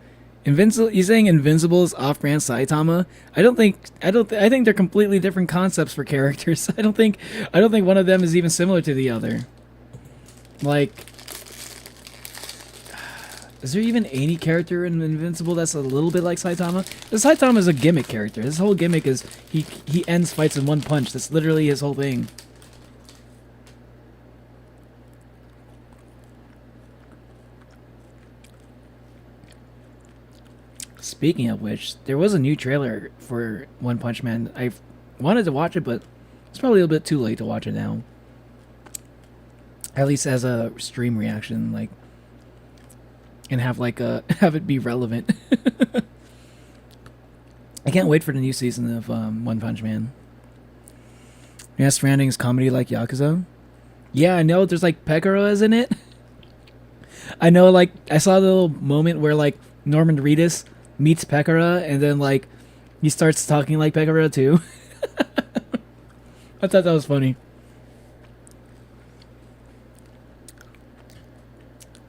You saying Invincible is off-brand Saitama? I think they're completely different concepts for characters. I don't think one of them is even similar to the other. Like, is there even any character in Invincible that's a little bit like Saitama? The Saitama is a gimmick character. His whole gimmick is he ends fights in one punch. That's literally his whole thing. Speaking of which, there was a new trailer for One Punch Man. I wanted to watch it, but it's probably a little bit too late to watch it now. At least as a stream reaction, like, and have have it be relevant. I can't wait for the new season of One Punch Man. Yeah, Stranding's comedy like Yakuza. Yeah, I know. There's like Pekaroas in it. I know. Like, I saw the little moment where like Norman Reedus meets Pekara, and then like he starts talking like Pekara too. I thought that was funny.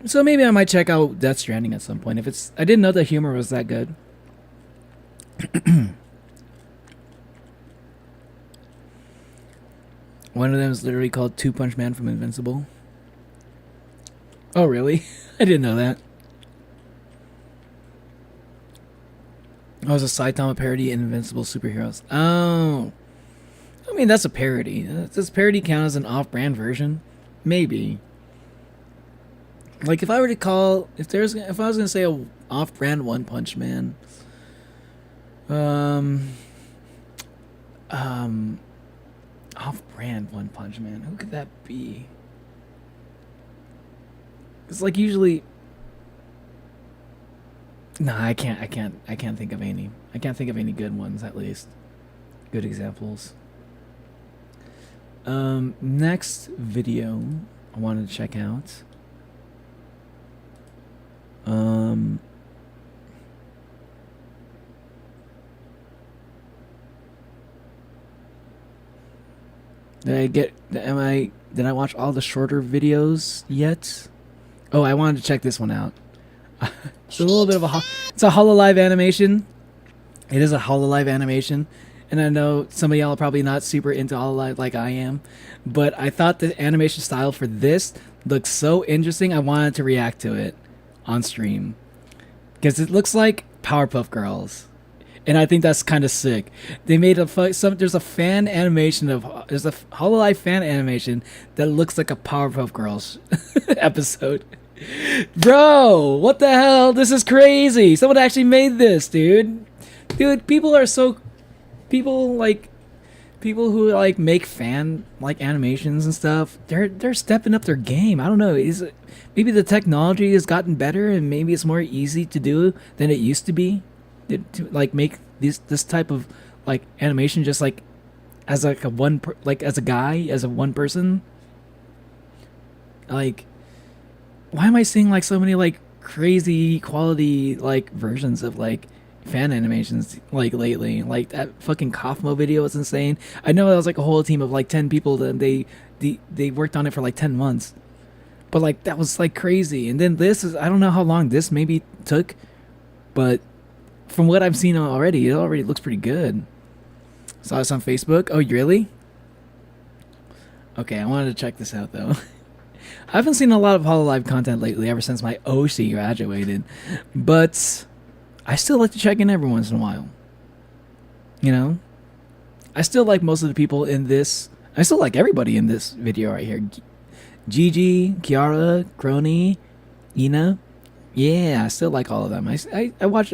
So maybe I might check out Death Stranding at some point. I didn't know the humor was that good. One of them is literally called Two Punch Man from Invincible. Oh really? I didn't know that. Oh, it's a Saitama parody in Invincible Superheroes. Oh. I mean, that's a parody. Does parody count as an off-brand version? Maybe. Like, if I were to call... If I was going to say a off-brand One Punch Man... Off-brand One Punch Man. Who could that be? It's like usually... No, I can't think of any. I can't think of any good ones, at least. Good examples. Next video I wanted to check out. Did I watch all the shorter videos yet? Oh, I wanted to check this one out. It's a little bit of it's a HoloLive animation. It is a HoloLive animation. And I know some of y'all are probably not super into HoloLive like I am. But I thought the animation style for this looked so interesting, I wanted to react to it on stream. because it looks like Powerpuff Girls, and I think that's kind of sick. They made there's a fan animation there's a HoloLive fan animation that looks like a Powerpuff Girls episode. Bro, what the hell? This is crazy. Someone actually made this, dude. Dude, people who like make fan like animations and stuff, they're stepping up their game. I don't know. Maybe the technology has gotten better and maybe it's more easy to do than it used to be to like make this type of like animation just like as like a one person. Like, why am I seeing like so many like crazy quality like versions of like fan animations like lately? Like that fucking Kaufmo video was insane. I know that was like a whole team of like 10 people and they worked on it for like 10 months, but like that was like crazy. And then this is, I don't know how long this maybe took, but from what I've seen already, it already looks pretty good. Saw this on Facebook. Oh, really? Okay, I wanted to check this out though. I haven't seen a lot of HoloLive content lately ever since my OC graduated, but I still like to check in every once in a while. You know? I still like most of the people in this. I still like everybody in this video right here. Gigi, Kiara, Crony, Ina. Yeah, I still like all of them. I watch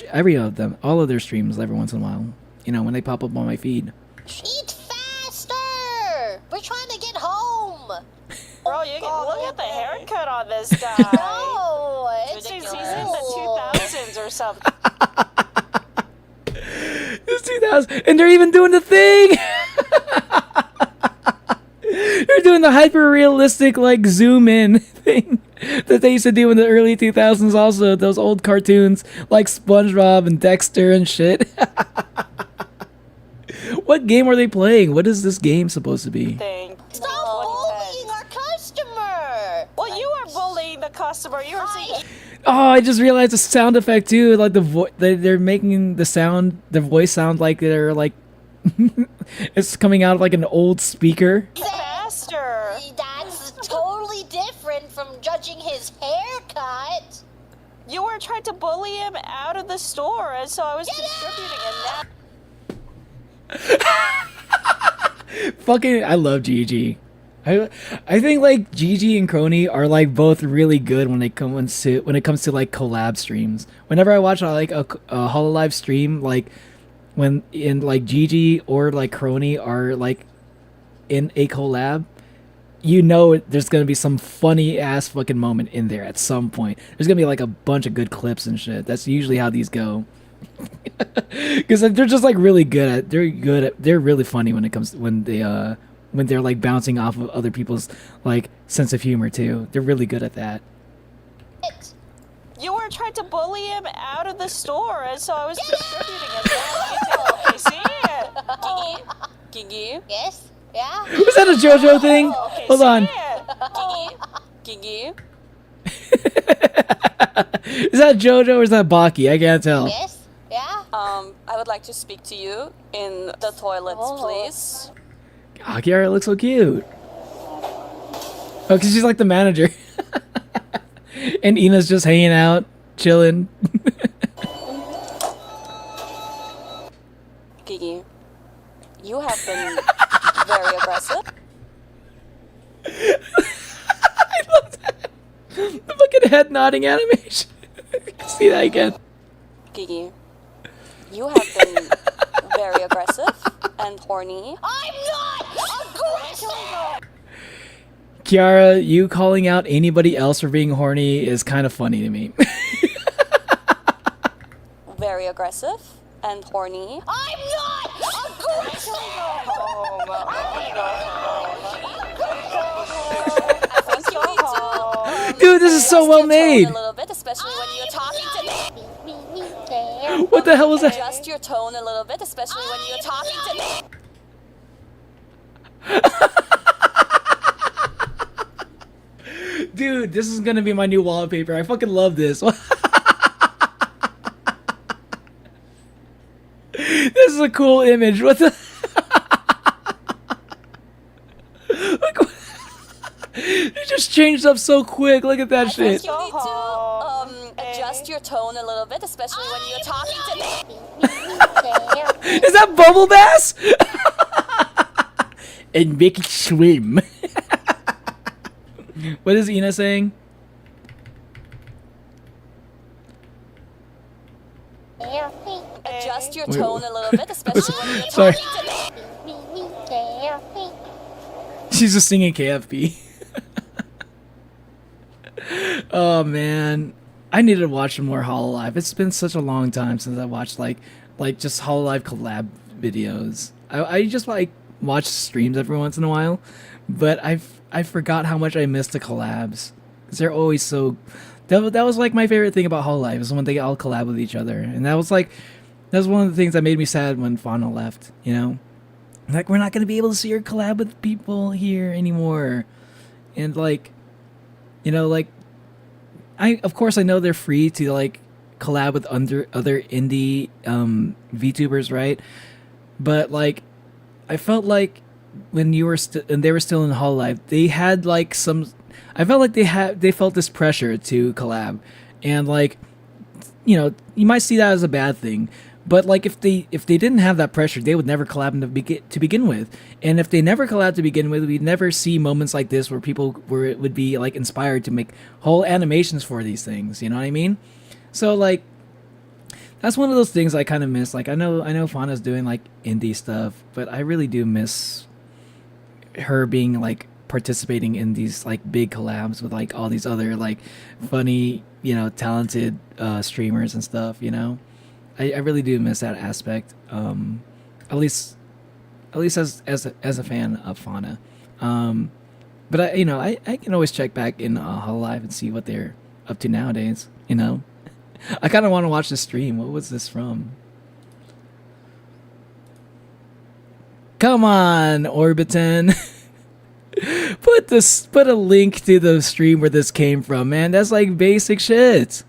every of them, all of their streams every once in a while. You know, when they pop up on my feed. Eat faster! We're trying to get home! Bro, you can look at the haircut on this guy. No, it's He's in the 2000s or something. It's 2000, and they're even doing the thing. They're doing the hyper realistic like zoom in thing that they used to do in the early 2000s. Also, those old cartoons like SpongeBob and Dexter and shit. What game are they playing? What is this game supposed to be? Stop bullying our customer! Well, you are bullying the customer. You were saying. Oh, I just realized the sound effect too. Like they're making the voice sound like they're like it's coming out of like an old speaker. Faster. That's totally different from judging his haircut. You were trying to bully him out of the store, and so I was distributing him now. Fucking, I love Gigi. I think like Gigi and Crony are like both really good when it comes to like collab streams. Whenever I watch like a HoloLive stream, like when in like Gigi or like Crony are like in a collab, you know there's gonna be some funny ass fucking moment in there at some point. There's gonna be like a bunch of good clips and shit. That's usually how these go. Because they're just like really good at they're really funny when it comes to, when they're like bouncing off of other people's like sense of humor too. They're really good at that. You were trying to bully him out of the store, and so I was distributing him. Okay, see it. Gigi. Yes? Yeah? Was that a JoJo thing? Okay, Hold on. Gigi. Is that JoJo or is that Baki? I can't tell. Yes? Yeah? I would like to speak to you in the toilets, please. Oh, Kiara looks so cute. Oh, because she's like the manager. And Ina's just hanging out, chilling. Gigi, you have been very aggressive. I love that. The fucking head nodding animation. See that again. Gigi, you have been very aggressive and horny. I'm not aggressive! Kiara, you calling out anybody else for being horny is kind of funny to me. Very aggressive and horny. I'm not aggressive! Dude, this is so well made. A little bit, especially when you're talking to me. What the hell was that? Adjust your tone a little bit, especially when you're talking to me. Dude, this is gonna be my new wallpaper. I fucking love this. This is a cool image. What the? Look, it just changed up so quick. Look at that shit. You need to adjust your your tone a little bit, especially when you're talking to me. Is that Bubble Bass? And make it swim. What is Ina saying? Adjust your tone a little bit, especially when you're Sorry. talking to me. She's just singing KFP. Oh man, I need to watch more Hololive. It's been such a long time since I watched like just Hololive collab videos. I just like watch streams every once in a while, but I forgot how much I missed the collabs because they're always so. That was like my favorite thing about Hololive is when they all collab with each other, and that was one of the things that made me sad when Fauna left. You know, like we're not gonna be able to see her collab with people here anymore, and like, you know, like. Of course I know they're free to like collab with other indie VTubers, right? But like I felt like when you were and they were still in Hololive, they had like some. I felt like they felt this pressure to collab, and like, you know, you might see that as a bad thing. But like if they didn't have that pressure, they would never collab to begin with. And if they never collab to begin with, we'd never see moments like this where people would be like inspired to make whole animations for these things. You know what I mean? So like that's one of those things I kind of miss. Like I know Fauna's doing like indie stuff, but I really do miss her being like participating in these like big collabs with like all these other like funny, you know, talented streamers and stuff. You know. I really do miss that aspect. At least as a fan of Fauna. But I can always check back in Hololive and see what they're up to nowadays. You know, I kind of want to watch the stream. What was this from? Come on, Orbiton. Put a link to the stream where this came from, man. That's like basic shit.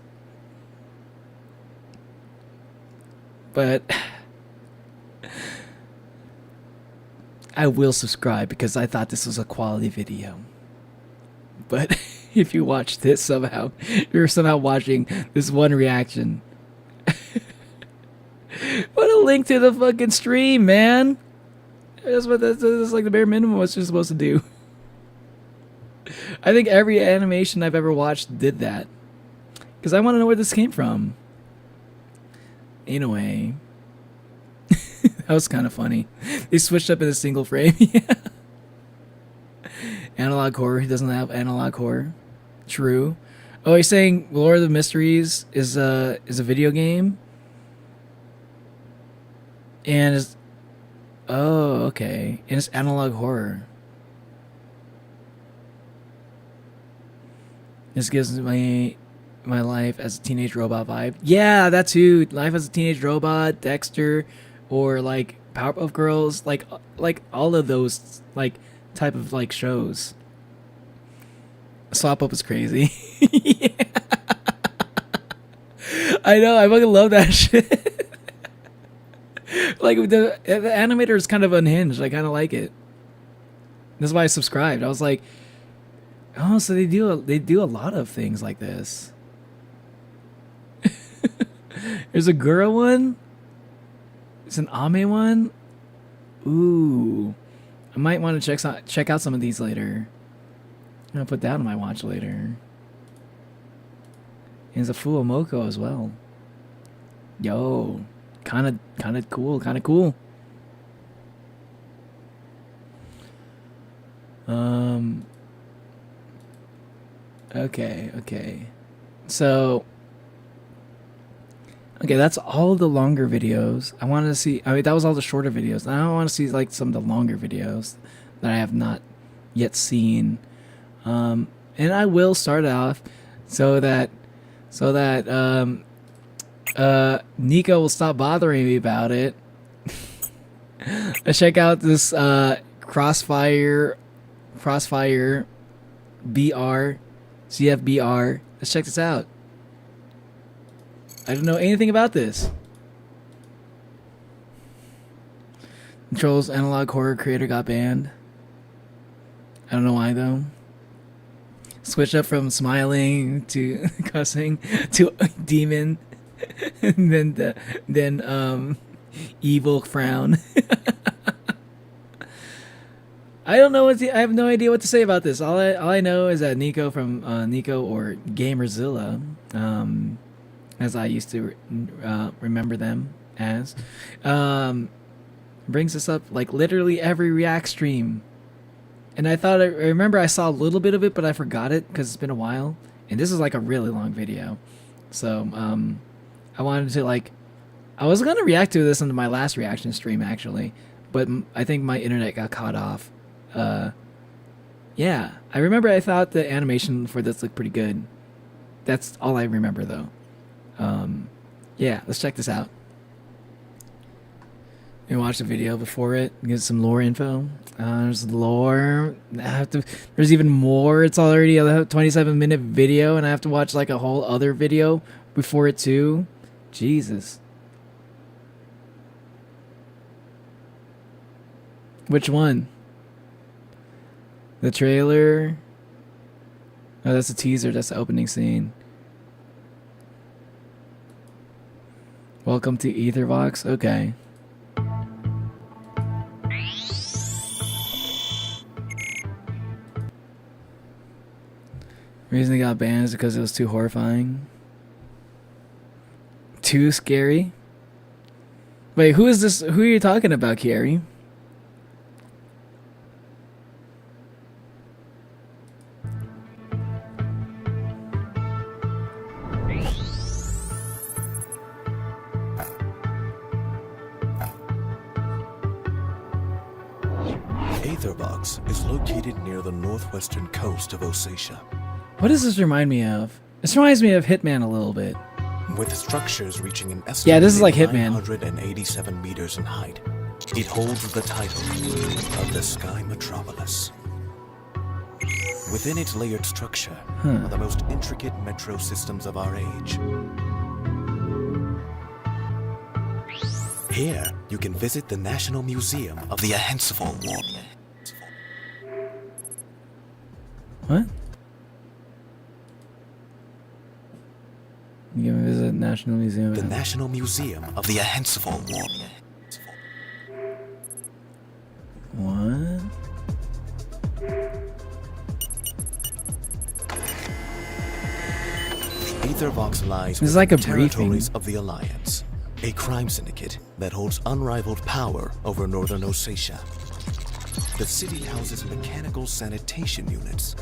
But I will subscribe because I thought this was a quality video. But if you watch this somehow, you're somehow watching this one reaction. Put a link to the fucking stream, man. That's like the bare minimum what you're supposed to do. I think every animation I've ever watched did that. Because I want to know where this came from. In a way. That was kind of funny. They switched up in a single frame. Yeah. Analog horror. He doesn't have analog horror. True. Oh, he's saying Lord of the Mysteries is a video game? And is... Oh, okay. And it's analog horror. This gives me my life as a teenage robot vibe. Yeah, that too. Life as a teenage robot, Dexter, or like Powerpuff Girls, like all of those like type of like shows. Swap Up is crazy. Yeah. I know, I fucking love that shit. Like the animator is kind of unhinged. I kind of like it. That's why I subscribed. I was like, oh, so they do a lot of things like this. There's a Gura one. There's an Ame one. Ooh, I might want to check out some of these later. I'm gonna put that on my watch later. And there's a Fuomoko as well. Yo, kind of cool. Okay. So, okay, that's all the longer videos. I wanted to see, I mean, that was all the shorter videos. Now I want to see like some of the longer videos that I have not yet seen. And I will start off so that Nico will stop bothering me about it. Check out this Crossfire BR CFBR. Let's check this out. I don't know anything about this. Control's analog horror creator got banned. I don't know why though. Switch up from smiling to cussing to demon, and then evil frown. I don't know I have no idea what to say about this. All I know is that Nico from Nico or Gamerzilla, as I used to remember them as, brings this up like literally every React stream. And I remember I saw a little bit of it, but I forgot it because it's been a while. And this is like a really long video. So, I wanted to I was going to react to this on my last reaction stream actually, but I think my internet got cut off. Yeah, I remember I thought the animation for this looked pretty good. That's all I remember though. Yeah, let's check this out. You watch the video before it, get some lore info. There's lore. There's even more. It's already a 27-minute video, and I have to watch like a whole other video before it too. Jesus. Which one? The trailer? Oh, that's a teaser. That's the opening scene. Welcome to Ethervox. Okay. Reason they got banned is because it was too horrifying. Too scary? Wait, who is this? Who are you talking about, Kieri? Aetherbox is located near the northwestern coast of Ossetia. What does this remind me of? This reminds me of Hitman a little bit. With structures reaching an estimated yeah, this is like Hitman. 987 meters in height, it holds the title of the Sky Metropolis. Within its layered structure are the most intricate metro systems of our age. Here, you can visit the National Museum of the Ahensifal War. What? You can visit National Museum. The National Museum of the Ahensifal War. What? Aethervox lies This is within like a the territories briefing. of the Alliance, a crime syndicate that holds unrivaled power over northern Ossetia. The city houses mechanical sanitation units,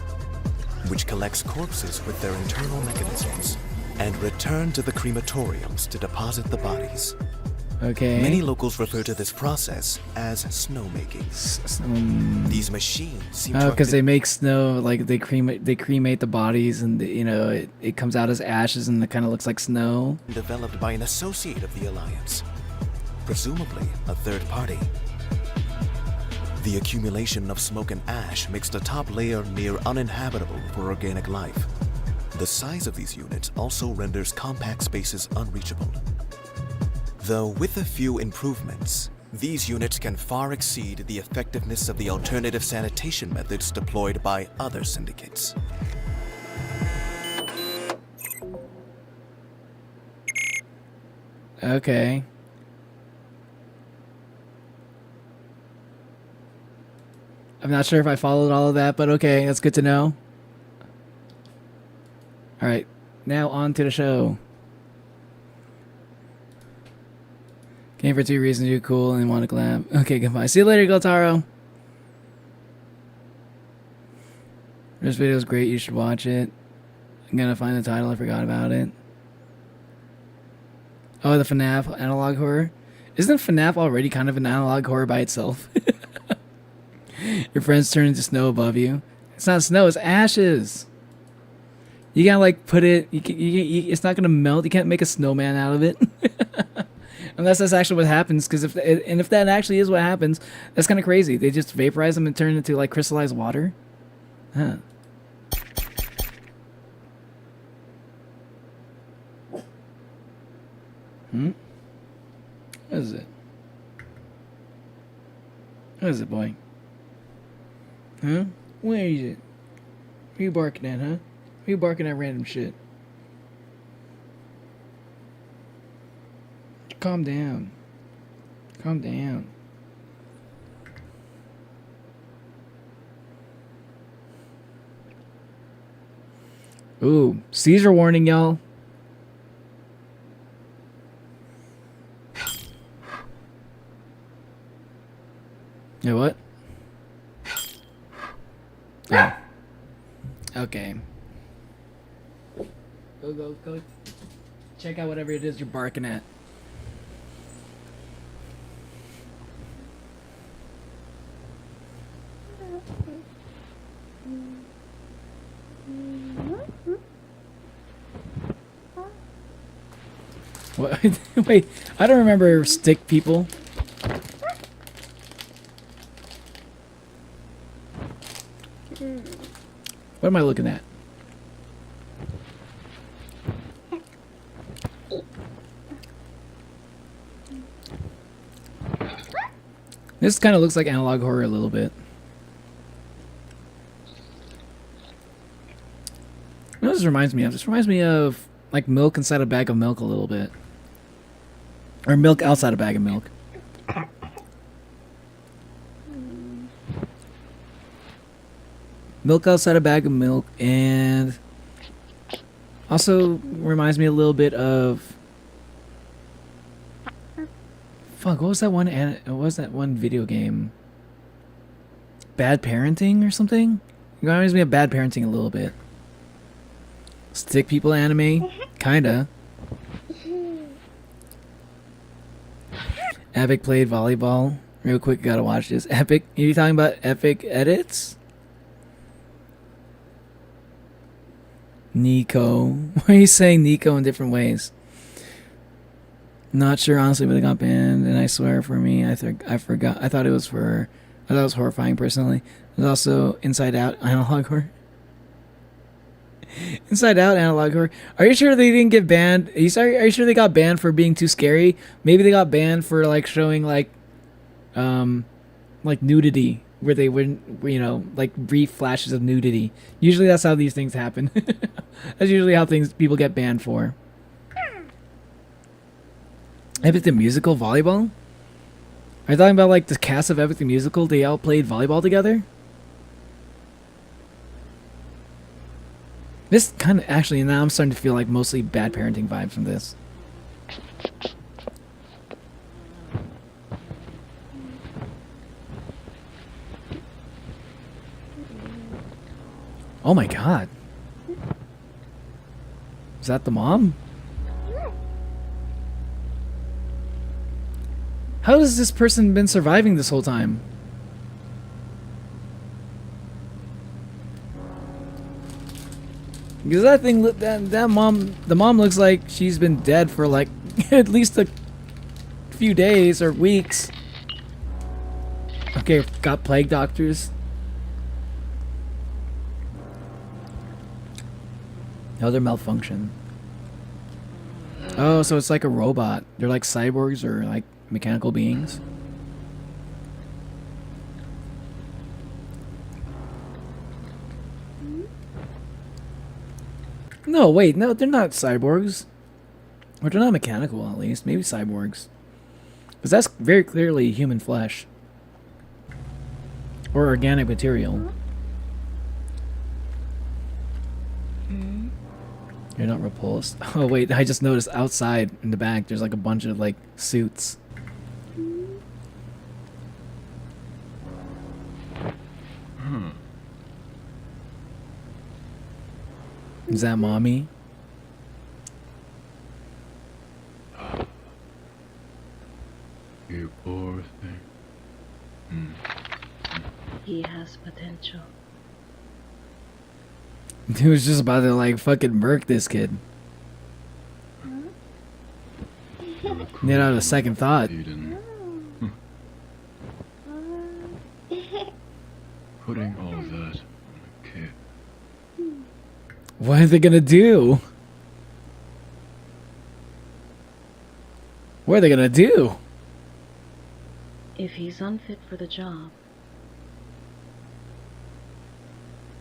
which collects corpses with their internal mechanisms and return to the crematoriums to deposit the bodies. Okay. Many locals refer to this process as snowmaking. These machines seem to Oh, have because they been make snow, like they cremate the bodies, and you know it comes out as ashes, and it kind of looks like snow. developed by an associate of the Alliance, presumably a third party. The accumulation of smoke and ash makes the top layer near uninhabitable for organic life. The size of these units also renders compact spaces unreachable. Though with a few improvements, these units can far exceed the effectiveness of the alternative sanitation methods deployed by other syndicates. Okay. I'm not sure if I followed all of that, but okay, that's good to know. All right, now on to the show. Came for 2 reasons: you're cool and want to glam. Okay, goodbye. See you later, Gotaro. This video is great. You should watch it. I'm gonna find the title. I forgot about it. Oh, the FNAF analog horror. Isn't FNAF already kind of an analog horror by itself? Your friends turn into snow above you. It's not snow. It's ashes. You can't like put it. It's not gonna melt. You can't make a snowman out of it. Unless that's actually what happens. Because if that actually is what happens, that's kind of crazy. They just vaporize them and turn it into like crystallized water. Huh. What is it? What is it, boy? Huh? Where is it? Who you barking at, huh? Who you barking at random shit? Calm down. Calm down. Ooh, seizure warning, y'all. Yeah, what? Oh. Okay. Go. Check out whatever it is you're barking at. What? Wait, I don't remember stick people. What am I looking at? This kind of looks like analog horror a little bit. You know what this reminds me of? This reminds me of like milk inside a bag of milk a little bit. Or milk outside a bag of milk. Milk outside a bag of milk, and also reminds me a little bit of fuck. What was that one? What was that one video game? Bad Parenting or something? It reminds me of Bad Parenting a little bit. Stick people anime, kinda. Epic played volleyball. Real quick, gotta watch this. Epic. Are you talking about Epic Edits? Nico. Why are you saying Nico in different ways? Not sure, honestly, but they got banned, and I swear for me, I forgot. I thought it was horrifying, personally. There's also Inside Out, analog horror. Inside Out, analog horror. Are you sure they didn't get banned? Are you sure they got banned for being too scary? Maybe they got banned for like showing like nudity, where they wouldn't, you know, like brief flashes of nudity. Usually that's how these things happen. That's usually how people get banned for. Epic the Musical volleyball? Are you talking about like the cast of Epic the Musical? They all played volleyball together? This kind of, actually, now I'm starting to feel like mostly Bad Parenting vibes from this. Oh my god. Is that the mom? How has this person been surviving this whole time? Because that thing, the mom looks like she's been dead for like at least a few days or weeks. Okay, got plague doctors. Other malfunction. Oh, so it's like a robot. They're like cyborgs or like mechanical beings. No, wait, no, they're not cyborgs. Or they're not mechanical, at least. Maybe cyborgs. Because that's very clearly human flesh. Or organic material. You're not repulsed. Oh, wait, I just noticed outside in the back, there's like a bunch of, like, suits. Is that mommy? You poor thing. He has potential. He was just about to like fucking murk this kid. He had a second thought. Putting all that on a kid. What are they gonna do? What are they gonna do? If he's unfit for the job,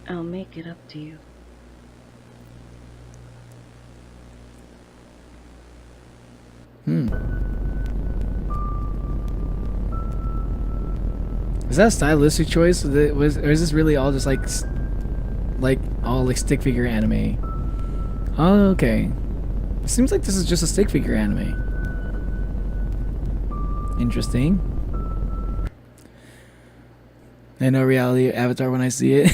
I'll make it up to you. Is that a stylistic choice? Or is this really all just like all like stick figure anime? Oh, okay. It seems like this is just a stick figure anime. Interesting. I know reality Avatar when I see it.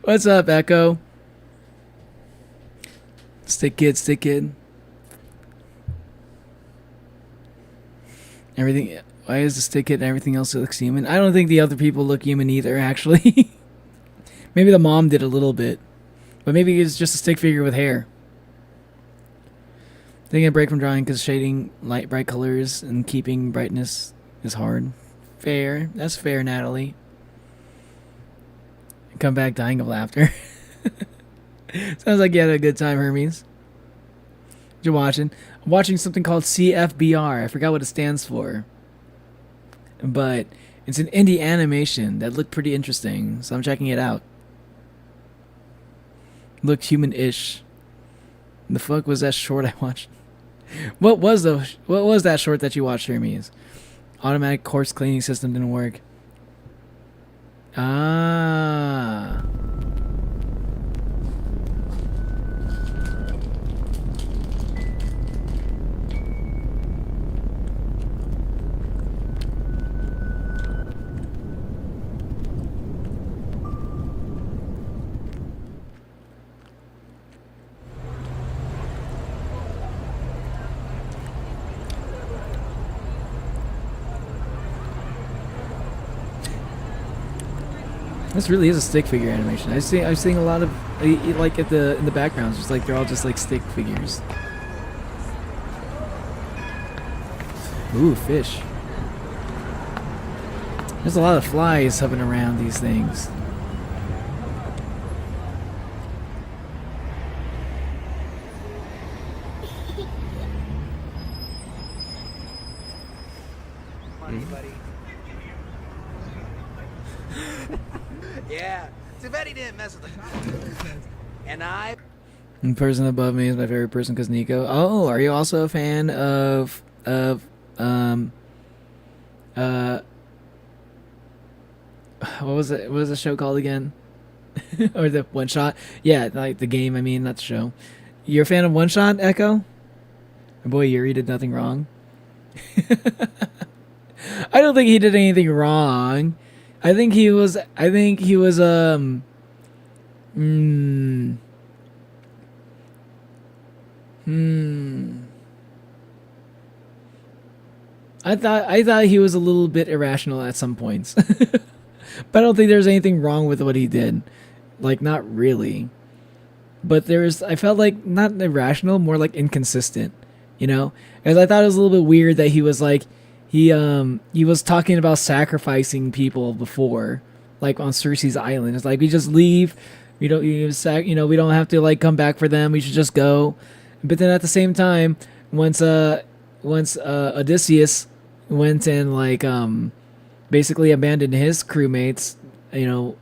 What's up, Echo? Stick kid, stick kid. Everything. Why is the stick kid and everything else looks human? I don't think the other people look human either, actually. Maybe the mom did a little bit. But maybe it's just a stick figure with hair. Taking a break from drawing because shading light, bright colors and keeping brightness is hard. Fair. That's fair, Natalie. Come back dying of laughter. Sounds like you had a good time, Hermes. What you watching? I'm watching something called CFBR. I forgot what it stands for. But it's an indie animation that looked pretty interesting, so I'm checking it out. Looked human-ish. The fuck was that short I watched? What was that short that you watched, Hermes? Automatic corpse cleaning system didn't work. Ah. This really is a stick figure animation. I'm seeing a lot of like in the backgrounds, just like they're all just like stick figures. Ooh, fish. There's a lot of flies hovering around these things. Yeah, too bad he didn't mess with the And I... The person above me is my favorite person because Nico. Oh, are you also a fan of what was it? What was the show called again? Or the One Shot? Yeah, like the game, I mean, not the show. You're a fan of One Shot, Echo? My boy Yuri did nothing wrong. I don't think he did anything wrong. I think he was I thought he was a little bit irrational at some points. But I don't think there's anything wrong with what he did. Like, not really. But I felt like not irrational, more like inconsistent, you know? Because I thought it was a little bit weird that he was like he was talking about sacrificing people before, like on Cersei's island. It's like, we just leave, we don't we don't have to like come back for them. We should just go. But then at the same time, once Odysseus went and like basically abandoned his crewmates, when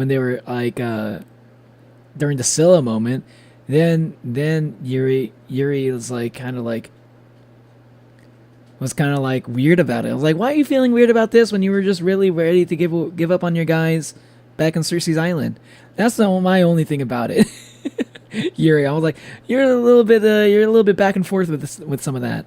they were like during the Scylla moment, then Yuri was kind of like weird about it. I was like, why are you feeling weird about this when you were just really ready to give up on your guys back on Cersei's island? That's my only thing about it. Yuri, I was like, you're a little bit back and forth with some of that.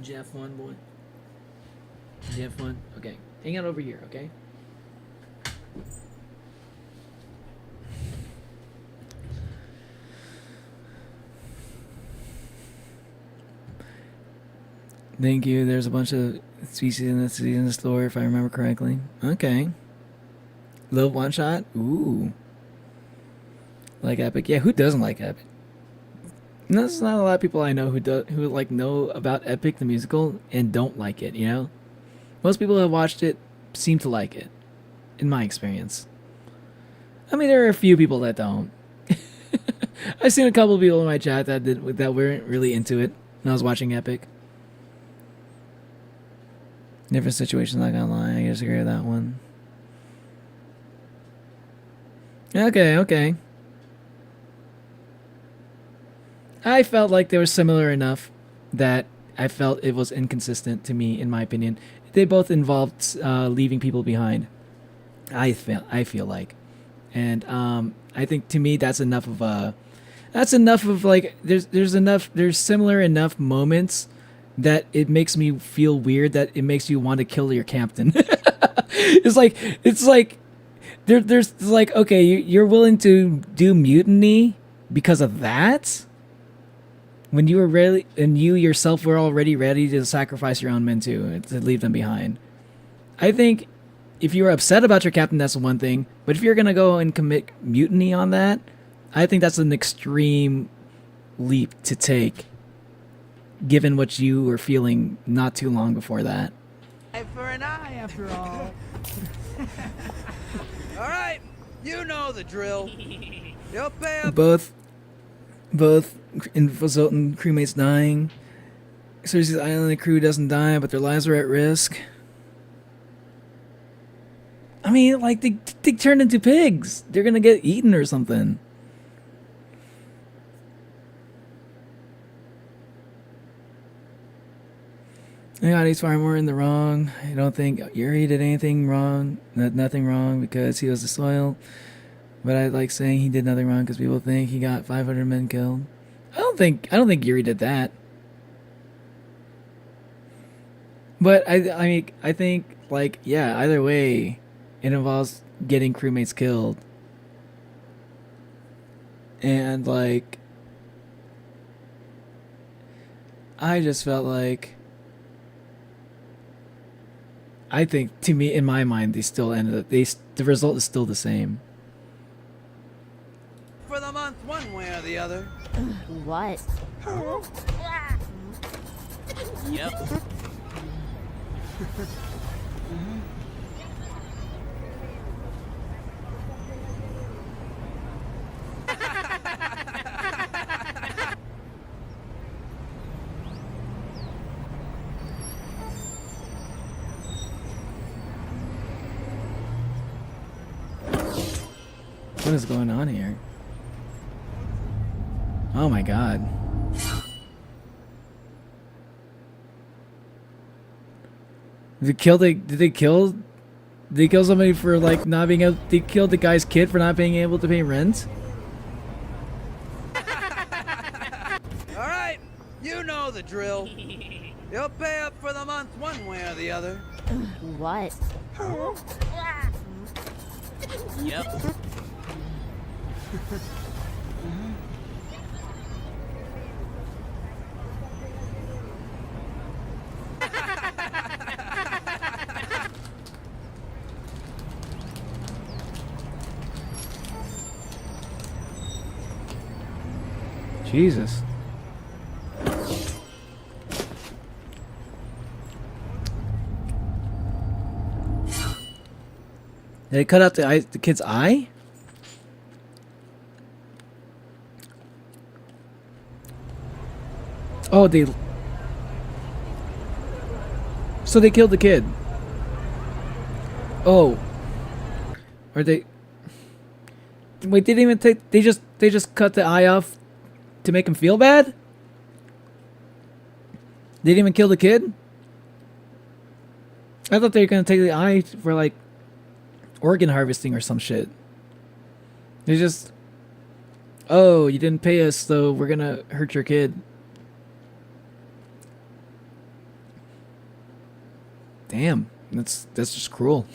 Jeff one boy. Jeff one. Okay, hang out over here. Okay. Thank you. There's a bunch of species in the store, if I remember correctly. Okay. Little One Shot. Ooh. Like Epic. Yeah, who doesn't like Epic? There's not a lot of people I know who know about Epic the musical and don't like it, you know? Most people who have watched it seem to like it, in my experience. I mean, there are a few people that don't. I've seen a couple of people in my chat that weren't really into it when I was watching Epic. Different situations, not gonna lie. I disagree with that one. Okay. I felt like they were similar enough that I felt it was inconsistent to me, in my opinion. They both involved leaving people behind. I feel like, and I think to me that's enough of like there's similar enough moments that it makes me feel weird that it makes you want to kill your captain. it's like there's like, okay, you're willing to do mutiny because of that when you were ready and you yourself were already ready to sacrifice your own men to leave them behind. I think if you were upset about your captain, that's one thing, but if you're gonna go and commit mutiny on that, I think that's an extreme leap to take, given what you were feeling not too long before that. Eye for an eye, after all. All right, you know the drill. You'll pay up. Both result in crewmates dying. Cersei's island crew doesn't die, but their lives are at risk. I mean, like, they turn into pigs. They're gonna get eaten or something. Yeah, he's far more in the wrong. I don't think Yuri did anything wrong. Nothing wrong because he was the soil. But I like saying he did nothing wrong because people think he got 500 men killed. I don't think Yuri did that. But I think, like, yeah, either way, it involves getting crewmates killed. And, like, I just felt like, I think, to me, in my mind, they still ended up, the result is still the same. For the month, one way or the other. What? Yep. What is going on here? Oh my god. Did they kill somebody for, like, not being able, they killed the guy's kid for not being able to pay rent? Alright, you know the drill. You'll pay up for the month one way or the other. What? Yep. Jesus. Did they cut out the kid's eye? Oh, so they killed the kid. Oh. Or they... Wait, they didn't even take... They just cut the eye off to make him feel bad? They didn't even kill the kid? I thought they were gonna take the eye for, like, organ harvesting or some shit. They just... Oh, you didn't pay us, so we're gonna hurt your kid. Damn, that's just cruel.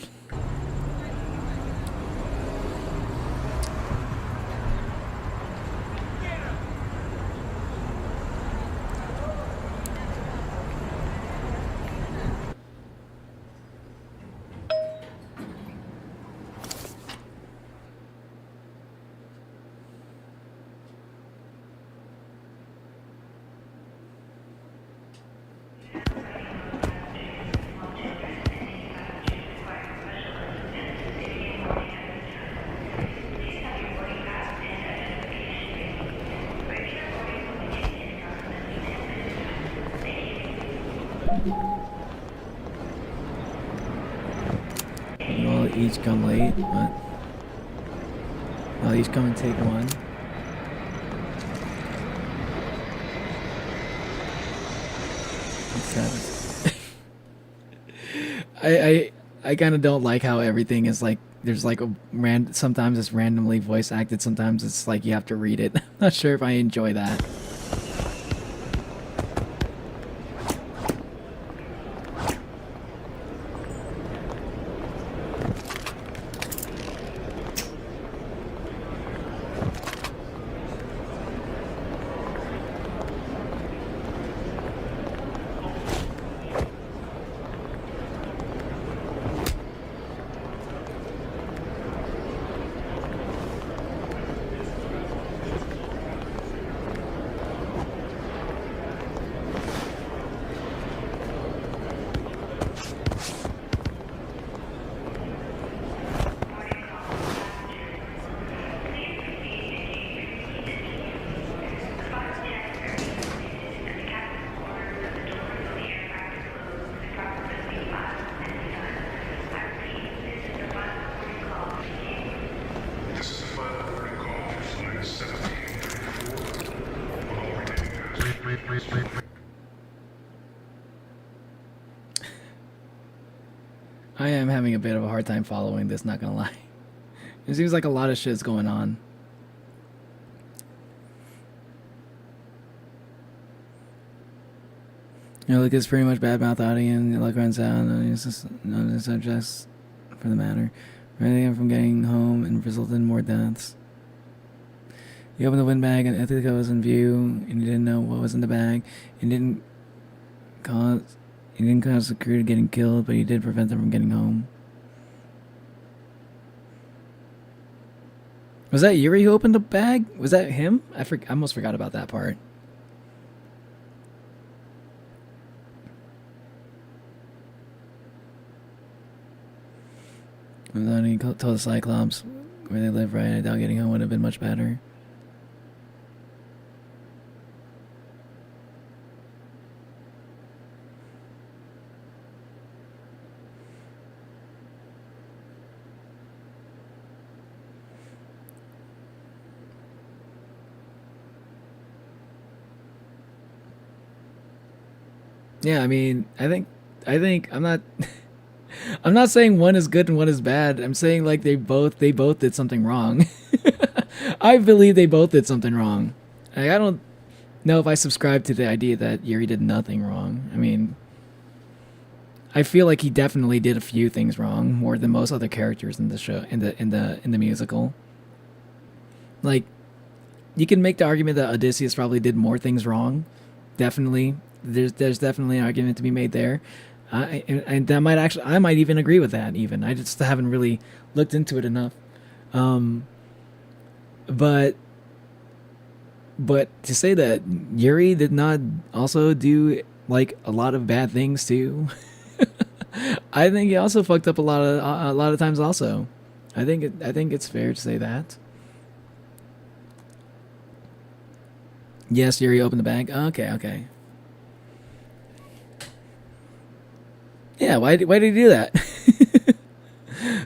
What? Oh, he's coming to take one. I kind of don't like how everything is like there's like a sometimes it's randomly voice acted, sometimes it's like you have to read it. I'm not sure if I enjoy that. I am having a bit of a hard time following this, not gonna lie. It seems like a lot of shit's going on. You know, look, it's pretty much badmouth audience, luck runs out, none of the subjects for the matter. Preventing him from getting home and resulted in more deaths. You opened the windbag and Ithaca was in view, and you didn't know what was in the bag. You didn't cause the crew to getting killed, but you did prevent them from getting home. Was that Yuri who opened the bag? Was that him? I almost forgot about that part. Without he told the Cyclops where they live, right? I doubt getting home would have been much better. Yeah, I mean, I think I'm not I'm not saying one is good and one is bad. I'm saying like they both did something wrong. I believe they both did something wrong. Like, I don't know if I subscribe to the idea that Yuri did nothing wrong. I mean, I feel like he definitely did a few things wrong, more than most other characters in the show, in the musical. Like, you can make the argument that Odysseus probably did more things wrong. Definitely. There's definitely an argument to be made there. And that might actually, I might even agree with that even. I just haven't really looked into it enough. But to say that Yuri did not also do like a lot of bad things too, I think he also fucked up a lot of times also. I think it's fair to say that. Yes, Yuri opened the bag. Okay. Yeah, why did he do that?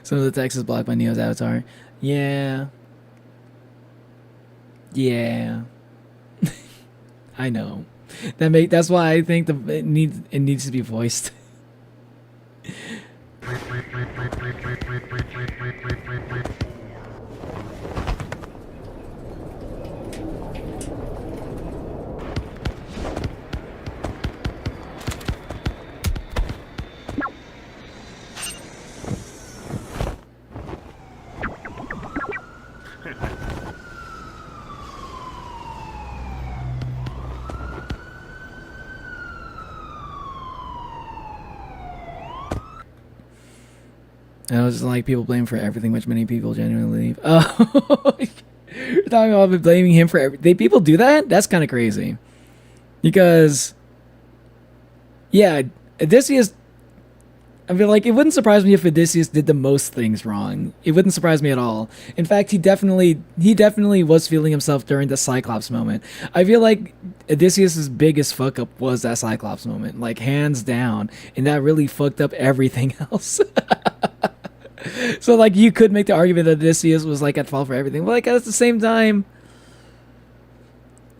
Some of the text is blocked by Neo's avatar. Yeah. I know. That's why I think it needs to be voiced. And I was just like, people blame for everything, which many people genuinely believe. Oh, you're talking about blaming him for everything. People do that? That's kind of crazy. Because, yeah, Odysseus, I feel like it wouldn't surprise me if Odysseus did the most things wrong. It wouldn't surprise me at all. In fact, he definitely was feeling himself during the Cyclops moment. I feel like Odysseus's biggest fuck up was that Cyclops moment, like hands down, and that really fucked up everything else. So like you could make the argument that Odysseus was like at fault for everything, but like at the same time,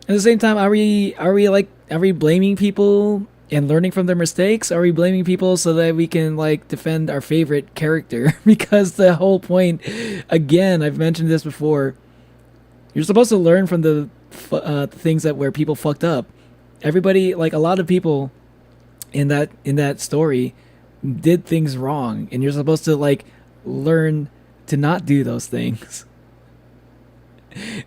are we blaming people and learning from their mistakes? Are we blaming people so that we can like defend our favorite character? Because the whole point, again, I've mentioned this before, you're supposed to learn from the things where people fucked up. Everybody, like a lot of people in that story did things wrong, and you're supposed to like learn to not do those things.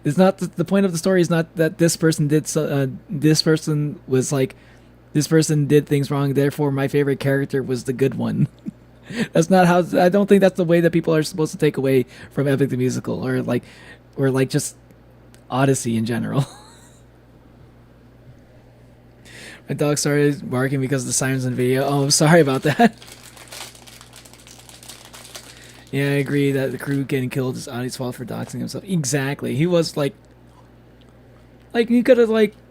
It's not the point of the story is not that this person did this person did things wrong, therefore my favorite character was the good one. That's not how. I don't think that's the way that people are supposed to take away from Epic the Musical or just Odyssey in general. My dog started barking because of the sirens in the video. Oh, I'm sorry about that. Yeah, I agree that the crew getting killed is Adi's fault for doxing himself. Exactly. He was like he could have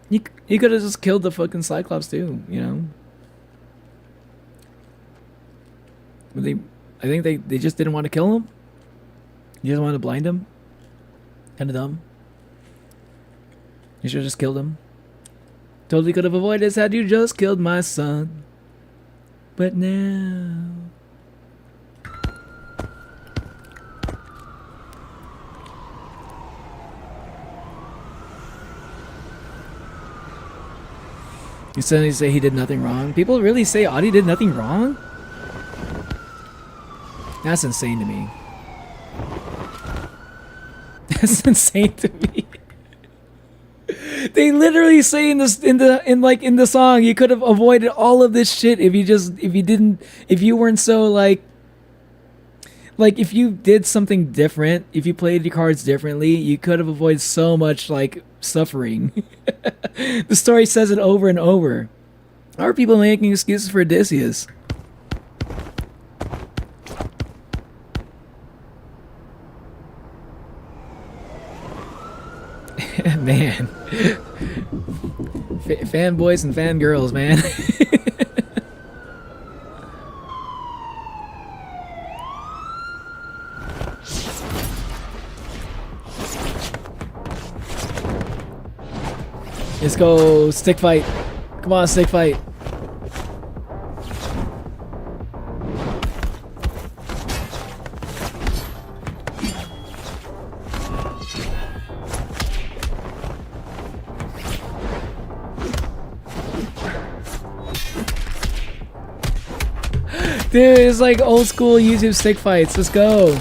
he could have just killed the fucking Cyclops too, you know. But I think they just didn't want to kill him. You just wanted to blind him. Kind of dumb. You should have just killed him. Totally could have avoided this had you just killed my son. But now. You suddenly say he did nothing wrong? People really say Adi did nothing wrong? That's insane to me. That's insane to me. They literally say in the song you could have avoided all of this shit if you weren't so like if you did something different, if you played your cards differently, you could have avoided so much like suffering. The story says it over and over. How are people making excuses for Odysseus? Man. Fanboys and fangirls, man. Let's go stick fight. Come on, stick fight. Dude, it's like old school YouTube stick fights. Let's go.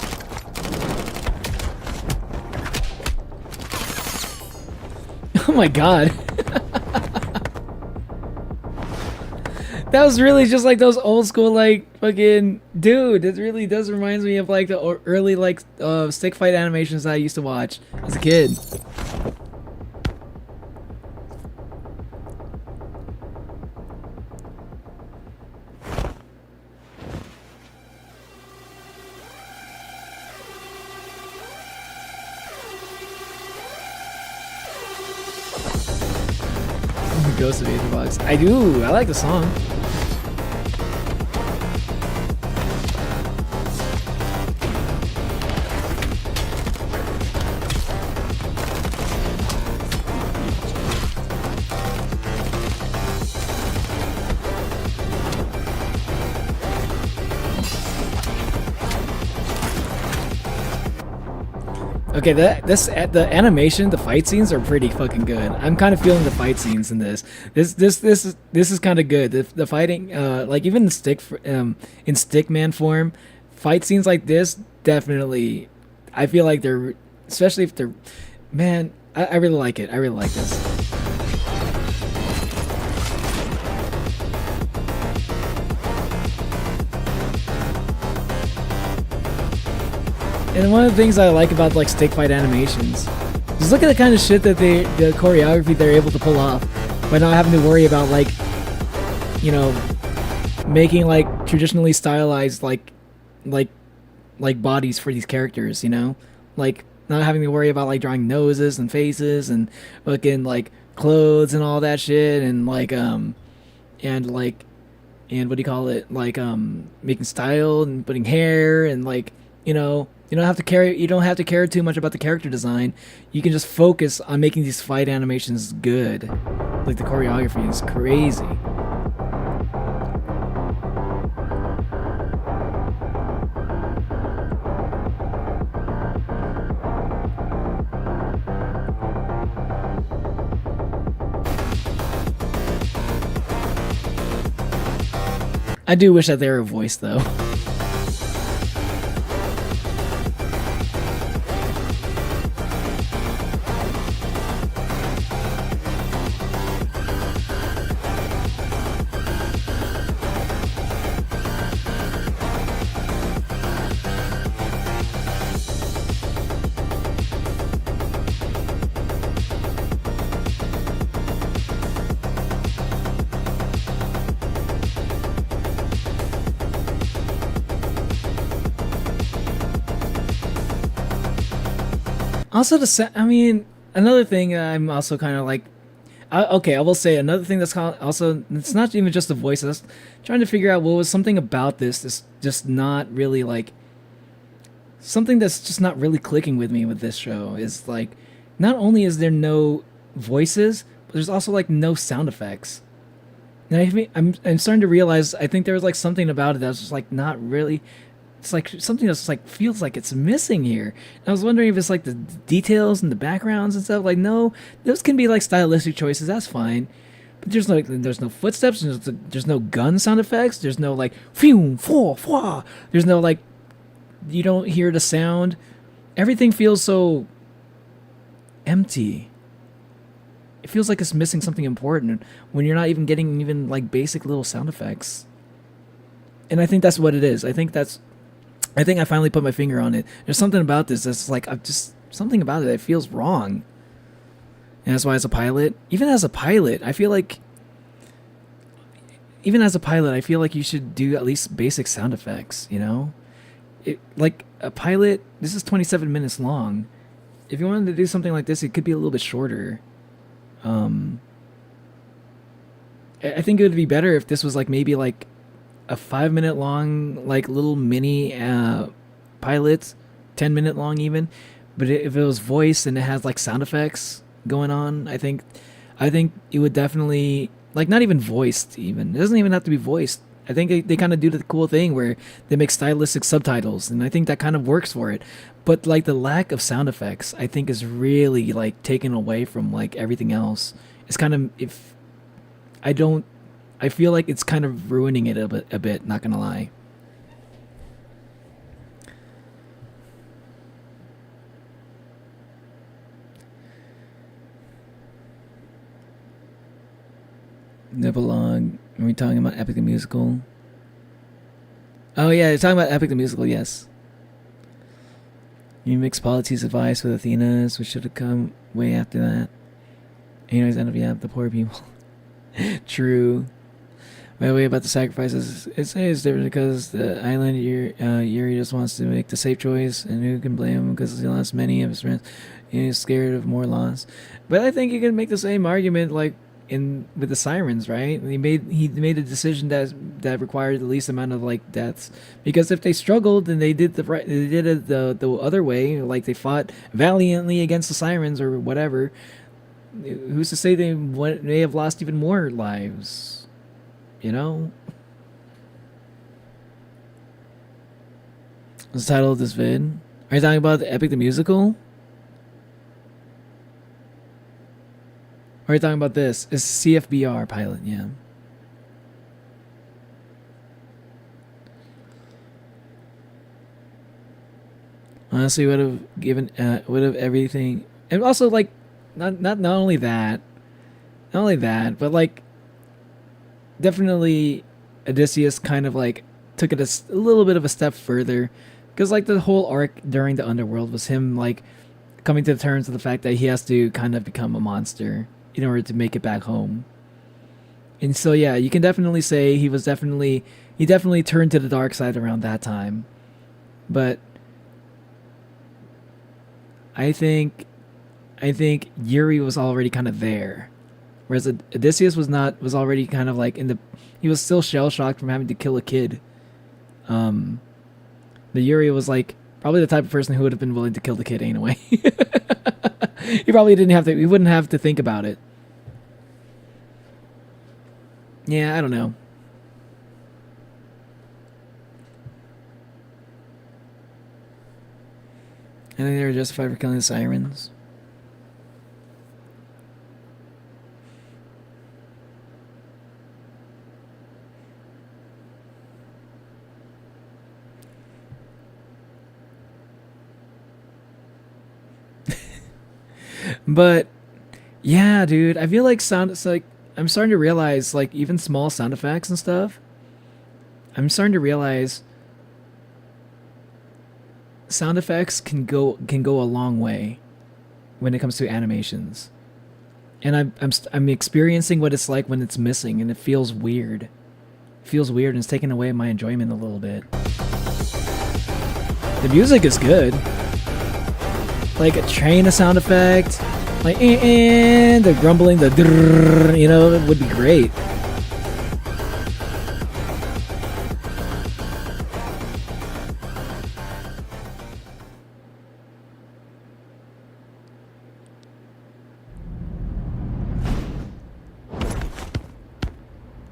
Oh my god. That was really just like those old school like fucking dude. It really does remind me of like the early like stick fight animations that I used to watch as a kid. Ghost of Aetherbox. I do. I like the song. Okay, the animation, the fight scenes are pretty fucking good. I'm kind of feeling the fight scenes in this. This is kind of good. The fighting, like even in Stickman form, fight scenes like this definitely. I feel like they're, especially if they're, man. I really like it. I really like this. And one of the things I like about like stick fight animations is look at the kind of shit that the choreography they're able to pull off by not having to worry about like, you know, making like traditionally stylized like bodies for these characters, you know, like not having to worry about like drawing noses and faces and fucking like clothes and all that shit and like and what do you call it, like making style and putting hair and like You know, you don't have to care too much about the character design. You can just focus on making these fight animations good. Like the choreography is crazy. I do wish that they were a voice though. Also, another thing I'm also kind of like, okay, I will say another thing that's also, it's not even just the voice. I was trying to figure out what was something about this just not really like, something that's just not really clicking with me with this show is like, not only is there no voices, but there's also like no sound effects. And I'm starting to realize, I think there was like something about it that's just like not really. It's like something that's like feels like it's missing here. And I was wondering if it's like the details and the backgrounds and stuff. Like, no, those can be like stylistic choices. That's fine. But there's no footsteps. There's no gun sound effects. There's no like phew, fwa, fwa. There's no like, you don't hear the sound. Everything feels so empty. It feels like it's missing something important when you're not even getting even like basic little sound effects. And I think that's what it is. I think I finally put my finger on it. There's something about this that's like, something about it that feels wrong. And that's why as a pilot, even as a pilot, I feel like you should do at least basic sound effects, you know? Like a pilot, this is 27 minutes long. If you wanted to do something like this, it could be a little bit shorter. I think it would be better if this was like maybe like a 5-minute long like little mini pilot, 10-minute long even. But if it was voice and it has like sound effects going on, I think it would definitely, like, not even voiced even. It doesn't even have to be voiced. I think they kind of do the cool thing where they make stylistic subtitles, and I think that kind of works for it. But like the lack of sound effects, I think is really like taken away from like everything else. It's kind of, I feel like it's kind of ruining it a bit, not gonna lie. Nibelung. Are we talking about Epic the Musical? Oh yeah, you're talking about Epic the Musical, yes. You mix Polity's advice with Athena's, which should have come way after that. Anyways, end up, yeah, the poor people. True. By the way, about the sacrifices, it's different because the island Yuri just wants to make the safe choice, and who can blame him because he lost many of his friends. He's scared of more loss. But I think you can make the same argument like with the sirens, right? He made a decision that required the least amount of like deaths, because if they struggled and they did it the other way, like they fought valiantly against the sirens or whatever, who's to say they may have lost even more lives, you know? What's the title of this vid? Are you talking about the Epic the Musical? Or are you talking about this? It's CFBR pilot, yeah. Honestly, would have everything, and also like, not only that, but like, definitely, Odysseus kind of like took it a little bit of a step further, because like the whole arc during the underworld was him like coming to terms with the fact that he has to kind of become a monster in order to make it back home. And so yeah, you can definitely say he definitely turned to the dark side around that time. But I think Yuri was already kind of there, whereas Odysseus was already kind of like he was still shell shocked from having to kill a kid. The Yuri was like Probably the type of person who would have been willing to kill the kid anyway. He probably didn't have to. He wouldn't have to think about it. Yeah, I don't know. I think they were justified for killing the sirens. But yeah, dude, I feel like it's like I'm starting to realize, like, even small sound effects and stuff, I'm starting to realize sound effects can go a long way when it comes to animations. And I'm experiencing what it's like when it's missing, and it feels weird. It feels weird, and it's taking away my enjoyment a little bit. The music is good. Like a train of sound effect, like the grumbling, the drrrr, you know, it would be great.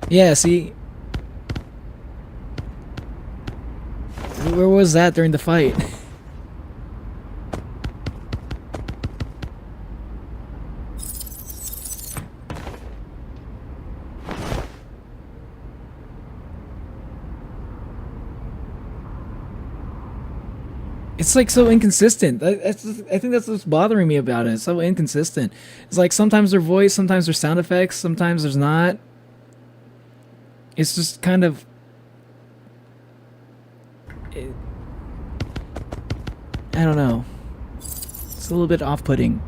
Yeah, see, where was that during the fight? It's like so inconsistent. I think that's what's bothering me about it. It's so inconsistent. It's like sometimes there's voice, sometimes there's sound effects, sometimes there's not. It's just kind of... I don't know. It's a little bit off-putting.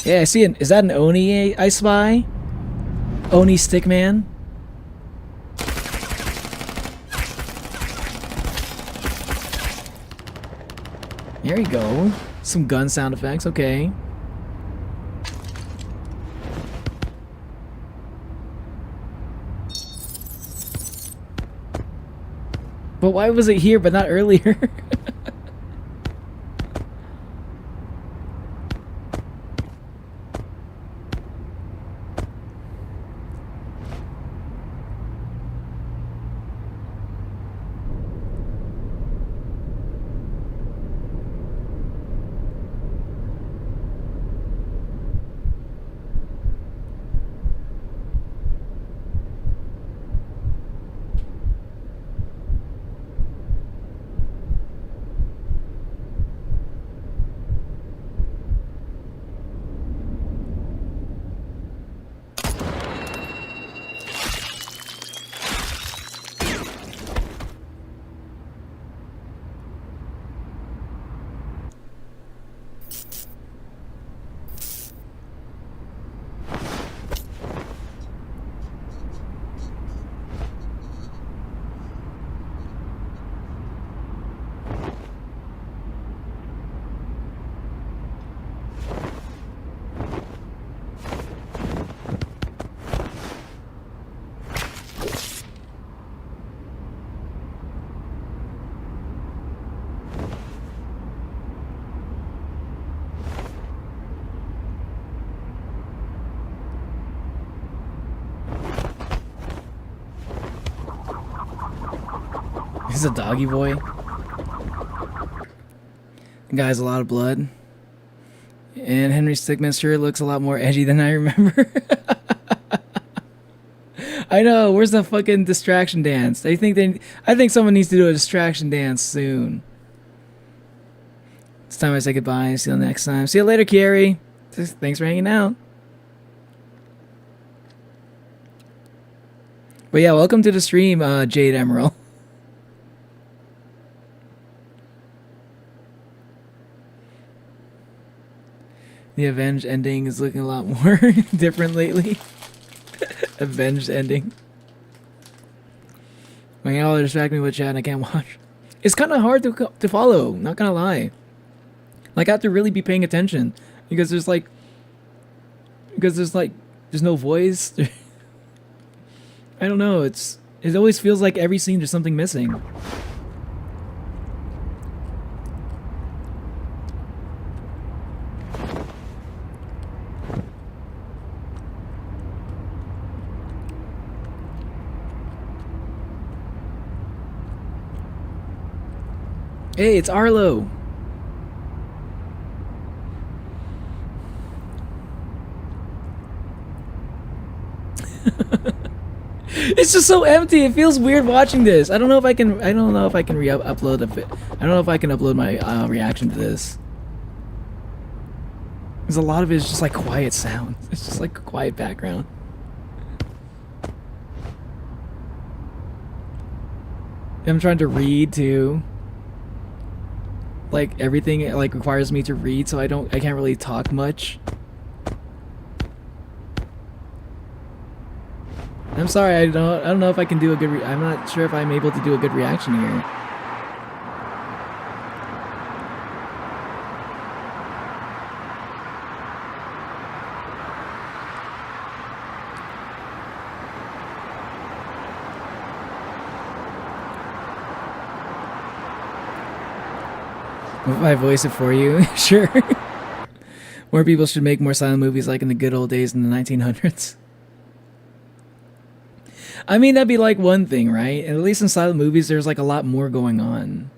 Yeah, I see it. Is that an Oni I spy? Oni Stickman? There you go. Some gun sound effects, okay. But why was it here but not earlier? He's a doggy boy. The guy's a lot of blood. And Henry Stickmin sure looks a lot more edgy than I remember. I know, where's the fucking distraction dance? I think someone needs to do a distraction dance soon. It's time I say goodbye. See you next time. See you later, Kieri. Thanks for hanging out. But yeah, welcome to the stream, Jade Emerald. The Avenged ending is looking a lot more different lately. Avenged ending. Like, y'all distract me with chat and I can't watch. It's kind of hard to follow, not gonna lie. Like, I have to really be paying attention. Because there's there's no voice. I don't know. It always feels like every scene there's something missing. Hey, it's Arlo. It's just so empty. It feels weird watching this. I don't know if I can. I don't know if I can upload a bit. I don't know if I can upload my reaction to this. Because a lot of it is just like quiet sound. It's just like a quiet background. I'm trying to read too. Like everything like requires me to read, so I can't really talk much. I'm sorry, I don't know if I can do a good I'm not sure if I'm able to do a good reaction here. If I voice it for you, sure. More people should make more silent movies like in the good old days in the 1900s. I mean, that'd be like one thing, right? And at least in silent movies, there's like a lot more going on.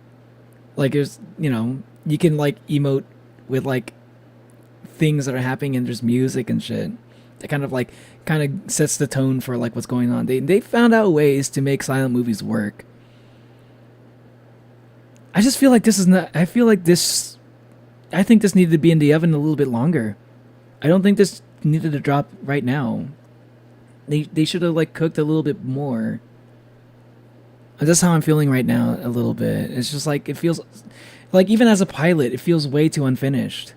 Like there's, you know, you can like emote with like things that are happening and there's music and shit. That kind of sets the tone for like what's going on. They found out ways to make silent movies work. I just feel like this is not, I think this needed to be in the oven a little bit longer. I don't think this needed to drop right now. They should have like cooked a little bit more. That's how I'm feeling right now a little bit. It's just like it feels like even as a pilot, it feels way too unfinished.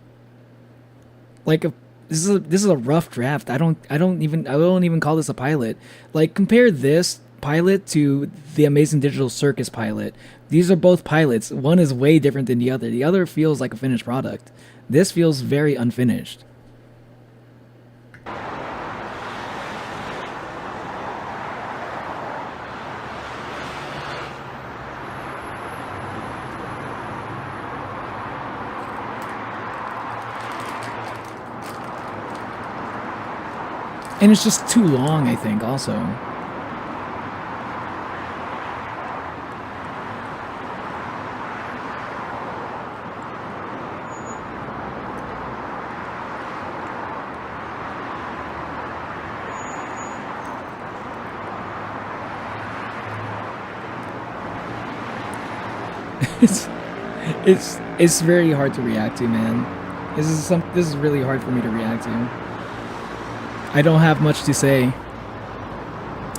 Like this is a rough draft. I don't even call this a pilot. Like compare this pilot to the Amazing Digital Circus pilot. These are both pilots. One is way different than the other. The other feels like a finished product. This feels very unfinished. And it's just too long, I think, also. It's very hard to react to, man. This is really hard for me to react to. I don't have much to say.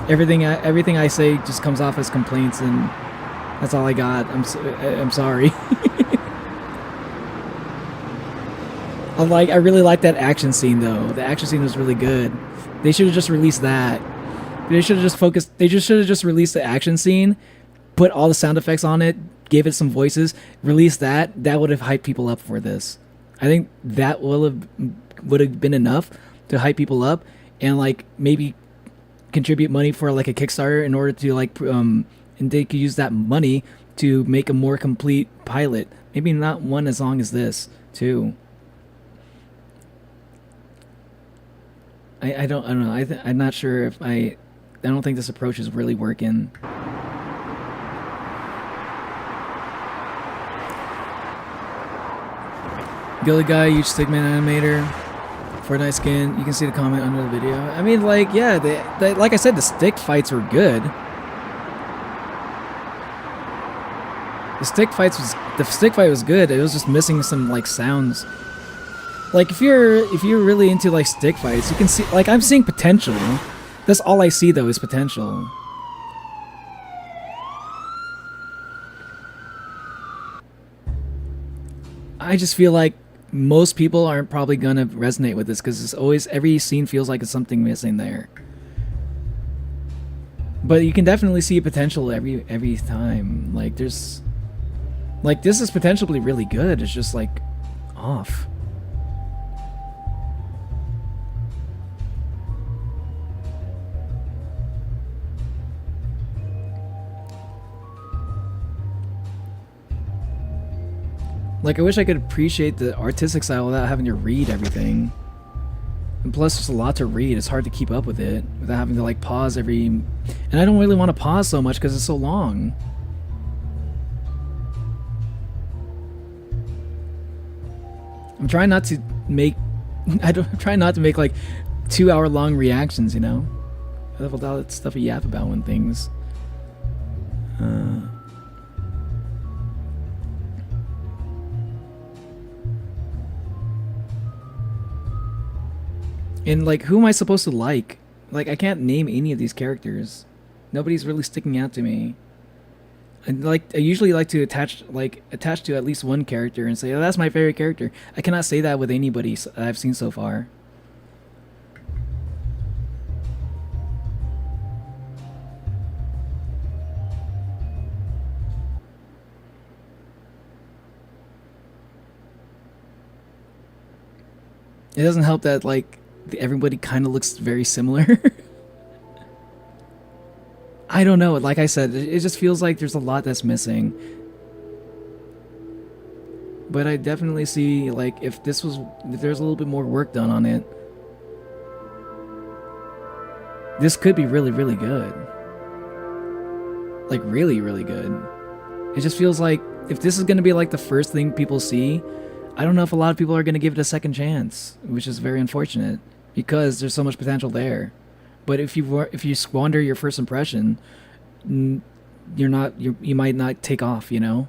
Everything I say just comes off as complaints, and that's all I got. I'm sorry. I really like that action scene though. The action scene was really good. They should have just released that. They should have just focused. They just should have just released the action scene, put all the sound effects on it, gave it some voices, release that. That would have hyped people up for this. I think that would have been enough to hype people up, and like maybe contribute money for like a Kickstarter in order to like and they could use that money to make a more complete pilot. Maybe not one as long as this too. I don't know. I'm not sure if I don't think this approach is really working. Gilly Guy, huge Stickman animator. Fortnite skin. You can see the comment under the video. I mean, like, yeah, they like I said, the stick fights were good. The stick fight was good. It was just missing some like sounds. Like if you're really into like stick fights, you can see like I'm seeing potential. That's all I see though is potential. I just feel like most people aren't probably gonna resonate with this because it's always every scene feels like it's something missing there. But you can definitely see potential every time. Like there's like this is potentially really good. It's just like off. Like, I wish I could appreciate the artistic style without having to read everything. And plus, there's a lot to read. It's hard to keep up with it without having to, like, pause every... And I don't really want to pause so much because it's so long. I'm trying not to make... I'm trying not to make, like, 2-hour-long reactions, you know? I have a lot of stuff to yap about when things... And, like, who am I supposed to like? Like, I can't name any of these characters. Nobody's really sticking out to me. I usually like to attach to at least one character and say, oh, that's my favorite character. I cannot say that with anybody I've seen so far. It doesn't help that, like, everybody kind of looks very similar. I don't know. Like I said, it just feels like there's a lot that's missing. But I definitely see, like, if there's a little bit more work done on it, this could be really, really good. Like, really, really good. It just feels like if this is going to be, like, the first thing people see, I don't know if a lot of people are going to give it a second chance, which is very unfortunate because there's so much potential there. But if you squander your first impression, you might not take off, you know?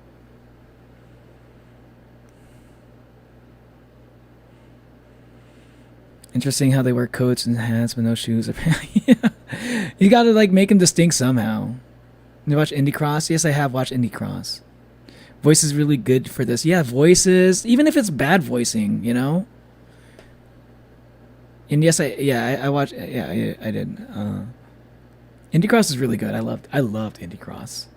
Interesting how they wear coats and hats but no shoes. You gotta, like, make them distinct somehow. You watch Indie Cross? Yes, I have watched Indie Cross. Voice is really good for this. Yeah, voices, even if it's bad voicing, you know? And yes, I watched. Yeah, I did. Indie Cross is really good. I loved Indie Cross.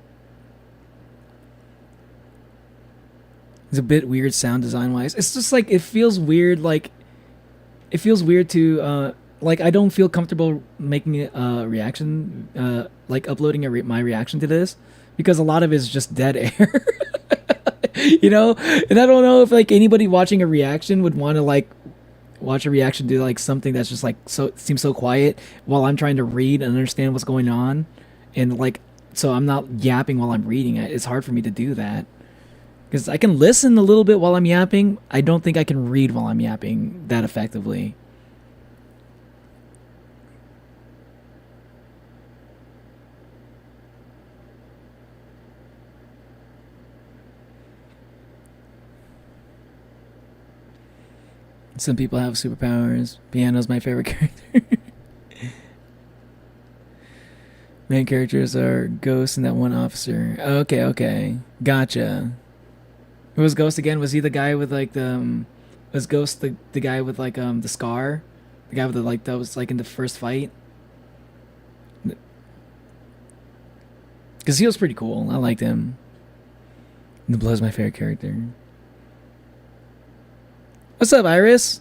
It's a bit weird sound design wise. It's just like it feels weird. Like it feels weird to like I don't feel comfortable making a reaction, like uploading my reaction to this because a lot of it is just dead air. You know, and I don't know if like anybody watching a reaction would want to like watch a reaction to like something that's just like seems so quiet while I'm trying to read and understand what's going on, and like so I'm not yapping while I'm reading it. It's hard for me to do that because I can listen a little bit while I'm yapping. I don't think I can read while I'm yapping that effectively. Some people have superpowers. Piano's my favorite character. Main characters are Ghost and that one officer. Okay. Gotcha. Who was Ghost again? Was he the guy with like the... was Ghost the guy with like the scar? The guy with the like that was like in the first fight? Because he was pretty cool. I liked him. The Blood's my favorite character. What's up, Iris?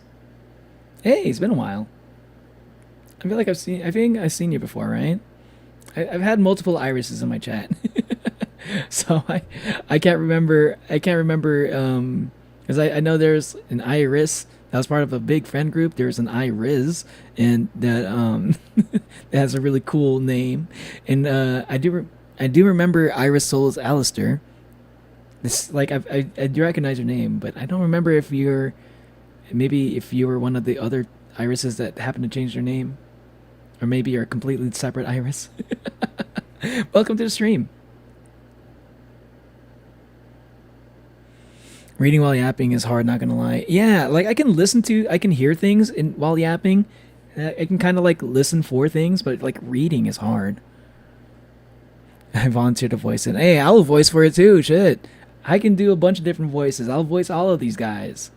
Hey, it's been a while. I feel like I think I've seen you before, right? I've had multiple Irises in my chat. So I can't remember because I know there's an Iris that was part of a big friend group. There's an Iris and that that has a really cool name. And I do remember Iris Souls Alistair. This like I do recognize your name, but I don't remember if you're maybe if you were one of the other Irises that happened to change their name. Or maybe you're a completely separate Iris. Welcome to the stream. Reading while yapping is hard, not gonna lie. Yeah, like I can hear things while yapping. I can kind of like listen for things, but like reading is hard. I volunteered to voice it. Hey, I'll voice for it too, shit. I can do a bunch of different voices. I'll voice all of these guys.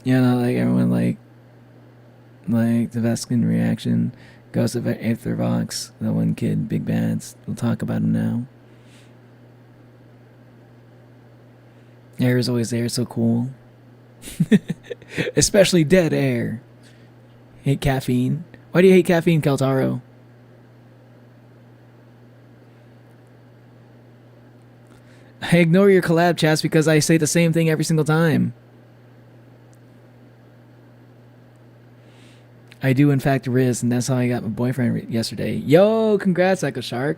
Yeah, no, like everyone like the Veskin reaction, Ghost of Aethervox, the one kid, Big Bads. We'll talk about him now. Air is always there, so cool. Especially dead air. Hate caffeine. Why do you hate caffeine, Keltaro? I ignore your collab chats because I say the same thing every single time. I do, in fact, Riz, and that's how I got my boyfriend yesterday. Yo, congrats, Echo Shark.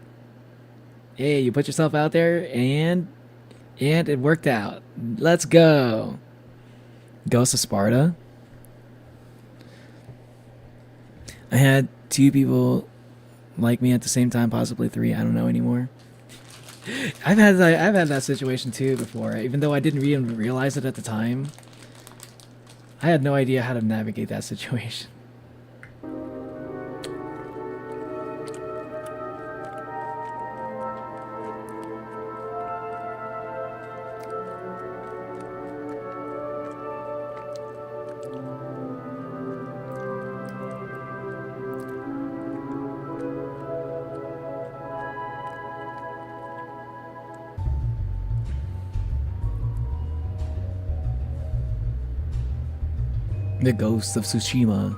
Hey, you put yourself out there, and it worked out. Let's go. Ghost of Sparta. I had 2 people like me at the same time, possibly 3. I don't know anymore. I've had that situation too before, even though I didn't even realize it at the time. I had no idea how to navigate that situation. The Ghost of Tsushima.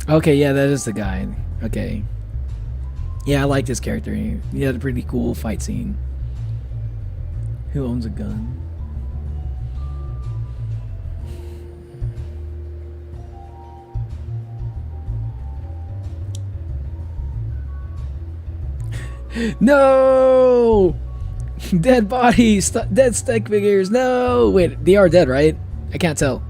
Okay, yeah, that is the guy. Okay. Yeah, I like this character. He had a pretty cool fight scene. Who owns a gun? No! Dead bodies, dead stick figures. No, wait, they are dead, right? I can't tell.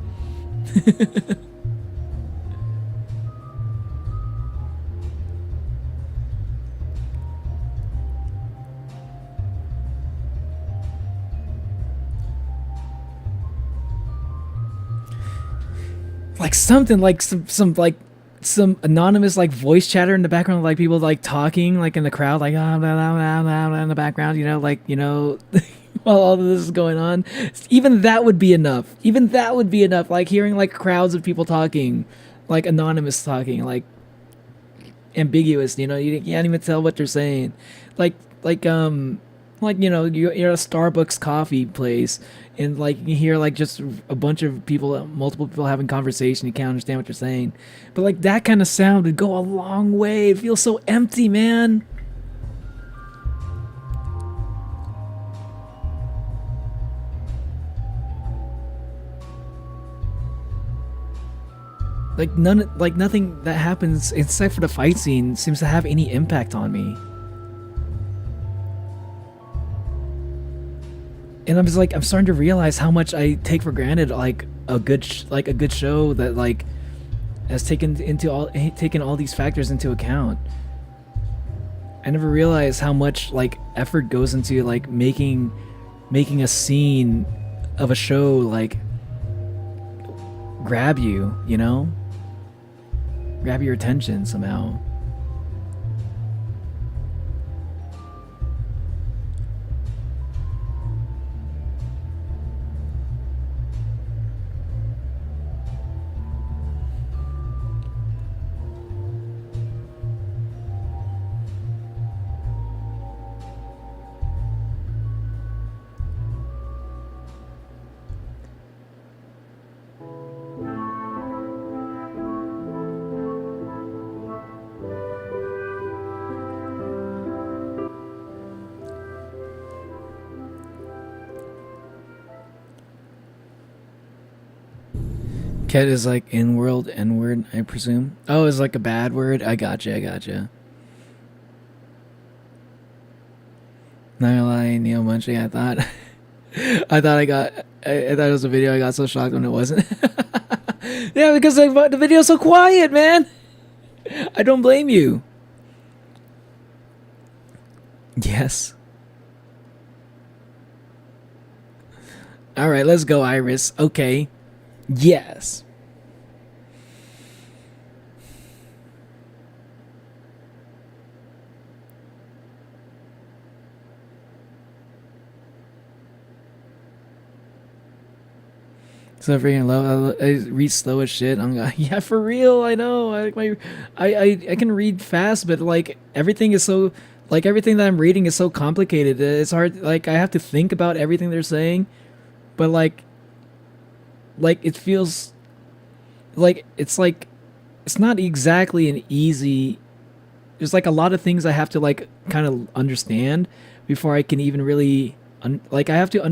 Like something like some anonymous like voice chatter in the background, like people like talking like in the crowd, like blah, blah, blah, blah, blah, in the background, you know, like, you know, while all of this is going on. Even that would be enough. Even that would be enough. Like hearing like crowds of people talking, like anonymous talking, like ambiguous, you know, you can't even tell what they're saying. Like you know, you're at a Starbucks coffee place and like you hear like just a bunch of people, multiple people having conversation, you can't understand what you're saying. But like that kind of sound would go a long way. It feels so empty, man. Like nothing that happens except for the fight scene seems to have any impact on me. And I'm just like, I'm starting to realize how much I take for granted like a good show that like has taken all these factors into account. I never realized how much like effort goes into like making a scene of a show like grab you, you know? Grab your attention somehow. Ket is like in-world, N-word, I presume. Oh, it's like a bad word? I gotcha. Not gonna lie, Neo Munchie, I thought I thought it was a video. I got so shocked when it wasn't. Yeah, because the video's so quiet, man. I don't blame you. Yes. Alright, let's go, Iris. Okay. Yes. So freaking low. I read slow as shit. Yeah, for real. I know. I can read fast, but like everything is so everything that I'm reading is so complicated. It's hard. Like I have to think about everything they're saying, but like like it feels like it's not exactly an easy. There's like a lot of things I have to like kind of understand before I can even really I feel like I have to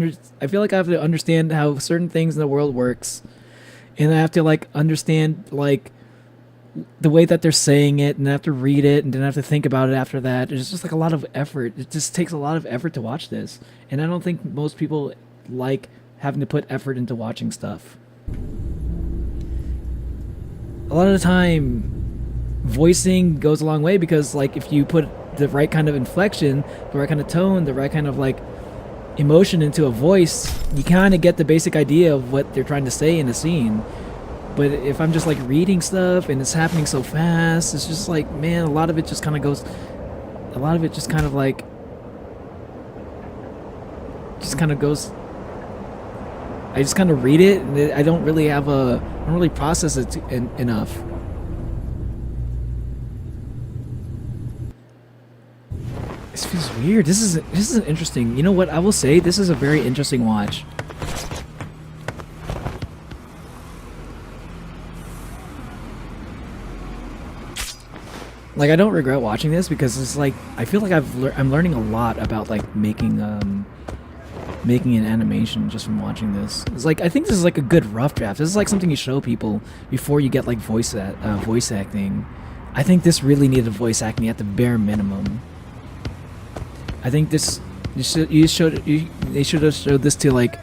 understand how certain things in the world works, and I have to like understand like the way that they're saying it, and I have to read it, and then I have to think about it after that. It's just like a lot of effort. It just takes a lot of effort to watch this, and I don't think most people like having to put effort into watching stuff. A lot of the time, voicing goes a long way because like if you put the right kind of inflection, the right kind of tone, the right kind of like emotion into a voice, you kind of get the basic idea of what they're trying to say in a scene. But if I'm just like reading stuff and it's happening so fast, it's just like, man, a lot of it just kind of goes, a lot of it just kind of like, just kind of goes, I just kind of read it and I don't really have I don't really process it enough. This feels weird. This is an interesting, you know what, I will say this is a very interesting watch. Like, I don't regret watching this because it's like, I feel like I'm learning a lot about like making an animation just from watching this. It's like, I think this is like a good rough draft. This is like something you show people before you get like voice acting. I think this really needed voice acting at the bare minimum. I think they should have showed this to like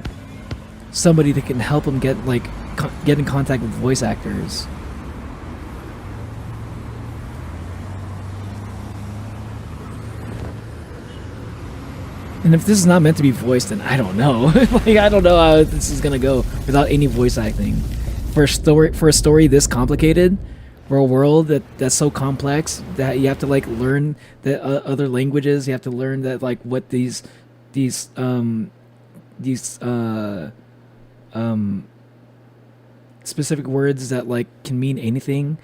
somebody that can help them get in contact with voice actors. And if this is not meant to be voiced, then I don't know. Like, I don't know how this is gonna go without any voice acting. For a story this complicated, for a world that's so complex that you have to like learn the other languages, you have to learn that like what these specific words that like can mean anything,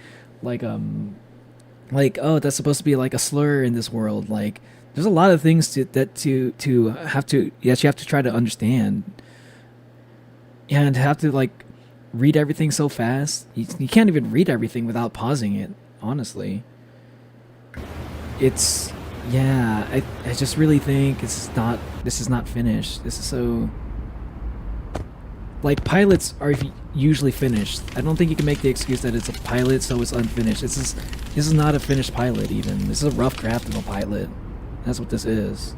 like oh, that's supposed to be like a slur in this world, like. There's a lot of things you have to try to understand, and have to like read everything so fast. You can't even read everything without pausing it. Honestly, it's I just really think this is not finished. This is so like pilots are usually finished. I don't think you can make the excuse that it's a pilot so it's unfinished. This is not a finished pilot even. This is a rough draft of a pilot. That's what this is.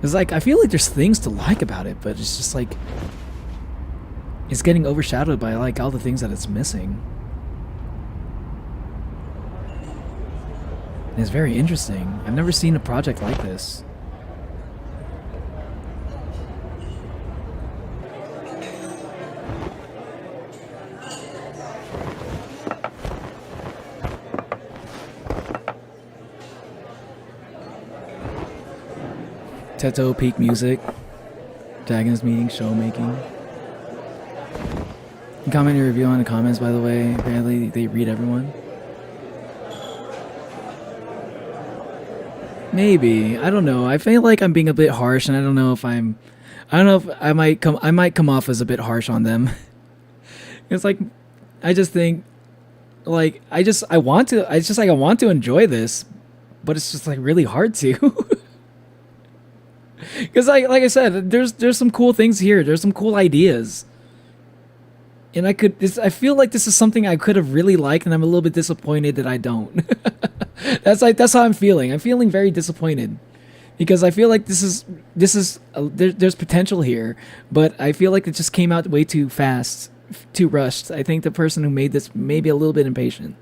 It's like, I feel like there's things to like about it, but it's just like, it's getting overshadowed by like all the things that it's missing. And it's very interesting. I've never seen a project like this. Teto peak music, Dagon's meeting, show making. Comment your review on the comments, by the way. Apparently they read everyone. Maybe, I don't know. I feel like I'm being a bit harsh, and I don't know if I might come off as a bit harsh on them. It's like, I just think, like, I want to enjoy this, but it's just like really hard to. Because like I said, there's some cool things here. There's some cool ideas, and I feel like this is something I could have really liked, and I'm a little bit disappointed that I don't. That's how I'm feeling. I'm feeling very disappointed because I feel like there's potential here, but I feel like it just came out way too fast, too rushed. I think the person who made this may be a little bit impatient.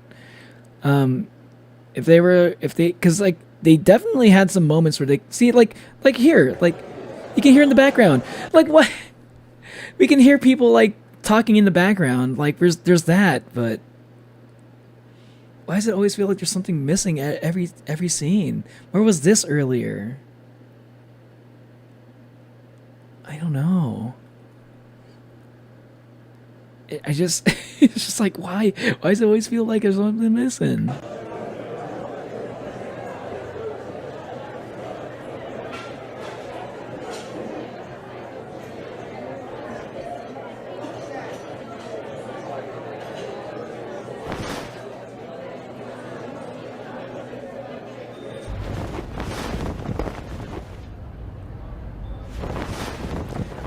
Because like. They definitely had some moments where they see like here, like you can hear in the background, like what we can hear people like talking in the background, like there's that, but why does it always feel like there's something missing at every scene? Where was this earlier? I don't know. I just it's just like why does it always feel like there's something missing?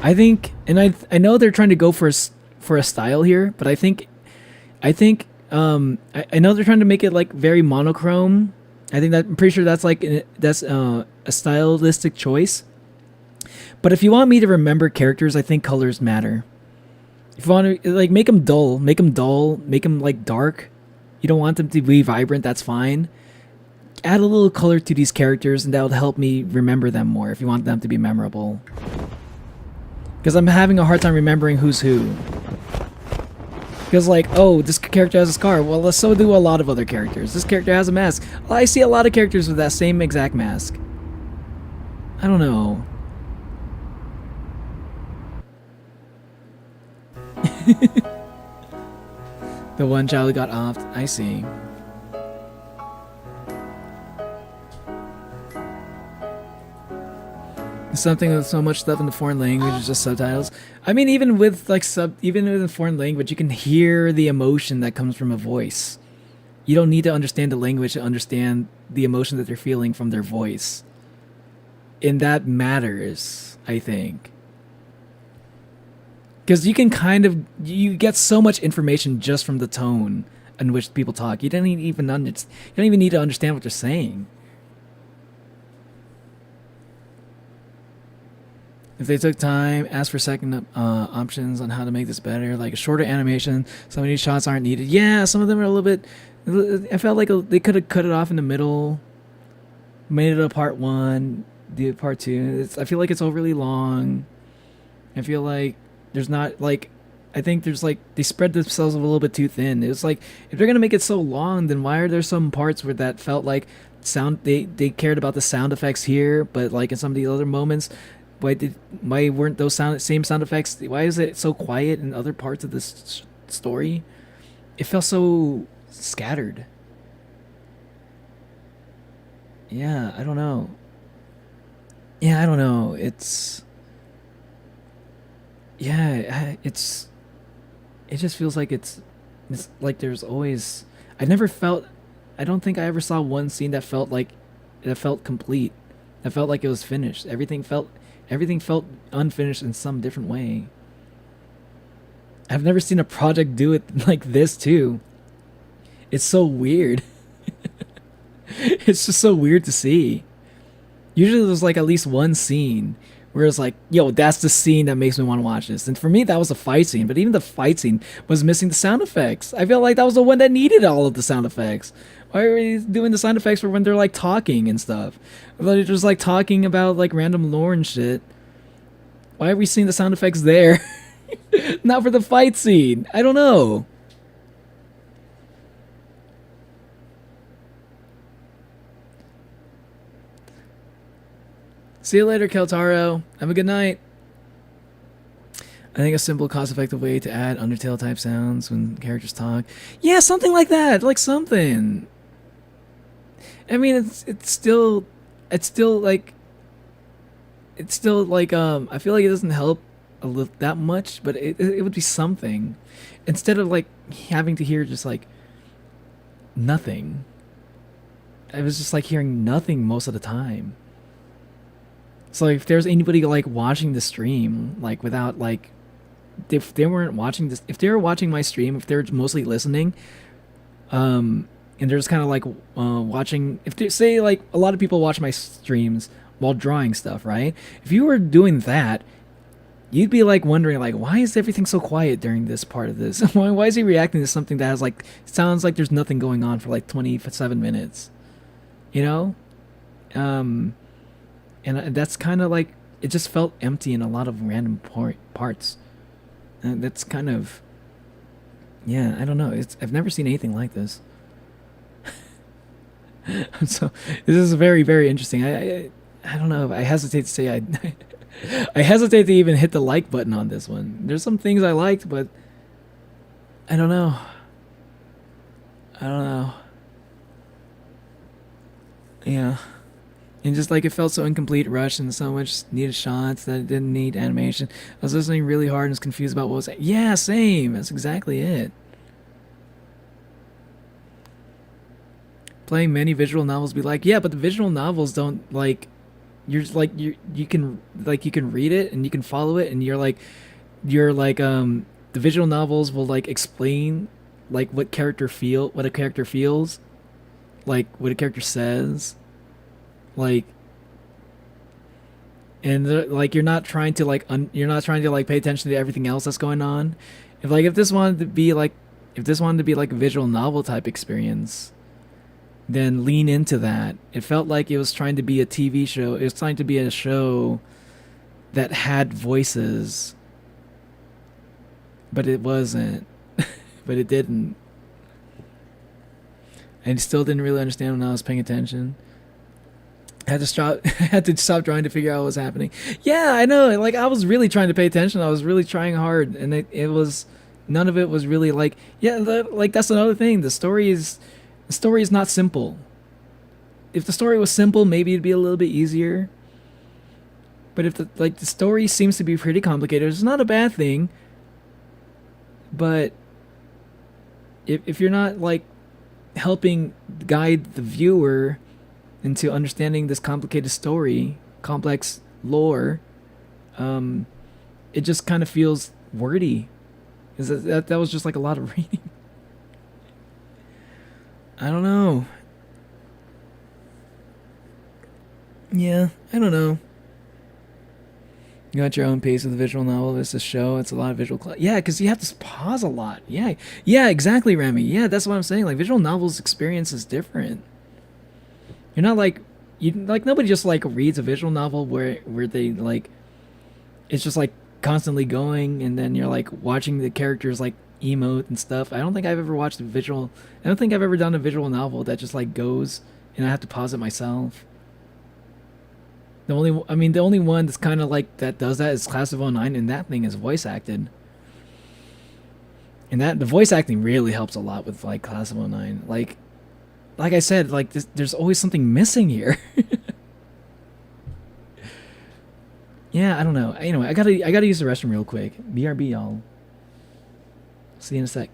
I think, and I know they're trying to go for a style here, but I know they're trying to make it like very monochrome. I think that I'm pretty sure that's a stylistic choice. But if you want me to remember characters, I think colors matter. If you want to like make them dull, make them like dark. You don't want them to be vibrant. That's fine. Add a little color to these characters, and that will help me remember them more. If you want them to be memorable. Because I'm having a hard time remembering who's who. Because like, oh, this character has a scar. Well, so do a lot of other characters. This character has a mask. Well, I see a lot of characters with that same exact mask. I don't know. The one child got offed. I see. Something with so much stuff in the foreign language is just subtitles. I mean, even with like even with a foreign language, you can hear the emotion that comes from a voice. You don't need to understand the language to understand the emotion that they're feeling from their voice. And that matters, I think. Because you can you get so much information just from the tone in which people talk. You don't even need to understand what they're saying. If they took time, ask for second options on how to make this better, like a shorter animation, some of these shots aren't needed. Yeah, some of them are a little bit. I felt like they could have cut it off in the middle, made it a part 1, do part 2. I feel like it's overly long. I feel like there's not like. I think there's like they spread themselves a little bit too thin. It's like if they're gonna make it so long, then why are there some parts where that felt like sound? They cared about the sound effects here, but like in some of the other moments. Why weren't those same sound effects? Why is it so quiet in other parts of this story? It felt so scattered. Yeah, I don't know. Yeah, I don't know. It just feels like it's like there's always. I don't think I ever saw one scene that felt complete. That felt like it was finished. Everything felt unfinished in some different way. I've never seen a project do it like this too. It's so weird. It's just so weird to see. Usually there's like at least one scene where it's like, yo, that's the scene that makes me want to watch this. And for me, that was a fight scene. But even the fight scene was missing the sound effects. I feel like that was the one that needed all of the sound effects. Why are we doing the sound effects for when they're like talking and stuff? They're just like talking about like random lore and shit. Why are we seeing the sound effects there? Not for the fight scene. I don't know. See you later, Keltaro. Have a good night. I think a simple, cost-effective way to add Undertale type sounds when characters talk. Yeah, something like that. Like something. I mean, it's still like I feel like it doesn't help that much, but it would be something instead of like having to hear just like nothing. I was just like hearing nothing most of the time. So if there's anybody like watching the stream, like without like, if they weren't watching this, if they were watching my stream, if they're mostly listening, and they're just kind of like watching, if they say like a lot of people watch my streams while drawing stuff, right? If you were doing that, you'd be like wondering like, why is everything so quiet during this part of this? Why is he reacting to something that has like, sounds like there's nothing going on for like 27 minutes, you know? And that's kind of like, it just felt empty in a lot of random parts. And that's kind of, yeah, I don't know. I've never seen anything like this. So this is very, very interesting. I don't know. I hesitate to say I hesitate to even hit the like button on this one. There's some things I liked, but I don't know. Yeah. And just like it felt so incomplete, rushed, and so much needed shots that it didn't need animation. I was listening really hard and was confused about what was. Yeah, same. That's exactly it. Playing many visual novels, be like, yeah, but the visual novels don't like. You're like you can read it and you can follow it and you're like the visual novels will like explain like what a character feels, like what a character says. Like, and like you're not trying to like pay attention to everything else that's going on. If this wanted to be like a visual novel type experience, then lean into that. It felt like it was trying to be a TV show. It was trying to be a show that had voices, but it wasn't. But it didn't. I still didn't really understand when I was paying attention. I had to stop trying to figure out what was happening. Yeah, I know. Like, I was really trying to pay attention. I was really trying hard, and it was none of it was really like, yeah, like that's another thing. The story is not simple. If the story was simple, maybe it'd be a little bit easier. But if the story seems to be pretty complicated, it's not a bad thing. But if you're not like helping guide the viewer into understanding this complicated story, complex lore, it just kind of feels wordy. That was just like a lot of reading. I don't know. Yeah, I don't know. You got your own pace of the visual novel. This is a show. It's a lot of visual. Yeah, because you have to pause a lot. Yeah, exactly, Remy. Yeah, that's what I'm saying. Like, visual novels experience is different. You're not like nobody just like reads a visual novel where they like it's just like constantly going and then you're like watching the characters like emote and stuff. I don't think I've ever done a visual novel that just like goes and I have to pause it myself. The only one that's kind of like that does that is Class of 09, and that thing is voice acted. And that the voice acting really helps a lot with like Class of 09. Like I said, like there's always something missing here. Yeah, I don't know. Anyway, I gotta use the restroom real quick. BRB, y'all. See you in a sec.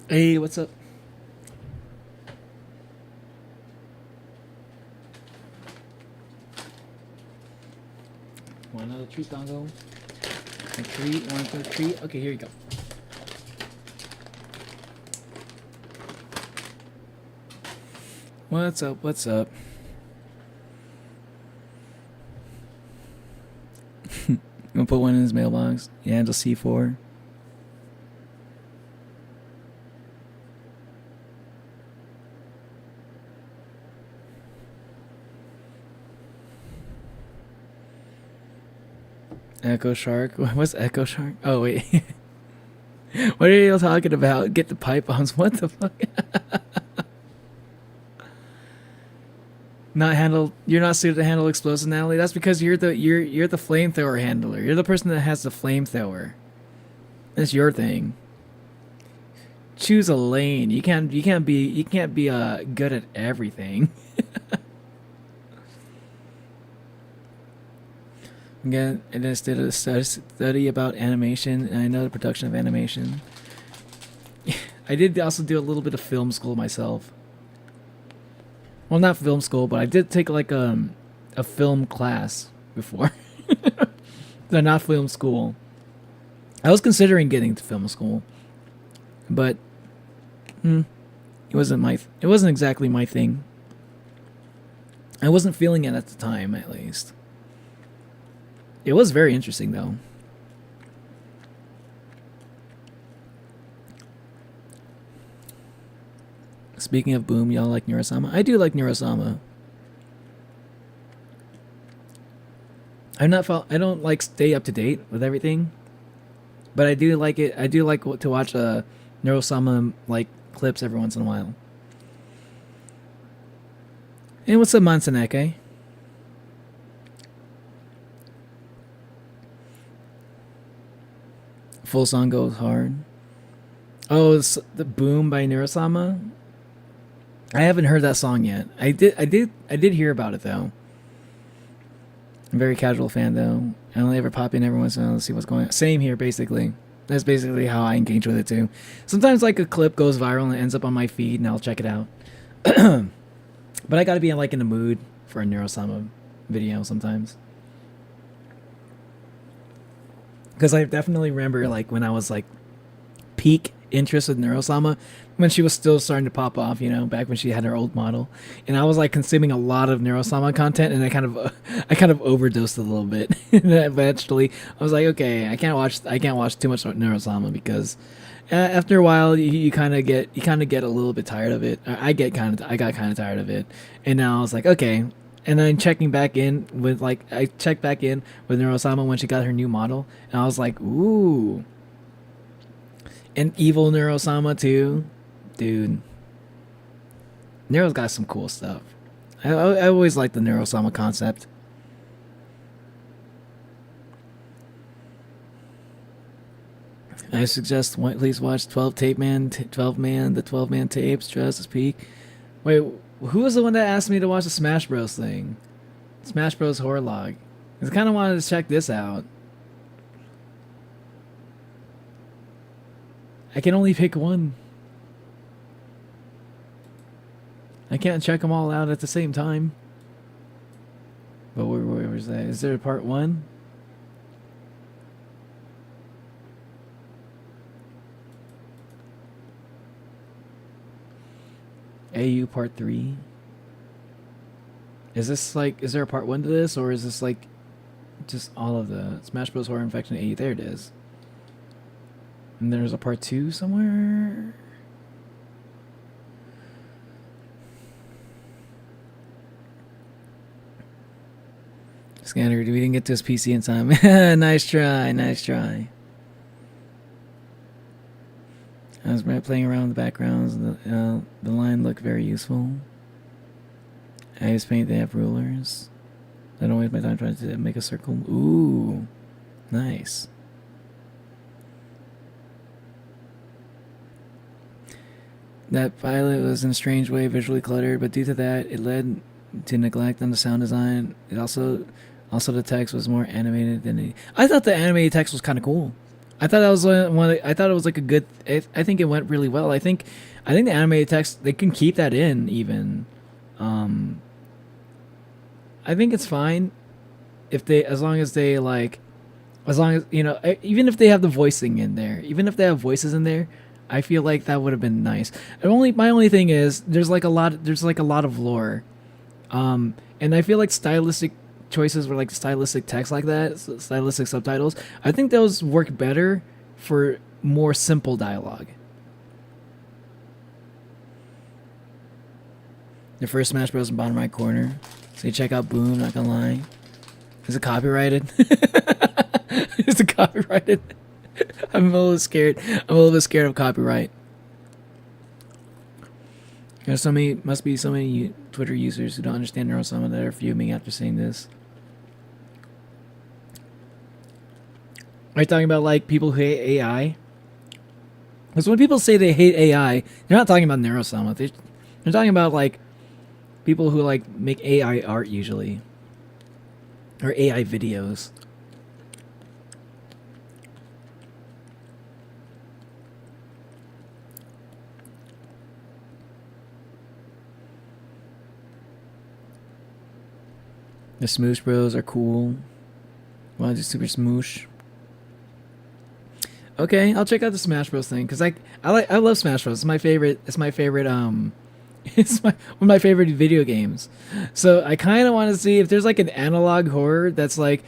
Hey, what's up? Want another treat, Dongo? A treat? Want a treat? Okay, here you go. What's up? What's up? I'm gonna put one in his mailbox. Yeah, handle C4. Echo Shark? What's Echo Shark? Oh, wait. What are you talking about? Get the pipe bombs. What the fuck? Not handle. You're not suited to handle explosives, Natalie. That's because you're the flamethrower handler. You're the person that has the flamethrower. That's your thing. Choose a lane. You can't be good at everything. Again, and then did a study about animation, and I know the production of animation. I did also do a little bit of film school myself. Well, not film school, but I did take like a film class before. No, not film school. I was considering getting to film school, but it wasn't exactly my thing. I wasn't feeling it at the time, at least. It was very interesting, though. Speaking of Boom, y'all like Neurosama? I do like Neurosama. I don't like stay up to date with everything, but I do like it. I do like to watch Neurosama like clips every once in a while. And what's up, Mansaneke? Full song goes hard. Oh, it's the Boom by Neurosama. I haven't heard that song yet. I did hear about it though. I'm a very casual fan though. I only ever pop in every once in a while to see what's going on. Same here, basically. That's basically how I engage with it too. Sometimes like a clip goes viral and it ends up on my feed, and I'll check it out. But I gotta be in the mood for a Neurosama video sometimes. Because I definitely remember like when I was like peak interest with Neurosama, when she was still starting to pop off, you know, back when she had her old model, and I was like consuming a lot of Neurosama content, and I kind of overdosed a little bit. Eventually, I was like, okay, I can't watch too much Neurosama because after a while you kind of get a little bit tired of it. I got kind of tired of it, and now I was like, okay. And then I checked back in with Neurosama when she got her new model, and I was like, ooh. And evil Neurosama too, dude. Neuro's got some cool stuff. I always liked the Neurosama concept. I suggest please watch 12 man tapes. Justice Peak. Wait, who was the one that asked me to watch the Smash Bros thing? Smash Bros horror log. I kind of wanted to check this out. I can only pick one. I can't check them all out at the same time. But where was that? Is there a part 1? AU part 3? Is there a part 1 to this, or is this like just all of the Smash Bros Horror Infection AU? There it is. And there's a part 2 somewhere. Scanner, we didn't get to his PC in time. Nice try, nice try. I was playing around with the backgrounds. The line looked very useful. I use paint, they have rulers. I don't waste my time trying to make a circle. Ooh, nice. That pilot was in a strange way visually cluttered, but due to that, it led to neglect on the sound design. It also the text was more animated than I thought the animated text was kind of cool. I thought that was one. I thought it was like a good. I think it went really well. I think the animated text, they can keep that in even. I think it's fine if they, as long as they like, as long as, you know, even if they have the voicing in there, even if they have voices in there, I feel like that would have been nice. My only thing is there's like a lot of lore, and I feel like stylistic choices were like stylistic text like that, stylistic subtitles. I think those work better for more simple dialogue. The first Smash Bros. In bottom right corner. So you check out Boom, not gonna lie. Is it copyrighted? Is it copyrighted? I'm a little scared. I'm a little bit scared of copyright. There's must be so many Twitter users who don't understand Neurosama that are fuming after seeing this. Are you talking about like people who hate AI? Because when people say they hate AI, they're not talking about Neurosama. They're talking about like people who like make AI art usually, or AI videos. The Smoosh Bros are cool. Want to do Super Smoosh? Okay, I'll check out the Smash Bros thing because I love Smash Bros. It's my favorite. It's my favorite. It's one of my favorite video games. So I kind of want to see if there's like an analog horror that's like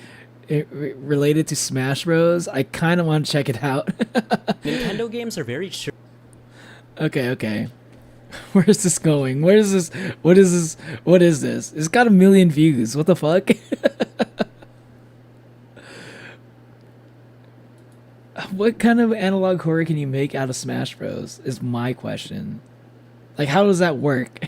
related to Smash Bros. I kind of want to check it out. Nintendo games are very sure. Okay. Where is this going? Where is this? What is this? What is this? It's got 1 million views. What the fuck? What kind of analog horror can you make out of Smash Bros? Is my question. Like, how does that work?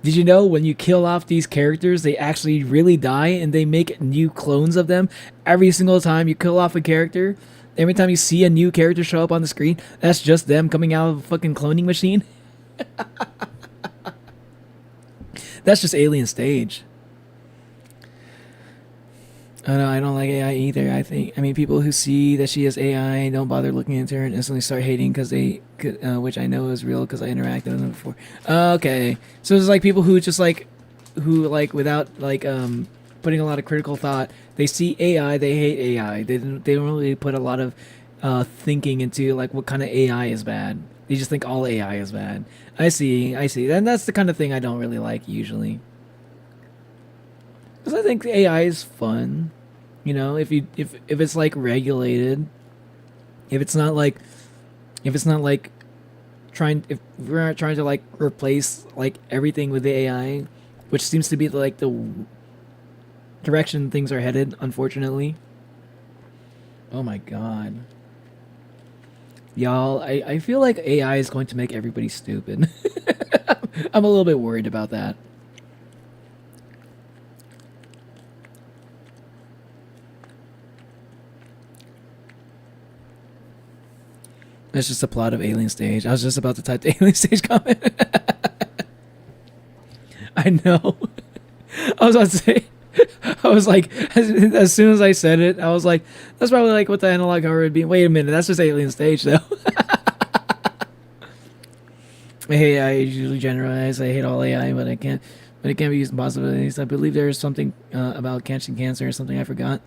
Did you know when you kill off these characters, they actually really die and they make new clones of them every single time you kill off a character? Every time you see a new character show up on the screen, that's just them coming out of a fucking cloning machine? That's just Alien Stage. Oh no, I don't like AI either. I mean, people who see that she is AI don't bother looking into her and instantly start hating because they, which I know is real because I interacted with them before. Okay, so it's like people who just like, without like putting a lot of critical thought, they see AI, they hate AI. They don't really put a lot of thinking into like what kind of AI is bad. They just think all AI is bad. I see. And that's the kind of thing I don't really like usually. Because I think AI is fun. You know, if it's like regulated, if we're not trying to like replace like everything with the AI, which seems to be like the direction things are headed, unfortunately. Oh my god. Y'all, I feel like AI is going to make everybody stupid. I'm a little bit worried about that. That's just the plot of Alien Stage. I was just about to type the Alien Stage comment. I know. I was about to say, I was like, as soon as I said it, I was like, that's probably like what the analog horror would be. Wait a minute, that's just Alien Stage though. Hey, I usually generalize. I hate all AI, but it can be used in possibilities. I believe there is something about catching cancer or something I forgot.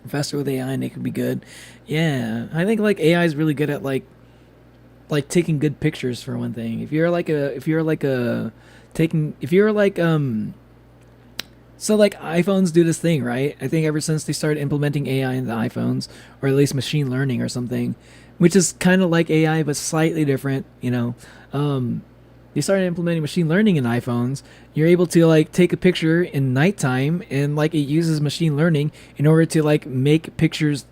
Faster with AI and it could be good. Yeah, I think like AI is really good at like taking good pictures for one thing. So like iPhones do this thing, right? I think ever since they started implementing AI in the iPhones, or at least machine learning or something, which is kind of like AI but slightly different, you know. They started implementing machine learning in iPhones. You're able to like take a picture in nighttime and like it uses machine learning in order to like make pictures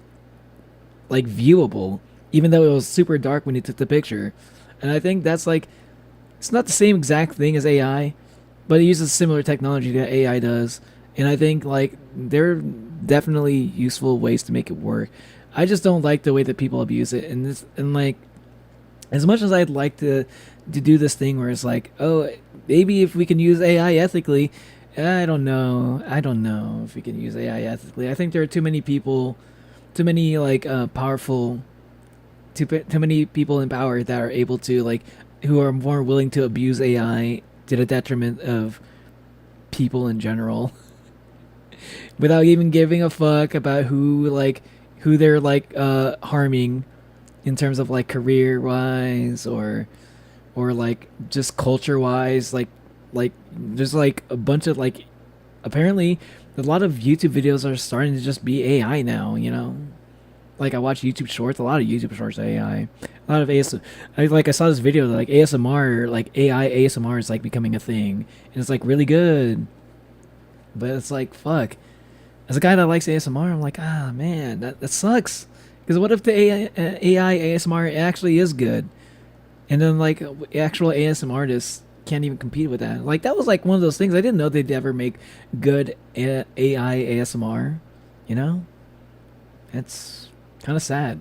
like viewable, even though it was super dark when you took the picture. And I think that's like, it's not the same exact thing as AI, but it uses similar technology that AI does. And I think like there are definitely useful ways to make it work. I just don't like the way that people abuse it. And like, as much as I'd like to do this thing where it's like, oh, maybe if we can use AI ethically, I don't know if we can use AI ethically. I think there are too many people too many like powerful, too many people in power that are able to like, who are more willing to abuse AI to the detriment of people in general, without even giving a fuck about who they're like harming in terms of like career wise or like just culture wise. Like there's like a bunch of like, apparently a lot of YouTube videos are starting to just be AI now, you know? Like I watch YouTube Shorts, a lot of YouTube Shorts are AI. A lot of ASMR. I saw this video that like ASMR, like AI ASMR is like becoming a thing. And it's like really good. But it's like, fuck. As a guy that likes ASMR, I'm like, ah, man, that sucks. Because what if the AI ASMR actually is good? And then like actual ASMR artists can't even compete with that. Like that was like one of those things. I didn't know they'd ever make good AI ASMR, you know? It's kind of sad.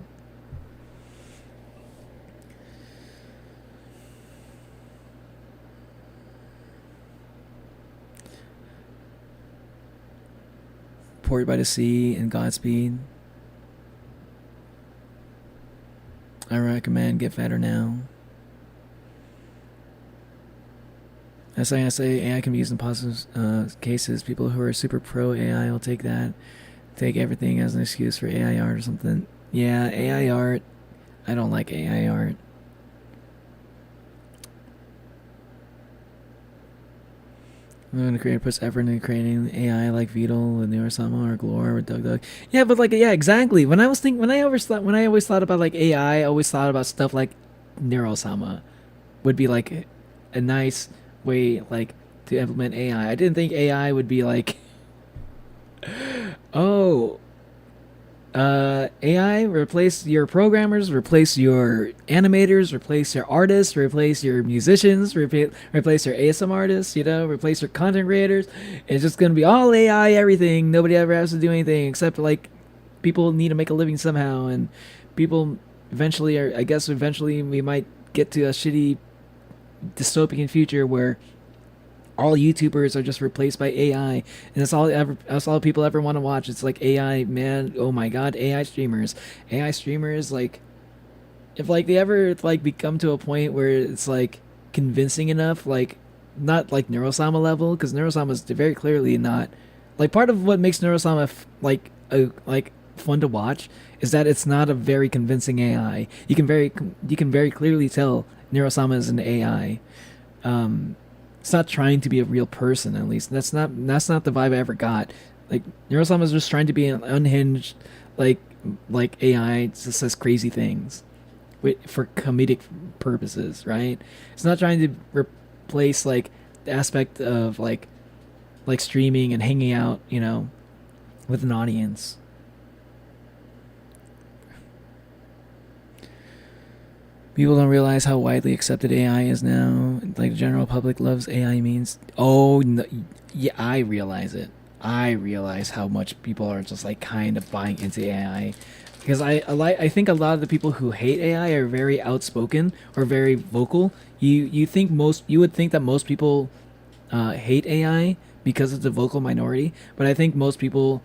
Port by the Sea and Godspeed. I recommend Get Fatter Now. I say AI can be used in positive cases. People who are super pro AI will take everything as an excuse for AI art or something. Yeah, AI art. I don't like AI art. I'm gonna create puts effort into creating AI like Beetle with Neurosama or Glor with Doug. Yeah, but like yeah, exactly. When I always thought about like AI, I always thought about stuff like Neurosama would be like a nice way like to implement AI. I didn't think AI would be like oh, AI replace your programmers, replace your animators, replace your artists, replace your musicians, replace your ASM artists, you know, replace your content creators. It's just gonna be all AI, everything. Nobody ever has to do anything except like people need to make a living somehow, and people eventually are. I guess eventually we might get to a shitty dystopian future where all YouTubers are just replaced by AI, and that's all people ever want to watch. It's like AI, man. Oh my god, AI streamers, like if like they ever like become to a point where it's like convincing enough, like not like Neurosama level, because Neurosama is very clearly not like part of what makes Neurosama like fun to watch is that it's not a very convincing AI. You can very clearly tell Neurosama is an AI. It's not trying to be a real person, at least. That's not the vibe I ever got. Like Neurosama is just trying to be an unhinged, like AI. It just says crazy things, for comedic purposes, right? It's not trying to replace like the aspect of like streaming and hanging out, you know, with an audience. People don't realize how widely accepted AI is now. Like the general public loves AI memes. Oh, no, yeah, I realize it. I realize how much people are just like kind of buying into AI, because I think a lot of the people who hate AI are very outspoken or very vocal. You would think that most people hate AI because it's a vocal minority, but I think most people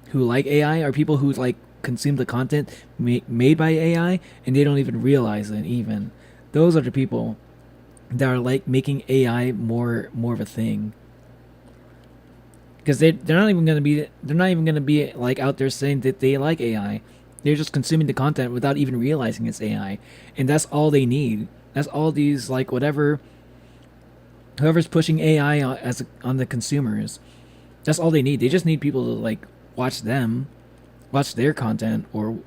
who like AI are people who like consume the content made by AI, and they don't even realize it. Even those are the people that are like making AI more of a thing, because they're not even gonna be like out there saying that they like AI. They're just consuming the content without even realizing it's AI, and that's all they need. That's all these like whoever's pushing AI on the consumers. That's all they need. They just need people to like watch their content or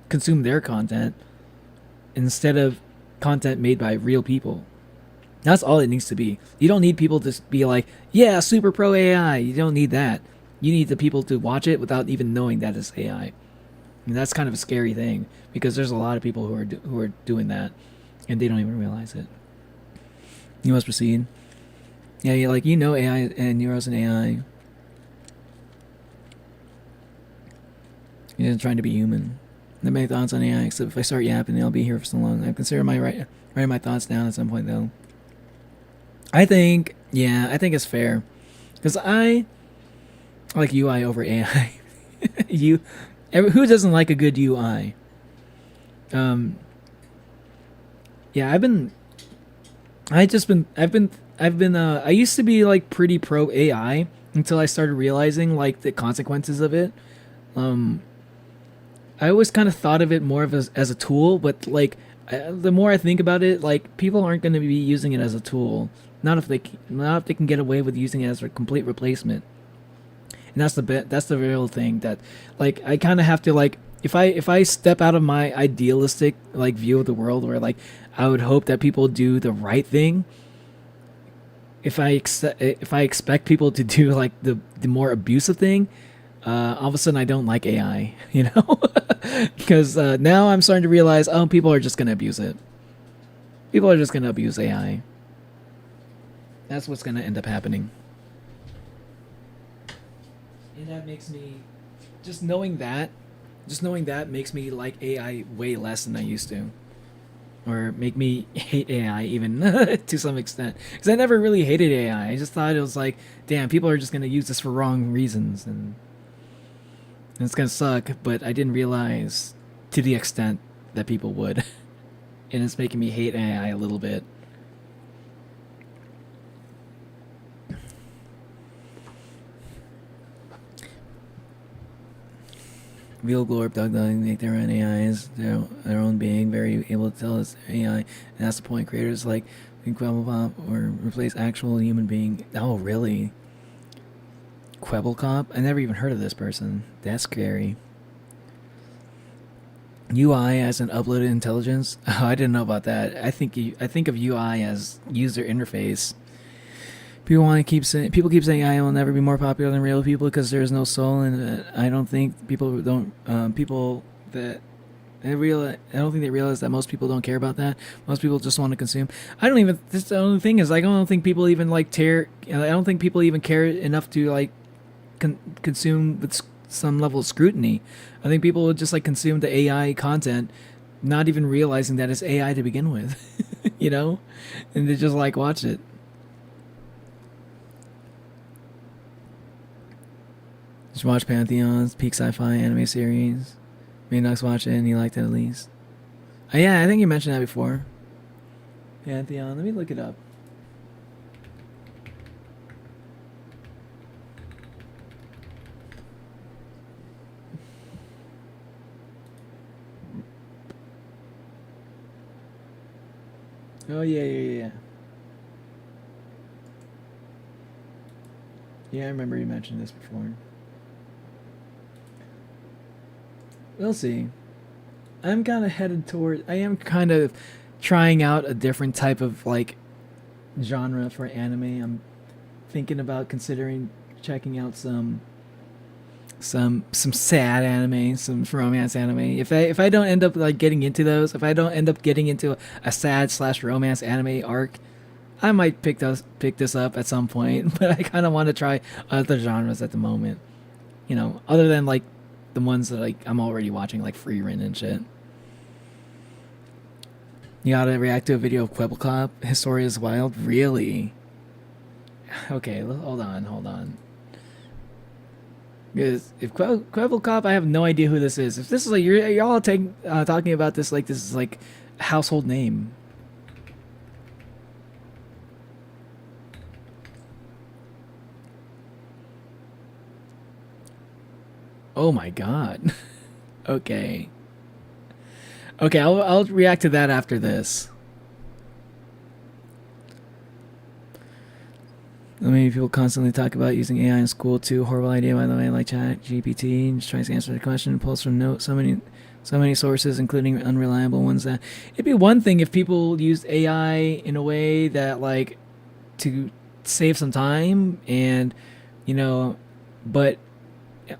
consume their content instead of content made by real people. That's all it needs to be. You don't need people to be like, yeah, super pro AI. You don't need that. You need the people to watch it without even knowing that it's AI. And that's kind of a scary thing, because there's a lot of people who are doing that, and they don't even realize it. You must proceed. Yeah, like you know AI and Neuros and AI. You're trying to be human. Not many thoughts on AI, except if I start yapping, I'll be here for so long. I consider writing my thoughts down at some point, though. I think it's fair, because I like UI over AI. Who doesn't like a good UI? Yeah, I used to be like pretty pro AI until I started realizing like the consequences of it. I always kind of thought of it more of as a tool, but like the more I think about it, like people aren't going to be using it as a tool. Not if they can get away with using it as a complete replacement. And that's the real thing that, like, I kind of have to, like, if I step out of my idealistic like view of the world, where like I would hope that people do the right thing. If I expect people to do like the more abusive thing, all of a sudden I don't like AI, you know, because now I'm starting to realize, oh, people are just gonna abuse it. People are just gonna abuse AI. That's what's gonna end up happening. And that makes me, just knowing that makes me like AI way less than I used to. Or make me hate AI even to some extent. Because I never really hated AI. I just thought it was like, damn, people are just going to use this for wrong reasons. And it's going to suck. But I didn't realize to the extent that people would. And it's making me hate AI a little bit. Real Glorp, Doug, make their own AIs, their own being, very able to tell us AI, and that's the point. Creators like Quebblecop or replace actual human being. Oh, really? Quebblecop? I never even heard of this person. That's scary. UI as an uploaded intelligence? Oh, I didn't know about that. I think of UI as user interface. People keep saying AI will never be more popular than real people because there is no soul, and I don't think I don't think they realize that most people don't care about that. Most people just want to consume. This the only thing is, like, I don't think people even like I don't think people even care enough to like consume with some level of scrutiny. I think people would just like consume the AI content, not even realizing that it's AI to begin with, you know, and they just like watch it. Just watch Pantheon's peak sci-fi anime series. Mainox watched it and he liked it at least. Yeah, I think you mentioned that before. Pantheon, let me look it up. Oh yeah. Yeah, I remember you mentioned this before. We'll see. I am kind of trying out a different type of like genre for anime. I'm thinking about considering checking out some sad anime, some romance anime. If I don't end up like getting into those, if I don't end up getting into a sad / romance anime arc, I might pick this up at some point. But I kind of want to try other genres at the moment. You know, other than like the ones that like I'm already watching, like Free Run and shit. You gotta react to a video of Quebblecop. Historia is wild. Really? Okay, hold on. Because if Quebblecop, I have no idea who this is. If this is like you're all talking about this like this is like a household name. Oh my god. Okay, I'll react to that after this. Many people constantly talk about using AI in school too. Horrible idea, by the way. Like Chat GPT, just tries to answer the question, pulls from notes. So many sources, including unreliable ones. That it'd be one thing if people used AI in a way that like to save some time and but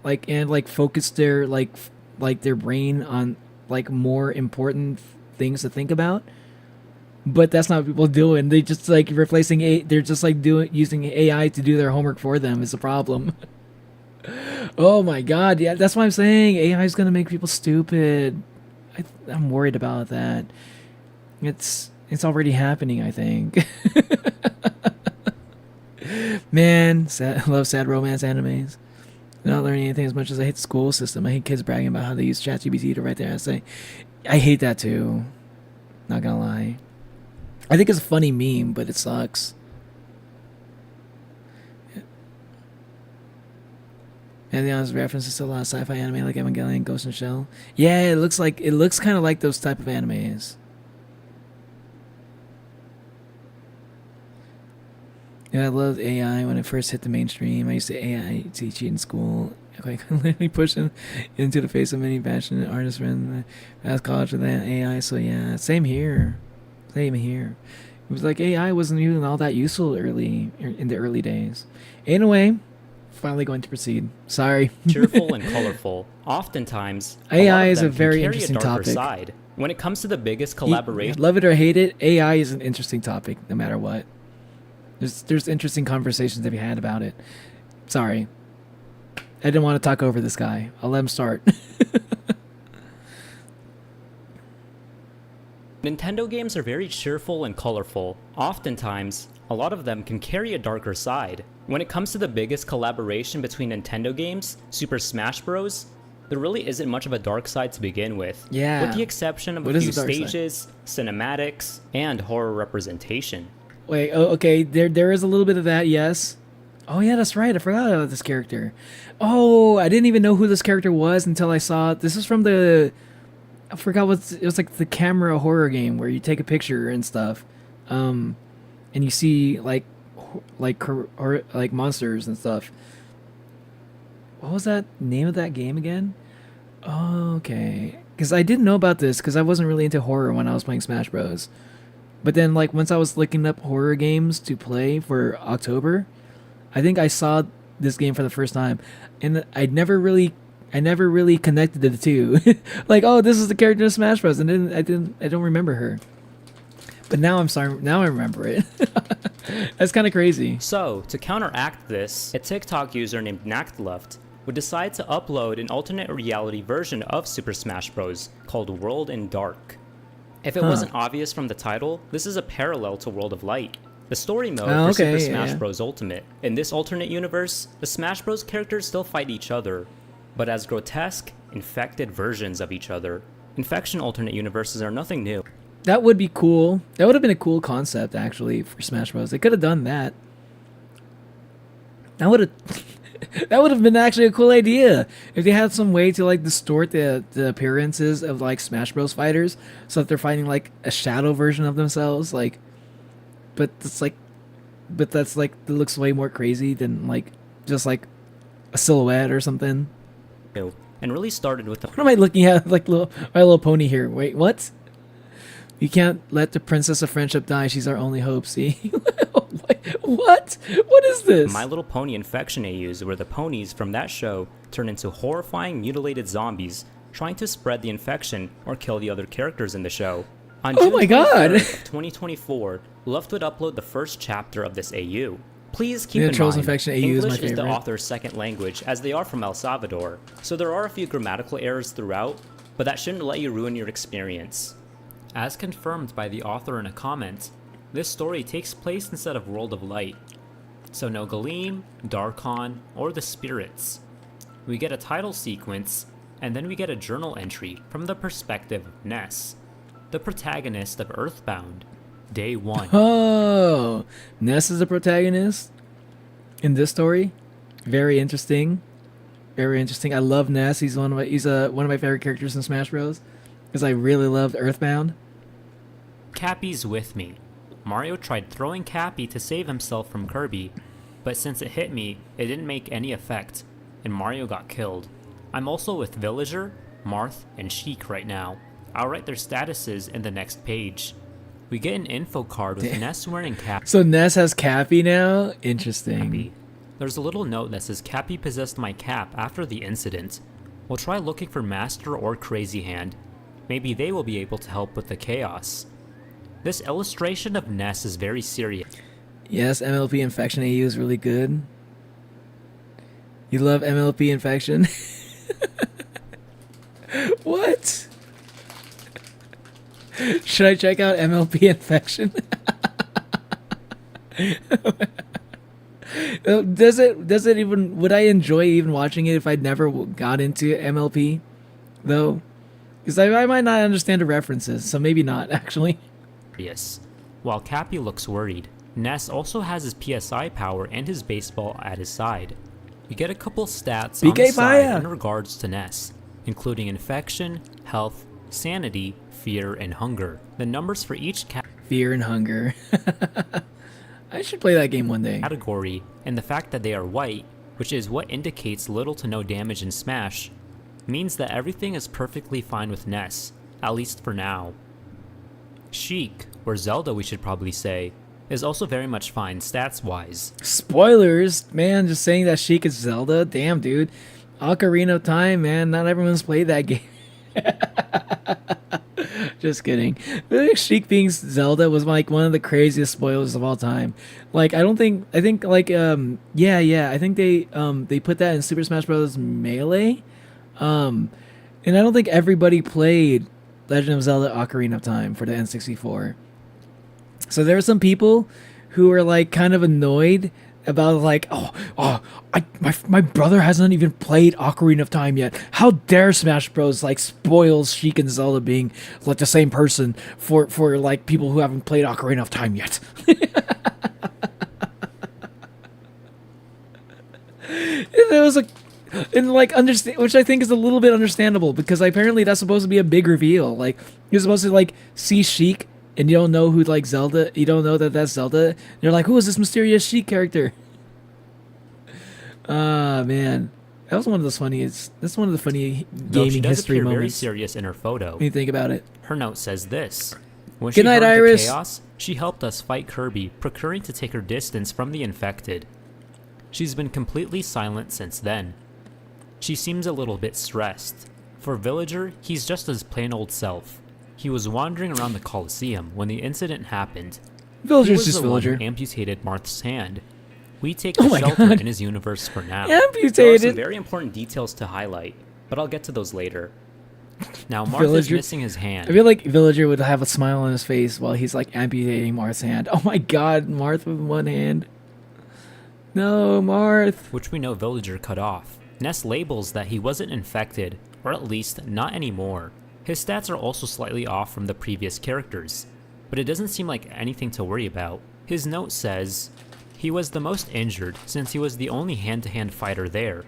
like focus their their brain on like more important things to think about. But that's not what people doing. They just like replacing they're just like using AI to do their homework for them is a problem. Oh my god, yeah, that's what I'm saying. AI is gonna make people stupid. I'm worried about that. It's already happening, I think. Man, love sad romance animes. Not learning anything as much as I hate the school system. I hate kids bragging about how they use ChatGPT to write their essay. I hate that too. Not gonna lie. I think it's a funny meme, but it sucks. And the honest references to a lot of sci-fi anime like Evangelion, Ghost in the Shell. Yeah, it looks kind of like those type of animes. Yeah, I loved AI when it first hit the mainstream. I used to AI teach it in school. Like literally pushing into the face of many passionate artists friends at college with that AI. So yeah, same here. Same here. It was like AI wasn't even all that useful in the early days. Anyway, finally going to proceed. Sorry. Cheerful and colorful. Oftentimes, AI is a them can very carry interesting darker topic. Side. When it comes to the biggest collaboration, Love it or hate it, AI is an interesting topic, no matter what. There's interesting conversations to be had about it. Sorry. I didn't want to talk over this guy. I'll let him start. Nintendo games are very cheerful and colorful. Oftentimes, a lot of them can carry a darker side. When it comes to the biggest collaboration between Nintendo games, Super Smash Bros., there really isn't much of a dark side to begin with. Yeah. With the exception of What a is few the dark side? stages, cinematics, and horror representation. Wait, oh, okay, there is a little bit of that, yes. Oh yeah, that's right, I forgot about this character. Oh, I didn't even know who this character was until I saw, this is from the, I forgot it was like the camera horror game where you take a picture and stuff. And you see like monsters and stuff. What was that name of that game again? Oh, okay. Because I didn't know about this because I wasn't really into horror when I was playing Smash Bros. But then, like, once I was looking up horror games to play for October, I think I saw this game for the first time, and I never really connected the two. Like, oh, this is the character of Smash Bros. And then I don't remember her. But now I'm sorry. Now I remember it. That's kind of crazy. So, to counteract this, a TikTok user named Nactluft would decide to upload an alternate reality version of Super Smash Bros. Called World in Dark. If it wasn't obvious from the title, this is a parallel to World of Light, the story mode for Super Smash Bros. Ultimate. In this alternate universe, the Smash Bros. Characters still fight each other, but as grotesque, infected versions of each other. Infection alternate universes are nothing new. That would be cool. That would have been a cool concept, actually, for Smash Bros. They could have done that. That would have... that would have been actually a cool idea if they had some way to like distort the appearances of like Smash Bros fighters so that they're fighting like a shadow version of themselves, like, but that's like it looks way more crazy than like just like a silhouette or something. And really started with the... What am I looking at? Like My Little Pony here. Wait, what? You can't let the Princess of Friendship die. She's our only hope. See? What? What is this? My Little Pony infection AUs, where the ponies from that show turn into horrifying mutilated zombies trying to spread the infection or kill the other characters in the show. On June 23rd of 2024, Luft would upload the first chapter of this AU. Please keep in mind, infection AU English is the author's second language, as they are from El Salvador, so there are a few grammatical errors throughout, but that shouldn't let you ruin your experience. As confirmed by the author in a comment, this story takes place instead of World of Light, so no Galeem, Darkon, or the spirits. We get a title sequence, and then we get a journal entry from the perspective of Ness, the protagonist of Earthbound, Day 1. Oh, Ness is the protagonist in this story. Very interesting. Very interesting. I love Ness. He's one of my favorite characters in Smash Bros. Because I really loved Earthbound. Cappy's with me. Mario tried throwing Cappy to save himself from Kirby, but since it hit me, it didn't make any effect, and Mario got killed. I'm also with Villager, Marth, and Sheik right now. I'll write their statuses in the next page. We get an info card with Ness wearing Cappy. So Ness has Cappy now? Interesting. There's a little note that says Cappy possessed my cap after the incident. We'll try looking for Master or Crazy Hand. Maybe they will be able to help with the chaos. This illustration of Ness is very serious. Yes, MLP Infection AU is really good. You love MLP Infection? What? Should I check out MLP Infection? Does it even, would I enjoy even watching it if I'd never got into MLP though? Because I might not understand the references, so maybe not actually. Yes. While Cappy looks worried, Ness also has his PSI power and his baseball at his side. We get a couple stats on the PK side Fire! in regards to Ness, including infection, health, sanity, fear, and hunger. The numbers for each Fear and hunger. I should play that game one day. category, and the fact that they are white, which is what indicates little to no damage in Smash, means that everything is perfectly fine with Ness, at least for now. Sheik, or Zelda we should probably say, is also very much fine stats-wise. Spoilers, man, just saying that Sheik is Zelda. Damn, dude. Ocarina of Time, man. Not everyone's played that game. Just kidding. I think Sheik being Zelda was like one of the craziest spoilers of all time. Like, I think I think they put that in Super Smash Bros. Melee. And I don't think everybody played Legend of Zelda Ocarina of Time for the N64. So there are some people who are like kind of annoyed about like, my brother hasn't even played Ocarina of Time yet. How dare Smash Bros. Like spoils Sheik and Zelda being like the same person for like people who haven't played Ocarina of Time yet. There was understand, which I think is a little bit understandable because apparently that's supposed to be a big reveal. Like you're supposed to like see Sheik and you don't know who like Zelda. You don't know that that's Zelda. And you're like, who is this mysterious Sheik character? Man, that was one of the funniest. That's one of the funny gaming history moments. Very serious in her photo. When you think about it. Her note says this: when Good she night, heard Iris. the chaos, she helped us fight Kirby, procuring to take her distance from the infected. She's been completely silent since then. She seems a little bit stressed. For Villager, he's just his plain old self. He was wandering around the Colosseum when the incident happened. Villager's He was just the Villager. one who amputated Marth's hand. We take the shelter God. in his universe for now. Amputated. There are some very important details to highlight, but I'll get to those later. Now, Marth is Villager- missing his hand. I feel like Villager would have a smile on his face while he's like amputating Marth's hand. Oh my god, Marth with one hand. No, Marth. Which we know Villager cut off. Ness labels that he wasn't infected, or at least not anymore. His stats are also slightly off from the previous characters, but it doesn't seem like anything to worry about. His note says, he was the most injured since he was the only hand-to-hand fighter there.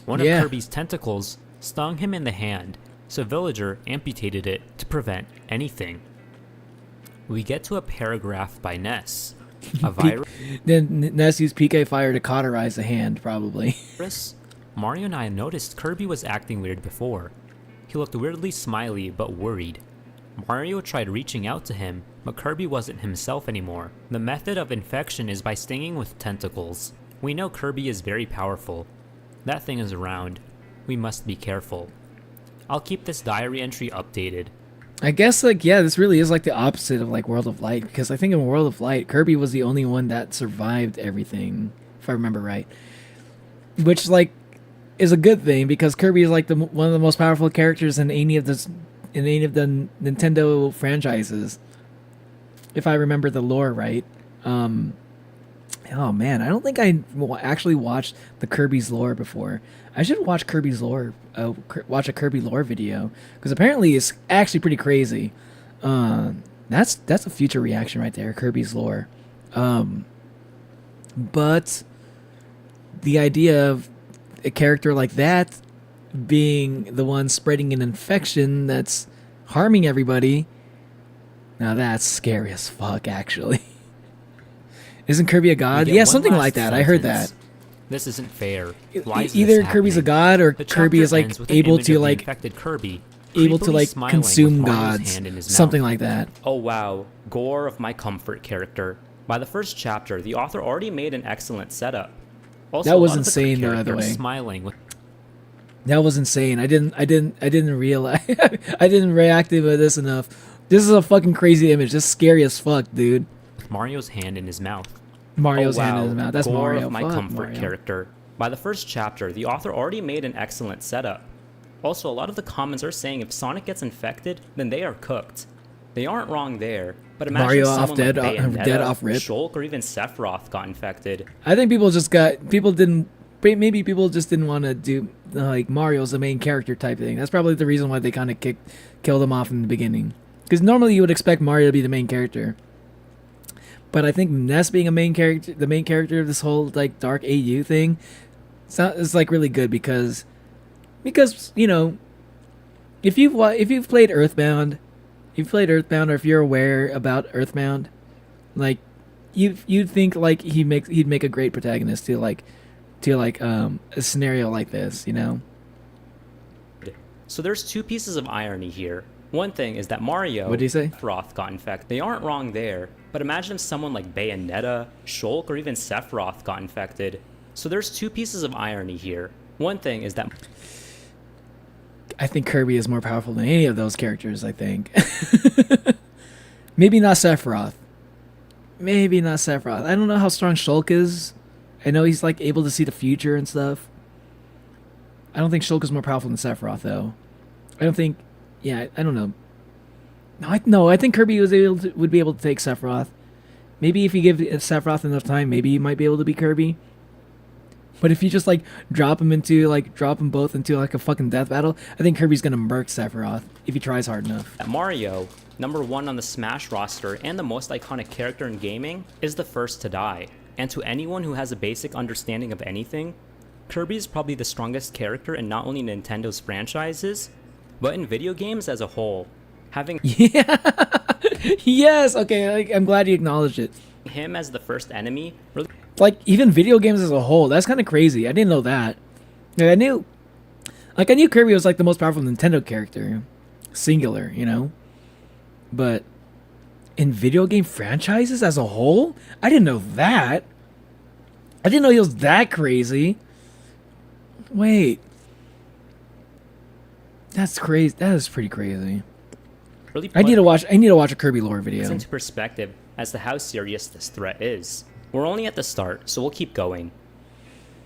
One of Kirby's tentacles stung him in the hand, so Villager amputated it to prevent anything. We get to a paragraph by Ness. A virus. Then Ness used PK Fire to cauterize the hand, probably. Mario and I noticed Kirby was acting weird before. He looked weirdly smiley but worried. Mario tried reaching out to him, but Kirby wasn't himself anymore. The method of infection is by stinging with tentacles. We know Kirby is very powerful. That thing is around. We must be careful. I'll keep this diary entry updated. I guess, like, yeah, this really is like the opposite of like World of Light, because I think in World of Light, Kirby was the only one that survived everything, if I remember right. Which, like, is a good thing because Kirby is like one of the most powerful characters in any of the Nintendo franchises, if I remember the lore right. Oh man, I don't think I actually watched the Kirby's lore before. I should watch Kirby's lore. Watch a Kirby lore video because apparently it's actually pretty crazy. That's a future reaction right there, Kirby's lore. But the idea of a character like that being the one spreading an infection that's harming everybody, now that's scary as fuck, actually. Isn't Kirby a god? Yeah, something like that. I heard that. This isn't fair. Why is Either this Kirby's a happening? god or The Kirby chapter is like ends with an able image to of the like infected Kirby, able to creepily like smiling consume with Mario's gods, hand in his something mouth. like that. Oh wow, gore of my comfort character. By the first chapter, the author already made an excellent setup. Also, That was a lot of the insane, though, by the characters way. Smiling with That was insane. I didn't realize. I didn't react to this enough. This is a fucking crazy image. This is scary as fuck, dude. Mario's hand in his mouth. Mario's oh, wow. hand in his mouth. That's Gore Mario. of my Fuck comfort Mario. character. By the first chapter, the author already made an excellent setup. Also, a lot of the comments are saying if Sonic gets infected, then they are cooked. They aren't wrong there, but imagine Mario someone off dead, like Bayonetta, dead off rip. Shulk, or even Sephiroth got infected. I think people just maybe people just didn't want to do like Mario's the main character type thing. That's probably the reason why they kind of killed him off in the beginning. Because normally you would expect Mario to be the main character. But I think Ness being the main character of this whole like dark AU thing, it's like really good because you know, if you've played Earthbound, or if you're aware about Earthbound, like you'd think like he'd make a great protagonist to a scenario like this, you know. So there's two pieces of irony here. One thing is that Mario, What'd he say? Sephiroth got infected. They aren't wrong there, but imagine if someone like Bayonetta, Shulk, or even Sephiroth got infected. So there's two pieces of irony here. One thing is that I think Kirby is more powerful than any of those characters, I think. Maybe not Sephiroth. I don't know how strong Shulk is. I know he's like able to see the future and stuff. I don't think Shulk is more powerful than Sephiroth, though. I don't know. No, I think Kirby would be able to take Sephiroth. Maybe if you give Sephiroth enough time, maybe he might be able to beat Kirby. But if you just like drop them both into like a fucking death battle, I think Kirby's gonna murk Sephiroth if he tries hard enough. Mario, #1 on the Smash roster and the most iconic character in gaming, is the first to die. And to anyone who has a basic understanding of anything, Kirby is probably the strongest character in not only Nintendo's franchises, but in video games as a whole. Having Yes, okay, I'm glad you acknowledged it. him as the first enemy really Like even video games as a whole, that's kind of crazy. I didn't know that. Like, I knew Kirby was like the most powerful Nintendo character, singular, you know. But in video game franchises as a whole, I didn't know that. I didn't know he was that crazy. Wait, that's crazy. That is pretty crazy. really I need to watch a Kirby lore video. into perspective as to how serious this threat is. We're only at the start, so we'll keep going.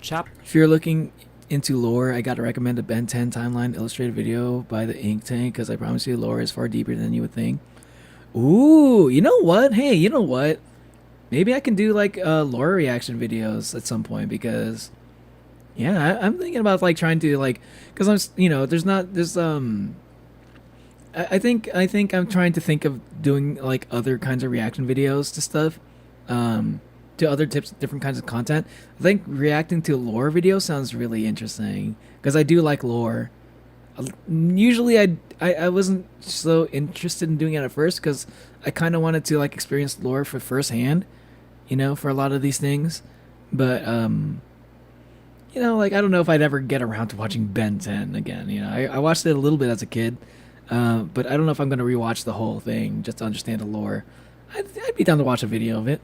If you're looking into lore, I gotta recommend a Ben 10 timeline illustrated video by the Ink Tank, because I promise you lore is far deeper than you would think. Ooh, you know what? Hey, you know what? Maybe I can do like lore reaction videos at some point, because yeah, I'm thinking about like trying to like, because I think I'm trying to think of doing like other kinds of reaction videos to stuff, to other different kinds of content. I think reacting to lore videos sounds really interesting, because I do like lore. Usually I wasn't so interested in doing it at first, because I kind of wanted to like experience lore for firsthand, you know, for a lot of these things. But you know, like I don't know if I'd ever get around to watching Ben 10 again. You know, I watched it a little bit as a kid, but I don't know if I'm gonna rewatch the whole thing just to understand the lore. I'd be down to watch a video of it.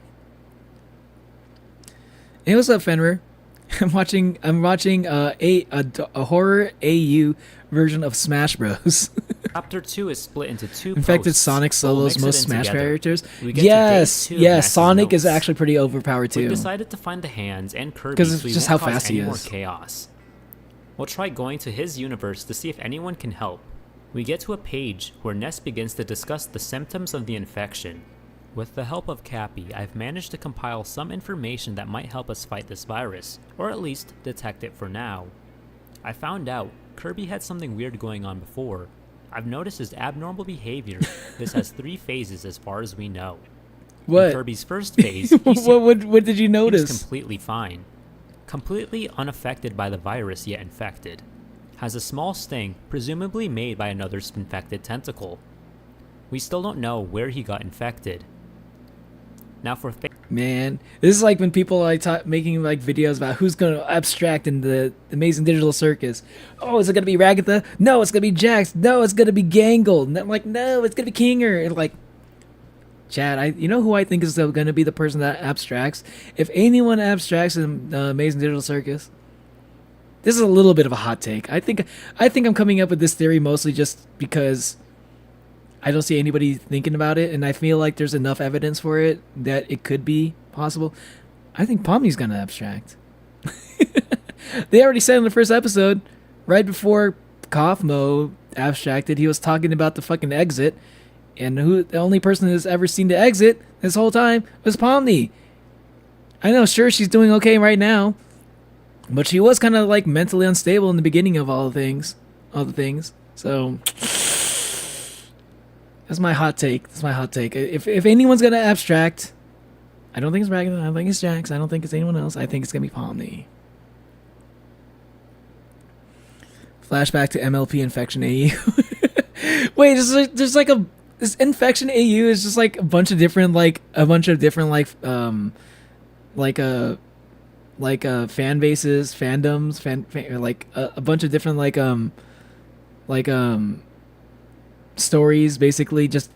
Hey, what's up, Fenrir? I'm watching a horror AU version of Smash Bros. Chapter 2 is split into two Infected posts. Sonic We'll solos mix it most in Smash together. characters. We get to Yes, day 2 yes, Max's Sonic is notes. actually pretty overpowered We've too. decided to find the hands and Kirby 'Cause it's so we just won't how cause fast he any more is. chaos. We'll try going to his universe to see if anyone can help. We get to a page where Ness begins to discuss the symptoms of the infection. With the help of Cappy, I've managed to compile some information that might help us fight this virus, or at least detect it for now. I found out Kirby had something weird going on before. I've noticed his abnormal behavior. This has 3 phases as far as we know. What? In Kirby's first phase, what did you he notice? was completely fine. Completely unaffected by the virus, yet infected. Has a small sting, presumably made by another infected tentacle. We still don't know where he got infected. Now for Man, this is like when people like making like videos about who's gonna abstract in the Amazing Digital Circus. Oh, is it gonna be Ragatha? No, it's gonna be Jax. No, it's gonna be Gangle. And I'm like, no, it's gonna be Kinger. And like, Chad, you know who I think is gonna be the person that abstracts? If anyone abstracts in Amazing Digital Circus, this is a little bit of a hot take. I think I'm coming up with this theory mostly just because I don't see anybody thinking about it, and I feel like there's enough evidence for it that it could be possible. I think Pomni's gonna abstract. They already said in the first episode, right before Kaufmo abstracted, he was talking about the fucking exit, And the only person who's ever seen the exit this whole time was Pomni. I know, sure, she's doing okay right now, but she was kind of like mentally unstable in the beginning of all the things. So that's my hot take. If anyone's gonna abstract, I don't think it's Ragatha, I don't think it's Jax, I don't think it's anyone else. I think it's gonna be Pomni. Flashback to MLP Infection AU. Wait, there's like this Infection AU is just like a bunch of different fan bases, fandoms, like a bunch of different stories, basically. Just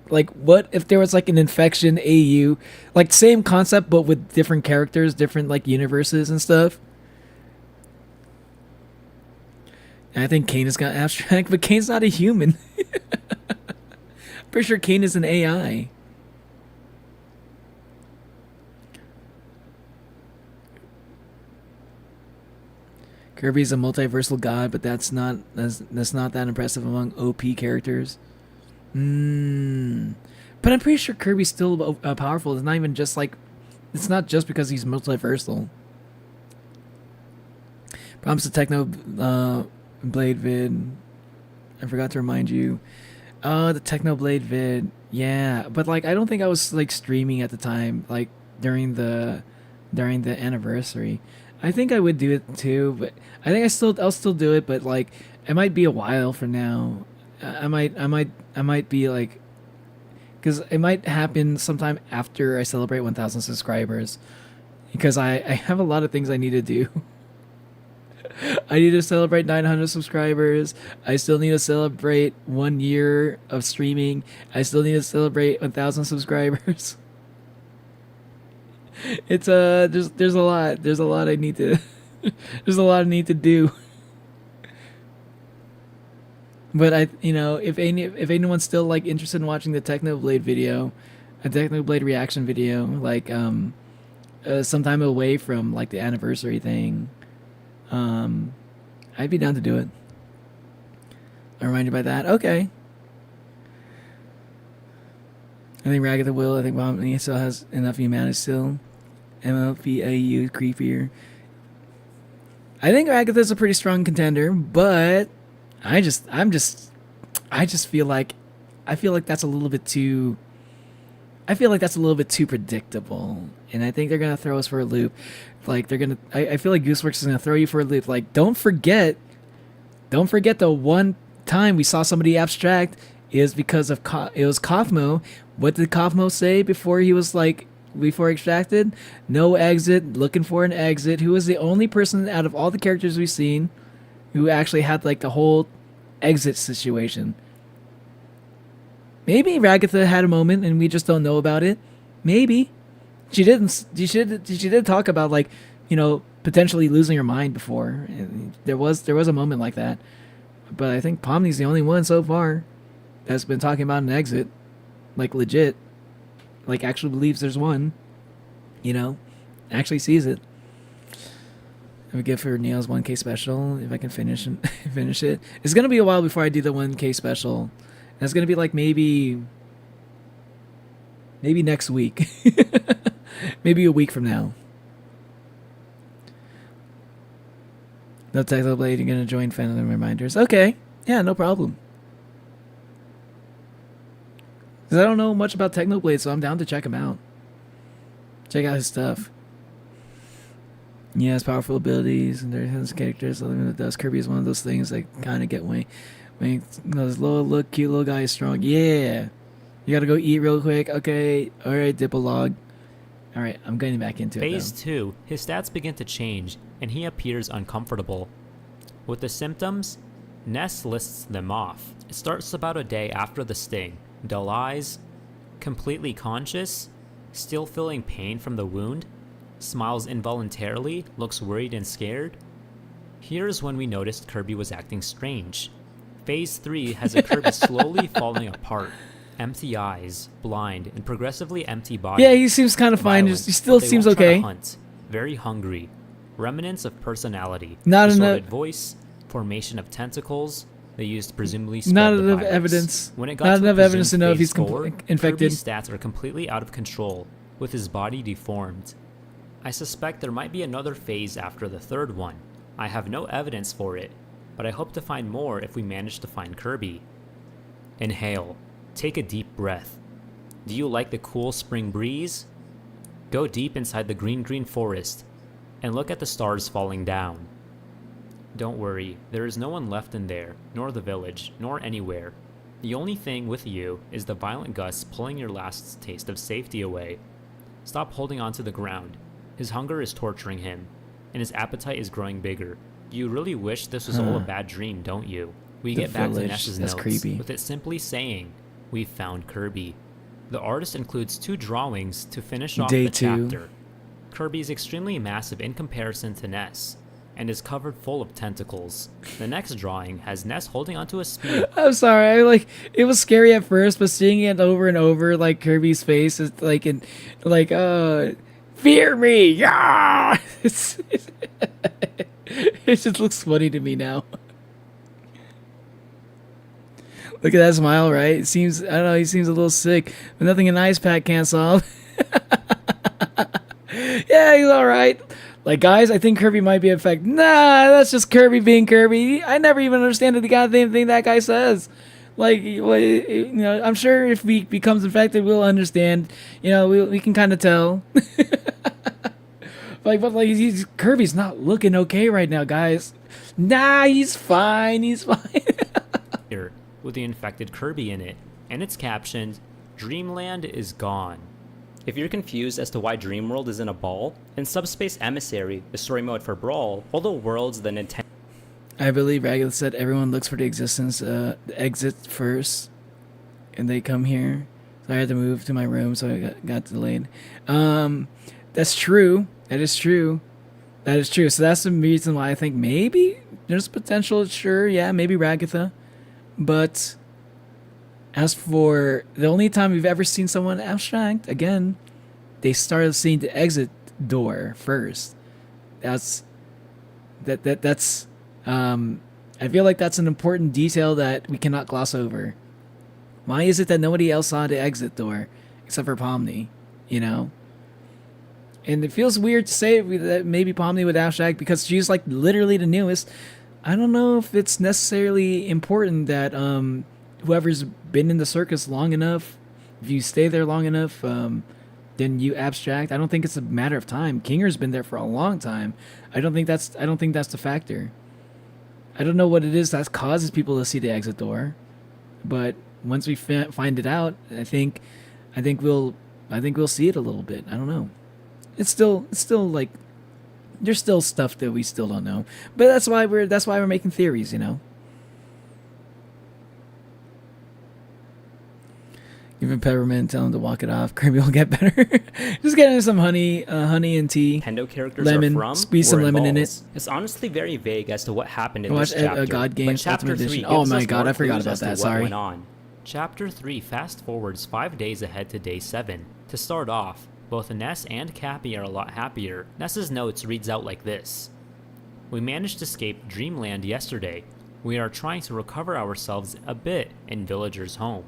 like, what if there was like an Infection AU, like same concept but with different characters, different like universes and stuff. And I think Kane is gonna abstract, but Kane's not a human. Pretty sure Kane is an AI. Kirby's a multiversal god, but that's not that impressive among OP characters. But I'm pretty sure Kirby's still powerful. It's not even just like, it's not just because he's multiversal. Promise to Techno Blade vid. I forgot to remind you. The Techno Blade vid. Yeah, but like I don't think I was like streaming at the time, like during the anniversary. I think I would do it too, but I think I'll still do it, but like it might be a while from now. I might be like, because it might happen sometime after I celebrate 1,000 subscribers, because I have a lot of things I need to do. I need to celebrate 900 subscribers. I still need to celebrate 1 year of streaming. I still need to celebrate 1,000 subscribers. It's there's a lot I need to there's a lot I need to do. But if anyone's still like interested in watching the Technoblade video, a Technoblade reaction video, like sometime away from like the anniversary thing, I'd be down to do it. I'm reminded by that. Okay. I think Ragatha will. I think Pomni still has enough humanity still. MLPAU creepier. I think Ragatha's a pretty strong contender, but I just feel like that's a little bit too. I feel like that's a little bit too predictable, and I think they're gonna throw us for a loop. Like they're gonna. I feel like Gooseworks is gonna throw you for a loop. Like don't forget the one time we saw somebody abstract is because of it was Kaufmo. What did Kaufmo say before he was like before extracted? No exit, looking for an exit. Who was the only person out of all the characters we've seen who actually had like the whole exit situation? Maybe Ragatha had a moment and we just don't know about it. Maybe she didn't. She did talk about like potentially losing her mind before. There was a moment like that, but I think Pomni's the only one so far that's been talking about an exit, like legit, like actually believes there's one. Actually sees it. I would give her Neil's 1K special if I can finish it. It's gonna be a while before I do the 1K special. That's gonna be like maybe next week. Maybe a week from now. No Technoblade, you're gonna join fandom reminders. Okay, yeah, no problem. Because I don't know much about Technoblade, so I'm down to check him out. Check out his stuff. He has powerful abilities, and there his characters. That does. Kirby is one of those things that kind of get when this little look, cute little guy is strong. Yeah, you gotta go eat real quick. Okay, all right, Dipolog. All right, I'm getting back into it. Phase 2, his stats begin to change, and he appears uncomfortable. With the symptoms, Ness lists them off. It starts about a day after the sting. Dull eyes, completely conscious, still feeling pain from the wound, smiles involuntarily, looks worried and scared. Here's when we noticed Kirby was acting strange. Phase 3 has a Kirby slowly falling apart. Empty eyes, blind, and progressively empty body. Yeah, he seems kind of fine. He still seems okay. Hunt. Very hungry. Remnants of personality. Not distorted enough. Voice, formation of tentacles, They used presumably spread Not the enough virus. evidence. When it got Not to enough evidence to know if phase he's 4, infected. Kirby's stats are completely out of control, with his body deformed. I suspect there might be another phase after the third one. I have no evidence for it, but I hope to find more if we manage to find Kirby. Inhale. Take a deep breath. Do you like the cool spring breeze? Go deep inside the green forest and look at the stars falling down. Don't worry, there is no one left in there, nor the village, nor anywhere. The only thing with you is the violent gusts pulling your last taste of safety away. Stop holding on to the ground. His hunger is torturing him, and his appetite is growing bigger. You really wish this was all a bad dream, don't you? We The get back to village, Ness's that's notes, creepy. with it simply saying, "We've found Kirby." The artist includes 2 drawings to finish off Day the 2. chapter. Kirby is extremely massive in comparison to Ness, and is covered full of tentacles. The next drawing has Ness holding onto a spear. I'm sorry. It was scary at first, but seeing it over and over, like Kirby's face is like fear me, yeah. It just looks funny to me now. Look at that smile, right? It seems, I don't know, he seems a little sick, but nothing an ice pack can't solve. Yeah, he's all right. Like, guys, I think Kirby might be infected. Nah, that's just Kirby being Kirby. I never even understand the goddamn thing that guy says. Like, you know, I'm sure if he becomes infected, we'll understand. You know, we can kind of tell. But Kirby's not looking okay right now, guys. Nah, he's fine. He's fine. Here, with the infected Kirby in it, and it's captioned, "Dreamland is gone." If you're confused as to why Dreamworld is in a ball, in Subspace Emissary, the story mode for Brawl, all the worlds the Nintendo... I believe Ragged said everyone looks for the the exit first, and they come here. So I had to move to my room, so I got delayed. That's true. That is true. That is true. So that's the reason why I think maybe there's potential. Sure, yeah, maybe Ragatha. But as for the only time we've ever seen someone abstract, again, they started seeing the exit door first. That's I feel like that's an important detail that we cannot gloss over. Why is it that nobody else saw the exit door except for Pomni, you know? And it feels weird to say that maybe Pomni would abstract because she's like literally the newest. I don't know if it's necessarily important that whoever's been in the circus long enough, if you stay there long enough, then you abstract. I don't think it's a matter of time. Kinger's been there for a long time. I don't think that's the factor. I don't know what it is that causes people to see the exit door, but once we find it out, I think we'll see it a little bit. I don't know. It's still like there's still stuff that we still don't know, but that's why we're making theories, you know. Give him peppermint, tell him to walk it off. Kirby will get better. Just get him some honey and tea. Nintendo characters lemon, are from, squeeze some or lemon in it. involves. It's honestly very vague as to what happened in Watch this chapter. God but Games chapter Ultimate 3 Edition. Oh gives my us God, more I forgot clues about as to that. what Sorry. went on. Chapter 3 fast forwards 5 days ahead to day 7. To start off, both Ness and Cappy are a lot happier. Ness's notes reads out like this. We managed to escape Dreamland yesterday. We are trying to recover ourselves a bit in Villager's home.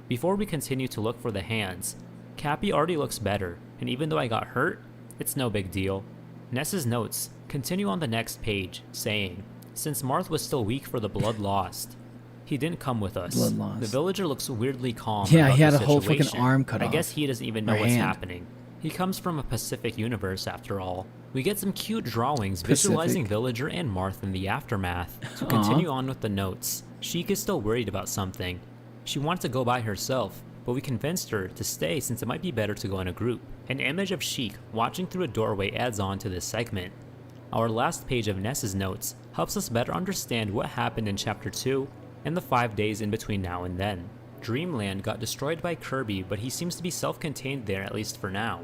Before we continue to look for the hands, Cappy already looks better, and even though I got hurt, it's no big deal. Ness's notes continue on the next page, saying, since Marth was still weak for the blood lost, he didn't come with us. Blood lost. The villager looks weirdly calm. Yeah, about he had the a whole fucking situation. arm cut I off. guess he doesn't even know Or what's hand. happening. He comes from a Pacific universe after all. We get some cute drawings Pacific. visualizing Villager and Marth in the aftermath. To Aw. continue on with the notes, Sheik is still worried about something. She wanted to go by herself, but we convinced her to stay since it might be better to go in a group. An image of Sheik watching through a doorway adds on to this segment. Our last page of Ness's notes helps us better understand what happened in Chapter 2 and the 5 days in between now and then. Dreamland got destroyed by Kirby, but he seems to be self-contained there at least for now.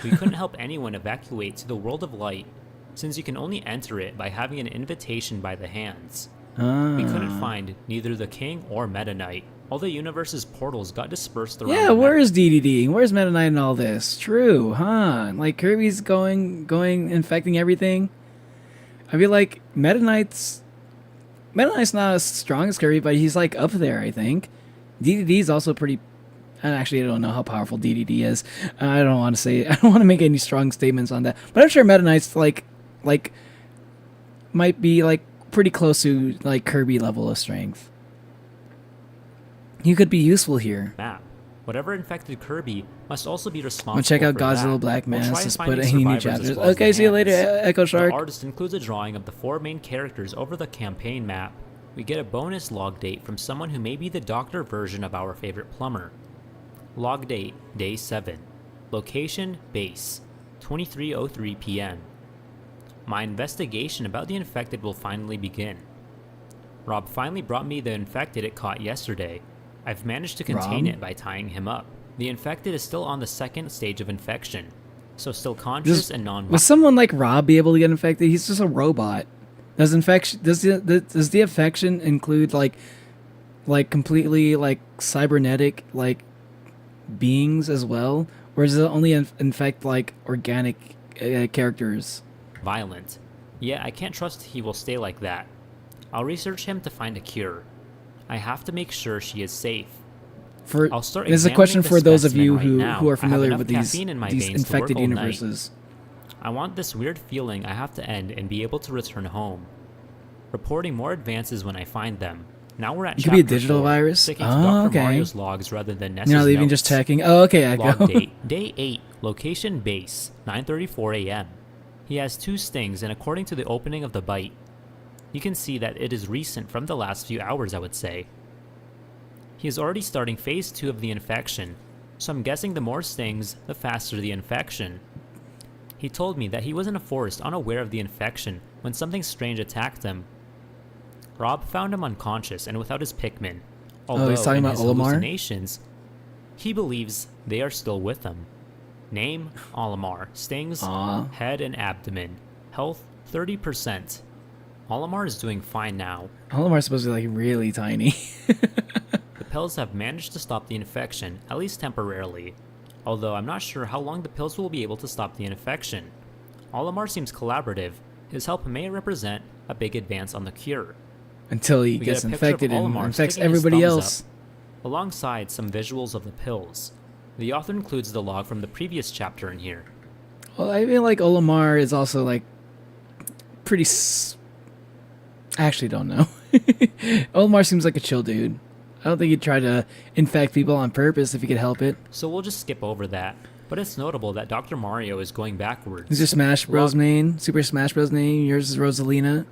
We couldn't help anyone evacuate to the world of light, since you can only enter it by having an invitation by the hands. We couldn't find neither the King or Meta Knight. All the universe's portals got dispersed around. Yeah, the where is DDD? Where's Meta Knight and all this? True, huh? Like Kirby's going infecting everything. I feel like Meta Knight's Meta Knight's not as strong as Kirby, but he's like up there, I think. DDD is also pretty. Actually, I don't know how powerful DDD is. I don't want to say. I don't want to make any strong statements on that. But I'm sure Meta Knight's like might be like pretty close to like Kirby level of strength. He could be useful here. Map. Whatever infected Kirby must also be responsible. I'll check out for Godzilla that. Black We'll Mass. try Let's finding put any new survivors as chapters. well as Okay, the see you later, hands. Echo Shark. The artist includes a drawing of the 4 main characters over the campaign map. We get a bonus log date from someone who may be the doctor version of our favorite plumber. Log date, Day 7. Location, Base, 23:03 p.m. My investigation about the infected will finally begin. Rob finally brought me the infected it caught yesterday. I've managed to contain Rob? it by tying him up. The infected is still on the 2nd stage of infection, so still conscious and non-violent. Would someone like Rob be able to get infected? He's just a robot. Does the infection include like completely like cybernetic like beings as well, or does it only infect like organic characters? Violent. Yeah, I can't trust he will stay like that. I'll research him to find a cure. I have to make sure she is safe. I'll start This is a examining question the for those of specimen you right who now. are I have familiar enough with these caffeine in my veins to work infected all night. universes. I want this weird feeling I have to end and be able to return home. Reporting more advances when I find them. Now we're at It could be a chapter digital 4, virus? sticking to Oh, Dr. okay. Mario's logs rather than Ness's You're not leaving, notes. just checking. Oh, okay, I Log go. date, Day 8, location base, 9:34 a.m. He has 2 stings, and according to the opening of the bite, you can see that it is recent from the last few hours, I would say. He is already starting phase 2 of the infection, so I'm guessing the more stings, the faster the infection. He told me that he was in a forest unaware of the infection when something strange attacked him. Rob found him unconscious and without his Pikmin, although he's talking in about his Olimar? hallucinations, he believes they are still with him. Name, Olimar. Stings, head and abdomen. Health, 30%. Olimar is doing fine now. Olimar's supposed to be like really tiny. The pills have managed to stop the infection, at least temporarily. Although I'm not sure how long the pills will be able to stop the infection. Olimar seems collaborative. His help may represent a big advance on the cure. Until he We gets get a picture infected of and Olimar infects sticking his everybody thumbs else. up, alongside some visuals of the pills. The author includes the log from the previous chapter in here. Well, I feel like Olimar is also like pretty. I actually don't know. Olimar seems like a chill dude. I don't think he'd try to infect people on purpose if he could help it. So we'll just skip over that. But it's notable that Dr. Mario is going backwards. Is your Smash Bros. Main? Super Smash Bros. Name? Yours is Rosalina.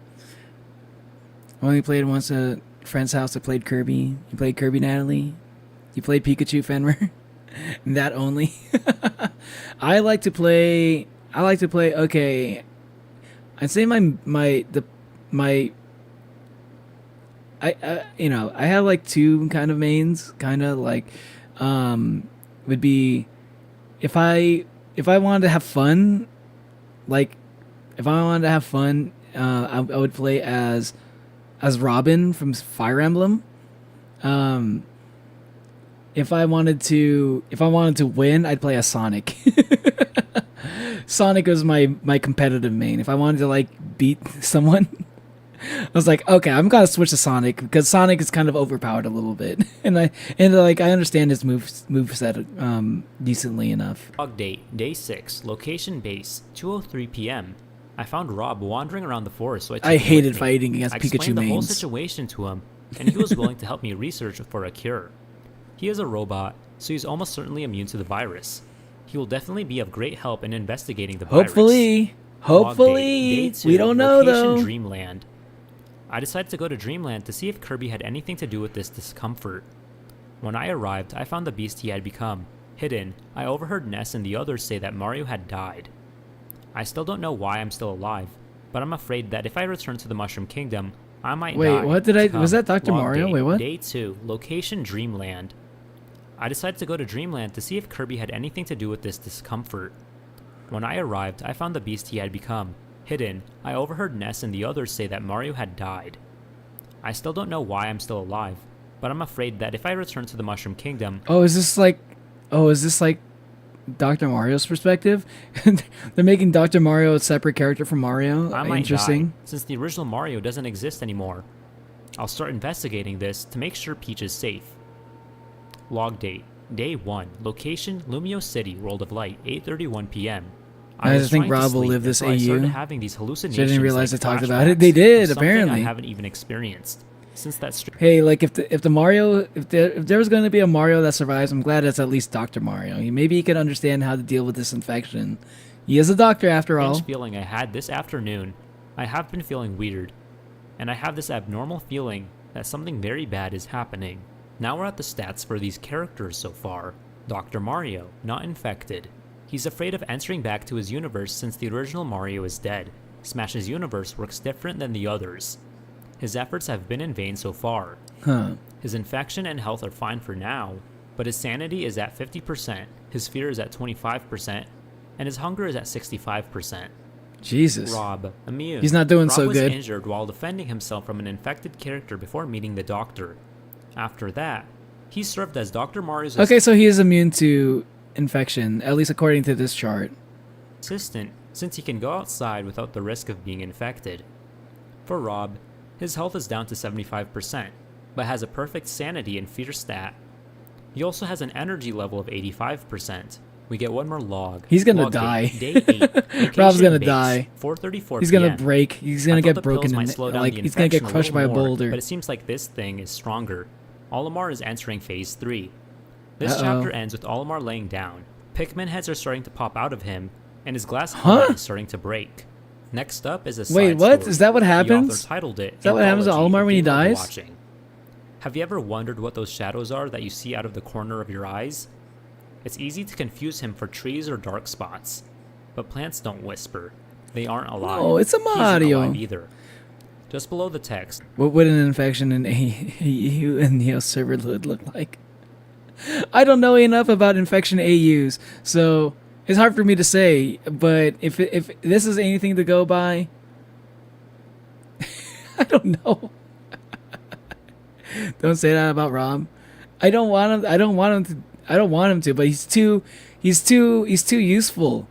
Only played once at a friend's house. I played Kirby. You played Kirby, Natalie? You played Pikachu, Fenrir? That only? I like to play, okay. I'd say I have like 2 kind of mains, kind of like, would be, if I wanted to have fun, I would play as Robin from Fire Emblem. If I wanted to win, I'd play as Sonic. Sonic was my competitive main. If I wanted to like beat someone, I was like, okay, I'm gonna switch to Sonic because Sonic is kind of overpowered a little bit, and I understand his moveset decently enough. Log date, Day 6, location base, 2:03 p.m. I found Rob wandering around the forest, so I hated him with me. fighting against I Pikachu explained the whole mains. situation to him, and he was willing to help me research for a cure. He is a robot, so he's almost certainly immune to the virus. He will definitely be of great help in investigating the virus. Hopefully, Log date, Day 2, we don't know location though. Dreamland. I decided to go to Dreamland to see if Kirby had anything to do with this discomfort. When I arrived, I found the beast he had become. Hidden, I overheard Ness and the others say that Mario had died. I still don't know why I'm still alive, but I'm afraid that if I return to the Mushroom Kingdom, I might die. Wait, what did I? Was that Dr. Log Mario? date, Wait, what? Day 2, location Dreamland. I decided to go to Dreamland to see if Kirby had anything to do with this discomfort. When I arrived, I found the beast he had become. Hidden, I overheard Ness and the others say that Mario had died. I still don't know why I'm still alive, but I'm afraid that if I return to the Mushroom Kingdom... Is this like Dr. Mario's perspective? They're making Dr. Mario a separate character from Mario? I might Interesting. die, since the original Mario doesn't exist anymore. I'll start investigating this to make sure Peach is safe. Log date. Day 1. Location, Lumio City, World of Light, 8:31 p.m. I was just think trying to Rob will sleep live this until I started AU. having these So I hallucinations didn't realize like they talked about it. They flashbacks did, of something apparently. I haven't even experienced. Since that's Hey, like if the Mario, if there was going to be a Mario that survives, I'm glad it's at least Dr. Mario. Maybe he could understand how to deal with this infection. He is a doctor after all. feeling I had this afternoon, I have been feeling weird, and I have this abnormal feeling that something very bad is happening. Now we're at the stats for these characters so far. Dr. Mario, not infected. He's afraid of entering back to his universe since the original Mario is dead. Smash's universe works different than the others. His efforts have been in vain so far. Huh. His infection and health are fine for now, but his sanity is at 50%, his fear is at 25%, and his hunger is at 65%. Jesus. Rob, immune. He's not doing Rob so was good. injured while defending himself from an infected character before meeting the doctor. After that, he served as Dr. Mario's Okay, so he is immune to infection, at least according to this chart. assistant, since he can go outside without the risk of being infected. For Rob, his health is down to 75%, but has a perfect sanity and fear stat. He also has an energy level of 85%. We get one more log. He's gonna Log die. Day 8. Rob's Location gonna base, die. 4:34 He's gonna PM. break. He's gonna I get thought the pills broken might and slow down like the he's gonna get infection a crushed by a little more, boulder. But it seems like this thing is stronger. Olimar is entering phase 3. This Uh-oh. chapter ends with Olimar laying down. Pikmin heads are starting to pop out of him, and his glass helmet is starting to break. Next up is a side Wait, what? story. Is that what The happens? author titled it Is that what happens to Anthology, Olimar when he Game Worth dies? Watching. Have you ever wondered what those shadows are that you see out of the corner of your eyes? It's easy to confuse him for trees or dark spots, but plants don't whisper. They aren't alive. Oh, it's a He isn't Mario. alive either. Just below the text, What would an infection in AU and Neo server would look like? I don't know enough about infection AUs, so it's hard for me to say. But if this is anything to go by, I don't know. Don't say that about Rob. I don't want him. I don't want him to. But he's too useful.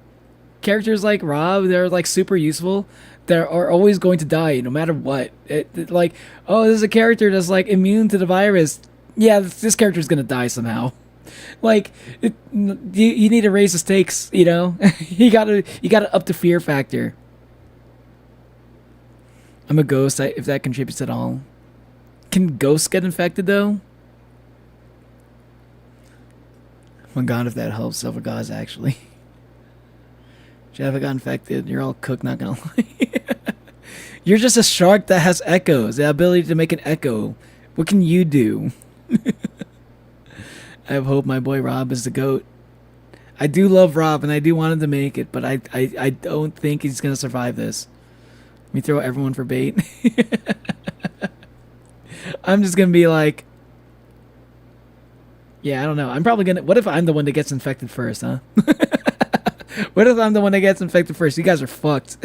Characters like Rob, they're like super useful. They are always going to die no matter what. Like, oh, this is a character that's like immune to the virus. Yeah, this character is gonna die somehow. Like, you need to raise the stakes. You know, you gotta up the fear factor. I'm a ghost. If that contributes at all. Can ghosts get infected though? Oh my god, if that helps, Silver Gods actually. Java got infected. You're all cooked, not gonna lie. You're just a shark that has echoes, the ability to make an echo. What can you do? I have hope my boy Rob is the GOAT. I do love Rob and I do want him to make it, but I don't think he's gonna survive this. Let me throw everyone for bait. I'm just gonna be like, yeah, I don't know. I'm probably gonna. What if I'm the one that gets infected first, huh? What if I'm the one that gets infected first? You guys are fucked.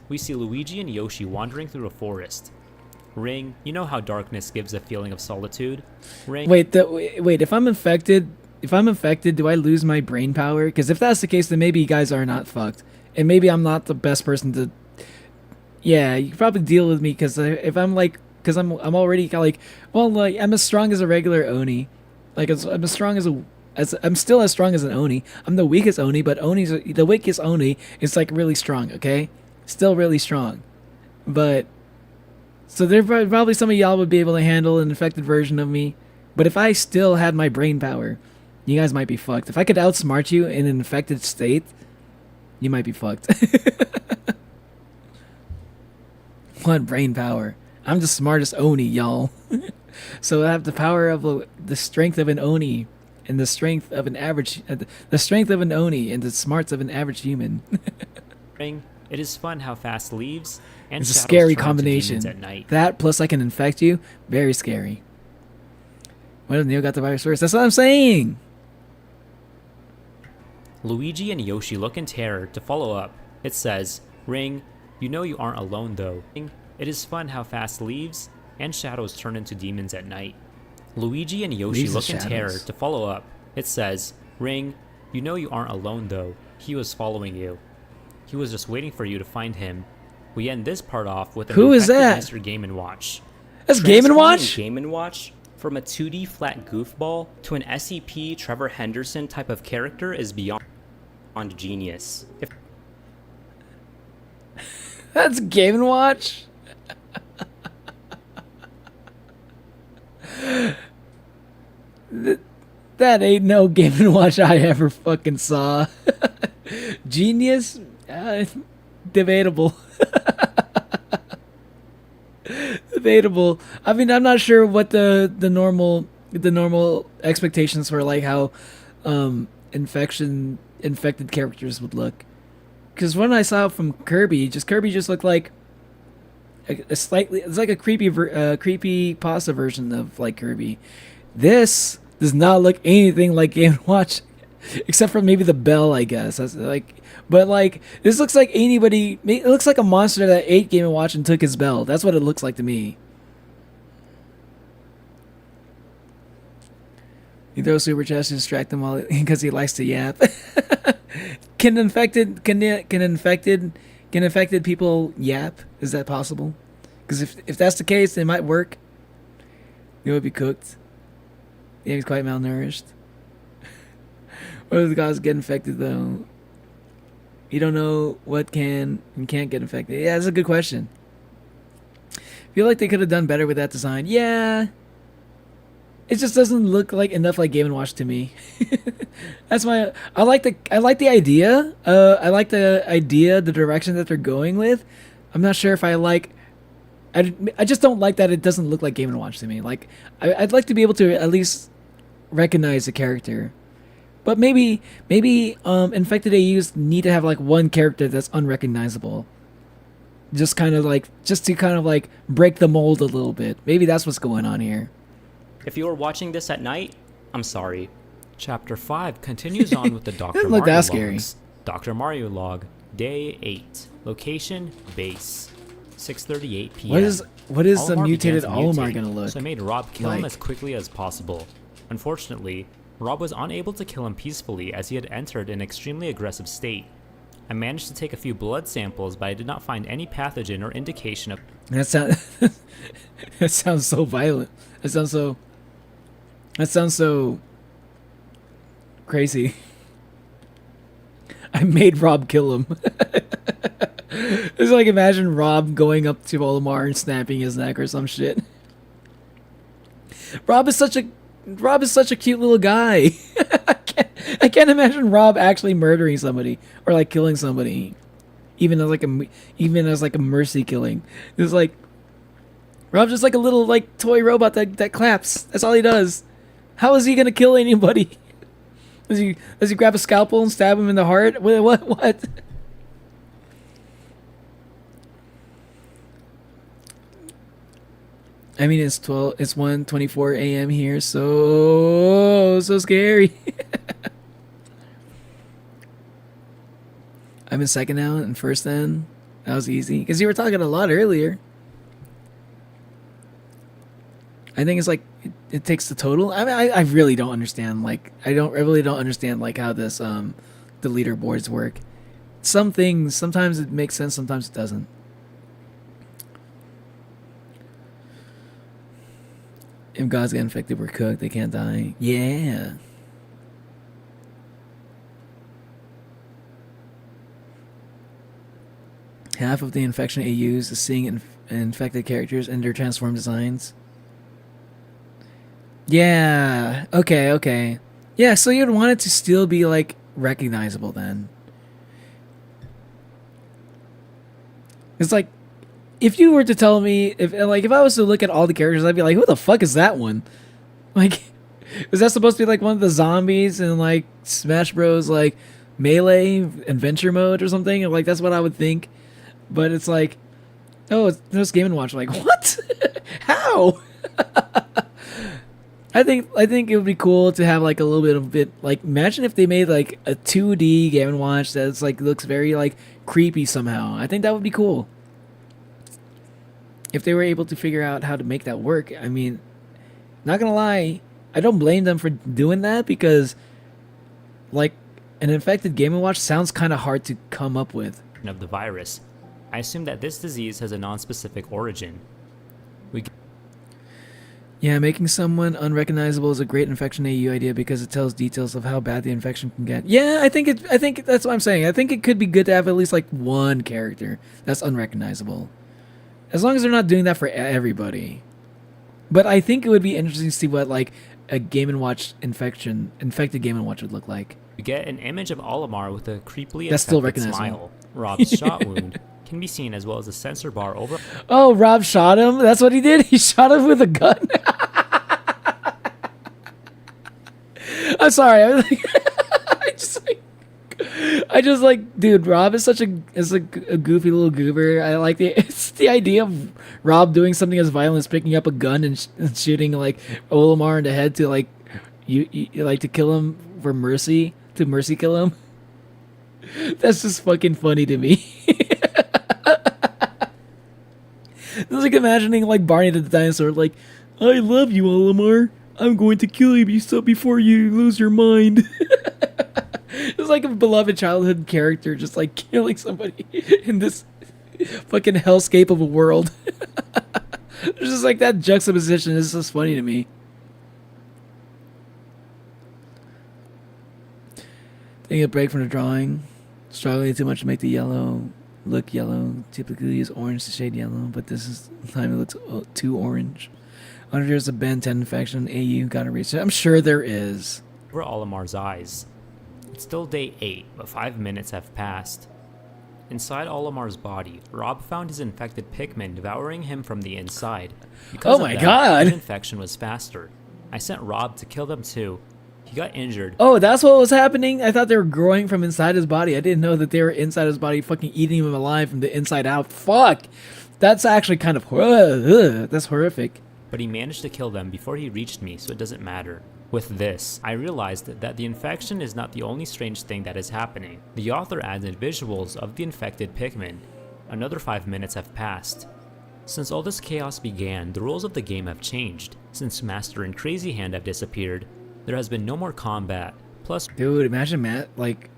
we see Luigi and Yoshi wandering through a forest. Ring, you know how darkness gives a feeling of solitude? Ring. Wait, if I'm infected, do I lose my brain power? Because if that's the case, then maybe you guys are not fucked, and maybe I'm not the best person to. Yeah, you can probably deal with me because if I'm like, because I'm already like, well, like I'm as strong as a regular Oni, like I'm as strong as I'm still as strong as an Oni. I'm the weakest Oni, but the weakest Oni is like really strong. Okay, still really strong, but. So there probably some of y'all would be able to handle an infected version of me. But if I still had my brain power, you guys might be fucked. If I could outsmart you in an infected state, you might be fucked. What brain power? I'm the smartest Oni, y'all. So I have the power of the strength of an Oni, and the strength of an average, the strength of an Oni, and the smarts of an average human. Ring, it is fun how fast leaves and It's a shadows scary turn into combination. demons at night. That plus I can infect you, very scary. What if Neo got the virus first? That's what I'm saying. Luigi and Yoshi look in terror to follow up. It says, Ring, you know you aren't alone though. It is fun how fast leaves and shadows turn into demons at night. Luigi and Yoshi Leaves and look in terror shadows. to follow up. It says, Ring, you know you aren't alone though. He was following you. He was just waiting for you to find him. We end this part off with an Who is infected that? Mr. Game & Watch. That's Game & Watch? Transforming Game & Watch from a 2D flat goofball to an SCP Trevor Henderson type of character is beyond genius. That's Game & Watch? That ain't no Game & Watch I ever fucking saw. Genius? Debatable. Debatable. I mean, I'm not sure what the normal expectations for like how infected characters would look. Because when I saw it from Kirby just looked like it's like a creepy pasta version of like Kirby. This does not look anything like Game & Watch, except for maybe the bell, I guess. That's like, but like this looks like anybody. It looks like a monster that ate Game & Watch and took his bell. That's what it looks like to me. He throws super chats to distract him while because he likes to yap. Can infected people yap? Is that possible? Because if that's the case, it might work. They would be cooked. Yeah, he's quite malnourished. What if the guys get infected though? You don't know what can and can't get infected. Yeah, that's a good question. Feel like they could have done better with that design. Yeah. It just doesn't look like enough like Game & Watch to me. That's why I like the idea. I like the idea, the direction that they're going with. I'm not sure if I like. I just don't like that it doesn't look like Game & Watch to me. Like I'd like to be able to at least recognize the character. But maybe infected AUs need to have like one character that's unrecognizable. Just to kind of like break the mold a little bit. Maybe that's what's going on here. If you are watching this at night, I'm sorry. Chapter 5 continues on with the Dr. Doesn't Mario look that logs. scary. Dr. Mario log, day 8. Location, base. 6:38 p.m. What is the Olimar mutated began to Olimar mutate, gonna look so I made Rob kill him like? as quickly as possible. Unfortunately, Rob was unable to kill him peacefully as he had entered an extremely aggressive state. I managed to take a few blood samples, but I did not find any pathogen or indication of... That sounds so violent. That sounds so crazy. I made Rob kill him. It's like imagine Rob going up to Olimar and snapping his neck or some shit. Rob is such a cute little guy. I can't imagine Rob actually murdering somebody or like killing somebody, even as like a mercy killing. It's like Rob's just like a little like toy robot that claps. That's all he does. How is he gonna kill anybody? Does he grab a scalpel and stab him in the heart? What? I mean, it's 1:24 a.m. here, so scary. I'm in second now and first then. That was easy because you were talking a lot earlier. I think it's like it takes the total. I mean, I really don't understand. Like, I really don't understand like how this the leaderboards work. Some things sometimes it makes sense, sometimes it doesn't. If gods get infected, we're cooked. They can't die. Yeah. Half of the infection AUs is seeing infected characters in their transformed designs. Yeah. Okay. Yeah, so you'd want it to still be like recognizable then. It's like if you were to tell me if I was to look at all the characters, I'd be like, who the fuck is that one? Like, is that supposed to be like one of the zombies in like Smash Bros. Like Melee Adventure Mode or something? Or, like that's what I would think. But it's like, oh, it's Game & Watch. Like, what? How? I think it would be cool to have like a little bit like imagine if they made like a 2D Game & Watch that's like looks very like creepy somehow. I think that would be cool. If they were able to figure out how to make that work. I mean, not gonna lie, I don't blame them for doing that because like an infected Game & Watch sounds kind of hard to come up with. Of the virus. I assume that this disease has a non-specific origin. Yeah, making someone unrecognizable is a great infection AU idea because it tells details of how bad the infection can get. Yeah, I think that's what I'm saying. I think it could be good to have at least like one character that's unrecognizable. As long as they're not doing that for everybody. But I think it would be interesting to see what like a Game & Watch infected Game & Watch would look like. You get an image of Olimar with a creepily That's still infected recognizable. smile. Rob's shot wound can be seen as well as a sensor bar over. Oh, Rob shot him? That's what he did? He shot him with a gun? I'm sorry. I just like, dude, Rob is such a goofy little goober. I like it's the idea of Rob doing something as violent as picking up a gun and shooting like Olimar in the head to like you like to kill him for mercy, to mercy kill him. That's just fucking funny to me. It's like imagining like Barney the dinosaur, like, I love you, Olimar. I'm going to kill you before you lose your mind. It's like a beloved childhood character just like killing somebody in this fucking hellscape of a world. It's just like that juxtaposition is just funny to me. Taking a break from the drawing. Struggling too much to make the yellow look yellow. Typically use orange to shade yellow, but this is time it looks too orange. I wonder if there's a Ben 10 infection. AU gotta research. I'm sure there is. Over Olimar's eyes. It's still day 8, but 5 minutes have passed. Inside Olimar's body, Rob found his infected Pikmin devouring him from the inside. Because Oh my God. His infection was faster. I sent Rob to kill them too. He got injured. Oh, that's what was happening? I thought they were growing from inside his body. I didn't know that they were inside his body fucking eating him alive from the inside out. Fuck! That's actually kind of that's horrific. But he managed to kill them before he reached me, so it doesn't matter. With this, I realized that the infection is not the only strange thing that is happening. The author added visuals of the infected Pikmin. Another 5 minutes have passed. Since all this chaos began, the rules of the game have changed. Since Master and Crazy Hand have disappeared, there has been no more combat. Plus, dude, imagine like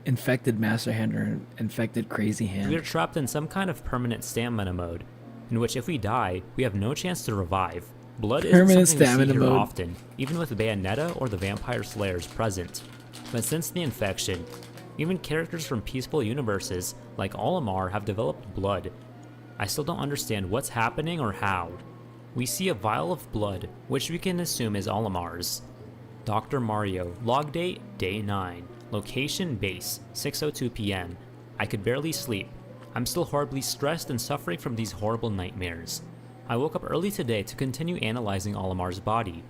infected Master Hand or infected Crazy Hand. we are trapped in some kind of permanent stamina mode, in which if we die, we have no chance to revive. Blood Permanent isn't something we stamina see here mode. often, even with Bayonetta or the Vampire Slayers present. But since the infection, even characters from peaceful universes like Olimar have developed blood. I still don't understand what's happening or how. We see a vial of blood, which we can assume is Olimar's. Dr. Mario, log date, day 9. Location, base, 6:02 p.m. I could barely sleep. I'm still horribly stressed and suffering from these horrible nightmares. I woke up early today to continue analyzing Olimar's body.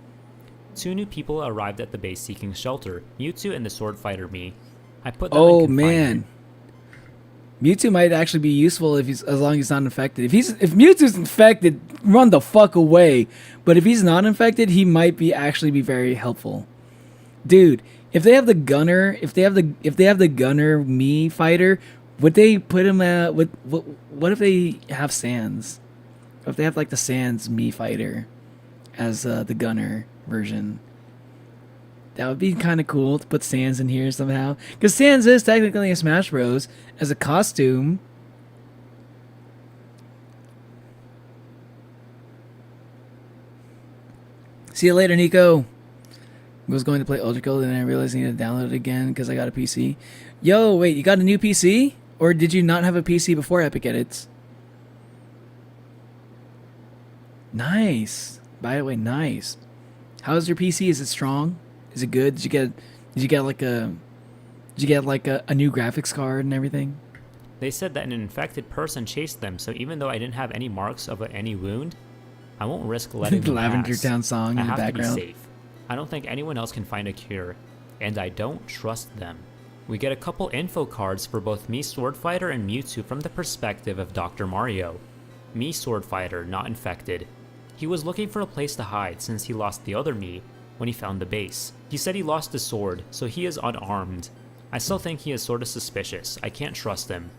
2 new people arrived at the base seeking shelter, Mewtwo and the sword fighter me. I put them in Oh confinement. man. Mewtwo might actually be useful if as long as he's not infected. If Mewtwo's infected, run the fuck away. But if he's not infected, he might actually be very helpful. Dude, if they have the gunner, if they have the gunner me fighter, would they put him at what if they have Sans? If they have like the Sans me fighter as the gunner version. That would be kind of cool to put Sans in here somehow. Because Sans is technically a Smash Bros. As a costume. See you later, Nico. I was going to play Ultra Code and I realized I needed to download it again because I got a PC. Yo, wait, you got a new PC? Or did you not have a PC before Epic Edits? Nice. By the way, nice. How's your PC? Is it strong? Is it good? Did you get like a new graphics card and everything? They said that an infected person chased them, so even though I didn't have any marks of any wound, I won't risk letting The them Lavender pass. Town song I in the have background. to be safe. I don't think anyone else can find a cure, and I don't trust them. We get a couple info cards for both me Swordfighter and Mewtwo from the perspective of Dr. Mario. Me Swordfighter, not infected. He was looking for a place to hide since he lost the other me when he found the base. He said he lost his sword, so he is unarmed. I still think he is sorta suspicious. I can't trust him.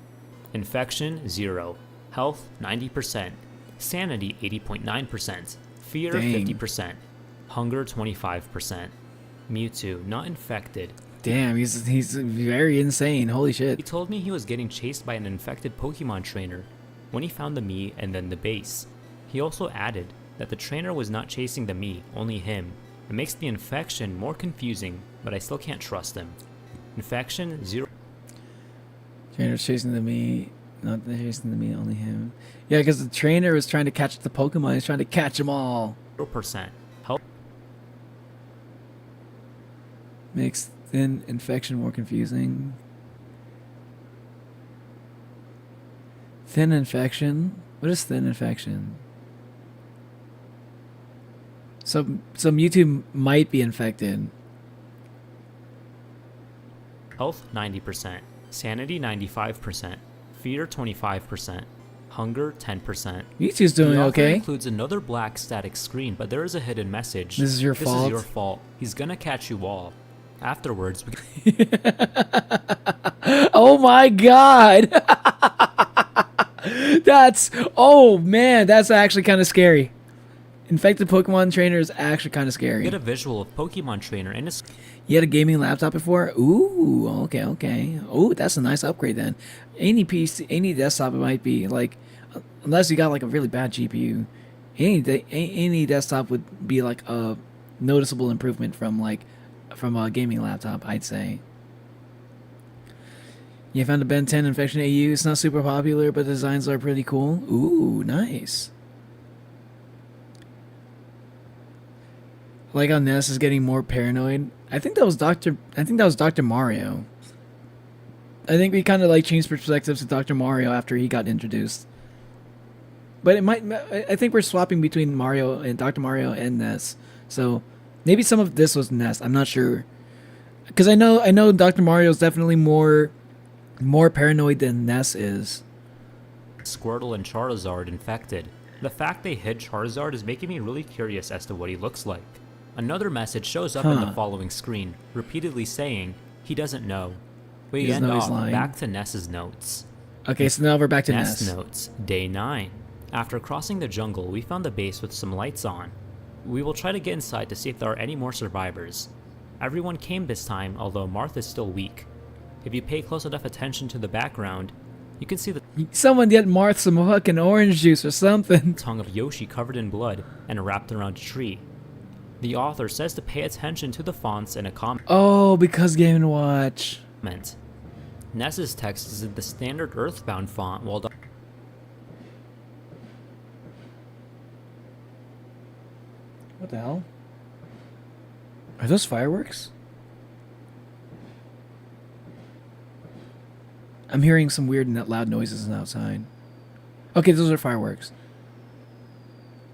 Infection, 0. Health, 90%. Sanity, 80.9%. Fear, Dang. 50%. Hunger, 25%. Mewtwo, not infected. Damn, he's very insane. Holy shit. He told me he was getting chased by an infected Pokemon trainer when he found the me and then the base. He also added, that the trainer was not chasing the me, only him. It makes the infection more confusing, but I still can't trust him. Infection 0. Trainer's chasing the me, not chasing the me, only him. Yeah, because the trainer was trying to catch the Pokemon. He's trying to catch them all. 0%. Help. Makes thin infection more confusing. Thin infection? What is thin infection? So Mewtwo might be infected. Health 90%. Sanity 95%. Fear 25%. Hunger 10%. Mewtwo's doing the author okay. Includes another black static screen, but there is a hidden message. This is your fault. This is your fault. He's gonna catch you all. Afterwards, we Oh my god! Oh man, that's actually kind of scary. Infected Pokemon trainer is actually kind of scary. get a visual of Pokemon Trainer in his. You had a gaming laptop before? Ooh, okay. Oh, that's a nice upgrade then. Any PC, any desktop, it might be like, unless you got like a really bad GPU, any desktop would be like a noticeable improvement from a gaming laptop, I'd say. You found a Ben 10 Infection AU. It's not super popular, but the designs are pretty cool. Ooh, nice. Like how Ness is getting more paranoid. I think that was Dr. Mario. I think we kind of like changed perspectives to Dr. Mario after he got introduced. But I think we're swapping between Mario and Dr. Mario and Ness. So maybe some of this was Ness. I'm not sure. Because I know Dr. Mario is definitely more paranoid than Ness is. Squirtle and Charizard infected. The fact they hid Charizard is making me really curious as to what he looks like. Another message shows up in the following screen, repeatedly saying, he doesn't know. We end off back to Ness's notes. Okay, so now we're back to Ness. Notes, Day 9. After crossing the jungle, we found a base with some lights on. We will try to get inside to see if there are any more survivors. Everyone came this time, although Marth is still weak. If you pay close enough attention to the background, you can see the someone get Marth some fucking orange juice or something. Tongue of Yoshi covered in blood and wrapped around a tree. The author says to pay attention to the fonts in a comment. Oh, because Game & Watch. Ness's text is in the standard Earthbound font, while What the hell? Are those fireworks? I'm hearing some weird and loud noises outside. Okay, those are fireworks.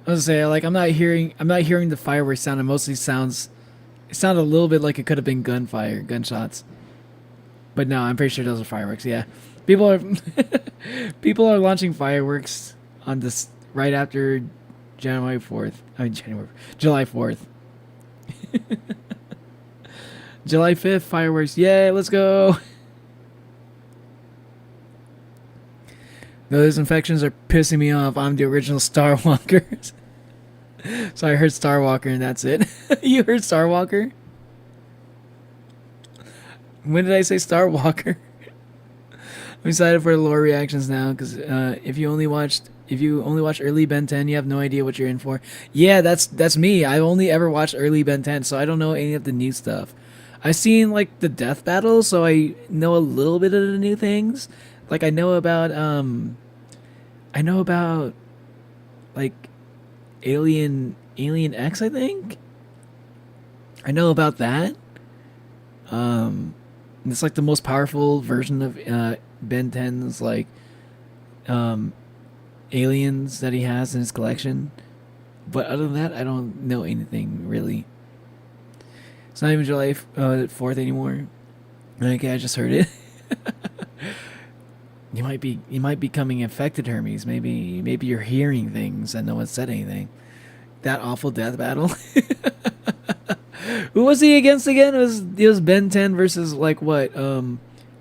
I was gonna say, like, I'm not hearing the fireworks sound. It mostly sounded a little bit like it could have been gunshots. But no, I'm pretty sure those are fireworks. Yeah, people are launching fireworks on this right after July 4th. July 5th fireworks. Yay, let's go. Those infections are pissing me off. I'm the original Star Walker. So I heard Star Walker and that's it. You heard Star Walker? When did I say Star Walker? I'm excited for the lore reactions now because if you only watch early Ben 10, you have no idea what you're in for. Yeah, that's me. I've only ever watched early Ben 10, so I don't know any of the new stuff. I've seen like the death battles, so I know a little bit of the new things. Like I know about like Alien X, I think. I know about that. It's like the most powerful version of Ben 10's like aliens that he has in his collection. But other than that, I don't know anything really. It's not even July 4th anymore. Okay, I just heard it. You might be becoming infected, Hermes. Maybe you're hearing things and no one said anything. That awful death battle. Who was he against again? It was Ben 10 versus like what?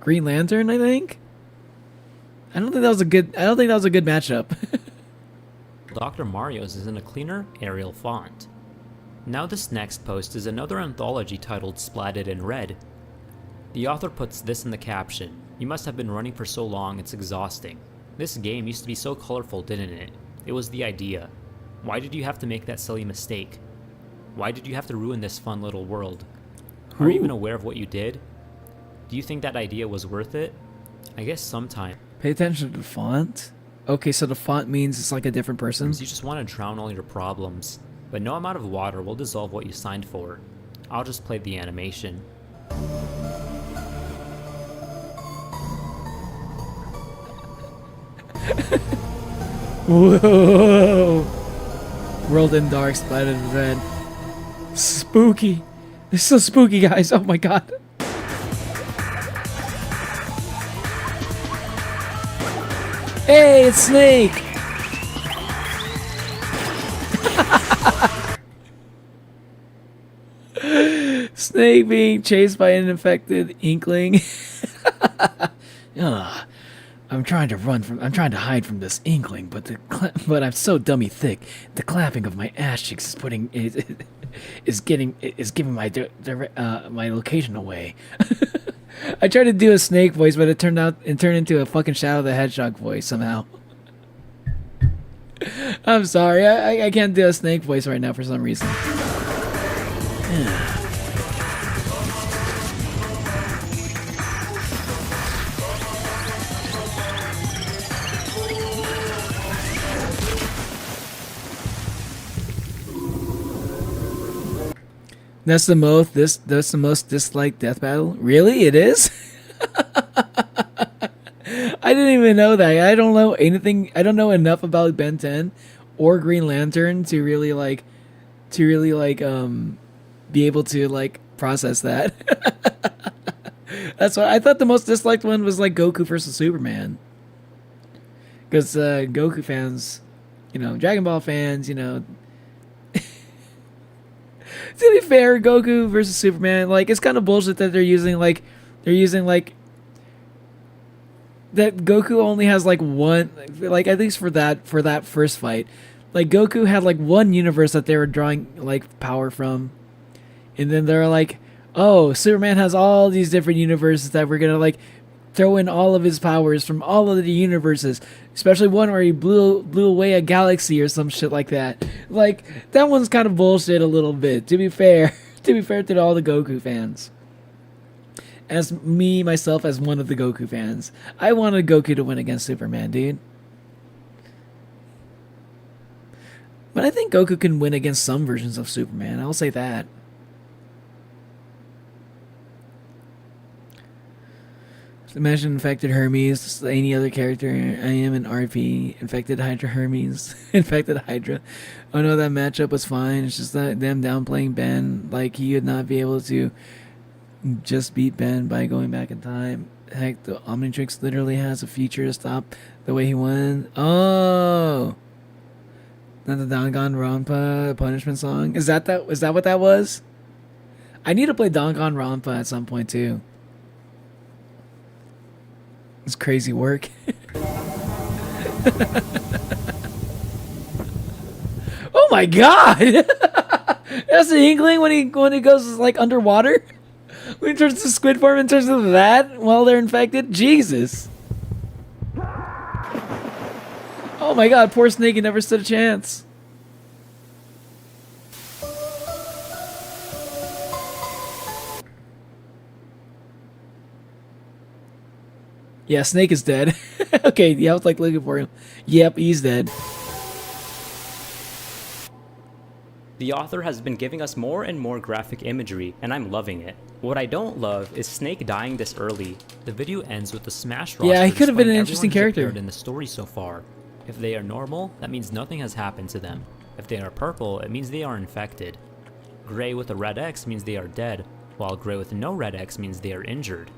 Green Lantern, I think. I don't think that was a good matchup. Dr. Mario's is in a cleaner Arial font. Now this next post is another anthology titled Splatted in Red. The author puts this in the caption: "You must have been running for so long, it's exhausting. This game used to be so colorful, didn't it? It was the idea. Why did you have to make that silly mistake? Why did you have to ruin this fun little world? Ooh. Are you even aware of what you did? Do you think that idea was worth it? I guess sometime. Pay attention to the font. Okay, so the font means it's like a different person. You just want to drown all your problems, but no amount of water will dissolve what you signed for. I'll just play the animation. Whoa! World in dark, splattered in red. Spooky. This is so spooky, guys. Oh my god. Hey, it's Snake! Snake being chased by an infected inkling. Ugh. I'm trying to hide from this inkling, but I'm so dummy thick. The clapping of my ass cheeks is giving my my location away. I tried to do a Snake voice, but it turned into a fucking Shadow the Hedgehog voice somehow. I'm sorry, I can't do a Snake voice right now for some reason. That's the most disliked death battle? Really? It is? I didn't even know that. I don't know anything. I don't know enough about Ben 10 or Green Lantern to really be able to process that. That's why I thought the most disliked one was like Goku versus Superman. Because Goku fans, Dragon Ball fans, to be fair, Goku versus Superman, it's kind of bullshit that they're using that Goku only has one, at least for that first fight, Goku had one universe that they were drawing power from, and then they're like, oh, Superman has all these different universes that we're gonna throw in all of his powers from all of the universes, especially one where he blew away a galaxy or some shit like that. That one's kind of bullshit a little bit, to be fair to all the Goku fans. As myself as one of the Goku fans, I wanted Goku to win against Superman, dude. But I think Goku can win against some versions of Superman, I'll say that. Imagine infected Hermes, any other character. I am an RP. Infected Hydra Hermes. Infected Hydra. Oh no, that matchup was fine. It's just that them downplaying Ben. He would not be able to just beat Ben by going back in time. Heck, the Omnitrix literally has a feature to stop the way he won. Oh! Not the Danganronpa punishment song? Is that what that was? I need to play Danganronpa at some point too. It's crazy work. Oh my god! That's the inkling when he goes underwater? When he turns to squid form and turns into that while they're infected? Jesus! Oh my god, poor Snake, he never stood a chance. Yeah, Snake is dead. Okay, yeah, I was looking for him. Yep, he's dead. The author has been giving us more and more graphic imagery, and I'm loving it. What I don't love is Snake dying this early. The video ends with the Smash roster. Yeah, he could have been an interesting character in the story so far. If they are normal, that means nothing has happened to them. If they are purple, it means they are infected. Gray with a red X means they are dead, while gray with no red X means they are injured.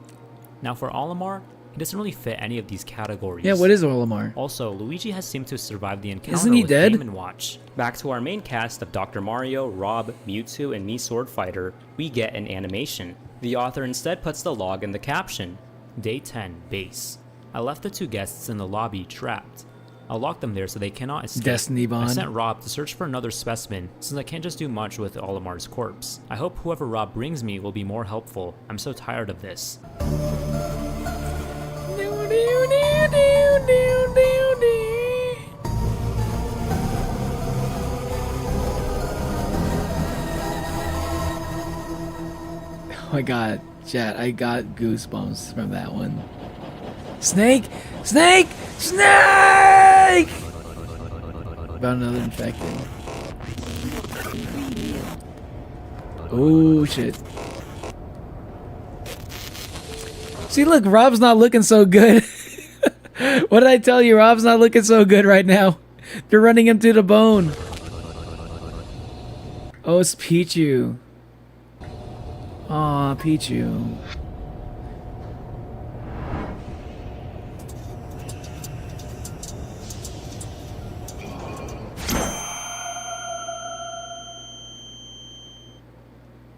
Now for Olimar, he doesn't really fit any of these categories. Yeah, what is Olimar? Also, Luigi has seemed to survive the encounter Isn't he with dead? Game & Watch. Back to our main cast of Dr. Mario, Rob, Mewtwo, and me Sword Fighter, we get an animation. The author instead puts the log in the caption. Day 10, base. I left the two guests in the lobby trapped. I'll lock them there so they cannot escape. Destiny Bond. I sent Rob to search for another specimen, since I can't just do much with Olimar's corpse. I hope whoever Rob brings me will be more helpful. I'm so tired of this. my god, chat, I got goosebumps from that one. Snake! Snake! Snake! About another infected. Oh shit. See, look, Rob's not looking so good. What did I tell you? Rob's not looking so good right now. They're running him to the bone. Oh, it's Pichu. Aw, Pichu.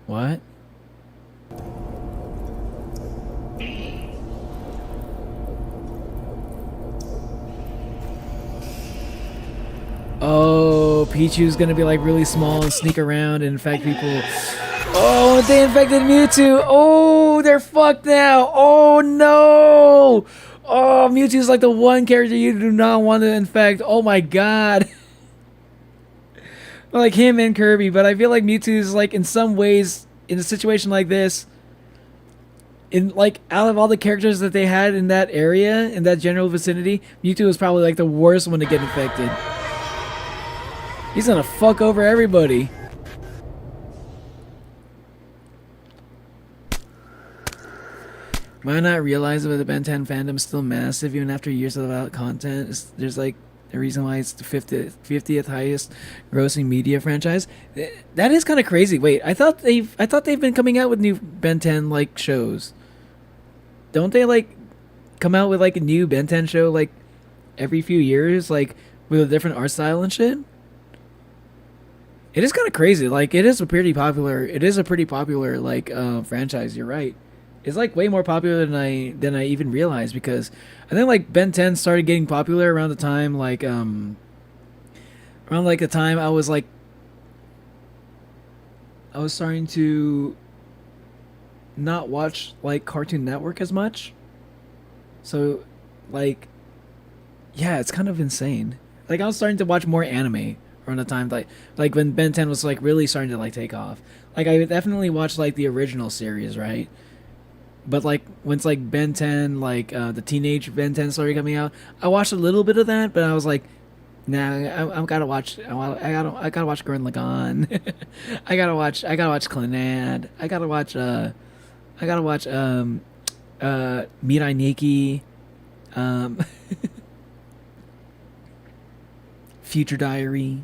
What? Oh, Pichu's gonna be like really small and sneak around and infect people. Oh, they infected Mewtwo. Oh, they're fucked now. Oh no. Oh, Mewtwo's like the one character you do not want to infect. Oh my god. Like him and Kirby, but I feel like Mewtwo's like in some ways in a situation like this, in like out of all the characters that they had in that area, in that general vicinity, Mewtwo was probably like the worst one to get infected. He's gonna fuck over everybody. Might not realize that the Ben 10 fandom is still massive even after years without content. There's like a reason why it's the 50th highest grossing media franchise. That is kind of crazy. Wait, I thought they've been coming out with new Ben 10 like shows. Don't they like come out with like a new Ben 10 show like every few years, like with a different art style and shit? It is kind of crazy. Like it is a pretty popular like franchise. You're right. It's like way more popular than I even realized, because I think like Ben 10 started getting popular around the time like around like the time I was starting to not watch like Cartoon Network as much. So like yeah, it's kind of insane. Like I was starting to watch more anime around the time like when Ben 10 was like really starting to like take off. Like I definitely watched like the original series, right? But like once like Ben 10 like the teenage Ben 10 started coming out, I watched a little bit of that, but I was like, nah, I gotta watch Gurren Lagann. I gotta watch Clannad. I gotta watch Mirai Nikki, Future Diary.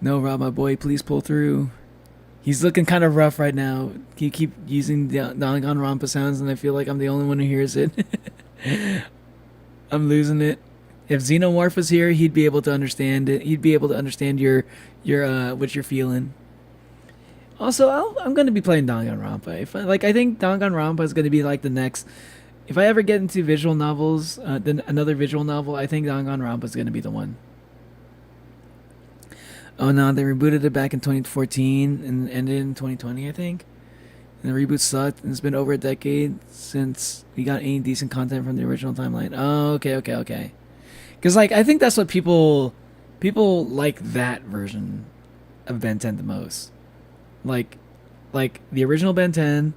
No, Rob, my boy, please pull through. He's looking kind of rough right now. You keep using the Danganronpa sounds, and I feel like I'm the only one who hears it. I'm losing it. If Xenomorph was here, he'd be able to understand it. He'd be able to understand your what you're feeling. Also, I'm gonna be playing Danganronpa. I think Danganronpa is gonna be like the next. If I ever get into visual novels, then another visual novel, I think Danganronpa is gonna be the one. Oh no, they rebooted it back in 2014 and ended in 2020, I think. And the reboot sucked, and it's been over a decade since we got any decent content from the original timeline. Oh, okay. Because like I think that's what people like, that version of Ben 10 the most. Like the original Ben 10.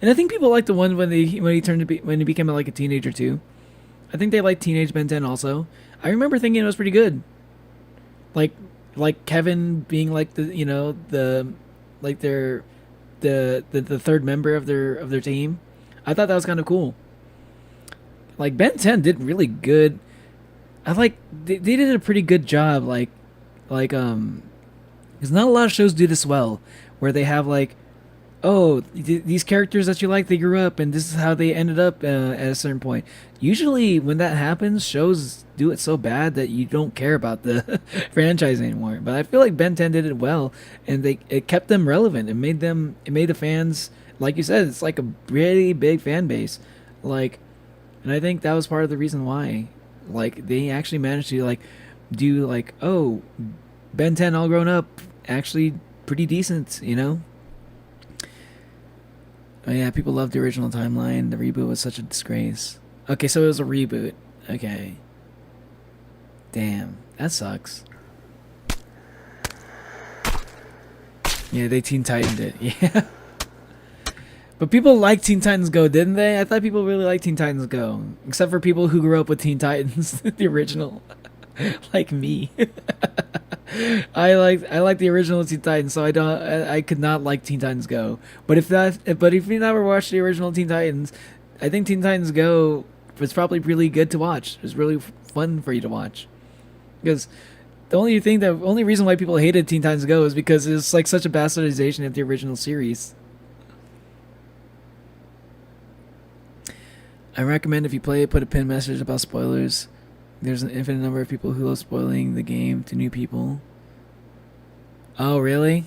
And I think people like the one when he became like a teenager too. I think they like teenage Ben 10 also. I remember thinking it was pretty good. Like Kevin being like the third member of their team. I thought that was kind of cool. Like Ben 10 did really good. They did a pretty good job. Because not a lot of shows do this well, where they have like, oh, these characters that you like, they grew up, and this is how they ended up at a certain point. Usually when that happens, shows do it so bad that you don't care about the franchise anymore. But I feel like Ben 10 did it well, and it kept them relevant. It made the fans, like you said, it's like a really big fan base. Like, and I think that was part of the reason why, like, they actually managed to like do like, oh, Ben 10 all grown up, actually pretty decent, you know? Oh yeah, people loved the original timeline. The reboot was such a disgrace. Okay, so it was a reboot. Okay. Damn, that sucks. Yeah, they Teen Titaned it. Yeah. But people liked Teen Titans Go, didn't they? I thought people really liked Teen Titans Go. Except for people who grew up with Teen Titans, the original. Like me. I like the original Teen Titans, so I could not like Teen Titans Go. But if you never watched the original Teen Titans, I think Teen Titans Go was probably really good to watch. It was really fun for you to watch. Because the only reason why people hated Teen Titans Go is because it's like such a bastardization of the original series. I recommend if you play it, put a pin message about spoilers. There's an infinite number of people who love spoiling the game to new people. Oh, really?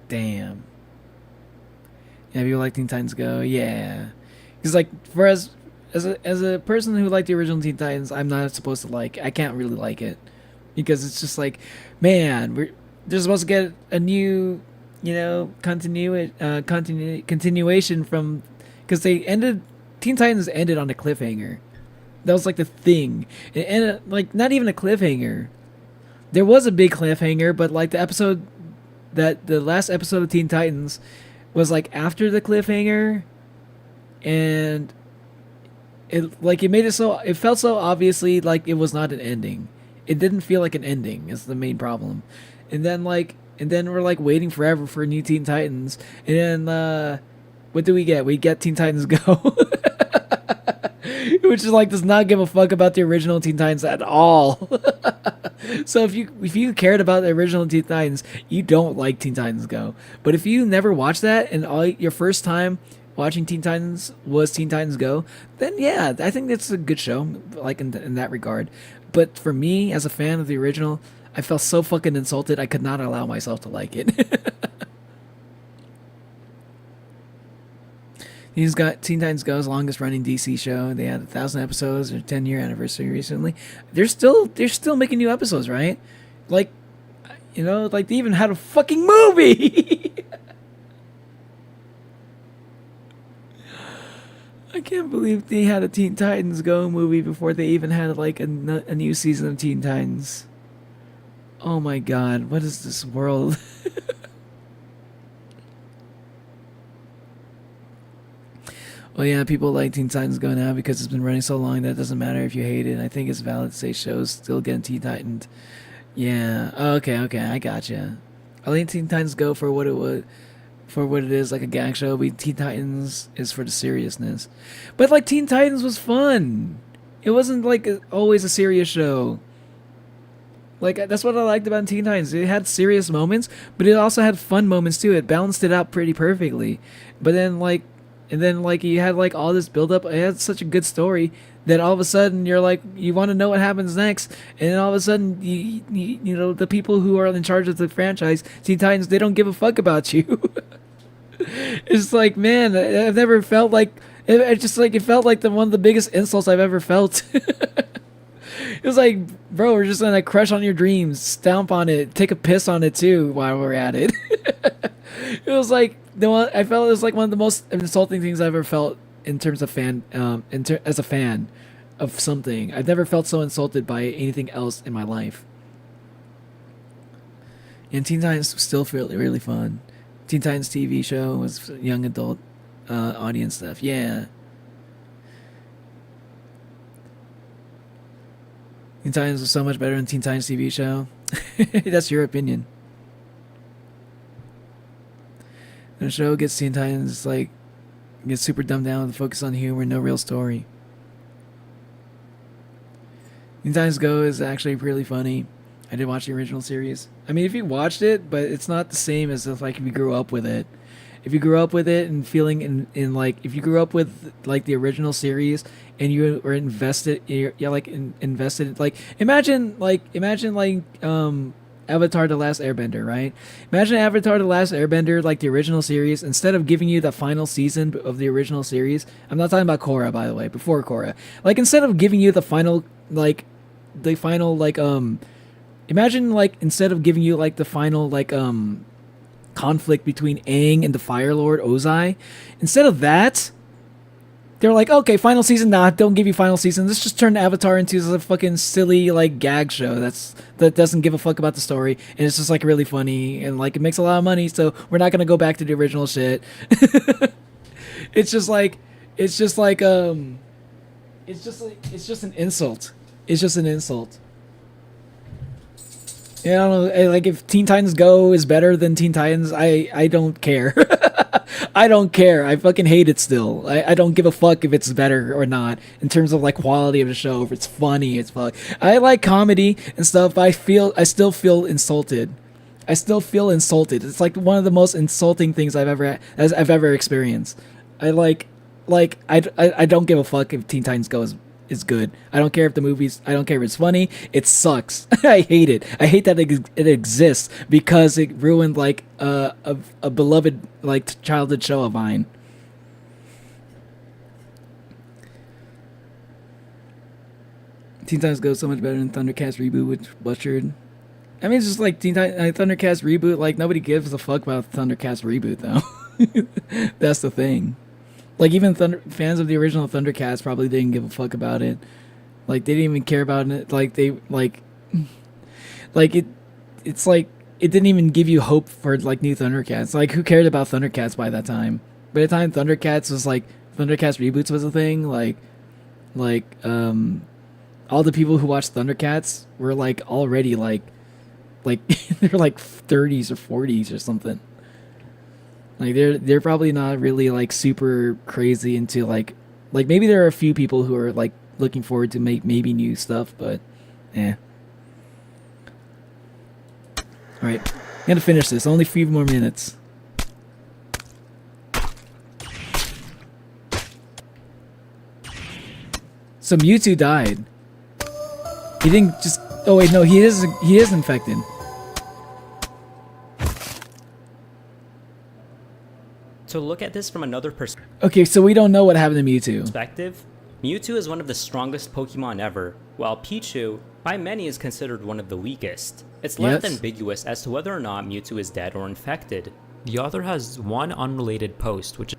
Damn. Yeah, people like Teen Titans Go? Yeah. Because, like, for as a person who liked the original Teen Titans, I'm not supposed to I can't really like it. Because it's just like, man, they're supposed to get a new, continuation from... Because Teen Titans ended on a cliffhanger. That was like the thing. It ended, like, not even a cliffhanger. There was a big cliffhanger, but like the last episode of Teen Titans was like after the cliffhanger, and it felt so obviously like it was not an ending. It didn't feel like an ending is the main problem. And then we're like waiting forever for new Teen Titans, and then what do we get? We get Teen Titans Go. Which is like does not give a fuck about the original Teen Titans at all. So if you cared about the original Teen Titans, you don't like Teen Titans Go. But if you never watched that and your first time watching Teen Titans was Teen Titans Go, then yeah, I think that's a good show, like in that regard. But for me, as a fan of the original, I felt so fucking insulted I could not allow myself to like it. He's got Teen Titans Go's longest running DC show. They had 1,000 episodes, their 10-year anniversary recently. They're still making new episodes, right? Like, like they even had a fucking movie. I can't believe they had a Teen Titans Go movie before they even had like a new season of Teen Titans. Oh my god, what is this world? Well, yeah, people like Teen Titans Go now because it's been running so long that it doesn't matter if you hate it. I think it's valid to say shows still getting Teen Titaned. Yeah. Oh, okay, I gotcha. I think Teen Titans Go for what it is, like a gag show, but Teen Titans is for the seriousness. But like Teen Titans was fun. It wasn't like always a serious show. Like that's what I liked about Teen Titans. It had serious moments, but it also had fun moments too. It balanced it out pretty perfectly. But then you had like all this build up. It had such a good story that all of a sudden you're like you want to know what happens next, and then all of a sudden you know the people who are in charge of the franchise, Teen Titans, they don't give a fuck about you. It's like, man, I've never felt like it felt like one of the biggest insults I've ever felt. It was like, bro, we're just gonna crush on your dreams, stomp on it, take a piss on it too while we're at it. It was like I felt it was like one of the most insulting things I've ever felt in terms of as a fan of something. I've never felt so insulted by anything else in my life. And Teen Titans still feel really fun. Teen Titans TV show was young adult audience stuff. Yeah. Teen Titans was so much better than Teen Titans TV show. That's your opinion. The show gets Teen Titans gets super dumbed down with a focus on humor and no real story. Teen Titans Go is actually really funny. I did watch the original series. I mean, if you watched it, but it's not the same as if you grew up with it. If you grew up with it and feeling if you grew up with the original series and you were invested, invested. Imagine Avatar: The Last Airbender, right? Imagine Avatar: The Last Airbender, the original series, instead of giving you the final season of the original series. I'm not talking about Korra, by the way, before Korra. Instead of giving you the final, imagine, instead of giving you, the final, conflict between Aang and the Fire Lord Ozai, instead of that, They're like, okay, final season, nah, don't give you final season. Let's just turn Avatar into a fucking silly like gag show that doesn't give a fuck about the story, and it's just like really funny and like it makes a lot of money. So we're not gonna go back to the original shit. It's just an insult. It's just an insult. Yeah, I don't know. Like if Teen Titans Go is better than Teen Titans, I don't care. I don't care. I fucking hate it still. I don't give a fuck if it's better or not in terms of like quality of the show. If it's funny, it's fuck. I like comedy and stuff. I still feel insulted. I still feel insulted. It's like one of the most insulting things I've ever experienced. I don't give a fuck if Teen Titans Go is good. I don't care if the movies, I don't care if it's funny. It sucks. I hate it. I hate that it exists because it ruined like a beloved like childhood show of mine. Teen Titans Go so much better than Thundercats reboot, which butchered. I mean, it's just like Thundercats reboot. Like nobody gives a fuck about Thundercats reboot though. That's the thing. Like even fans of the original Thundercats probably didn't give a fuck about it. Like they didn't even care about it. Like they it's like it didn't even give you hope for like new Thundercats. Like who cared about Thundercats by that time? By the time Thundercats reboots was a thing, like all the people who watched Thundercats were like already like they're like 30s or 40s or something. Like they're probably not really like super crazy into like maybe there are a few people who are like looking forward to make maybe new stuff, but eh. All right, I'm gonna finish this. Only a few more minutes. So Mewtwo died. He didn't just. Oh wait, no, he is infected. To look at this from another perspective. Okay, so we don't know what happened to Mewtwo. Mewtwo is one of the strongest Pokemon ever, while Pichu, by many, is considered one of the weakest. It's left ambiguous as to whether or not Mewtwo is dead or infected. The author has one unrelated post, which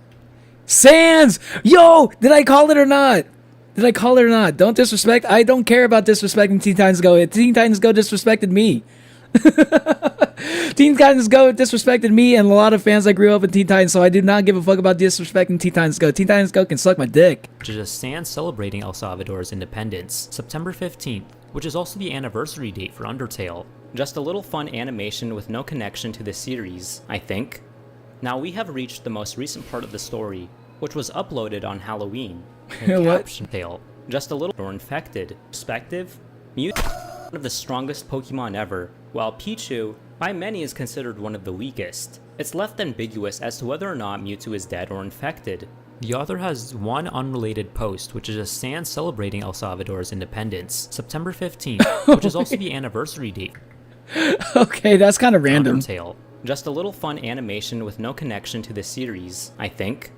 Sans! Yo! Did I call it or not? Did I call it or not? Don't disrespect. I don't care about disrespecting Teen Titans Go. Teen Titans Go disrespected me. Teen Titans Go disrespected me and a lot of fans that grew up in Teen Titans, so I do not give a fuck about disrespecting Teen Titans Go. Teen Titans Go can suck my dick. which is a stand celebrating El Salvador's independence, September 15th, which is also the anniversary date for Undertale. Just a little fun animation with no connection to the series, I think. Now we have reached the most recent part of the story, which was uploaded on Halloween. Caption tale. Just a little or infected. Perspective. Mewtwo, one of the strongest Pokemon ever, while Pichu, by many, is considered one of the weakest. It's left ambiguous as to whether or not Mewtwo is dead or infected. The author has one unrelated post, which is a stand celebrating El Salvador's independence, September 15th, which is also the anniversary date. Okay, that's kind of random. Undertale. Just a little fun animation with no connection to the series, I think.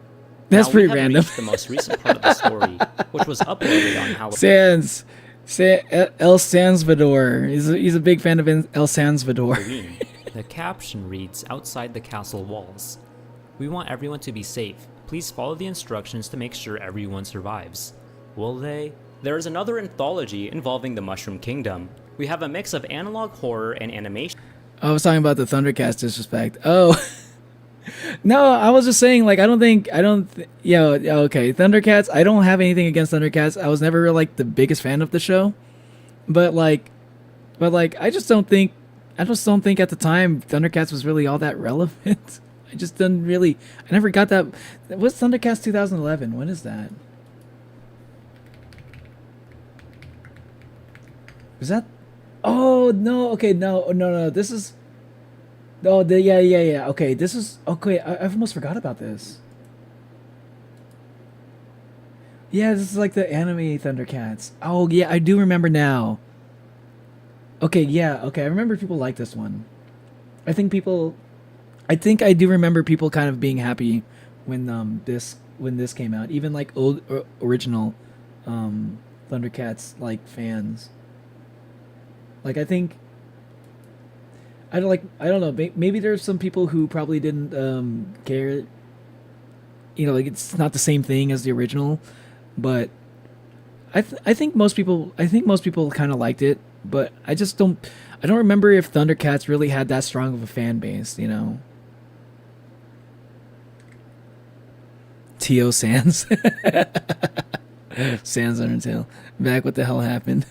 That's now pretty we have random. reached the most recent part of the story, which was uploaded on Halloween. El Salvador. He's a big fan of El Salvador. The caption reads, "Outside the castle walls. We want everyone to be safe. Please follow the instructions to make sure everyone survives." Will they? There is another anthology involving the Mushroom Kingdom. We have a mix of analog horror and animation. I was talking about the Thundercats disrespect. Oh. No, I was just saying, like, okay, Thundercats, I don't have anything against Thundercats. I was never, like, the biggest fan of the show. But I just don't think at the time Thundercats was really all that relevant. I just didn't really, I never got that. What's Thundercats 2011? When is that? Is that? Oh, no, okay, no, this is... Oh, yeah. Okay, this is... Okay, I almost forgot about this. Yeah, this is like the anime Thundercats. Oh, yeah, I do remember now. Okay, yeah, okay, I remember people like this one. I think I do remember people kind of being happy when this came out. Even like old original Thundercats like fans. Like I don't know. Maybe there's some people who probably didn't care you know, like it's not the same thing as the original, but I think most people kind of liked it, but I don't remember if Thundercats really had that strong of a fan base, you know. T.O. Sans. Sans Undertale. Back, what the hell happened?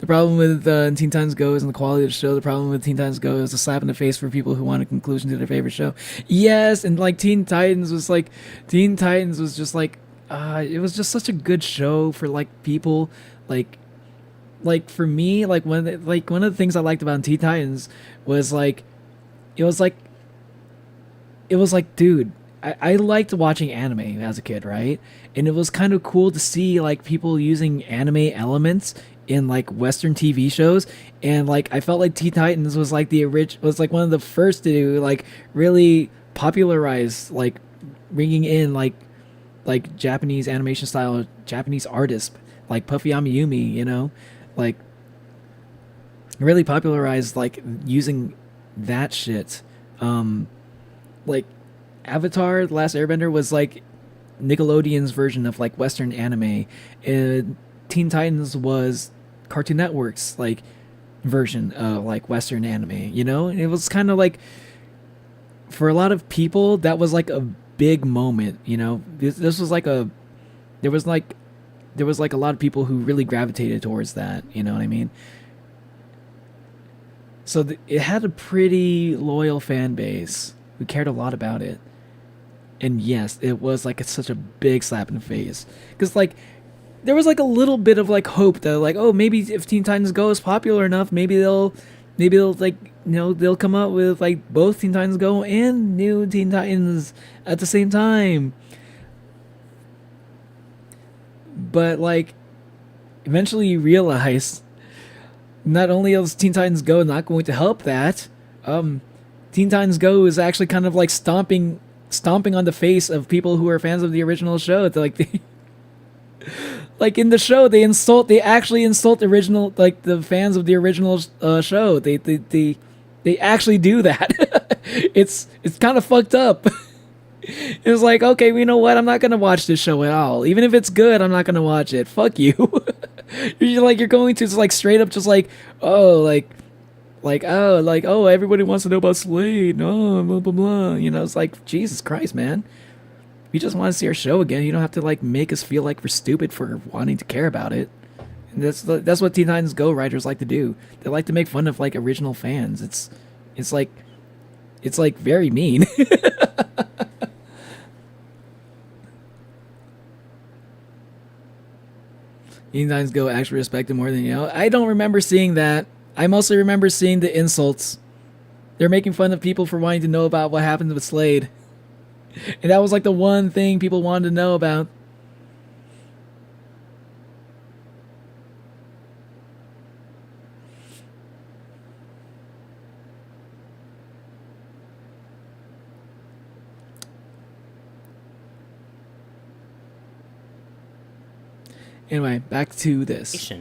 The problem with Teen Titans Go isn't the quality of the show. The problem with Teen Titans Go is a slap in the face for people who want a conclusion to their favorite show. Yes, and like Teen Titans was just like, it was just such a good show for like people like for me, like one of the things I liked about Teen Titans was like, it was like, dude, I liked watching anime as a kid, right? And it was kind of cool to see like people using anime elements in like Western TV shows, and like I felt like Teen Titans was like was like one of the first to like really popularize like bringing in like Japanese animation style Japanese artists like Puffy Amiyumi, you know, like really popularized like using that shit. Like Avatar: The Last Airbender was like Nickelodeon's version of like Western anime, and Teen Titans was Cartoon Network's like version of like Western anime, you know? And it was kind of like, for a lot of people, that was like a big moment, you know? This was like there was like a lot of people who really gravitated towards that, you know what I mean? So it had a pretty loyal fan base who cared a lot about it. And yes, it was like such a big slap in the face, because like there was like a little bit of like hope that like, oh, maybe if Teen Titans Go is popular enough, maybe they'll like, you know, they'll come up with like both Teen Titans Go and new Teen Titans at the same time. But like eventually you realize not only is Teen Titans Go not going to help that, Teen Titans Go is actually kind of like stomping on the face of people who are fans of the original show. It's like like in the show, they actually insult the original, like the fans of the original show. They actually do that. It's kind of fucked up. It was like, okay, you know what? I'm not gonna watch this show at all. Even if it's good, I'm not gonna watch it. Fuck you. You're going to, it's like straight up just like, oh, everybody wants to know about Slade. Oh, blah blah blah. You know, it's like, Jesus Christ, man. You just want to see our show again. You don't have to like make us feel like we're stupid for wanting to care about it. And that's what Teen Titans Go writers like to do. They like to make fun of like original fans. It's like very mean. Teen Titans Go actually respected more than, you know. I don't remember seeing that. I mostly remember seeing the insults. They're making fun of people for wanting to know about what happened with Slade. And that was like the one thing people wanted to know about. Anyway, back to this.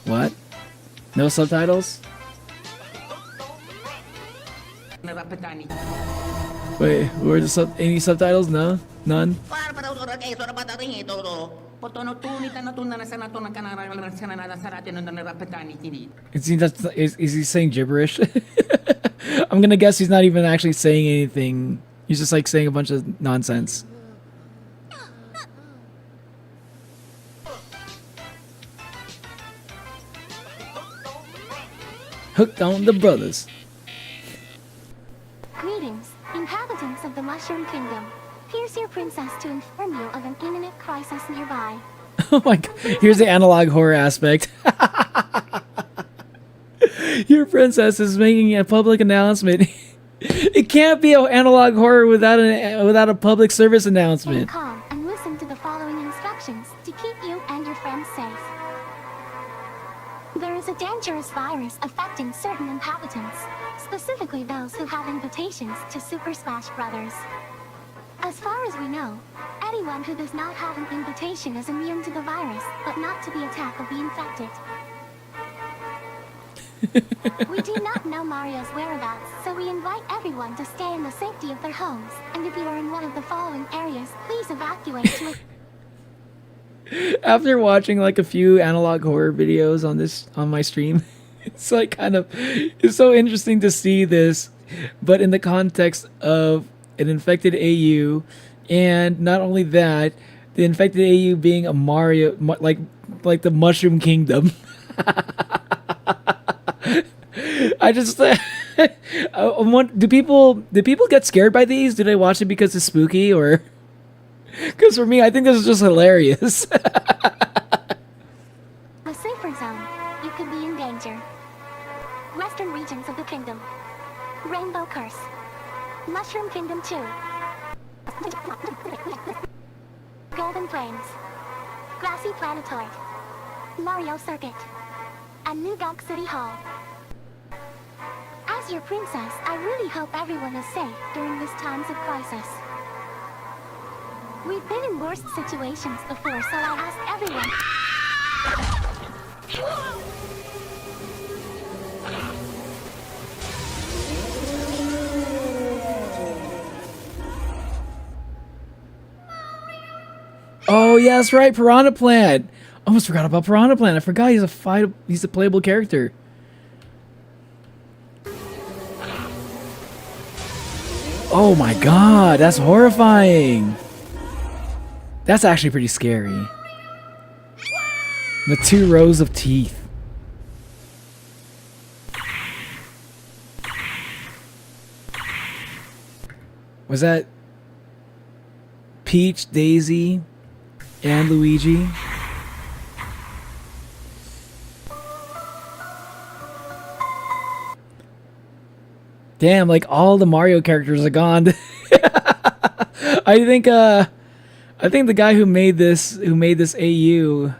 What? No subtitles? Wait, were the any subtitles? No? None? Is he saying gibberish? I'm gonna guess he's not even actually saying anything. He's just like saying a bunch of nonsense. Hooked on the brothers. Greetings, inhabitants of the Mushroom Kingdom. Here's your princess to inform you of an imminent crisis nearby. Oh my god, here's the analog horror aspect. Your princess is making a public announcement. It can't be an analog horror without a public service Stay announcement. calm and listen to the following instructions to keep you and your friends safe. There is a dangerous virus affecting certain inhabitants, specifically those who have invitations to Super Smash Brothers. As far as we know, anyone who does not have an invitation is immune to the virus, but not to the attack of the infected. We do not know Mario's whereabouts, so we invite everyone to stay in the safety of their homes, and if you are in one of the following areas, please evacuate to a After watching like a few analog horror videos on my stream, it's like it's so interesting to see this, but in the context of an infected AU, and not only that, the infected AU being a Mario, like the Mushroom Kingdom. I just I want, do people get scared by these? Do they watch it because it's spooky, or because for me, I think this is just hilarious. a safer zone. You could be in danger. Western regions of the kingdom. Rainbow Curse. Mushroom Kingdom 2. Golden Plains. Grassy Planetoid. Mario Circuit. And New Donk City Hall. As your princess, I really hope everyone is safe during these times of crisis. We've been in worse situations before, so I ask everyone... Oh yeah, that's right, Piranha Plant. Almost forgot about Piranha Plant. I forgot he's a playable character. Oh my god, that's horrifying. That's actually pretty scary. The 2 rows of teeth. Was that Peach, Daisy, and Luigi? Damn, like all the Mario characters are gone. I think the guy who made this AU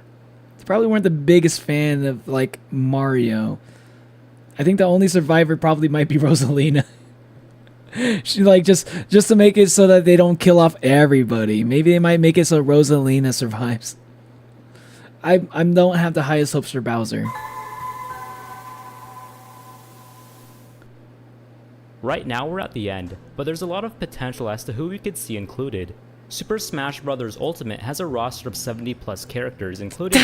probably weren't the biggest fan of like Mario. I think the only survivor probably might be Rosalina. She like just to make it so that they don't kill off everybody. Maybe they might make it so Rosalina survives. I don't have the highest hopes for Bowser. Right now we're at the end, but there's a lot of potential as to who we could see included. Super Smash Bros. Ultimate has a roster of 70 plus characters, including...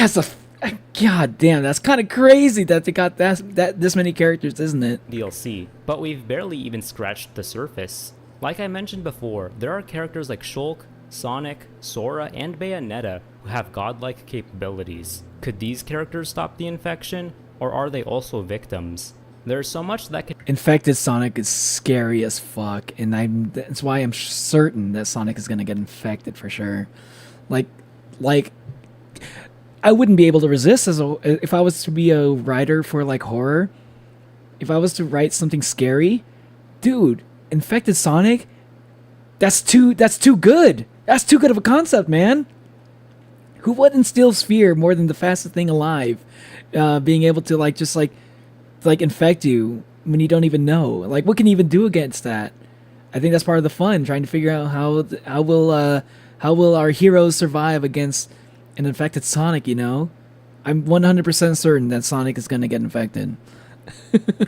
God damn, that's kind of crazy that they got this many characters, isn't it? DLC, but we've barely even scratched the surface. Like I mentioned before, there are characters like Shulk, Sonic, Sora, and Bayonetta who have godlike capabilities. Could these characters stop the infection, or are they also victims? There's so much that could... Infected Sonic is scary as fuck, and that's why I'm certain that Sonic is gonna get infected for sure. Like, I wouldn't be able to resist if I was to be a writer for like horror. If I was to write something scary, dude, infected Sonic, that's too good. That's too good of a concept, man. Who wouldn't steal fear more than the fastest thing alive, being able to like infect you when you don't even know? Like, what can you even do against that? I think that's part of the fun, trying to figure out how will our heroes survive against an infected Sonic, you know? I'm 100% certain that Sonic is going to get infected.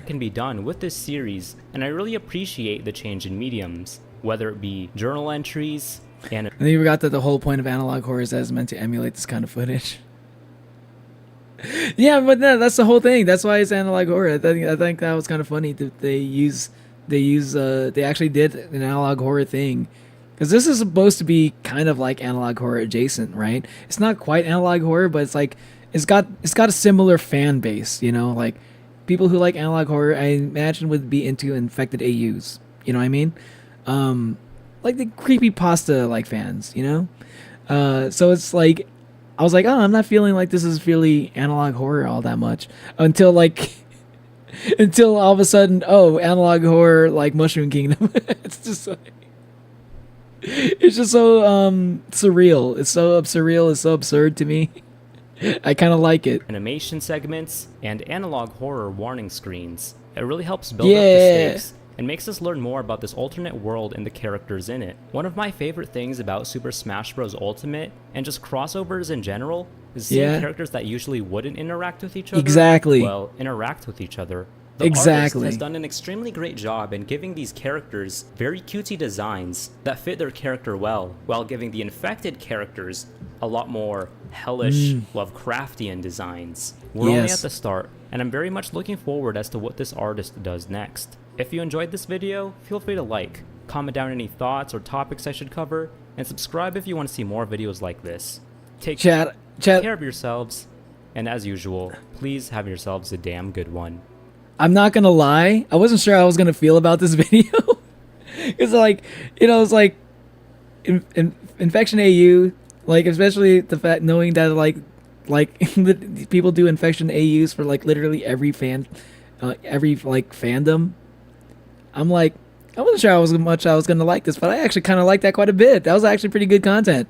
can be done with this series, and I really appreciate the change in mediums, whether it be journal entries and then you forgot that the whole point of analog horror is that it's meant to emulate this kind of footage. Yeah, but no, that's the whole thing. That's why it's analog horror. I think that was kind of funny that they actually did an analog horror thing, because this is supposed to be kind of like analog horror adjacent, right? It's not quite analog horror, but it's like it's got a similar fan base, you know, like people who like analog horror, I imagine, would be into infected AUs. You know what I mean? Like the creepypasta like fans, you know? So it's like, I was like, oh, I'm not feeling like this is really analog horror all that much until like Until all of a sudden, oh, analog horror like Mushroom Kingdom. It's just like, it's just so surreal. It's so surreal. It's so absurd to me. I kind of like it. Animation segments and analog horror warning screens. It really helps build up the Yeah. stakes and makes us learn more about this alternate world and the characters in it. One of my favorite things about Super Smash Bros. Ultimate and just crossovers in general is seeing Yeah. characters that usually wouldn't interact with each other. Exactly. Well, interact with each other. The Exactly. artist has done an extremely great job in giving these characters very cutesy designs that fit their character well, while giving the infected characters a lot more hellish, Lovecraftian designs. We're only Yes. at the start, and I'm very much looking forward as to what this artist does next. If you enjoyed this video, feel free to like, comment down any thoughts or topics I should cover, and subscribe if you want to see more videos like this. Take Chat. care of yourselves, and as usual, please have yourselves a damn good one. I'm not gonna lie. I wasn't sure how I was gonna feel about this video. It's like, you know, it's like Infection AU, like especially the fact knowing that like the people do Infection AUs for like literally every every like fandom. I'm like, I wasn't sure how much I was gonna like this, but I actually kind of liked that quite a bit. That was actually pretty good content.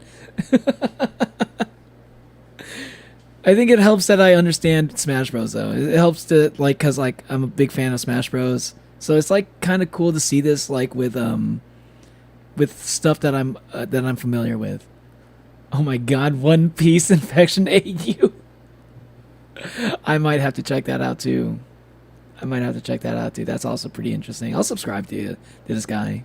I think it helps that I understand Smash Bros. Though. It helps to like, cause like I'm a big fan of Smash Bros. So it's like kind of cool to see this like with stuff that I'm familiar with. Oh my God, One Piece Infection AU. I might have to check that out too. That's also pretty interesting. I'll subscribe to this guy.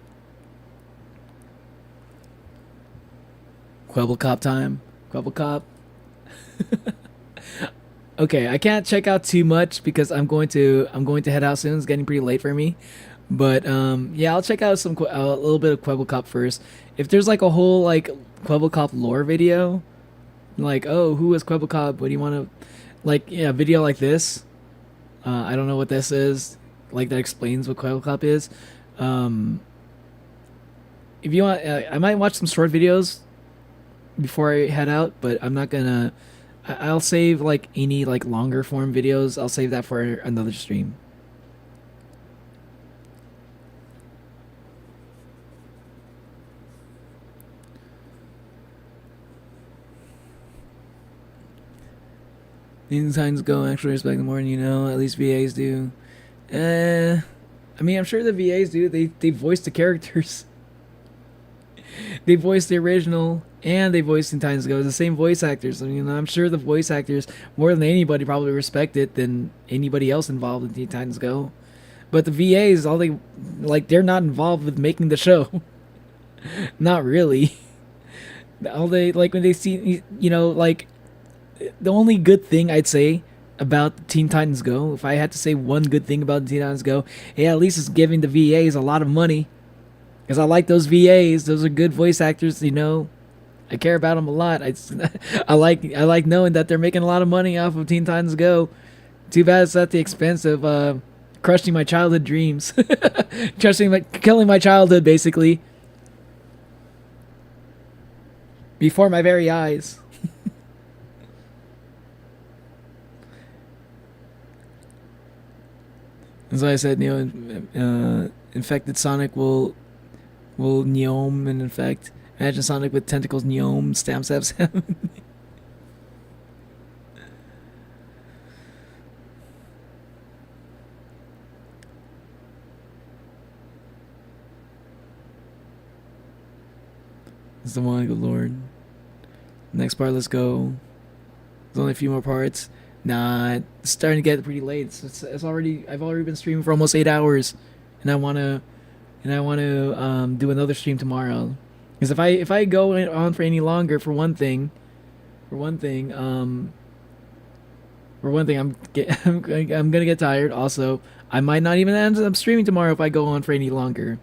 Quebblecop time. Quebblecop. Okay, I can't check out too much because I'm going to head out soon. It's getting pretty late for me. But yeah, I'll check out a little bit of Quebblecop first. If there's like a whole like Quebblecop lore video, like, oh, who is Quebblecop? What do you want to like? Yeah, a video like this. I don't know what this is. Like that explains what Quebblecop is. If you want, I might watch some short videos before I head out, but I'm not gonna. I'll save like any like longer form videos. I'll save that for another stream. These times go actually respect them more than you know. At least VAs do. I mean, I'm sure the VAs do. They voice the characters. They voiced the original and they voiced in Times Ago. The same voice actors. I mean, I'm sure the voice actors more than anybody probably respect it than anybody else involved in Teen Titans Go. But the VAs, all they like, they're not involved with making the show. Not really. All they like when they see, you know, like the only good thing I'd say about Teen Titans Go, if I had to say one good thing about Teen Titans Go, yeah, at least it's giving the VAs a lot of money. Because I like those VAs. Those are good voice actors, you know. I care about them a lot. I like knowing that they're making a lot of money off of Teen Titans Go. Too bad it's at the expense of crushing my childhood dreams. Killing my childhood, basically. Before my very eyes. As I said, you know, infected Sonic will Neom and infect. Imagine Sonic with tentacles, Neom, stab. It's the one, good lord. Next part, let's go. There's only a few more parts. Nah, it's starting to get pretty late. It's already. I've already been streaming for almost 8 hours, and I wanna do another stream tomorrow. Because if I go on for any longer, for one thing, I'm gonna get tired. Also, I might not even end up streaming tomorrow if I go on for any longer.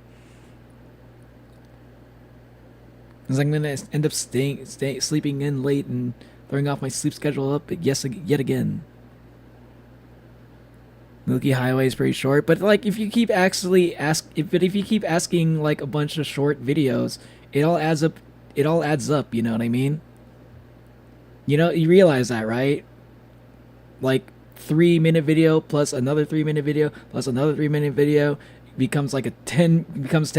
Because I'm gonna end up sleeping in late and throwing off my sleep schedule up yet again. Milky Highway is pretty short, but like if you keep asking like a bunch of short videos, it all adds up. It all adds up. You know what I mean? You know, you realize that, right? Like 3-minute video plus another 3-minute video plus another 3-minute video becomes like 10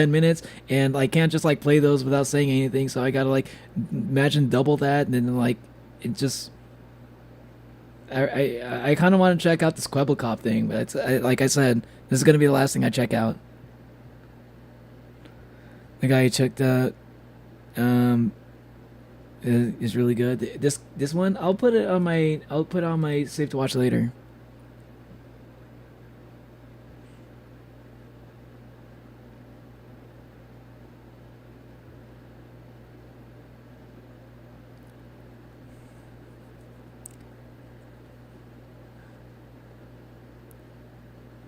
minutes, and I can't just like play those without saying anything, so I gotta like imagine double that, and then like it just I kind of want to check out this CYBERPUNK thing, but it's like I said, this is gonna be the last thing I check out. The guy who checked out is really good. This one I'll put on my save to watch later.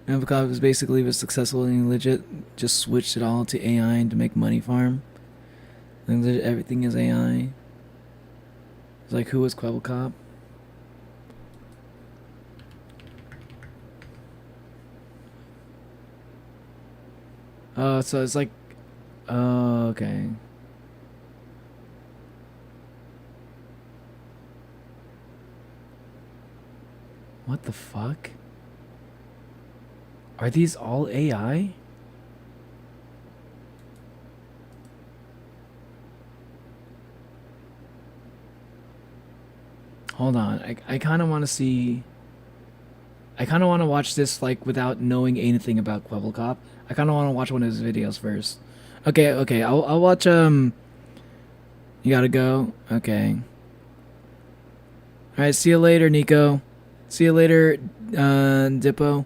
CYBERPUNK was successful and legit, just switched it all to AI and to make money farm. Everything is AI. It's like, who was CYBERPUNK? Oh, so it's like, oh, okay. What the fuck? Are these all AI? Hold on, I kind of want to see. I kind of want to watch this like without knowing anything about CYBERPUNK. I kind of want to watch one of his videos first. Okay, I'll watch. You gotta go. Okay. All right, see you later, Nico. See you later, Dippo.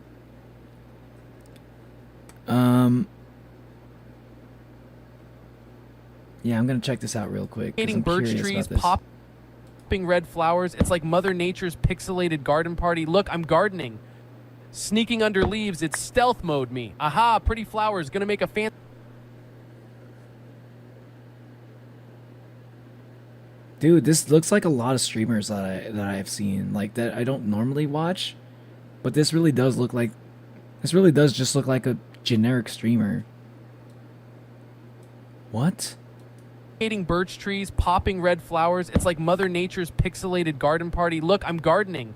Yeah, I'm gonna check this out real quick. I'm Birch curious trees, about this. popping red flowers. It's like Mother Nature's pixelated garden party. Look, I'm gardening. Sneaking under leaves, it's stealth mode me. Aha, pretty flowers, gonna make a fan. Dude, this looks like a lot of streamers that I've seen, like that I don't normally watch, but this really does look like, this really does just look like a generic streamer. What? Birch trees, popping red flowers. It's like Mother Nature's pixelated garden party. Look, I'm gardening.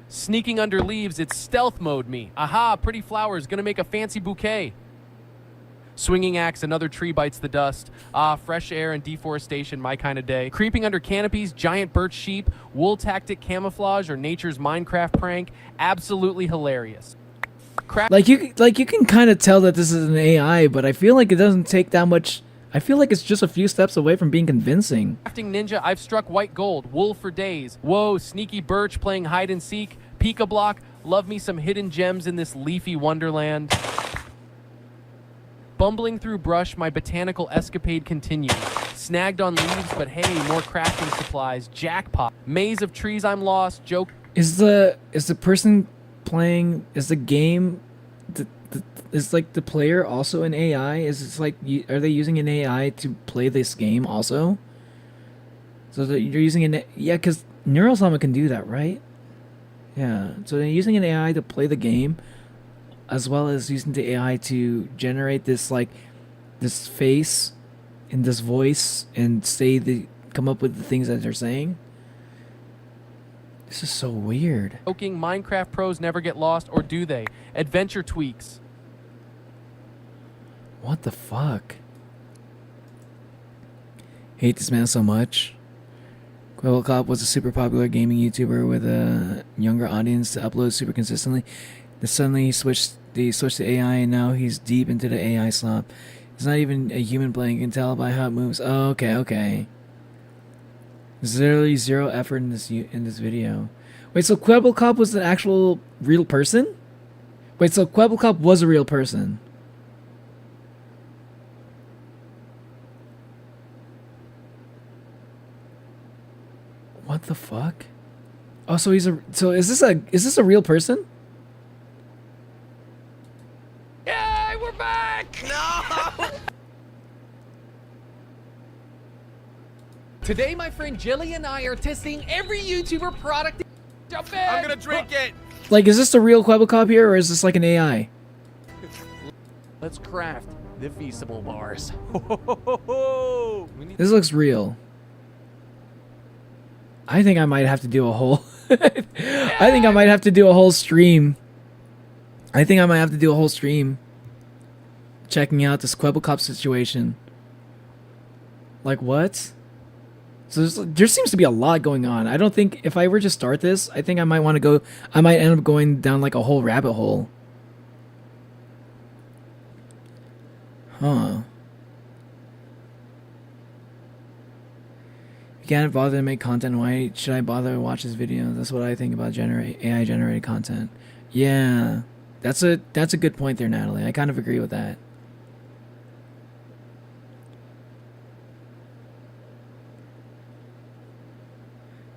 Sneaking under leaves, it's stealth mode me. Aha, pretty flowers, gonna make a fancy bouquet. Swinging axe, another tree bites the dust. Ah, fresh air and deforestation, my kind of day. Creeping under canopies, giant birch sheep, wool tactic camouflage, or nature's Minecraft prank. Absolutely hilarious. Like you can kind of tell that this is an AI, but I feel like it doesn't take that much. I feel like it's just a few steps away from being convincing. Crafting ninja, I've struck white gold. Wool for days. Whoa, sneaky birch playing hide and seek. Pika block, love me some hidden gems in this leafy wonderland. Bumbling through brush, my botanical escapade continues. Snagged on leaves, but hey, more crafting supplies. Jackpot. Maze of trees, I'm lost. Joke. Is the person playing? Is the game? Is like the player also an AI? Is it like are they using an AI to play this game also? So that you're using an because Neurosama can do that, right? Yeah. So they're using an AI to play the game, as well as using the AI to generate this like this face and this voice and come up with the things that they're saying. This is so weird. Joking, Minecraft pros never get lost, or do they? Adventure tweaks. What the fuck? Hate this man so much. CYBERPUNK was a super popular gaming YouTuber with a younger audience to upload super consistently. Then suddenly he switched to AI, and now he's deep into the AI slop. It's not even a human playing. You can tell by how it moves. Oh, okay. There's literally zero effort in this video. Wait, so CYBERPUNK was an actual real person? Wait, so CYBERPUNK was a real person? What the fuck? Oh, so is this a real person? Yay, we're back! No! Today, my friend Jilly and I are testing every YouTuber product. Jump in! I'm gonna drink it! Like, is this the real CYBERPUNK here, or is this like an AI? Let's craft the feasible bars. This looks real. I think I might have to do a whole I think I might have to do a whole stream. Checking out this Quebblecop situation. Like, what? So there seems to be a lot going on. I don't think if I were to start this, I think I might want to go. I might end up going down like a whole rabbit hole. Huh. You can't bother to make content. Why should I bother to watch this video? That's what I think about AI generated content. Yeah, that's a good point there, Natalie. I kind of agree with that.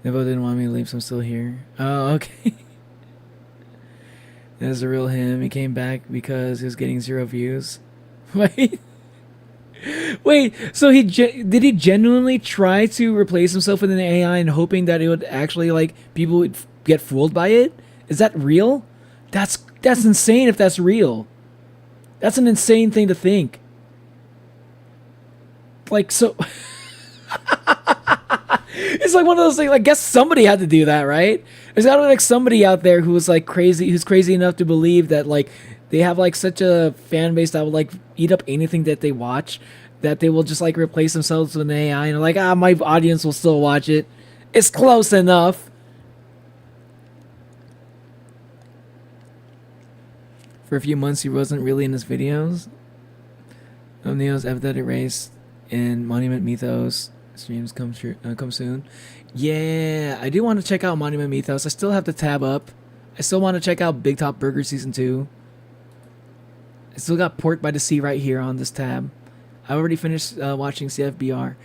Nevo didn't want me to leave, so I'm still here. Oh, okay. That's the real him. He came back because he was getting 0 views. Wait. Wait, so did he genuinely try to replace himself with an AI and hoping that it would actually, like, people would get fooled by it? Is that real? That's insane if that's real. That's an insane thing to think. Like, so... It's like one of those things. I guess somebody had to do that, right? There's gotta be like somebody out there who's like crazy, who's crazy enough to believe that like they have like such a fan base that will like eat up anything that they watch, that they will just like replace themselves with an AI and like, my audience will still watch it. It's close enough. For a few months, he wasn't really in his videos. Neo's Empathetic Race and Monument Mythos. Streams come soon. Yeah, I do want to check out Monument Mythos. I still have the tab up. I still want to check out Big Top Burger Season 2. I still got Pork by the Sea right here on this tab. I already finished watching CFBR.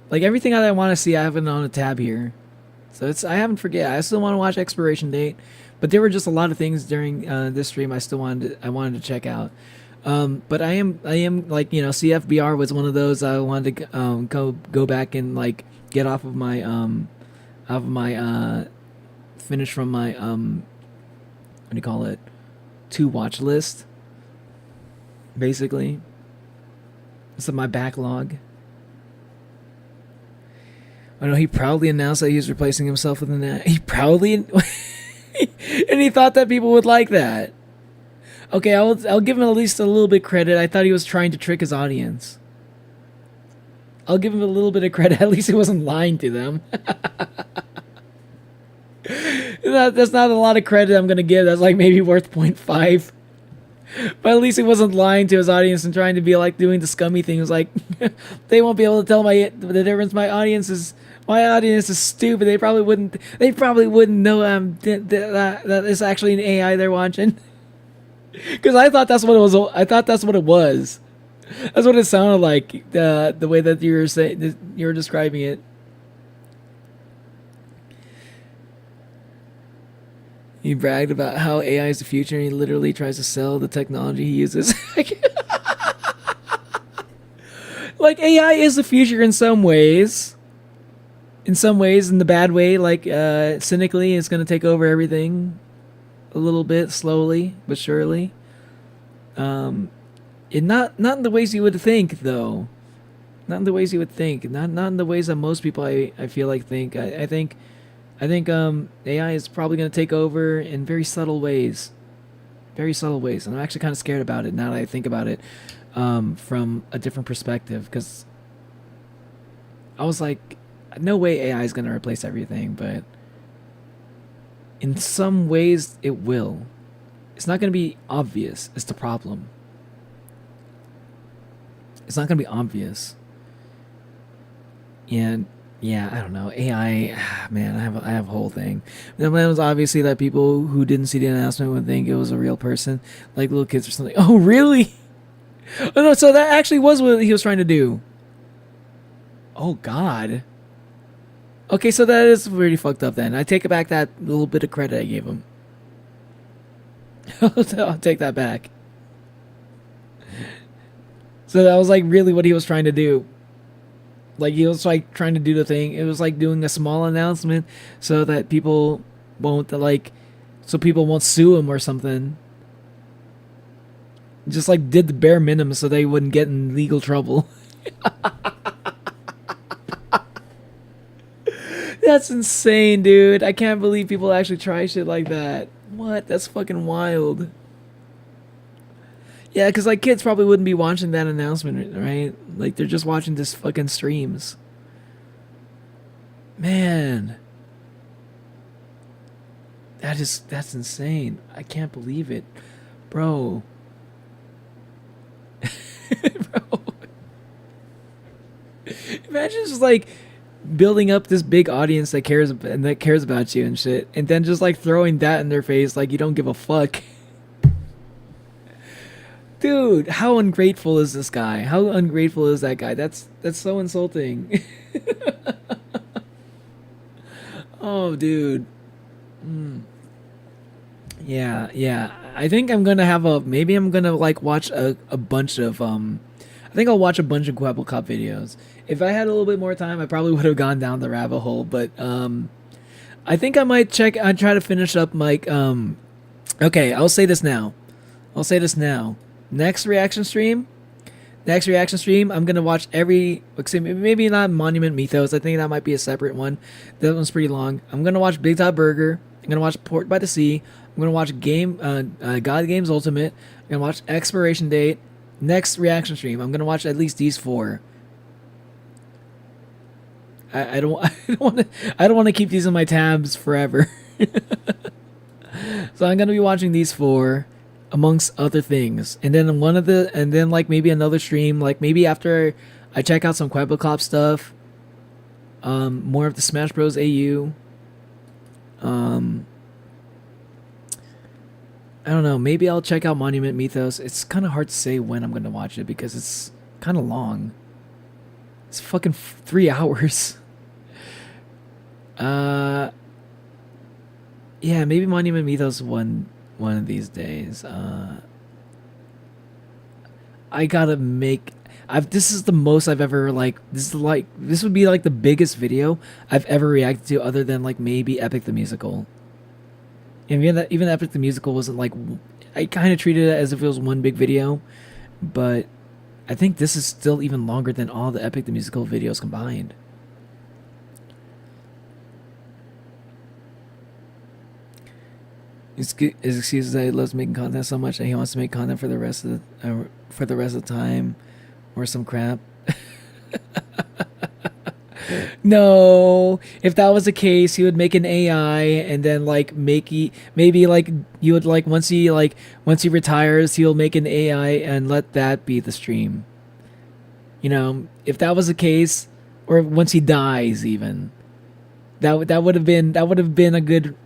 Like everything that I want to see, I have it on a tab here. So I haven't forget. I still want to watch Expiration Date, but there were just a lot of things during this stream I wanted to check out. But I am like, you know, CFBR was one of those I wanted to go back and like get off of my finish from my what do you call it, to watch list, basically. It's my backlog. I know he proudly announced that he was replacing himself with an. He proudly and he thought that people would like that. Okay, I'll give him at least a little bit credit. I thought he was trying to trick his audience. I'll give him a little bit of credit. At least he wasn't lying to them. That's not a lot of credit I'm going to give. That's like maybe worth 0.5. But at least he wasn't lying to his audience and trying to be like doing the scummy things. Like, they won't be able to tell the difference. My audience is stupid. They probably wouldn't know that it's actually an AI they're watching. Because I thought that's what it was. I thought that's what it was. That's what it sounded like. The way that you were describing it. He bragged about how AI is the future, and he literally tries to sell the technology he uses. Like, AI is the future in some ways. In some ways, in the bad way, like cynically, it's gonna take over everything. A little bit, slowly but surely. Not in the ways you would think, though. Not in the ways you would think. Not in the ways that most people I feel like think. I think AI is probably going to take over in very subtle ways. Very subtle ways. And I'm actually kind of scared about it now that I think about it from a different perspective. Because I was like, no way AI is going to replace everything, but in some ways, it will. It's not going to be obvious. It's the problem. It's not going to be obvious. And yeah, I don't know. AI, man, I have a whole thing. Then it was obviously that people who didn't see the announcement would think it was a real person, like little kids or something. Oh, really? Oh no, so that actually was what he was trying to do. Oh God. Okay, so that is pretty fucked up then. I take back that little bit of credit I gave him. I'll take that back. So that was like really what he was trying to do. Like he was like trying to do the thing. It was like doing a small announcement so that people won't so people won't sue him or something. Just like did the bare minimum so they wouldn't get in legal trouble. That's insane, dude. I can't believe people actually try shit like that. What? That's fucking wild. Yeah, because like kids probably wouldn't be watching that announcement, right? Like they're just watching this fucking streams. Man. That's insane. I can't believe it. Bro. Bro. Imagine just like building up this big audience that cares about you and shit, and then just like throwing that in their face like you don't give a fuck. Dude, how ungrateful is this guy? How ungrateful is that guy? That's so insulting. Oh, dude. Yeah. I think I'm gonna have maybe I'm gonna like watch a bunch of I think I'll watch a bunch of Quibble Cop videos. If I had a little bit more time, I probably would have gone down the rabbit hole, but I think I might I'd try to finish up like okay, I'll say this now. Next reaction stream, I'm gonna watch maybe not Monument Mythos. I think that might be a separate one. That one's pretty long. I'm gonna watch Big Top Burger. I'm gonna watch Port by the Sea. I'm gonna watch God Games Ultimate. I'm gonna watch Expiration Date. Next reaction stream, I'm gonna watch at least these 4. I don't want to keep these in my tabs forever. So I'm gonna be watching these 4. Amongst other things, and then like maybe another stream, like maybe after I check out some Quibble Cop stuff, more of the Smash Bros. AU. I don't know. Maybe I'll check out Monument Mythos. It's kind of hard to say when I'm gonna watch it because it's kind of long. It's fucking 3 hours. Yeah, maybe Monument Mythos one of these days. I gotta make. This is the most I've ever like. This would be like the biggest video I've ever reacted to, other than like maybe Epic the Musical. And even Epic the Musical wasn't like. I kind of treated it as if it was one big video, but I think this is still even longer than all the Epic the Musical videos combined. His excuse is that he loves making content so much that he wants to make content for the rest of the time, or some crap. No, if that was the case, he would make an AI and then like maybe like you would like once he retires, he'll make an AI and let that be the stream. You know, if that was the case, or once he dies, even that would have been a good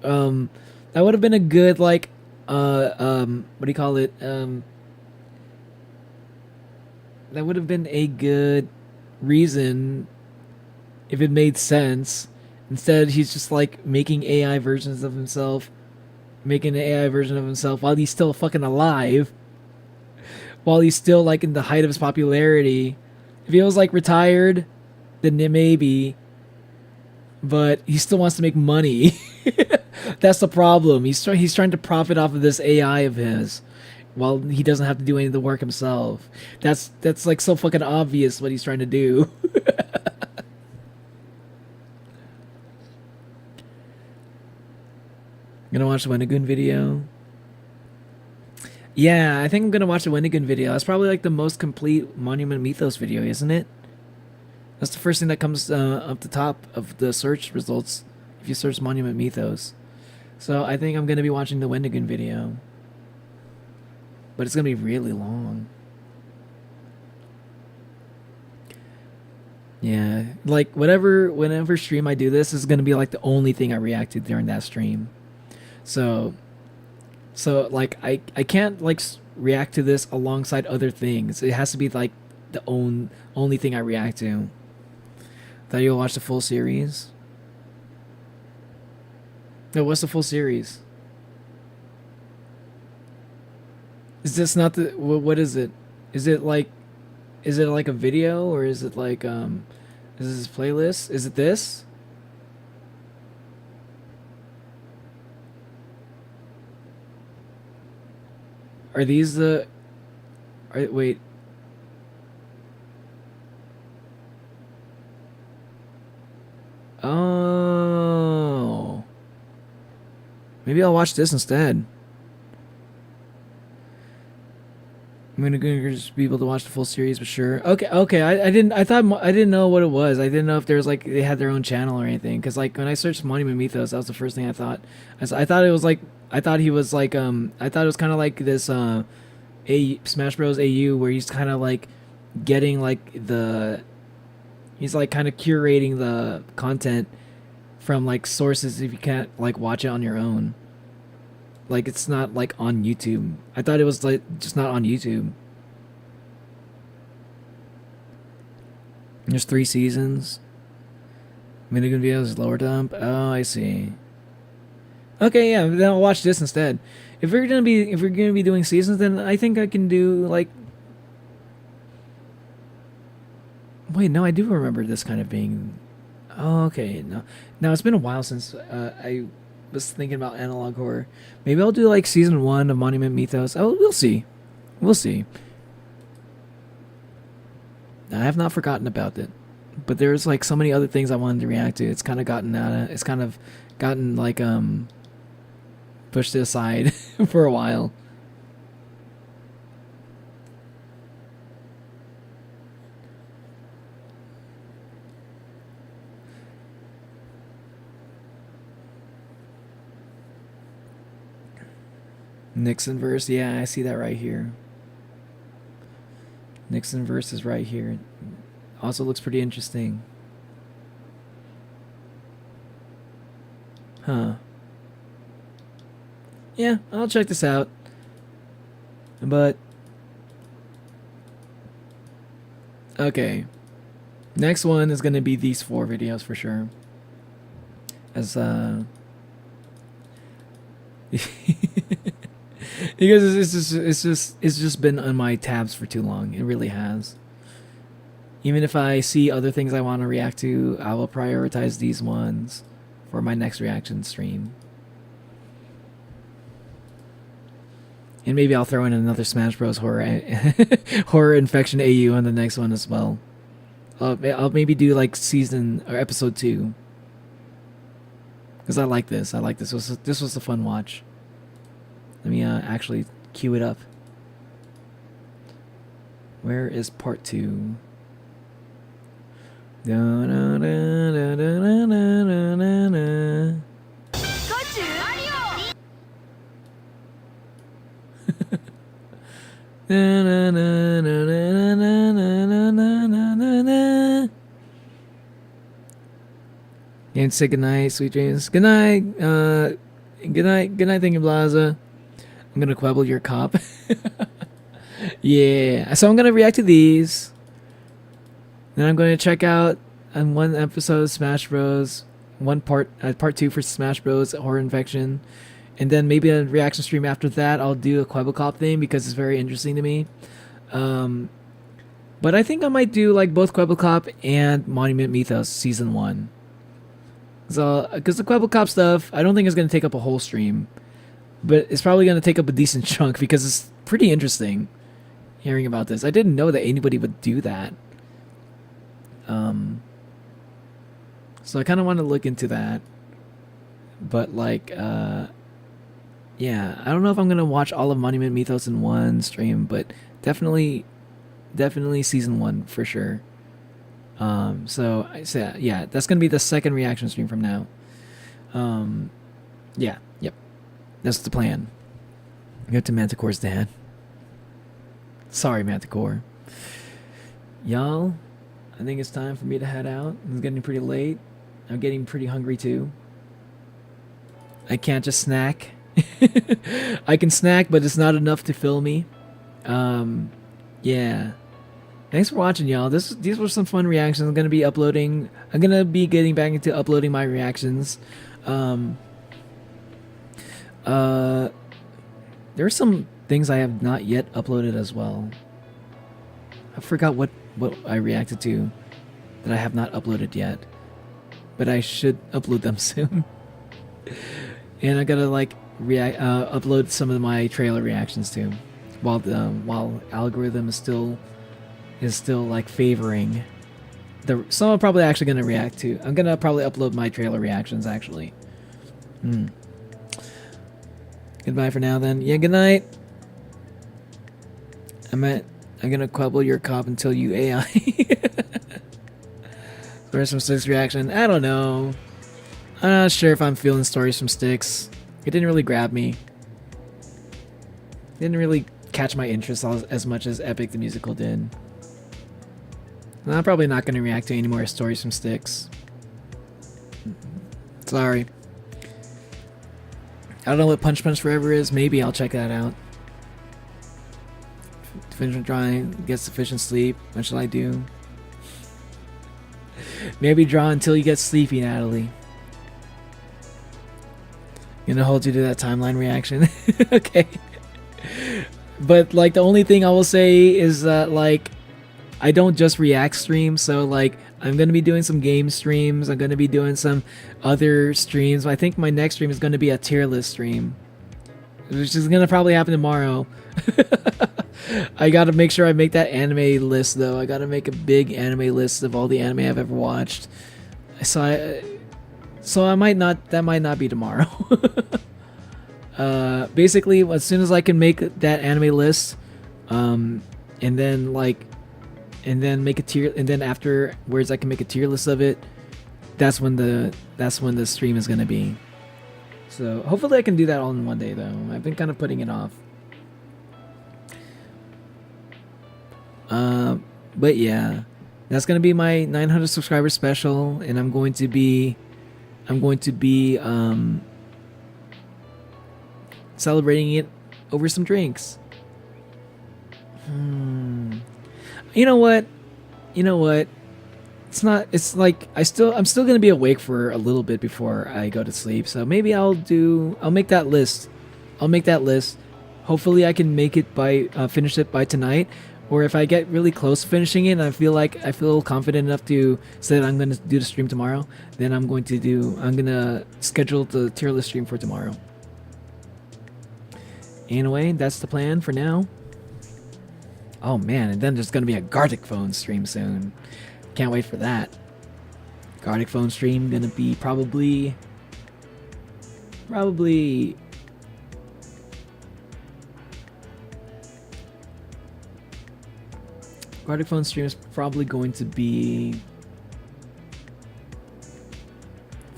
that would have been a good like what do you call it? That would have been a good reason if it made sense. Instead, he's just like making AI versions of himself, making an AI version of himself while he's still fucking alive, while he's still like in the height of his popularity. If he was like retired, then maybe, but he still wants to make money. That's the problem. He's trying to profit off of this AI of his, while he doesn't have to do any of the work himself. That's like so fucking obvious what he's trying to do. Gonna watch the Wendigoon video. Yeah, I think I'm gonna watch the Wendigoon video. That's probably like the most complete Monument Mythos video, isn't it? That's the first thing that comes up the top of the search results if you search Monument Mythos. So I think I'm gonna be watching the Wendigoon video, but it's gonna be really long. Yeah, like whenever stream I do this is gonna be like the only thing I react to during that stream. So like I can't like react to this alongside other things. It has to be like the only thing I react to. Thought you'll watch the full series? No, what's the full series? Is this not the what is it? Is it like a video, or is it like is this a playlist? Is it this? Are these the wait. Oh, Maybe I'll watch this instead. I'm gonna just be able to watch the full series, but sure. Okay. I didn't know what it was. I didn't know if there was like they had their own channel or anything. Cause like when I searched Monument Mythos, that was the first thing I thought. I thought it was like I thought he was like I thought it was kind of like this A Smash Bros. AU where he's kind of like getting like he's like kind of curating the content from like sources if you can't like watch it on your own. Like, it's not, like, on YouTube. I thought it was, like, just not on YouTube. There's 3 seasons. Minigun videos, lower dump. Oh, I see. Okay, yeah, then I'll watch this instead. If we're gonna be doing seasons, then I think I can do, like... Wait, no, I do remember this kind of being... Oh, okay, no. Now, it's been a while since I... was thinking about analog horror. Maybe I'll do like season 1 of Monument Mythos. Oh, we'll see. We'll see. I have not forgotten about it, but there's like so many other things I wanted to react to. It's kind of gotten like pushed aside for a while. Nixon verse, yeah, I see that right here. Nixon verse is right here. Also looks pretty interesting. Huh. Yeah, I'll check this out. But okay. Next one is gonna be these 4 videos for sure. As because it's just been on my tabs for too long. It really has. Even if I see other things I want to react to, I will prioritize these ones for my next reaction stream. And maybe I'll throw in another Smash Bros. Horror Infection AU on the next one as well. I'll maybe do like season or episode 2. Because I like this. This was a fun watch. Let me actually queue it up. Where is part 2? And say goodnight, sweet dreams. Good night. Good night, thank you, Blaza. I'm gonna quibble your cop. Yeah, so I'm gonna react to these. Then I'm going to check out on one episode of Smash Bros. Part 2 for Smash Bros. Horror Infection. And then maybe a reaction stream after that. I'll do a Quibble thing because it's very interesting to me. But I think I might do like both Quibble and Monument Mythos Season 1. So, because the Quibble stuff, I don't think it's going to take up a whole stream. But it's probably going to take up a decent chunk because it's pretty interesting hearing about this. I didn't know that anybody would do that. So I kind of want to look into that. But like, yeah, I don't know if I'm going to watch all of Monument Mythos in one stream, but definitely Season 1 for sure. So yeah, that's going to be the second reaction stream from now. Yeah, yep. That's the plan. Go to Manticore's dad. Sorry, Manticore. Y'all, I think it's time for me to head out. It's getting pretty late. I'm getting pretty hungry too. I can't just snack. I can snack, but it's not enough to fill me. Yeah. Thanks for watching, y'all. These were some fun reactions. I'm gonna be uploading. I'm gonna be getting back into uploading my reactions. There are some things I have not yet uploaded as well. I forgot what I reacted to that I have not uploaded yet, but I should upload them soon. And I gotta like upload some of my trailer reactions too, while algorithm is still like favoring some I'm probably actually gonna react to. I'm gonna probably upload my trailer reactions actually. Goodbye for now then. Yeah, good night. I'm gonna quibble your cop until you AI. Stories from Sticks reaction. I don't know. I'm not sure if I'm feeling Stories from Sticks. It didn't really grab me. Didn't really catch my interest as much as Epic the Musical did. And I'm probably not gonna react to any more Stories from Sticks. Sorry. I don't know what Punch Punch Forever is. Maybe I'll check that out. Finish drawing, get sufficient sleep. What shall I do? Maybe draw until you get sleepy, Natalie. Gonna hold you to that timeline reaction. Okay. But like the only thing I will say is that like I don't just react stream, so like I'm gonna be doing some game streams. I'm gonna be doing some other streams. I think my next stream is gonna be a tier list stream, which is gonna probably happen tomorrow. I gotta make sure I make that anime list though. I gotta make a big anime list of all the anime I've ever watched. So I might not. That might not be tomorrow. Basically, as soon as I can make that anime list, and then make a tier, and then afterwards I can make a tier list of it. That's when the stream is gonna be. So hopefully I can do that all in one day though. I've been kind of putting it off. But yeah, that's gonna be my 900 subscriber special, and I'm going to be celebrating it over some drinks. You know what? It's like I'm still gonna be awake for a little bit before I go to sleep. So maybe I'll make that list. Hopefully I can make it finish it by tonight. Or if I get really close to finishing it and I feel confident enough to say that I'm gonna do the stream tomorrow, then I'm gonna schedule the tier list stream for tomorrow. Anyway, that's the plan for now. Oh man, and then there's gonna be a Gartic Phone stream soon. Can't wait for that. Gartic Phone stream gonna be probably Gartic Phone stream is probably going to be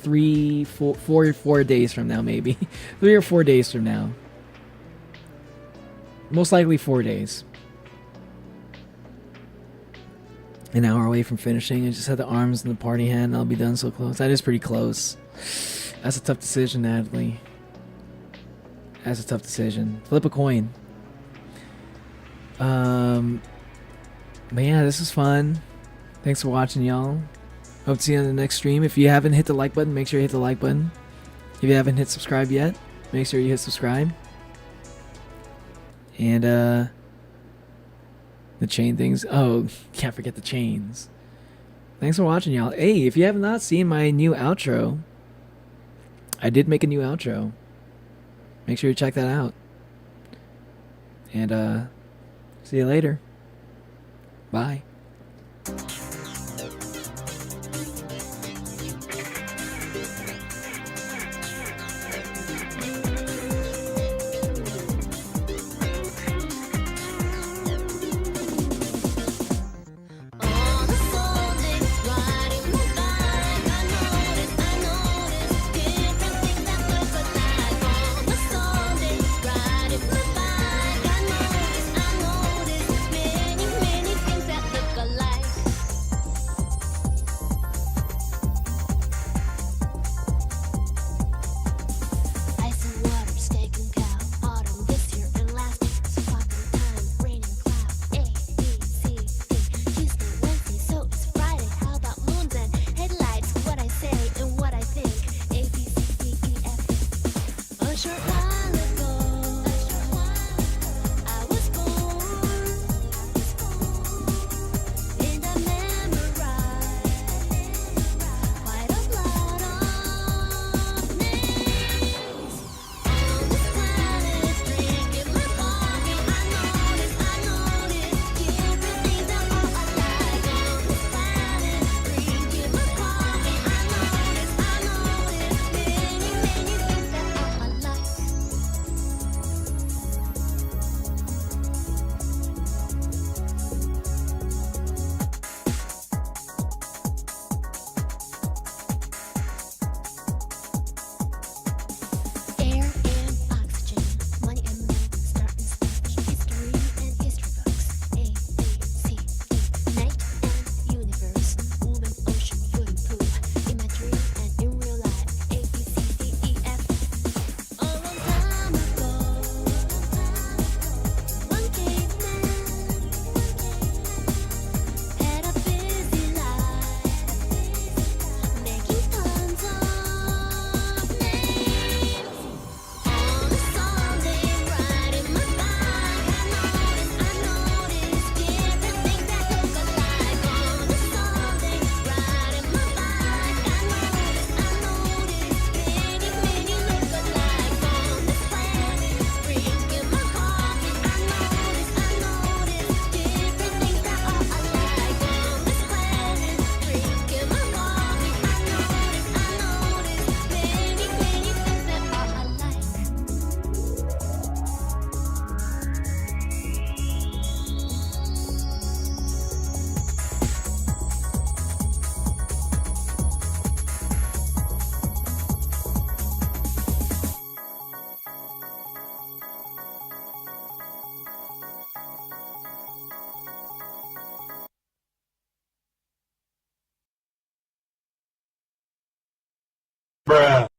4 days from now, maybe 3 or 4 days from now. Most likely 4 days. An hour away from finishing. I just had the arms and the party hand and I'll be done. So close. That is pretty close. That's a tough decision, Natalie. That's a tough decision. Flip a coin. But yeah, this is fun. Thanks for watching, y'all. Hope to see you on the next stream. If you haven't hit the like button, make sure you hit the like button. If you haven't hit subscribe yet, make sure you hit subscribe. And the chain things. Oh, can't forget the chains. Thanks for watching, y'all. Hey, if you have not seen my new outro, I did make a new outro. Make sure you check that out. And see you later. Bye. Many things at the Bruh.